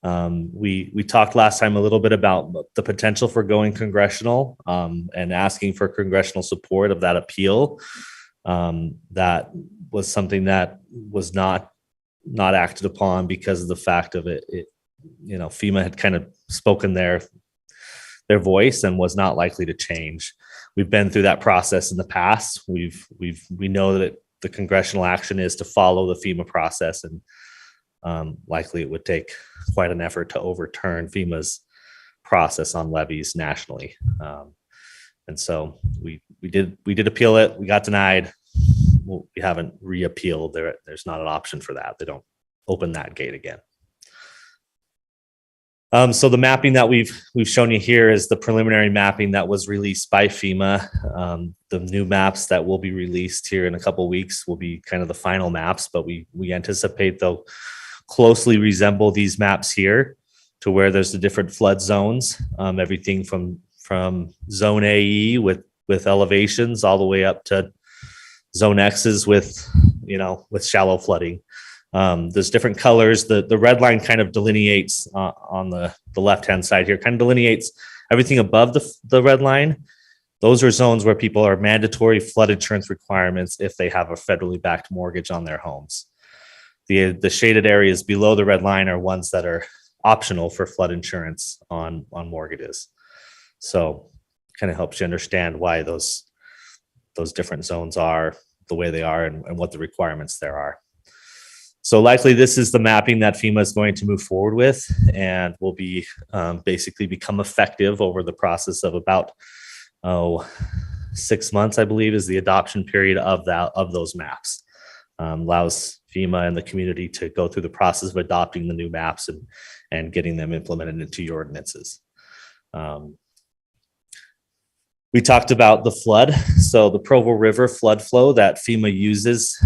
We talked last time a little bit about the potential for going congressional, and asking for congressional support of that appeal. That was something that was not acted upon because of the fact of it. FEMA had kind of spoken their voice and was not likely to change. We've been through that process in the past. We know that the congressional action is to follow the FEMA process, and likely it would take quite an effort to overturn FEMA's process on levies nationally. And so we did appeal it. We got denied. We haven't reappealed. There's not an option for that. They don't open that gate again. So the mapping that we've shown you here is the preliminary mapping that was released by FEMA. The new maps that will be released here in a couple of weeks will be kind of the final maps, but we anticipate they'll closely resemble these maps here, to where there's the different flood zones, everything from zone AE with elevations all the way up to zone X's with shallow flooding. There's different colors. The red line kind of delineates on the left-hand side here, kind of delineates everything above the red line. Those are zones where people are mandatory flood insurance requirements if they have a federally backed mortgage on their homes. The shaded areas below the red line are ones that are optional for flood insurance on mortgages. So kind of helps you understand why those different zones are the way they are and what the requirements there are. So likely this is the mapping that FEMA is going to move forward with, and will be basically become effective over the process of about 6 months, I believe, is the adoption period of those maps. Allows FEMA and the community to go through the process of adopting the new maps and getting them implemented into your ordinances. We talked about the flood. So the Provo River flood flow that FEMA uses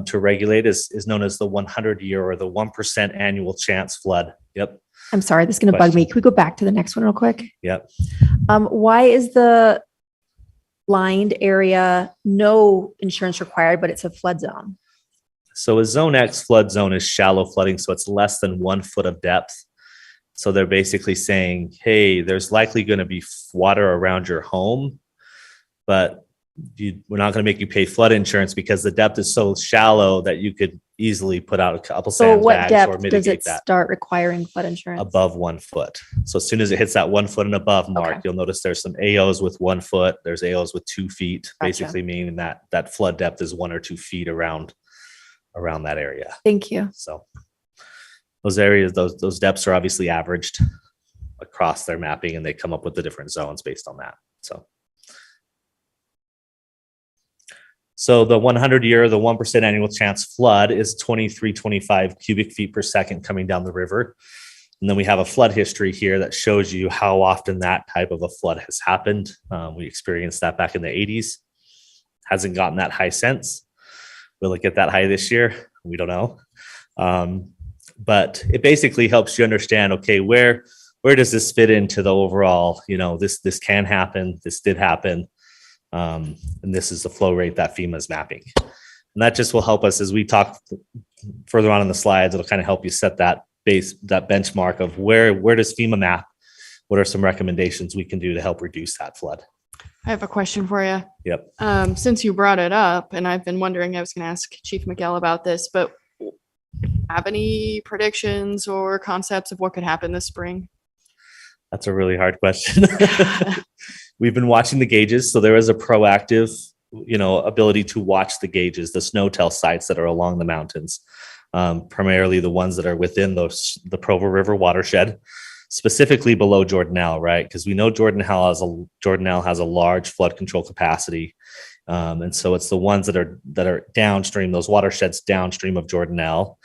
to regulate is known as the 100-year or the 1% annual chance flood. Yep. I'm sorry, this is going to bug me. Can we go back to the next one real quick? Yep. Why is the lined area no insurance required, but it's a flood zone? So a zone X flood zone is shallow flooding, so it's less than 1 foot of depth. So they're basically saying, hey, there's likely going to be water around your home, but we're not going to make you pay flood insurance because the depth is so shallow that you could easily put out a couple So sandbags what or depth mitigate does it that. start requiring flood insurance? Above 1 foot. So as soon as it hits that 1 foot and above mark, Okay. you'll notice there's some AOs with 1 foot. There's AOs with 2 feet, Gotcha. basically meaning that flood depth is 1 or 2 feet around that area. Thank you. So those areas, those depths are obviously averaged across their mapping, and they come up with the different zones based on that. So the 100-year, the 1% annual chance flood is 2325 cubic feet per second coming down the river. And then we have a flood history here that shows you how often that type of a flood has happened. We experienced that back in the 80s. Hasn't gotten that high since. Will it get that high this year? We don't know. But it basically helps you understand, okay, where does this fit into the overall, this can happen, this did happen. And this is the flow rate that FEMA is mapping. And that just will help us as we talk further on in the slides. It'll kind of help you set that benchmark of where does FEMA map? What are some recommendations we can do to help reduce that flood? I have a question for you. Yep. Since you brought it up, and I've been wondering, I was going to ask Chief Miguel about this, but have any predictions or concepts of what could happen this spring? That's a really hard question. We've been watching the gauges. So there is a proactive, ability to watch the gauges, the snow tell sites that are along the mountains, primarily the ones that are within the Provo River watershed, specifically below Jordanelle, right? Because we know Jordanelle has a large flood control capacity. And so it's the ones that are downstream, those watersheds downstream of Jordanelle,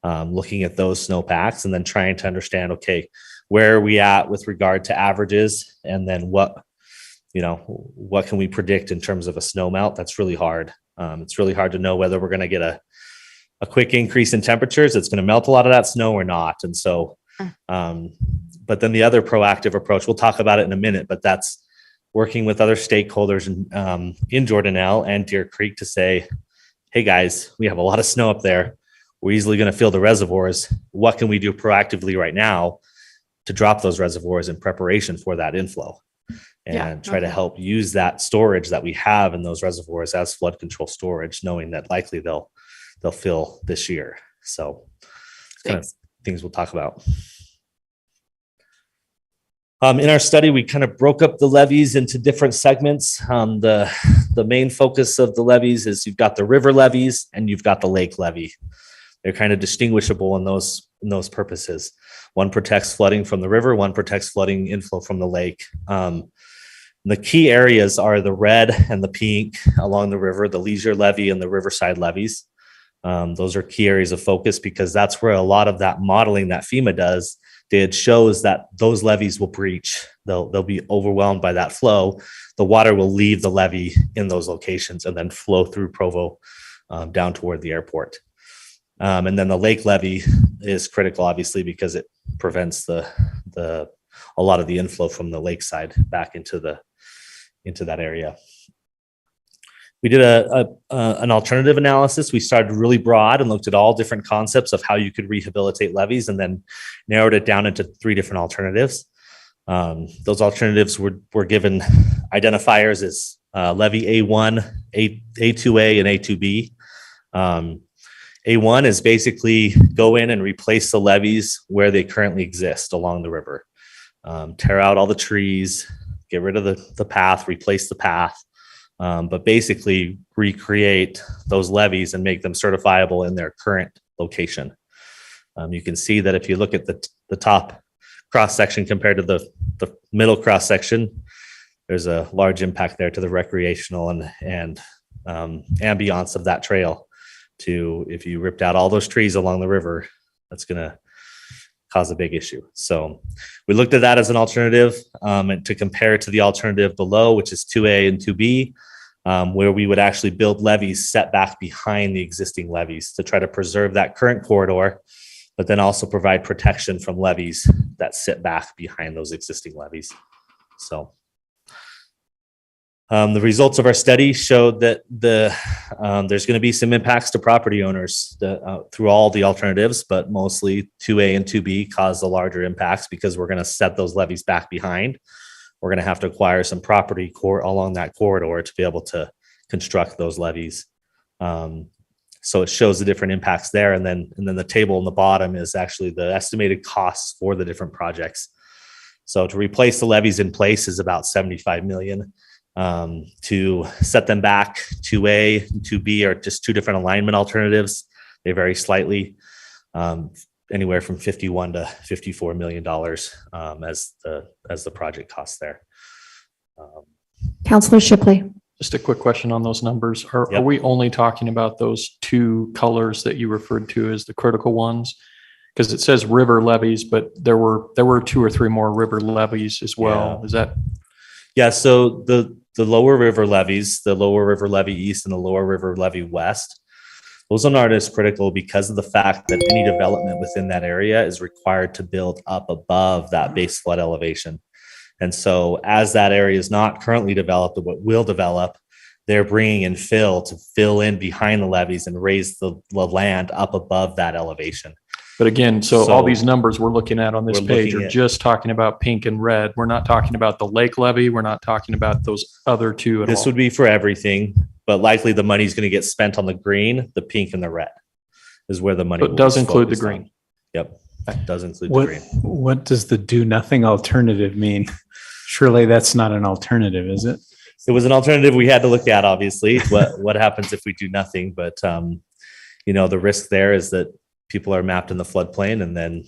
looking at those snowpacks and then trying to understand, okay, where are we at with regard to averages? And then what can we predict in terms of a snow melt? That's really hard. It's really hard to know whether we're going to get a quick increase in temperatures. It's going to melt a lot of that snow or not. And so, but then the other proactive approach, we'll talk about it in a minute, but that's working with other stakeholders in Jordanelle and Deer Creek to say, hey guys, we have a lot of snow up there. We're easily going to fill the reservoirs. What can we do proactively right now to drop those reservoirs in preparation for that inflow? And try to help use that storage that we have in those reservoirs as flood control storage, knowing that likely they'll fill this year. So kind of things we'll talk about. In our study, we kind of broke up the levees into different segments. The main focus of the levees is you've got the river levees and you've got the lake levee. They're kind of distinguishable in those purposes. One protects flooding from the river, one protects flooding inflow from the lake. The key areas are the red and the pink along the river, the leisure levee and the riverside levees. Those are key areas of focus because that's where a lot of that modeling that FEMA does, it shows that those levees will breach. They'll be overwhelmed by that flow. The water will leave the levee in those locations and then flow through Provo down toward the airport. And then the lake levee is critical, obviously, because it prevents a lot of the inflow from the lakeside back into that area. We did an alternative analysis. We started really broad and looked at all different concepts of how you could rehabilitate levees and then narrowed it down into 3 different alternatives. Those alternatives were given identifiers as levee A1, A2A, and A2B. A1 is basically go in and replace the levees where they currently exist along the river. Tear out all the trees, get rid of the path, replace the path, but basically recreate those levees and make them certifiable in their current location. You can see that if you look at the top cross-section compared to the middle cross-section, there's a large impact there to the recreational and ambiance of that trail. If you ripped out all those trees along the river, that's going to cause a big issue. So we looked at that as an alternative and to compare to the alternative below, which is 2A and 2B, where we would actually build levees set back behind the existing levees to try to preserve that current corridor, but then also provide protection from levees that sit back behind those existing levees. So the results of our study showed that there's going to be some impacts to property owners through all the alternatives, but mostly 2A and 2B cause the larger impacts because we're going to set those levees back behind. We're going to have to acquire some property along that corridor to be able to construct those levees. So it shows the different impacts there. And then the table in the bottom is actually the estimated costs for the different projects. So to replace the levees in place is about $75 million. To set them back, 2A and 2B are just 2 different alignment alternatives. They vary slightly, anywhere from $51 to $54 million as the project costs there. Councilor Shipley. Just a quick question on those numbers. Are we only talking about those 2 colors that you referred to as the critical ones? Because it says river levees, but there were 2 or 3 more river levees as well. Is that? Yeah, so the lower river levees, the lower river levee east and the lower river levee west, those are not as critical because of the fact that any development within that area is required to build up above that base flood elevation. And so as that area is not currently developed, but will develop, they're bringing in fill to fill in behind the levees and raise the land up above that elevation. But again, so all these numbers we're looking at on this page are just talking about pink and red. We're not talking about the lake levee. We're not talking about those other 2 at all. This would be for everything, but likely the money is going to get spent on the green, the pink, and the red is where the money. So it does include the green. Yep, it does include the green. What does the do nothing alternative mean? Surely that's not an alternative, is it? It was an alternative we had to look at, obviously. What happens if we do nothing? But the risk there is that people are mapped in the floodplain and then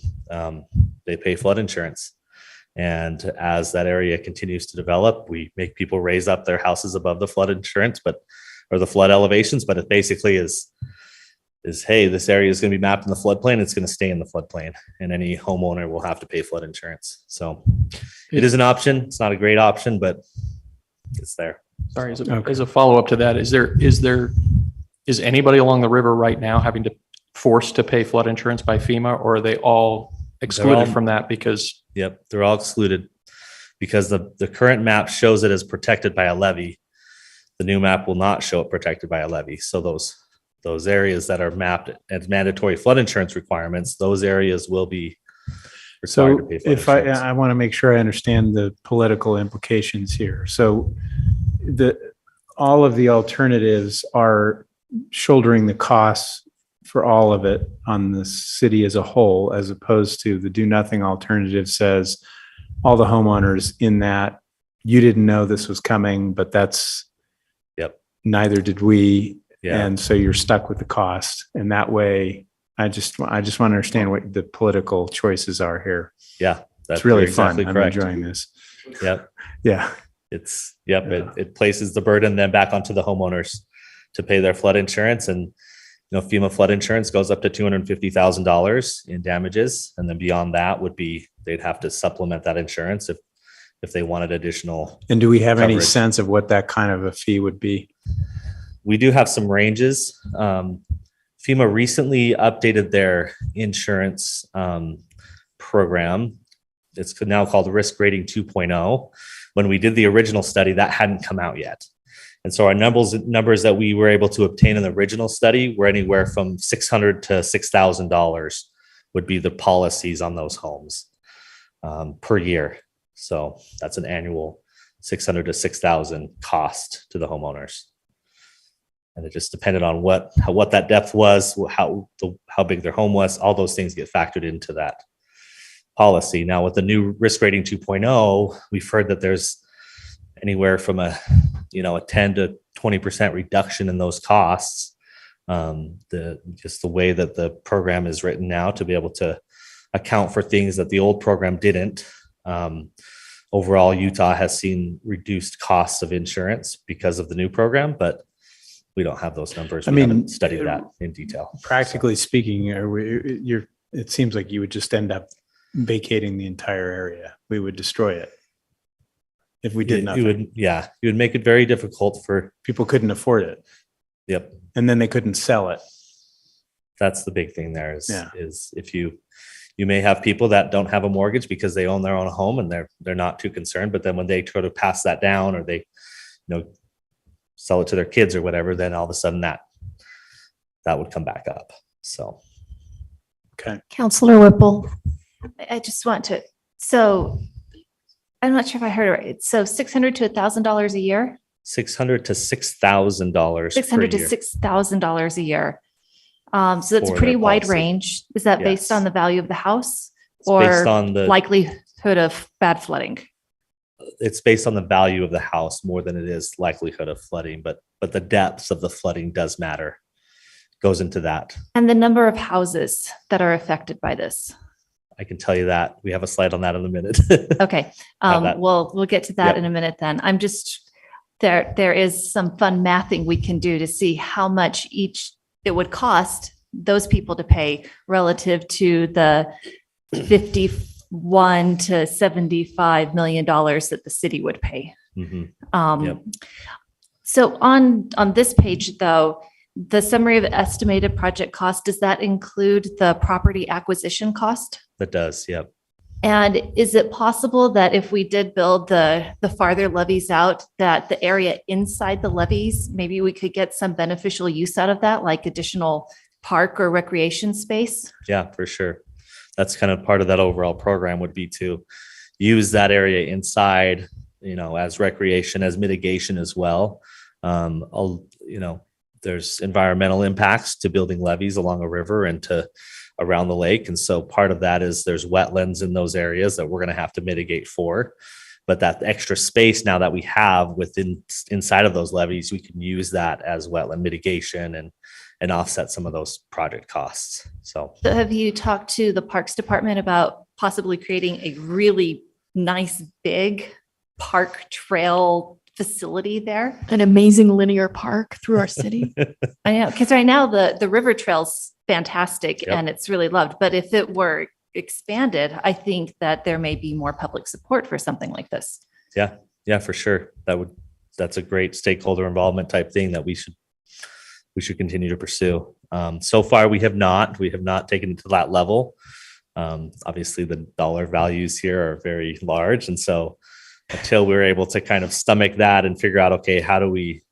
they pay flood insurance. And as that area continues to develop, we make people raise up their houses above the flood insurance, or the flood elevations. But it basically is, hey, this area is going to be mapped in the floodplain. It's going to stay in the floodplain, and any homeowner will have to pay flood insurance. So it is an option. It's not a great option, but it's there. Sorry, as a follow-up to that, is there is anybody along the river right now having to forced to pay flood insurance by FEMA, or are they all excluded from that because? Yep, they're all excluded because the current map shows it as protected by a levy. The new map will not show it protected by a levy. So those areas that are mapped as mandatory flood insurance requirements, those areas will be required to So pay flood if insurance. I want to make sure I understand the political implications here. So all of the alternatives are shouldering the costs for all of it on the city as a whole, as opposed to the do nothing alternative says all the homeowners in that you didn't know this was coming, but that's neither did we. Yeah. And so you're stuck with the cost. And that way, I just want to understand what the political choices are here. Yeah, it's really you're exactly fun. correct. I'm enjoying this. Yep. Yeah. It places the burden then back onto the homeowners to pay their flood insurance. And FEMA flood insurance goes up to $250,000 in damages. And then beyond that would be, they'd have to supplement that insurance if they wanted additional. And do we have any coverage. sense of what that kind of a fee would be? We do have some ranges. FEMA recently updated their insurance program. It's now called Risk Rating 2.0. When we did the original study, that hadn't come out yet. And so our numbers that we were able to obtain in the original study were anywhere from $600 to $6,000 would be the policies on those homes per year. So that's an annual $600 to $6,000 cost to the homeowners. And it just depended on what that depth was, how big their home was. All those things get factored into that policy. Now with the new Risk Rating 2.0, we've heard that there's anywhere from a 10 to 20% reduction in those costs. Just the way that the program is written now to be able to account for things that the old program didn't. Overall, Utah has seen reduced costs of insurance because of the new program, but we don't have those numbers. We haven't studied that in detail. Practically speaking, it seems like you would just end up vacating the entire area. We would destroy it if we did nothing. You would make it very difficult for people. Couldn't afford it. Yep. And then they couldn't sell it. That's the big thing there is if you may have people that don't have a mortgage because they own their own home and they're not too concerned, but then when they try to pass that down or they sell it to their kids or whatever, then all of a sudden that would come back up. So okay. Counselor Whipple. I just want to, so I'm not sure if I heard it right. So $600 to $1,000 a year? $600 to $6,000 $600 to $6,000 a year. So that's a pretty wide range. Is that based on the value of the house or based on the likelihood of bad flooding? It's based on the value of the house more than it is likelihood of flooding, but the depths of the flooding does matter. Goes into that. And the number of houses that are affected by this. I can tell you that. We have a slide on that in a minute. Okay. We'll get to that in a minute then. I'm just, there is some fun mathing we can do to see how much it would cost those people to pay relative to the $51 to $75 million that the city would pay. So on this page though, the summary of estimated project cost, does that include the property acquisition cost? That does, yep. And is it possible that if we did build the farther levees out, that the area inside the levees, maybe we could get some beneficial use out of that, like additional park or recreation space? Yeah, for sure. That's kind of part of that overall program would be to use that area inside, as recreation, as mitigation as well. There's environmental impacts to building levees along a river and to around the lake. And so part of that is there's wetlands in those areas that we're going to have to mitigate for. But that extra space now that we have inside of those levees, we can use that as wetland mitigation and offset some of those project costs. So have you talked to the Parks Department about possibly creating a really nice big park trail facility there? An amazing linear park through our city. I know, because right now the river trail's fantastic and it's really loved. But if it were expanded, I think that there may be more public support for something like this. Yeah, for sure. That's a great stakeholder involvement type thing that we we should continue to pursue. So far, we have not taken it to that level. Obviously, the dollar values here are very large. And so until we're able to kind of stomach that and figure out, okay, how do we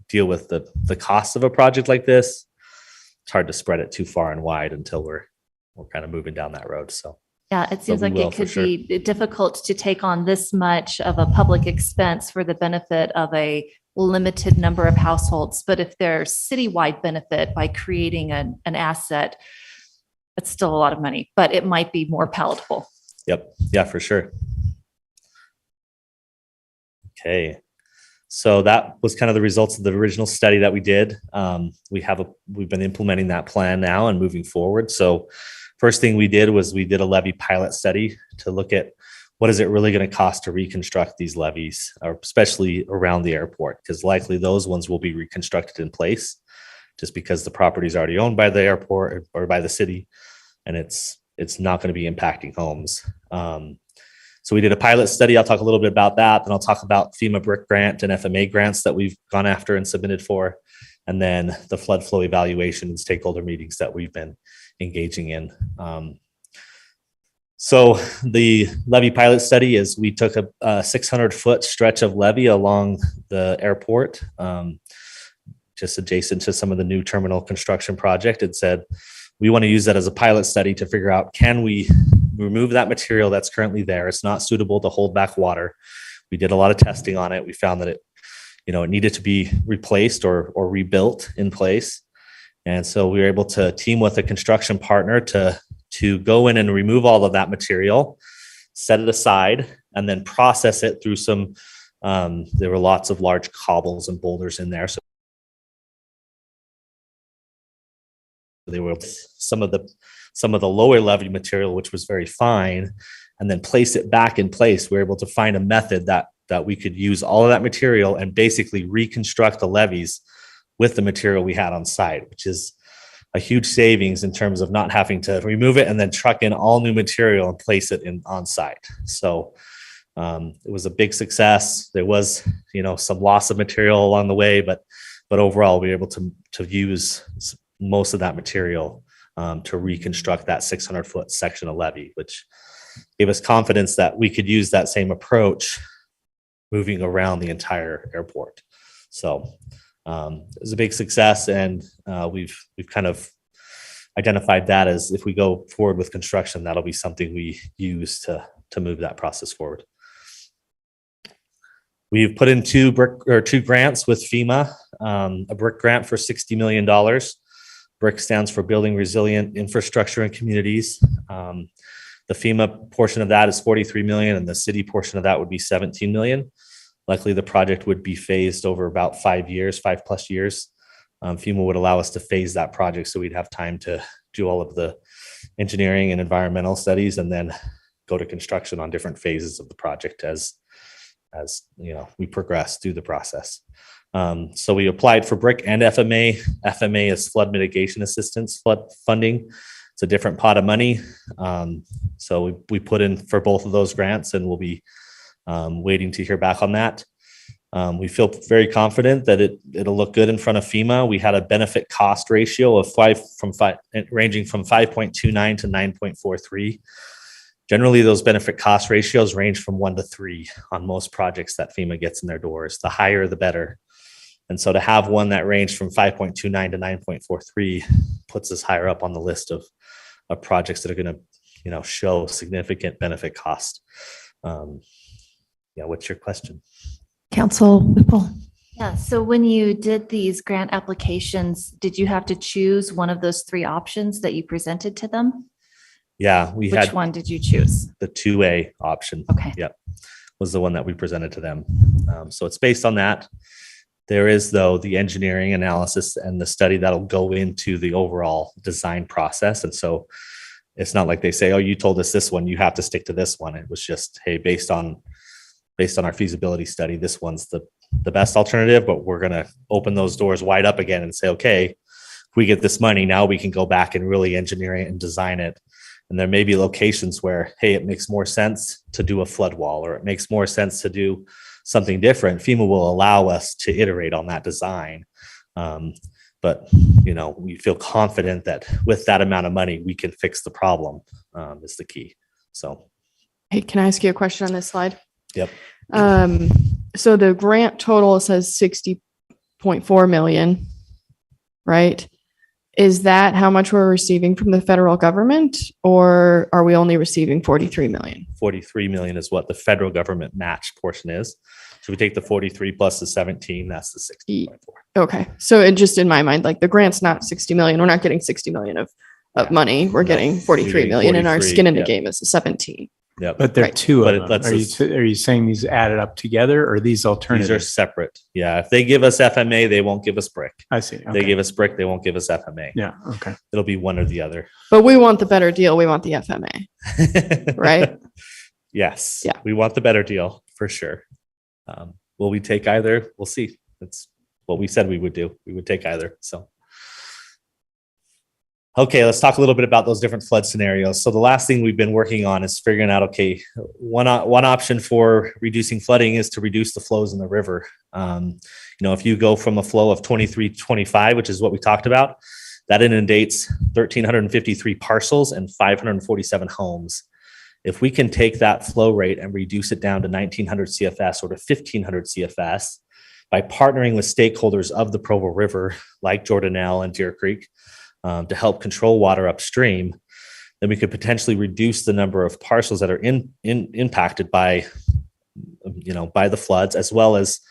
deal with the cost of a project like this, it's hard to spread it too far and wide until we're kind of moving down that road. So yeah, it seems we like will it for could be difficult to take on this much of a public expense for the benefit of a limited number of households. But if there's citywide benefit by creating an asset, it's still a lot of money, but it might be more palatable. Yep. Yeah, for sure. Okay. So that was kind of the results of the original study that we did. We've been implementing that plan now and moving forward. So first thing we did was we did a levee pilot study to look at what is it really going to cost to reconstruct these levees, or especially around the airport, because likely those ones will be reconstructed in place just because the property is already owned by the airport or by the city, and it's not going to be impacting homes. So we did a pilot study. I'll talk a little bit about that. Then I'll talk about FEMA BRIC grant and FMA grants that we've gone after and submitted for, and then the flood flow evaluation and stakeholder meetings that we've been engaging in. So the levee pilot study is we took a 600-foot stretch of levee along the airport, just adjacent to some of the new terminal construction project. It said, we want to use that as a pilot study to figure out, can we remove that material that's currently there? It's not suitable to hold back water. We did a lot of testing on it. We found that it needed to be replaced or rebuilt in place. And so we were able to team with a construction partner to go in and remove all of that material, set it aside, and then process it through some, there were lots of large cobbles and boulders in there. So they were some of the lower levee material, which was very fine, and then place it back in place. We were able to find a method that we could use all of that material and basically reconstruct the levees with the material we had on site, which is a huge savings in terms of not having to remove it and then truck in all new material and place it in on site. So it was a big success. There was, some loss of material along the way, but overall we were able to use most of that material to reconstruct that 600-foot section of levee, which gave us confidence that we could use that same approach moving around the entire airport. So it was a big success, and we've kind of identified that as, if we go forward with construction, that'll be something we use to move that process forward. We've put in two grants with FEMA, a BRIC grant for $60 million. BRIC stands for Building Resilient Infrastructure and Communities. The FEMA portion of that is $43 million, and the city portion of that would be $17 million. Likely the project would be phased over about 5 plus years. FEMA would allow us to phase that project, so we'd have time to do all of the engineering and environmental studies and then go to construction on different phases of the project as we progress through the process. So we applied for BRIC and FMA. FMA is flood mitigation assistance, flood funding. It's a different pot of money. So we put in for both of those grants, and we'll be waiting to hear back on that. We feel very confident that it'll look good in front of FEMA. We had a benefit cost ratio of ranging from 5.29 to 9.43. Generally, those benefit cost ratios range from 1 to 3 on most projects that FEMA gets in their doors. The higher, the better. And so to have one that ranged from 5.29 to 9.43 puts us higher up on the list of projects that are going to, show significant benefit cost. What's your question? Council Whipple. Yeah, so when you did these grant applications, did you have to choose one of those 3 options that you presented to them? Yeah, Which one did you choose? The 2A option. Okay. Yep, was the one that we presented to them. So it's based on that. There is, though, the engineering analysis and the study that'll go into the overall design process. And so it's not like they say, oh, you told us this one, you have to stick to this one. It was just, hey, based on our feasibility study, this one's the best alternative, but we're going to open those doors wide up again and say, okay, if we get this money, now we can go back and really engineer it and design it. And there may be locations where, hey, it makes more sense to do a flood wall, or it makes more sense to do something different. FEMA will allow us to iterate on that design. But, we feel confident that with that amount of money, we can fix the problem, is the key. So. Hey, can I ask you a question on this slide? Yep. So the grant total says 60.4 million, right? Is that how much we're receiving from the federal government, or are we only receiving 43 million? 43 million is what the federal government match portion is. So we take the 43 plus the 17, that's the 60.4. Okay. So it just in my mind, like the grant's not 60 million. We're not getting 60 million of money. We're getting 43 million and our 43, skin in the yep. game is 17. Yep. But there are Right. two But of them. let's Are you saying these added up together or these These are alternatives? separate. Yeah. If they give us FMA, they won't give us brick. I see. If they give us brick, they won't give us FMA. Yeah. Okay. It'll be one or the other. But we want the better deal. We want the FMA, right? Yes. Yeah. We want the better deal for sure. Will we take either? We'll see. That's what we said we would do. We would take either. So. Okay, let's talk a little bit about those different flood scenarios. So the last thing we've been working on is figuring out, okay, one option for reducing flooding is to reduce the flows in the river. If you go from a flow of 2325, which is what we talked about, that inundates 1,353 parcels and 547 homes. If we can take that flow rate and reduce it down to 1,900 CFS or to 1,500 CFS by partnering with stakeholders of the Provo River, like Jordanelle and Deer Creek, to help control water upstream, then we could potentially reduce the number of parcels that are impacted by the floods, as well as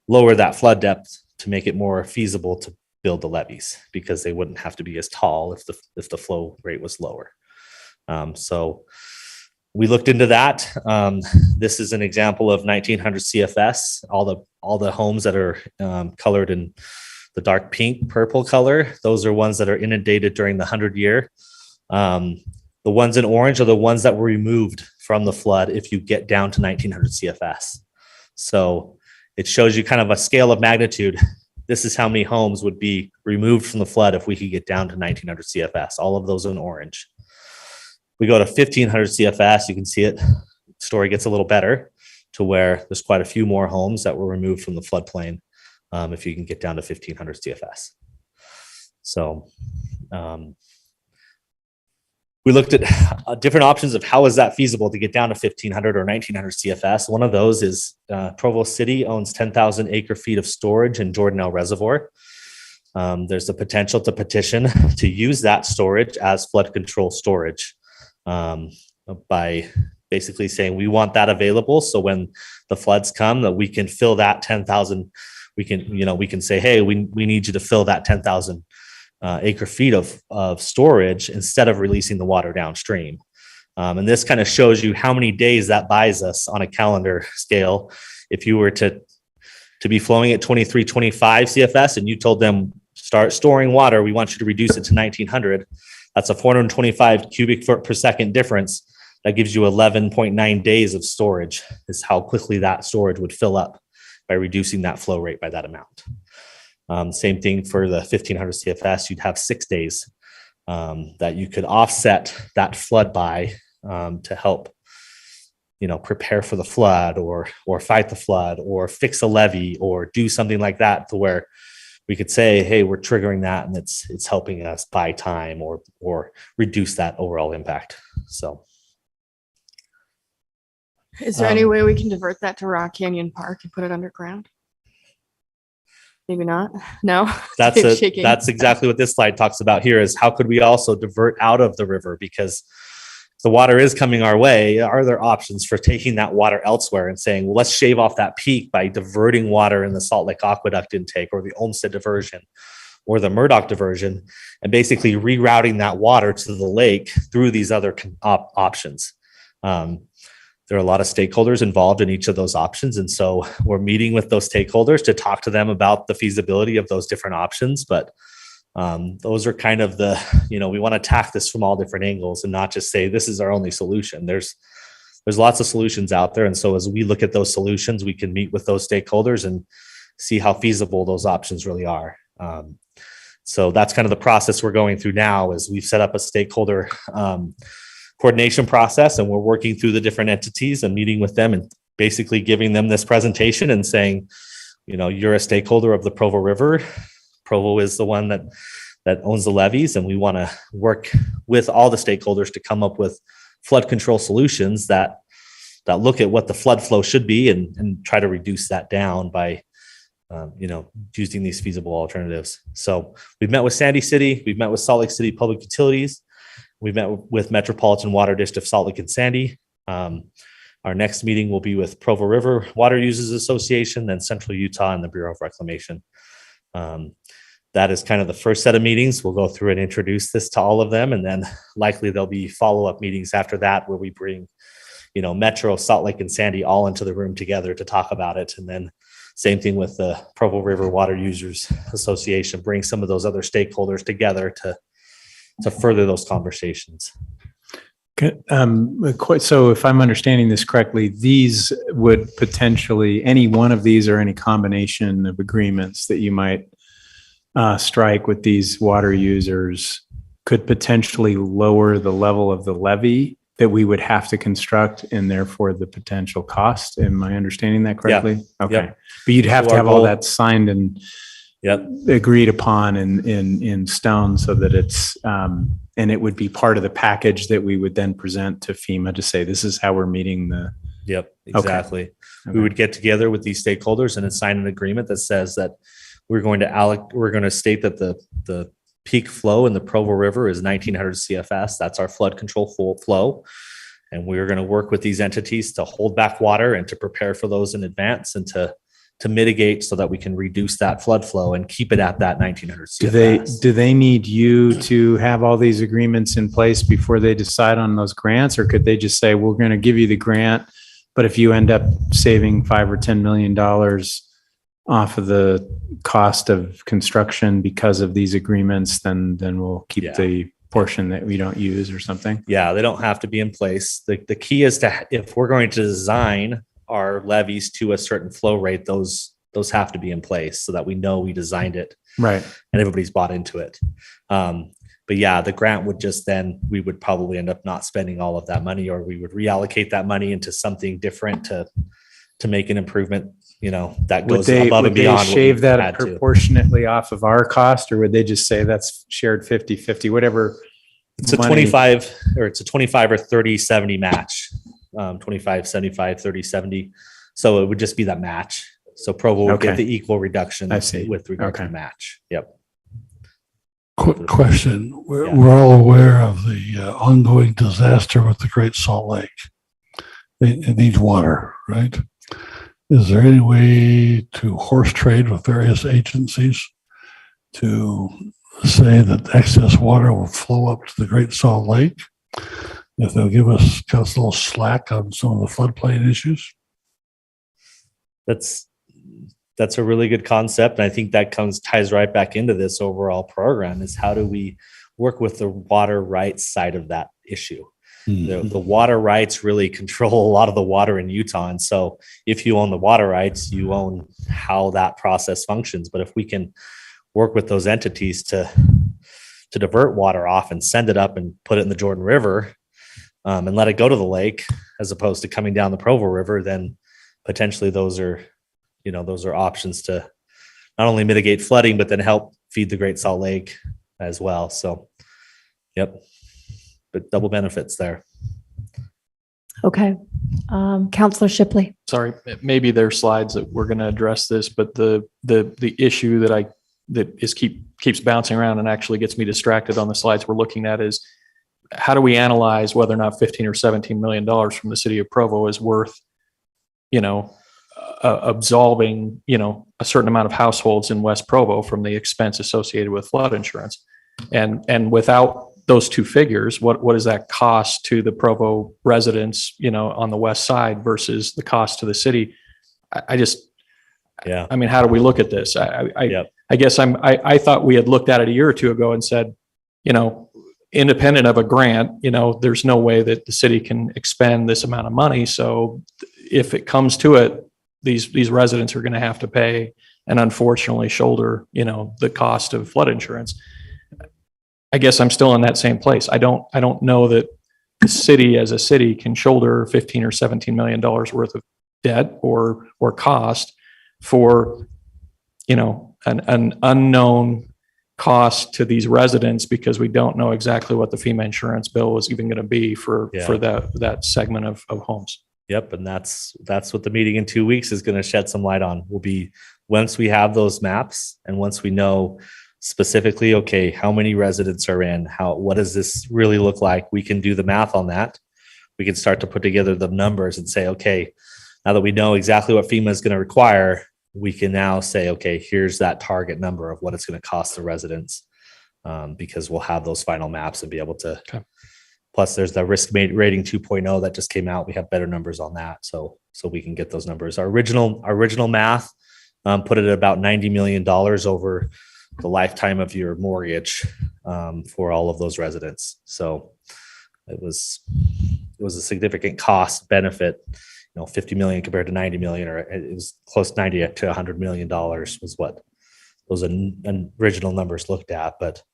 lower that flood depth to make it more feasible to build the levees, because they wouldn't have to be as tall if the flow rate was lower. So we looked into that. This is an example of 1,900 CFS. All the homes that are colored in the dark pink, purple color, those are ones that are inundated during the 100-year. The ones in orange are the ones that were removed from the flood if you get down to 1,900 CFS. So it shows you kind of a scale of magnitude. This is how many homes would be removed from the flood if we could get down to 1,900 CFS, all of those in orange. We go to 1,500 CFS, you can see it, story gets a little better to where there's quite a few more homes that were removed from the floodplain. If you can get down to 1,500 CFS. So we looked at different options of how is that feasible to get down to 1,500 or 1,900 CFS. One of those is Provo City owns 10,000 acre feet of storage in Jordanelle Reservoir. There's the potential to petition to use that storage as flood control storage by basically saying we want that available. So when the floods come, that we can fill that 10,000. We can say, hey, we need you to fill that 10,000 acre feet of storage instead of releasing the water downstream. And this kind of shows you how many days that buys us on a calendar scale. If you were to be flowing at 2325 CFS and you told them start storing water, we want you to reduce it to 1,900. That's a 425 cubic foot per second difference. That gives you 11.9 days of storage is how quickly that storage would fill up by reducing that flow rate by that amount. Same thing for the 1,500 CFS, you'd have 6 days that you could offset that flood by to help, prepare for the flood or fight the flood or fix a levee or do something like that to where we could say, hey, we're triggering that and it's helping us buy time or reduce that overall impact. So. Is there any way we can divert that to Rock Canyon Park and put it underground? Maybe not. No. That's exactly what this slide talks about here is how could we also divert out of the river, because the water is coming our way. Are there options for taking that water elsewhere and saying, well, let's shave off that peak by diverting water in the Salt Lake Aqueduct intake or the Olmsted diversion or the Murdoch diversion and basically rerouting that water to the lake through these other options. There are a lot of stakeholders involved in each of those options. And so we're meeting with those stakeholders to talk to them about the feasibility of those different options. But those are kind of we want to attack this from all different angles and not just say, this is our only solution. There's lots of solutions out there. And so as we look at those solutions, we can meet with those stakeholders and see how feasible those options really are. So that's kind of the process we're going through now is we've set up a stakeholder coordination process, and we're working through the different entities and meeting with them and basically giving them this presentation and saying, you're a stakeholder of the Provo River. Provo is the one that owns the levees, and we want to work with all the stakeholders to come up with flood control solutions that look at what the flood flow should be and try to reduce that down by using these feasible alternatives. So we've met with Sandy City, we've met with Salt Lake City Public Utilities, we've met with Metropolitan Water District Salt Lake and Sandy. Our next meeting will be with Provo River Water Users Association, then Central Utah and the Bureau of Reclamation. That is kind of the first set of meetings. We'll go through and introduce this to all of them, and then likely there'll be follow-up meetings after that where we bring, Metro, Salt Lake, and Sandy all into the room together to talk about it. And then same thing with the Provo River Water Users Association, bring some of those other stakeholders together to further those conversations. So if I'm understanding this correctly, these would potentially, any one of these or any combination of agreements that you might strike with these water users could potentially lower the level of the levy that we would have to construct and therefore the potential cost. Am I understanding that correctly? Yeah. Okay. Yep. But you'd have So to our have all goal- that signed and agreed upon in stone so that it's, and it would be part of the package that we would then present to FEMA to say, this is how we're meeting the. Yep, exactly. Okay. We would get together with these stakeholders and then sign an agreement that says that we're going to state that the peak flow in the Provo River is 1900 CFS. That's our flood control flow. And we're going to work with these entities to hold back water and to prepare for those in advance and to mitigate so that we can reduce that flood flow and keep it at that 1900 CFS. Do they need you to have all these agreements in place before they decide on those grants? Or could they just say, we're going to give you the grant, but if you end up saving $5 or $10 million off of the cost of construction because of these agreements, then we'll keep the portion that we don't use or something? Yeah, they don't have to be in place. The key is if we're going to design our levies to a certain flow rate, those have to be in place so that we know we designed it right and everybody's bought into it. But yeah, the grant would we would probably end up not spending all of that money, or we would reallocate that money into something different to make an improvement, that goes above and beyond. Would they shave that to. proportionately off of our cost, or would they just say that's shared 50-50, whatever? It's a 25 or 30-70 match. 25, 75, 30, 70. So it would just be that match. So Provo would get the equal reduction with regard to the match. Yep. Quick question. We're all aware of the ongoing disaster with the Great Salt Lake. It needs water, right? Is there any way to horse trade with various agencies to say that excess water will flow up to the Great Salt Lake if they'll give us kind of a little slack on some of the floodplain issues? That's a really good concept. And I think that ties right back into this overall program is how do we work with the water rights side of that issue? The water rights really control a lot of the water in Utah. And so if you own the water rights, you own how that process functions. But if we can work with those entities to divert water off and send it up and put it in the Jordan River and let it go to the lake, as opposed to coming down the Provo River, then potentially those are options to not only mitigate flooding, but then help feed the Great Salt Lake as well. So, yep. But double benefits there. Okay. Counselor Shipley. Sorry, maybe there are slides that we're going to address this, but the issue that keeps bouncing around and actually gets me distracted on the slides we're looking at is how do we analyze whether or not $15 or $17 million from the city of Provo is worth, absolving, a certain amount of households in West Provo from the expense associated with flood insurance. And without those two figures, what does that cost to the Provo residents, on the west side versus the cost to the city? I mean, how do we look at this? I guess I thought we had looked at it a year or two ago and said, independent of a grant, there's no way that the city can expend this amount of money. So if it comes to it, these residents are going to have to pay and unfortunately shoulder, the cost of flood insurance. I guess I'm still in that same place. I don't know that the city as a city can shoulder $15 or $17 million worth of debt or cost for, an unknown cost to these residents because we don't know exactly what the FEMA insurance bill is even going to be for that segment of homes. Yep, and that's what the meeting in 2 weeks is going to shed some light on. Will be once we have those maps and once we know specifically, okay, how many residents are in, what does this really look like? We can do the math on that. We can start to put together the numbers and say, okay, now that we know exactly what FEMA is going to require, we can now say, okay, here's that target number of what it's going to cost the residents, because we'll have those final maps and be able to. Okay. Plus, there's the risk rating 2.0 that just came out. We have better numbers on that, so we can get those numbers. Our original math put it at about $90 million over the lifetime of your mortgage for all of those residents. So it was a significant cost benefit. 50 million compared to 90 million, or it was close to 90 to $100 million was what those original numbers looked at. But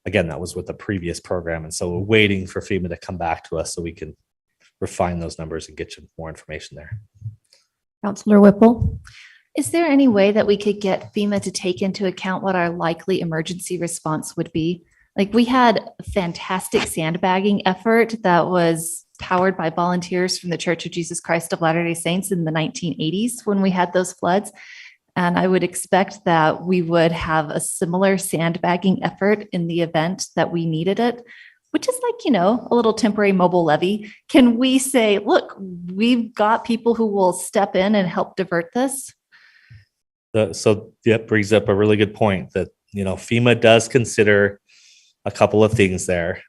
again, that was with the previous program. And so we're waiting for FEMA to come back to us so we can refine those numbers and get you more information there. Councilor Whipple. Is there any way that we could get FEMA to take into account what our likely emergency response would be? Like, we had a fantastic sandbagging effort that was powered by volunteers from the Church of Jesus Christ of Latter-day Saints in the 1980s when we had those floods. And I would expect that we would have a similar sandbagging effort in the event that we needed it, which is like, a little temporary mobile levee. Can we say, look, we've got people who will step in and help divert this? So that brings up a really good point that, FEMA does consider a couple of things there.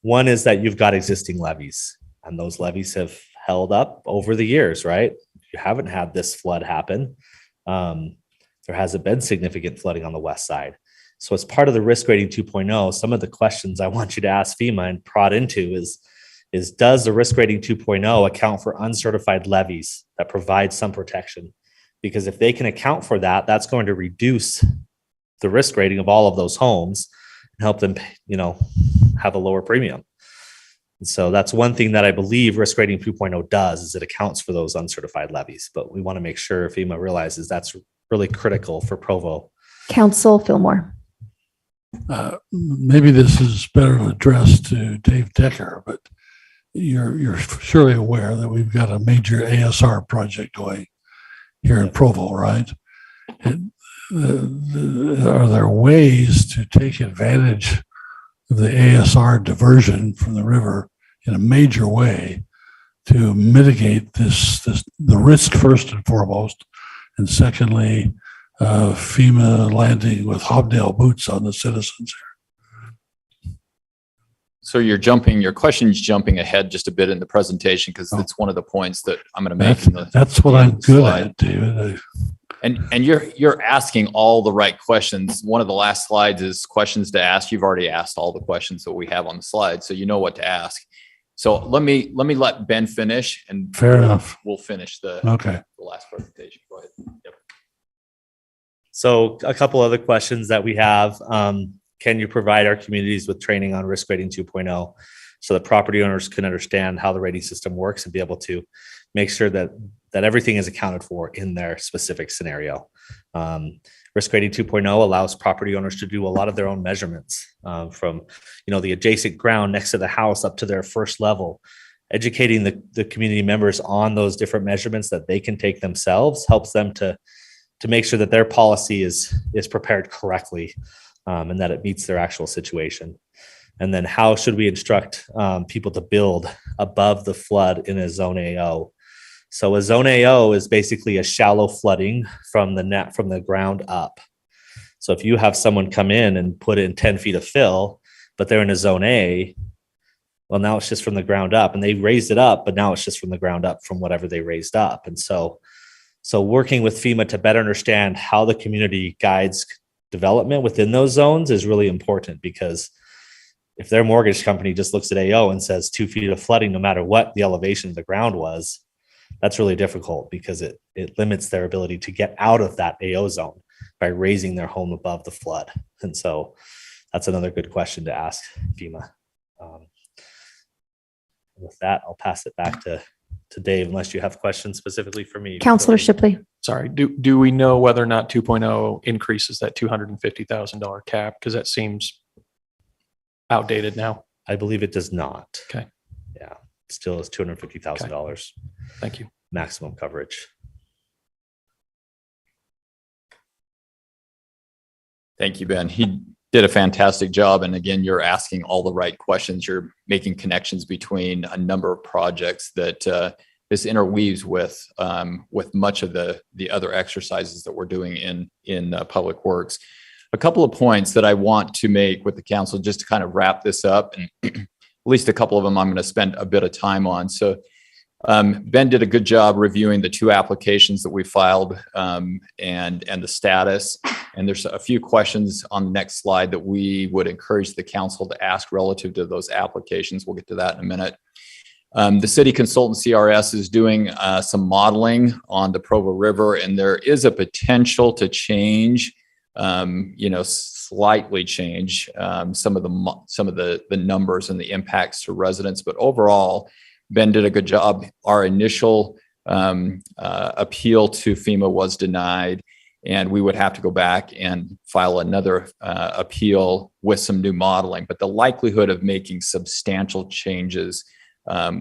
One is that you've got existing levees, and those levees have held up over the years, right? You haven't had this flood happen. There hasn't been significant flooding on the west side. So as part of the risk rating 2.0, some of the questions I want you to ask FEMA and prod into is does the risk rating 2.0 account for uncertified levees that provide some protection? Because if they can account for that, that's going to reduce the risk rating of all of those homes and help them, have a lower premium. And so that's one thing that I believe risk rating 2.0 does, is it accounts for those uncertified levies. But we want to make sure FEMA realizes that's really critical for Provo. Council Fillmore. Maybe this is better addressed to Dave Decker, but you're surely aware that we've got a major ASR project going here in Provo, right? And, are there ways to take advantage of the ASR diversion from the river in a major way to mitigate the risk first and foremost, and secondly, FEMA landing with hobnail boots on the citizens here? So your question's jumping ahead just a bit in the presentation, because it's one of the points that I'm going to make. That's what I'm good at, David. And you're asking all the right questions. One of the last slides is questions to ask. You've already asked all the questions that we have on the slide, so you know what to ask. So let me let Ben finish, and fair enough. We'll finish the last presentation. Go ahead. Yep. So a couple other questions that we have. Can you provide our communities with training on risk rating 2.0 so that property owners can understand how the rating system works and be able to make sure that everything is accounted for in their specific scenario? Risk rating 2.0 allows property owners to do a lot of their own measurements, from the adjacent ground next to the house up to their first level. Educating the community members on those different measurements that they can take themselves helps them to make sure that their policy is prepared correctly, and that it meets their actual situation. And then how should we instruct people to build above the flood in a zone AO? So a zone AO is basically a shallow flooding from the ground up. So if you have someone come in and put in 10 feet of fill, but they're in a zone A, well, now it's just from the ground up, and they raised it up, but now it's just from the ground up from whatever they raised up. And so working with FEMA to better understand how the community guides development within those zones is really important, because if their mortgage company just looks at AO and says 2 feet of flooding, no matter what the elevation of the ground was, that's really difficult, because it limits their ability to get out of that AO zone by raising their home above the flood. And so that's another good question to ask FEMA. With that, I'll pass it back to Dave, unless you have questions specifically for me. Councilor Shipley. Sorry, do we know whether or not 2.0 increases that $250,000 cap? Because that seems outdated now. I believe it does not. Okay. Yeah, still is $250,000 Thank you. maximum coverage. Thank you, Ben. He did a fantastic job. And again, you're asking all the right questions. You're making connections between a number of projects that this interweaves with much of the other exercises that we're doing in Public Works. A couple of points that I want to make with the council just to kind of wrap this up, and at least a couple of them I'm going to spend a bit of time on. So Ben did a good job reviewing the two applications that we filed and the status. And there's a few questions on the next slide that we would encourage the council to ask relative to those applications. We'll get to that in a minute. The city consultant CRS is doing some modeling on the Provo River, and there is a potential to change, slightly change some of the numbers and the impacts to residents. But overall, Ben did a good job. Our initial appeal to FEMA was denied, and we would have to go back and file another appeal with some new modeling. But the likelihood of making substantial changes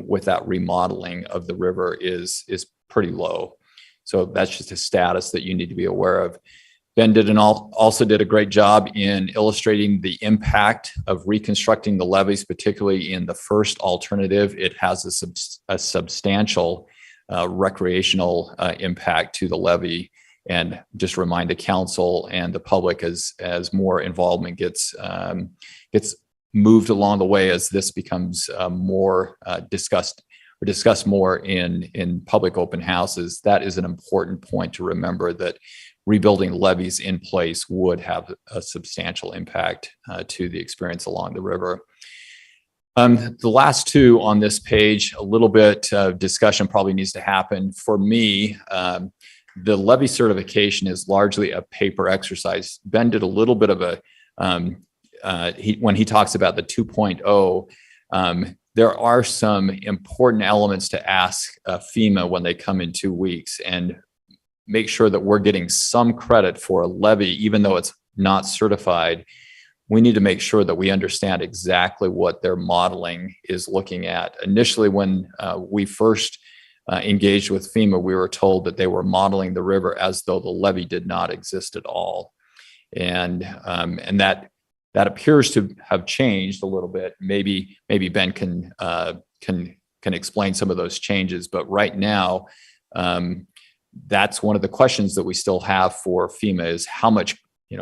with that remodeling of the river is pretty low. So that's just a status that you need to be aware of. Ben also did a great job in illustrating the impact of reconstructing the levees, particularly in the first alternative. It has a substantial recreational impact to the levee. And just remind the council and the public as more involvement gets moved along the way, as this becomes more discussed more in public open houses. That is an important point to remember, that rebuilding levees in place would have a substantial impact to the experience along the river. The last two on this page, a little bit of discussion probably needs to happen. For me, the levee certification is largely a paper exercise. Ben did a little bit of a, when he talks about the 2.0, there are some important elements to ask FEMA when they come in 2 weeks, and make sure that we're getting some credit for a levee, even though it's not certified. We need to make sure that we understand exactly what their modeling is looking at. Initially, when we first engaged with FEMA, we were told that they were modeling the river as though the levee did not exist at all. And that appears to have changed a little bit. Maybe Ben can explain some of those changes, but right now, that's one of the questions that we still have for FEMA, is how much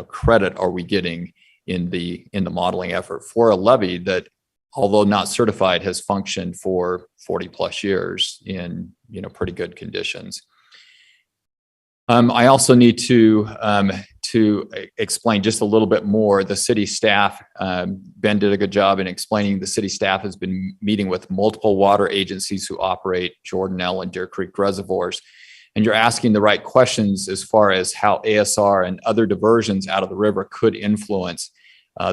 credit are we getting in the modeling effort for a levee that, although not certified, has functioned for 40 plus years in pretty good conditions. I also need to explain just a little bit more the city staff. Ben did a good job in explaining the city staff has been meeting with multiple water agencies who operate Jordanelle and Deer Creek reservoirs. And you're asking the right questions as far as how ASR and other diversions out of the river could influence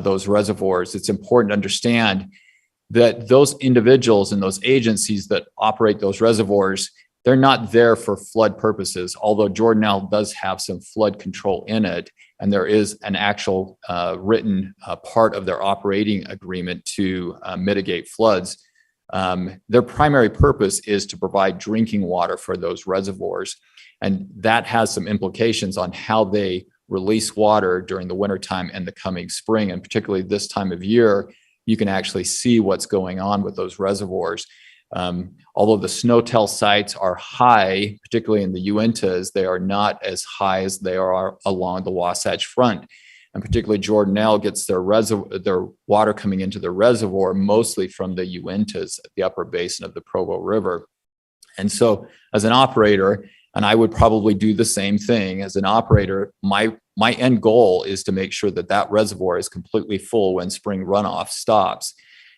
those reservoirs. It's important to understand that those individuals and those agencies that operate those reservoirs, they're not there for flood purposes, although Jordanelle does have some flood control in it. And there is an actual written part of their operating agreement to mitigate floods. Their primary purpose is to provide drinking water for those reservoirs. And that has some implications on how they release water during the wintertime and the coming spring. And particularly this time of year, you can actually see what's going on with those reservoirs. Although the snow-tell sites are high, particularly in the Uintas, they are not as high as they are along the Wasatch Front. And particularly Jordanelle gets their water coming into the reservoir mostly from the Uintas, the upper basin of the Provo River. And so as an operator, and I would probably do the same thing as an operator, my end goal is to make sure that that reservoir is completely full when spring runoff stops.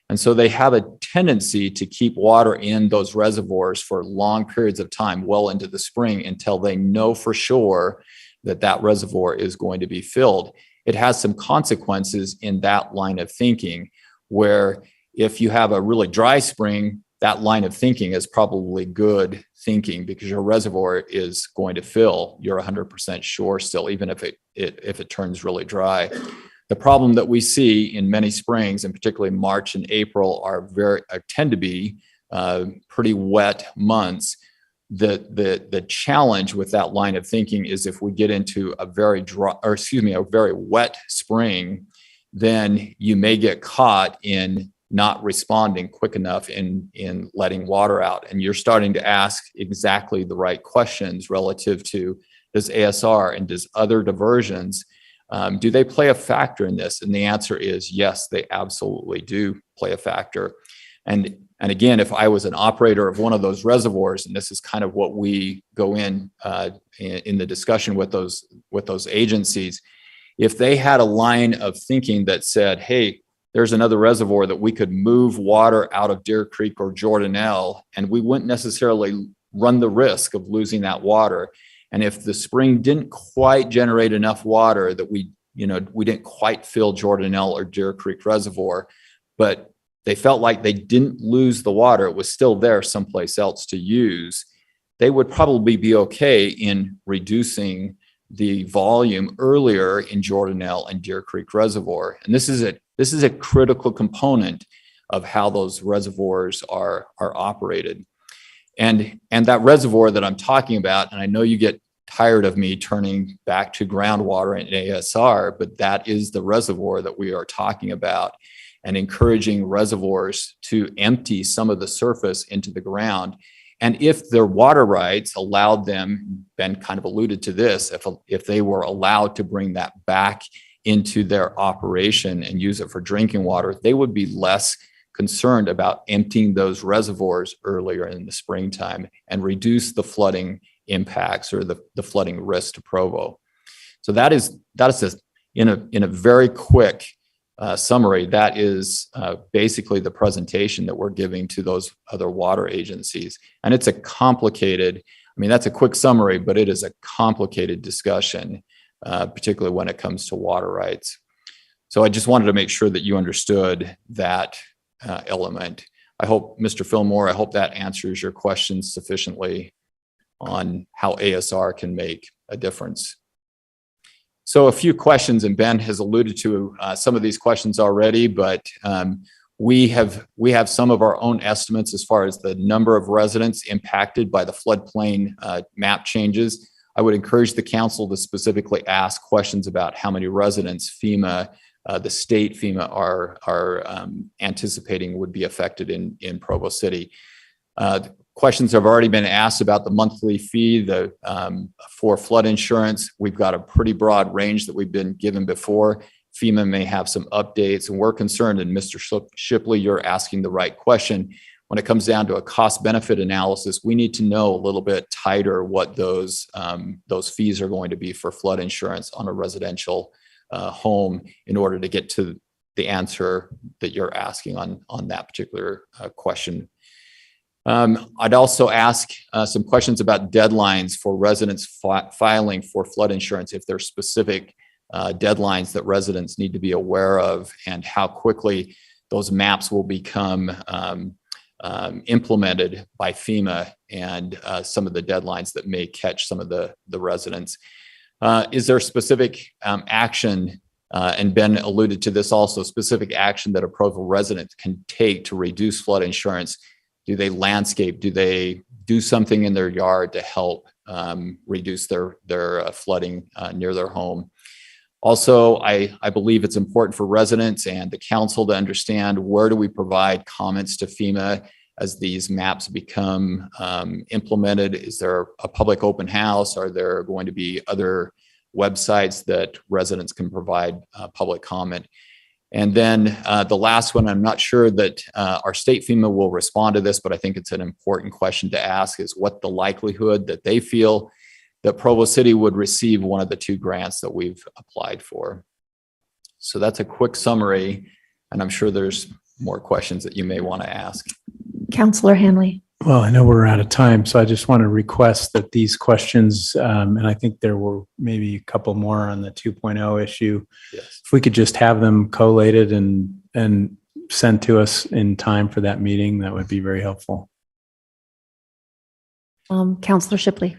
And so they have a tendency to keep water in those reservoirs for long periods of time, well into the spring, until they know for sure that that reservoir is going to be filled. It has some consequences in that line of thinking, where if you have a really dry spring, that line of thinking is probably good thinking because your reservoir is going to fill. You're 100% sure still, even if it turns really dry. The problem that we see in many springs, and particularly March and April, tend to be pretty wet months. The challenge with that line of thinking is if we get into a very wet spring, then you may get caught in not responding quick enough in letting water out. And you're starting to ask exactly the right questions relative to, does ASR and does other diversions, do they play a factor in this? And the answer is yes, they absolutely do play a factor. And again, if I was an operator of one of those reservoirs, and this is kind of what we go in the discussion with those agencies, if they had a line of thinking that said, hey, there's another reservoir that we could move water out of Deer Creek or Jordanelle, and we wouldn't necessarily run the risk of losing that water. And if the spring didn't quite generate enough water that we didn't quite fill Jordanelle or Deer Creek Reservoir, but they felt like they didn't lose the water, it was still there someplace else to use, they would probably be okay in reducing the volume earlier in Jordanelle and Deer Creek Reservoir. And this is a critical component of how those reservoirs are operated. And that reservoir that I'm talking about, and I know you get tired of me turning back to groundwater and ASR, but that is the reservoir that we are talking about, and encouraging reservoirs to empty some of the surface into the ground. And if their water rights allowed them, Ben kind of alluded to this, if they were allowed to bring that back into their operation and use it for drinking water, they would be less concerned about emptying those reservoirs earlier in the springtime and reduce the flooding impacts or the flooding risk to Provo. So that is in a very quick summary, that is basically the presentation that we're giving to those other water agencies. And it's a complicated, that's a quick summary, but it is a complicated discussion, particularly when it comes to water rights. So I just wanted to make sure that you understood that element. I hope, Mr. Fillmore, I hope that answers your questions sufficiently on how ASR can make a difference. So a few questions, and Ben has alluded to some of these questions already, but we have some of our own estimates as far as the number of residents impacted by the floodplain map changes. I would encourage the council to specifically ask questions about how many residents FEMA, the state FEMA are anticipating would be affected in Provo City. Questions have already been asked about the monthly fee for flood insurance. We've got a pretty broad range that we've been given before. FEMA may have some updates, and we're concerned, and Mr. Shipley, you're asking the right question. When it comes down to a cost benefit analysis, we need to know a little bit tighter what those fees are going to be for flood insurance on a residential home in order to get to the answer that you're asking on that particular question. I'd also ask some questions about deadlines for residents filing for flood insurance, if there's specific deadlines that residents need to be aware of, and how quickly those maps will become implemented by FEMA, and some of the deadlines that may catch some of the residents. Is there specific action, and Ben alluded to this also, specific action that a Provo resident can take to reduce flood insurance? Do they landscape? Do they do something in their yard to help reduce their flooding near their home? Also, I believe it's important for residents and the council to understand, where do we provide comments to FEMA as these maps become implemented? Is there a public open house? Are there going to be other websites that residents can provide public comment? And then the last one, I'm not sure that our state FEMA will respond to this, but I think it's an important question to ask, is what the likelihood that they feel that Provo City would receive one of the two grants that we've applied for. So that's a quick summary, and I'm sure there's more questions that you may want to ask. Councillor Hanley. Well, I know we're out of time, so I just want to request that these questions, and I think there were maybe a couple more on the 2.0 issue. Yes. If we could just have them collated and sent to us in time for that meeting, that would be very helpful. Counselor Shipley.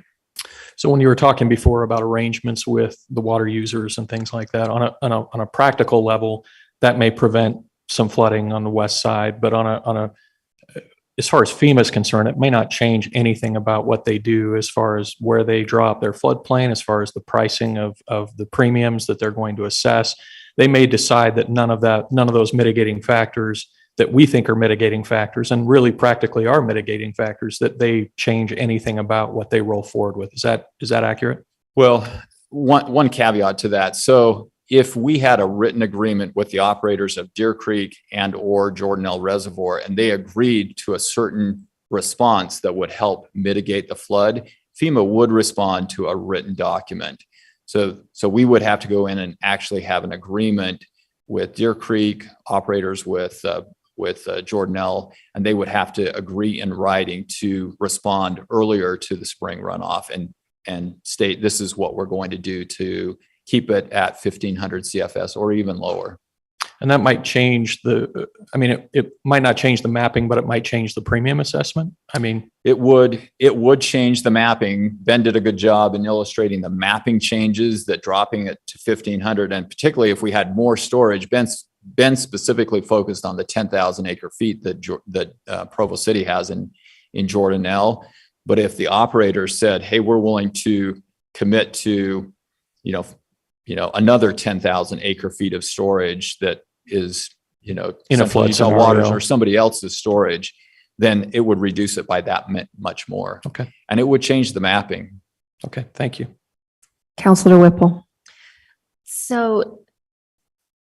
So when you were talking before about arrangements with the water users and things like that, on a practical level, that may prevent some flooding on the west side, but as far as FEMA is concerned, it may not change anything about what they do as far as where they drop their floodplain, as far as the pricing of the premiums that they're going to assess. They may decide that none of those mitigating factors that we think are mitigating factors and really practically are mitigating factors, that they change anything about what they roll forward with. Is that accurate? Well, one caveat to that. So if we had a written agreement with the operators of Deer Creek and or Jordanelle Reservoir, and they agreed to a certain response that would help mitigate the flood, FEMA would respond to a written document. So we would have to go in and actually have an agreement with Deer Creek operators with Jordanelle, and they would have to agree in writing to respond earlier to the spring runoff and state this is what we're going to do to keep it at 1,500 CFS or even lower. And that might change it might not change the mapping, but it might change the premium assessment. It would change the mapping. Ben did a good job in illustrating the mapping changes, that dropping it to 1,500, and particularly if we had more storage. Ben specifically focused on the 10,000 acre feet that Provo City has in Jordanelle. But if the operator said, hey, we're willing to commit to, another 10,000 acre feet of storage that is, in a flood Utah Waters scenario or somebody else's storage, then it would reduce it by that much more. Okay. And it would change the mapping. Okay, thank you. Counselor Whipple. So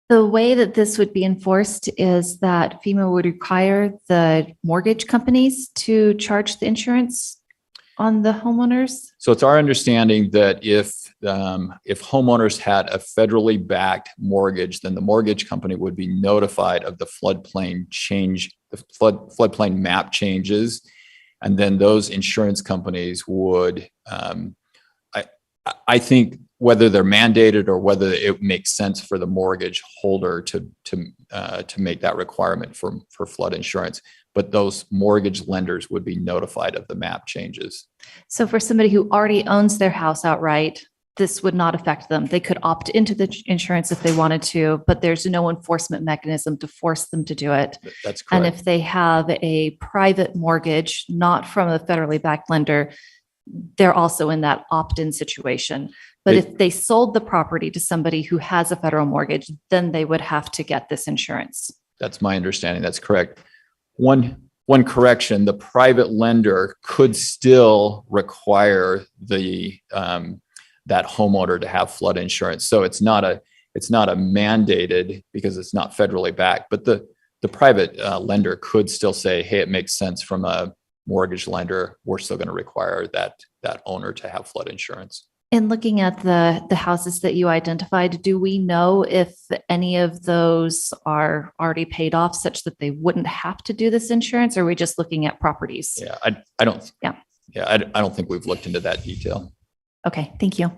the way that this would be enforced is that FEMA would require the mortgage companies to charge the insurance on the homeowners. So it's our understanding that if homeowners had a federally backed mortgage, then the mortgage company would be notified of the floodplain change, the floodplain map changes, and then those insurance companies would, I think, whether they're mandated or whether it makes sense for the mortgage holder to make that requirement for flood insurance. But those mortgage lenders would be notified of the map changes. So for somebody who already owns their house outright, this would not affect them. They could opt into the insurance if they wanted to, but there's no enforcement mechanism to force them to do it. That's correct. And if they have a private mortgage, not from a federally backed lender, they're also in that opt-in situation. But if they sold the property to somebody who has a federal mortgage, then they would have to get this insurance. That's my understanding. That's correct. One correction, the private lender could still require that homeowner to have flood insurance. So it's not a mandated, because it's not federally backed, but the private lender could still say, hey, it makes sense from a mortgage lender. We're still going to require that owner to have flood insurance. In looking at the houses that you identified, do we know if any of those are already paid off such that they wouldn't have to do this insurance? Or are we just looking at properties? Yeah, I don't. Yeah. Yeah, I don't think we've looked into that detail. Okay, thank you.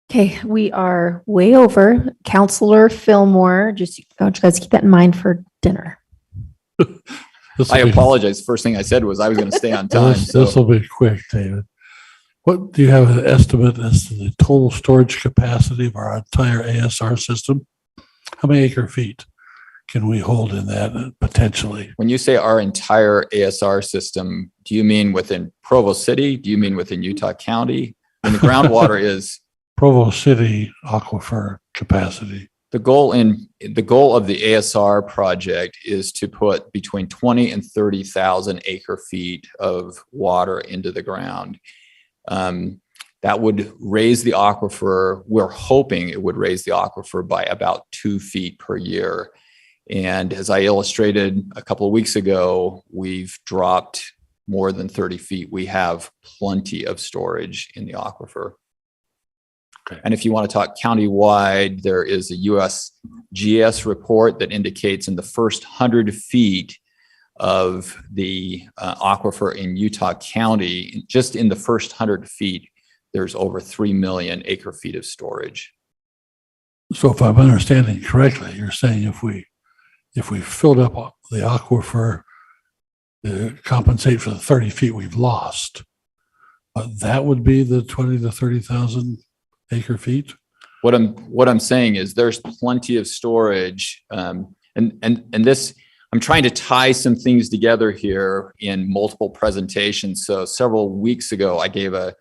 Okay, we are way over. Counselor Fillmore, just I want you guys to keep that in mind for dinner. I apologize. First thing I said was I was going to stay on time. This will be quick, David. What do you have an estimate as to the total storage capacity of our entire ASR system? How many acre feet can we hold in that potentially? When you say our entire ASR system, do you mean within Provo City? Do you mean within Utah County? And the groundwater is Provo City aquifer capacity. The goal of the ASR project is to put between 20 and 30,000 acre feet of water into the ground. That would raise the aquifer. We're hoping it would raise the aquifer by about 2 feet per year. And as I illustrated a couple of weeks ago, we've dropped more than 30 feet. We have plenty of storage in the aquifer. Okay. And if you want to talk countywide, there is a USGS report that indicates in the first 100 feet of the aquifer in Utah County, just in the first 100 feet, there's over 3 million acre feet of storage. So if I'm understanding correctly, you're saying if we if we filled up the aquifer, compensate for the 30 feet we've lost, that would be the 20 to 30,000 acre feet. What I'm saying is there's plenty of storage, and this, I'm trying to tie some things together here in multiple presentations. So several weeks ago, I gave a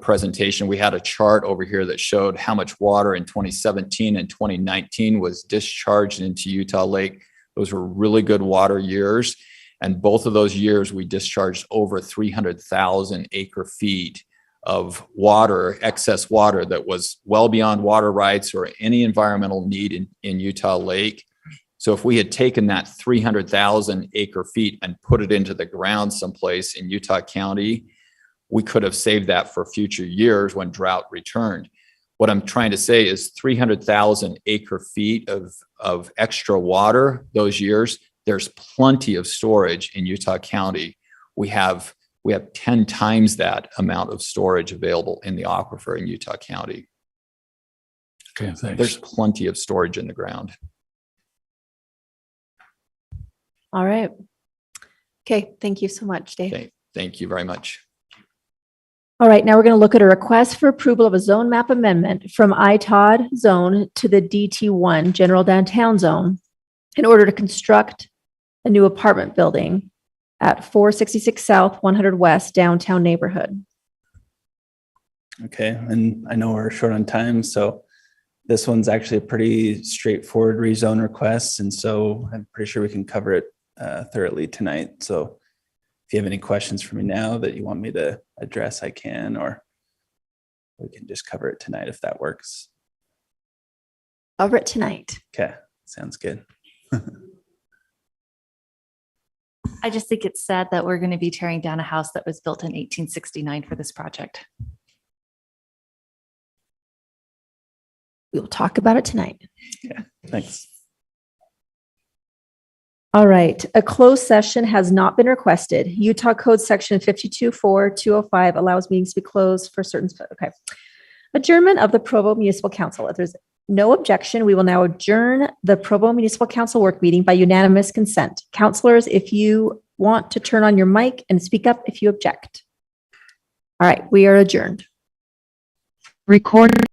presentation. We had a chart over here that showed how much water in 2017 and 2019 was discharged into Utah Lake. Those were really good water years. And both of those years, we discharged over 300,000 acre feet of water, excess water that was well beyond water rights or any environmental need in Utah Lake. So if we had taken that 300,000 acre feet and put it into the ground someplace in Utah County, we could have saved that for future years when drought returned. What I'm trying to say is 300,000 acre feet of extra water those years, there's plenty of storage in Utah County. We have 10 times that amount of storage available in the aquifer in Utah County. Okay, thanks. There's plenty of storage in the ground. All right. Okay, thank you so much, Dave. Okay, thank you very much. All right, now we're going to look at a request for approval of a zone map amendment from ITOD zone to the DT1 general downtown zone in order to construct a new apartment building at 466 South, 100 West downtown neighborhood. Okay, and I know we're short on time, so this one's actually a pretty straightforward rezone request, and so I'm pretty sure we can cover it thoroughly tonight. So if you have any questions for me now that you want me to address, I can, or we can just cover it tonight if that works. Cover it tonight. Okay, sounds good. I just think it's sad that we're going to be tearing down a house that was built in 1869 for this project. We'll talk about it tonight. Yeah, thanks. All right, a closed session has not been requested. Utah Code Section 52.4.205 allows meetings to be closed for certain, okay. Adjournment of the Provo Municipal Council. If there's no objection, we will now adjourn the Provo Municipal Council work meeting by unanimous consent. Councilors, if you want to turn on your mic and speak up if you object. All right, we are adjourned. Recorder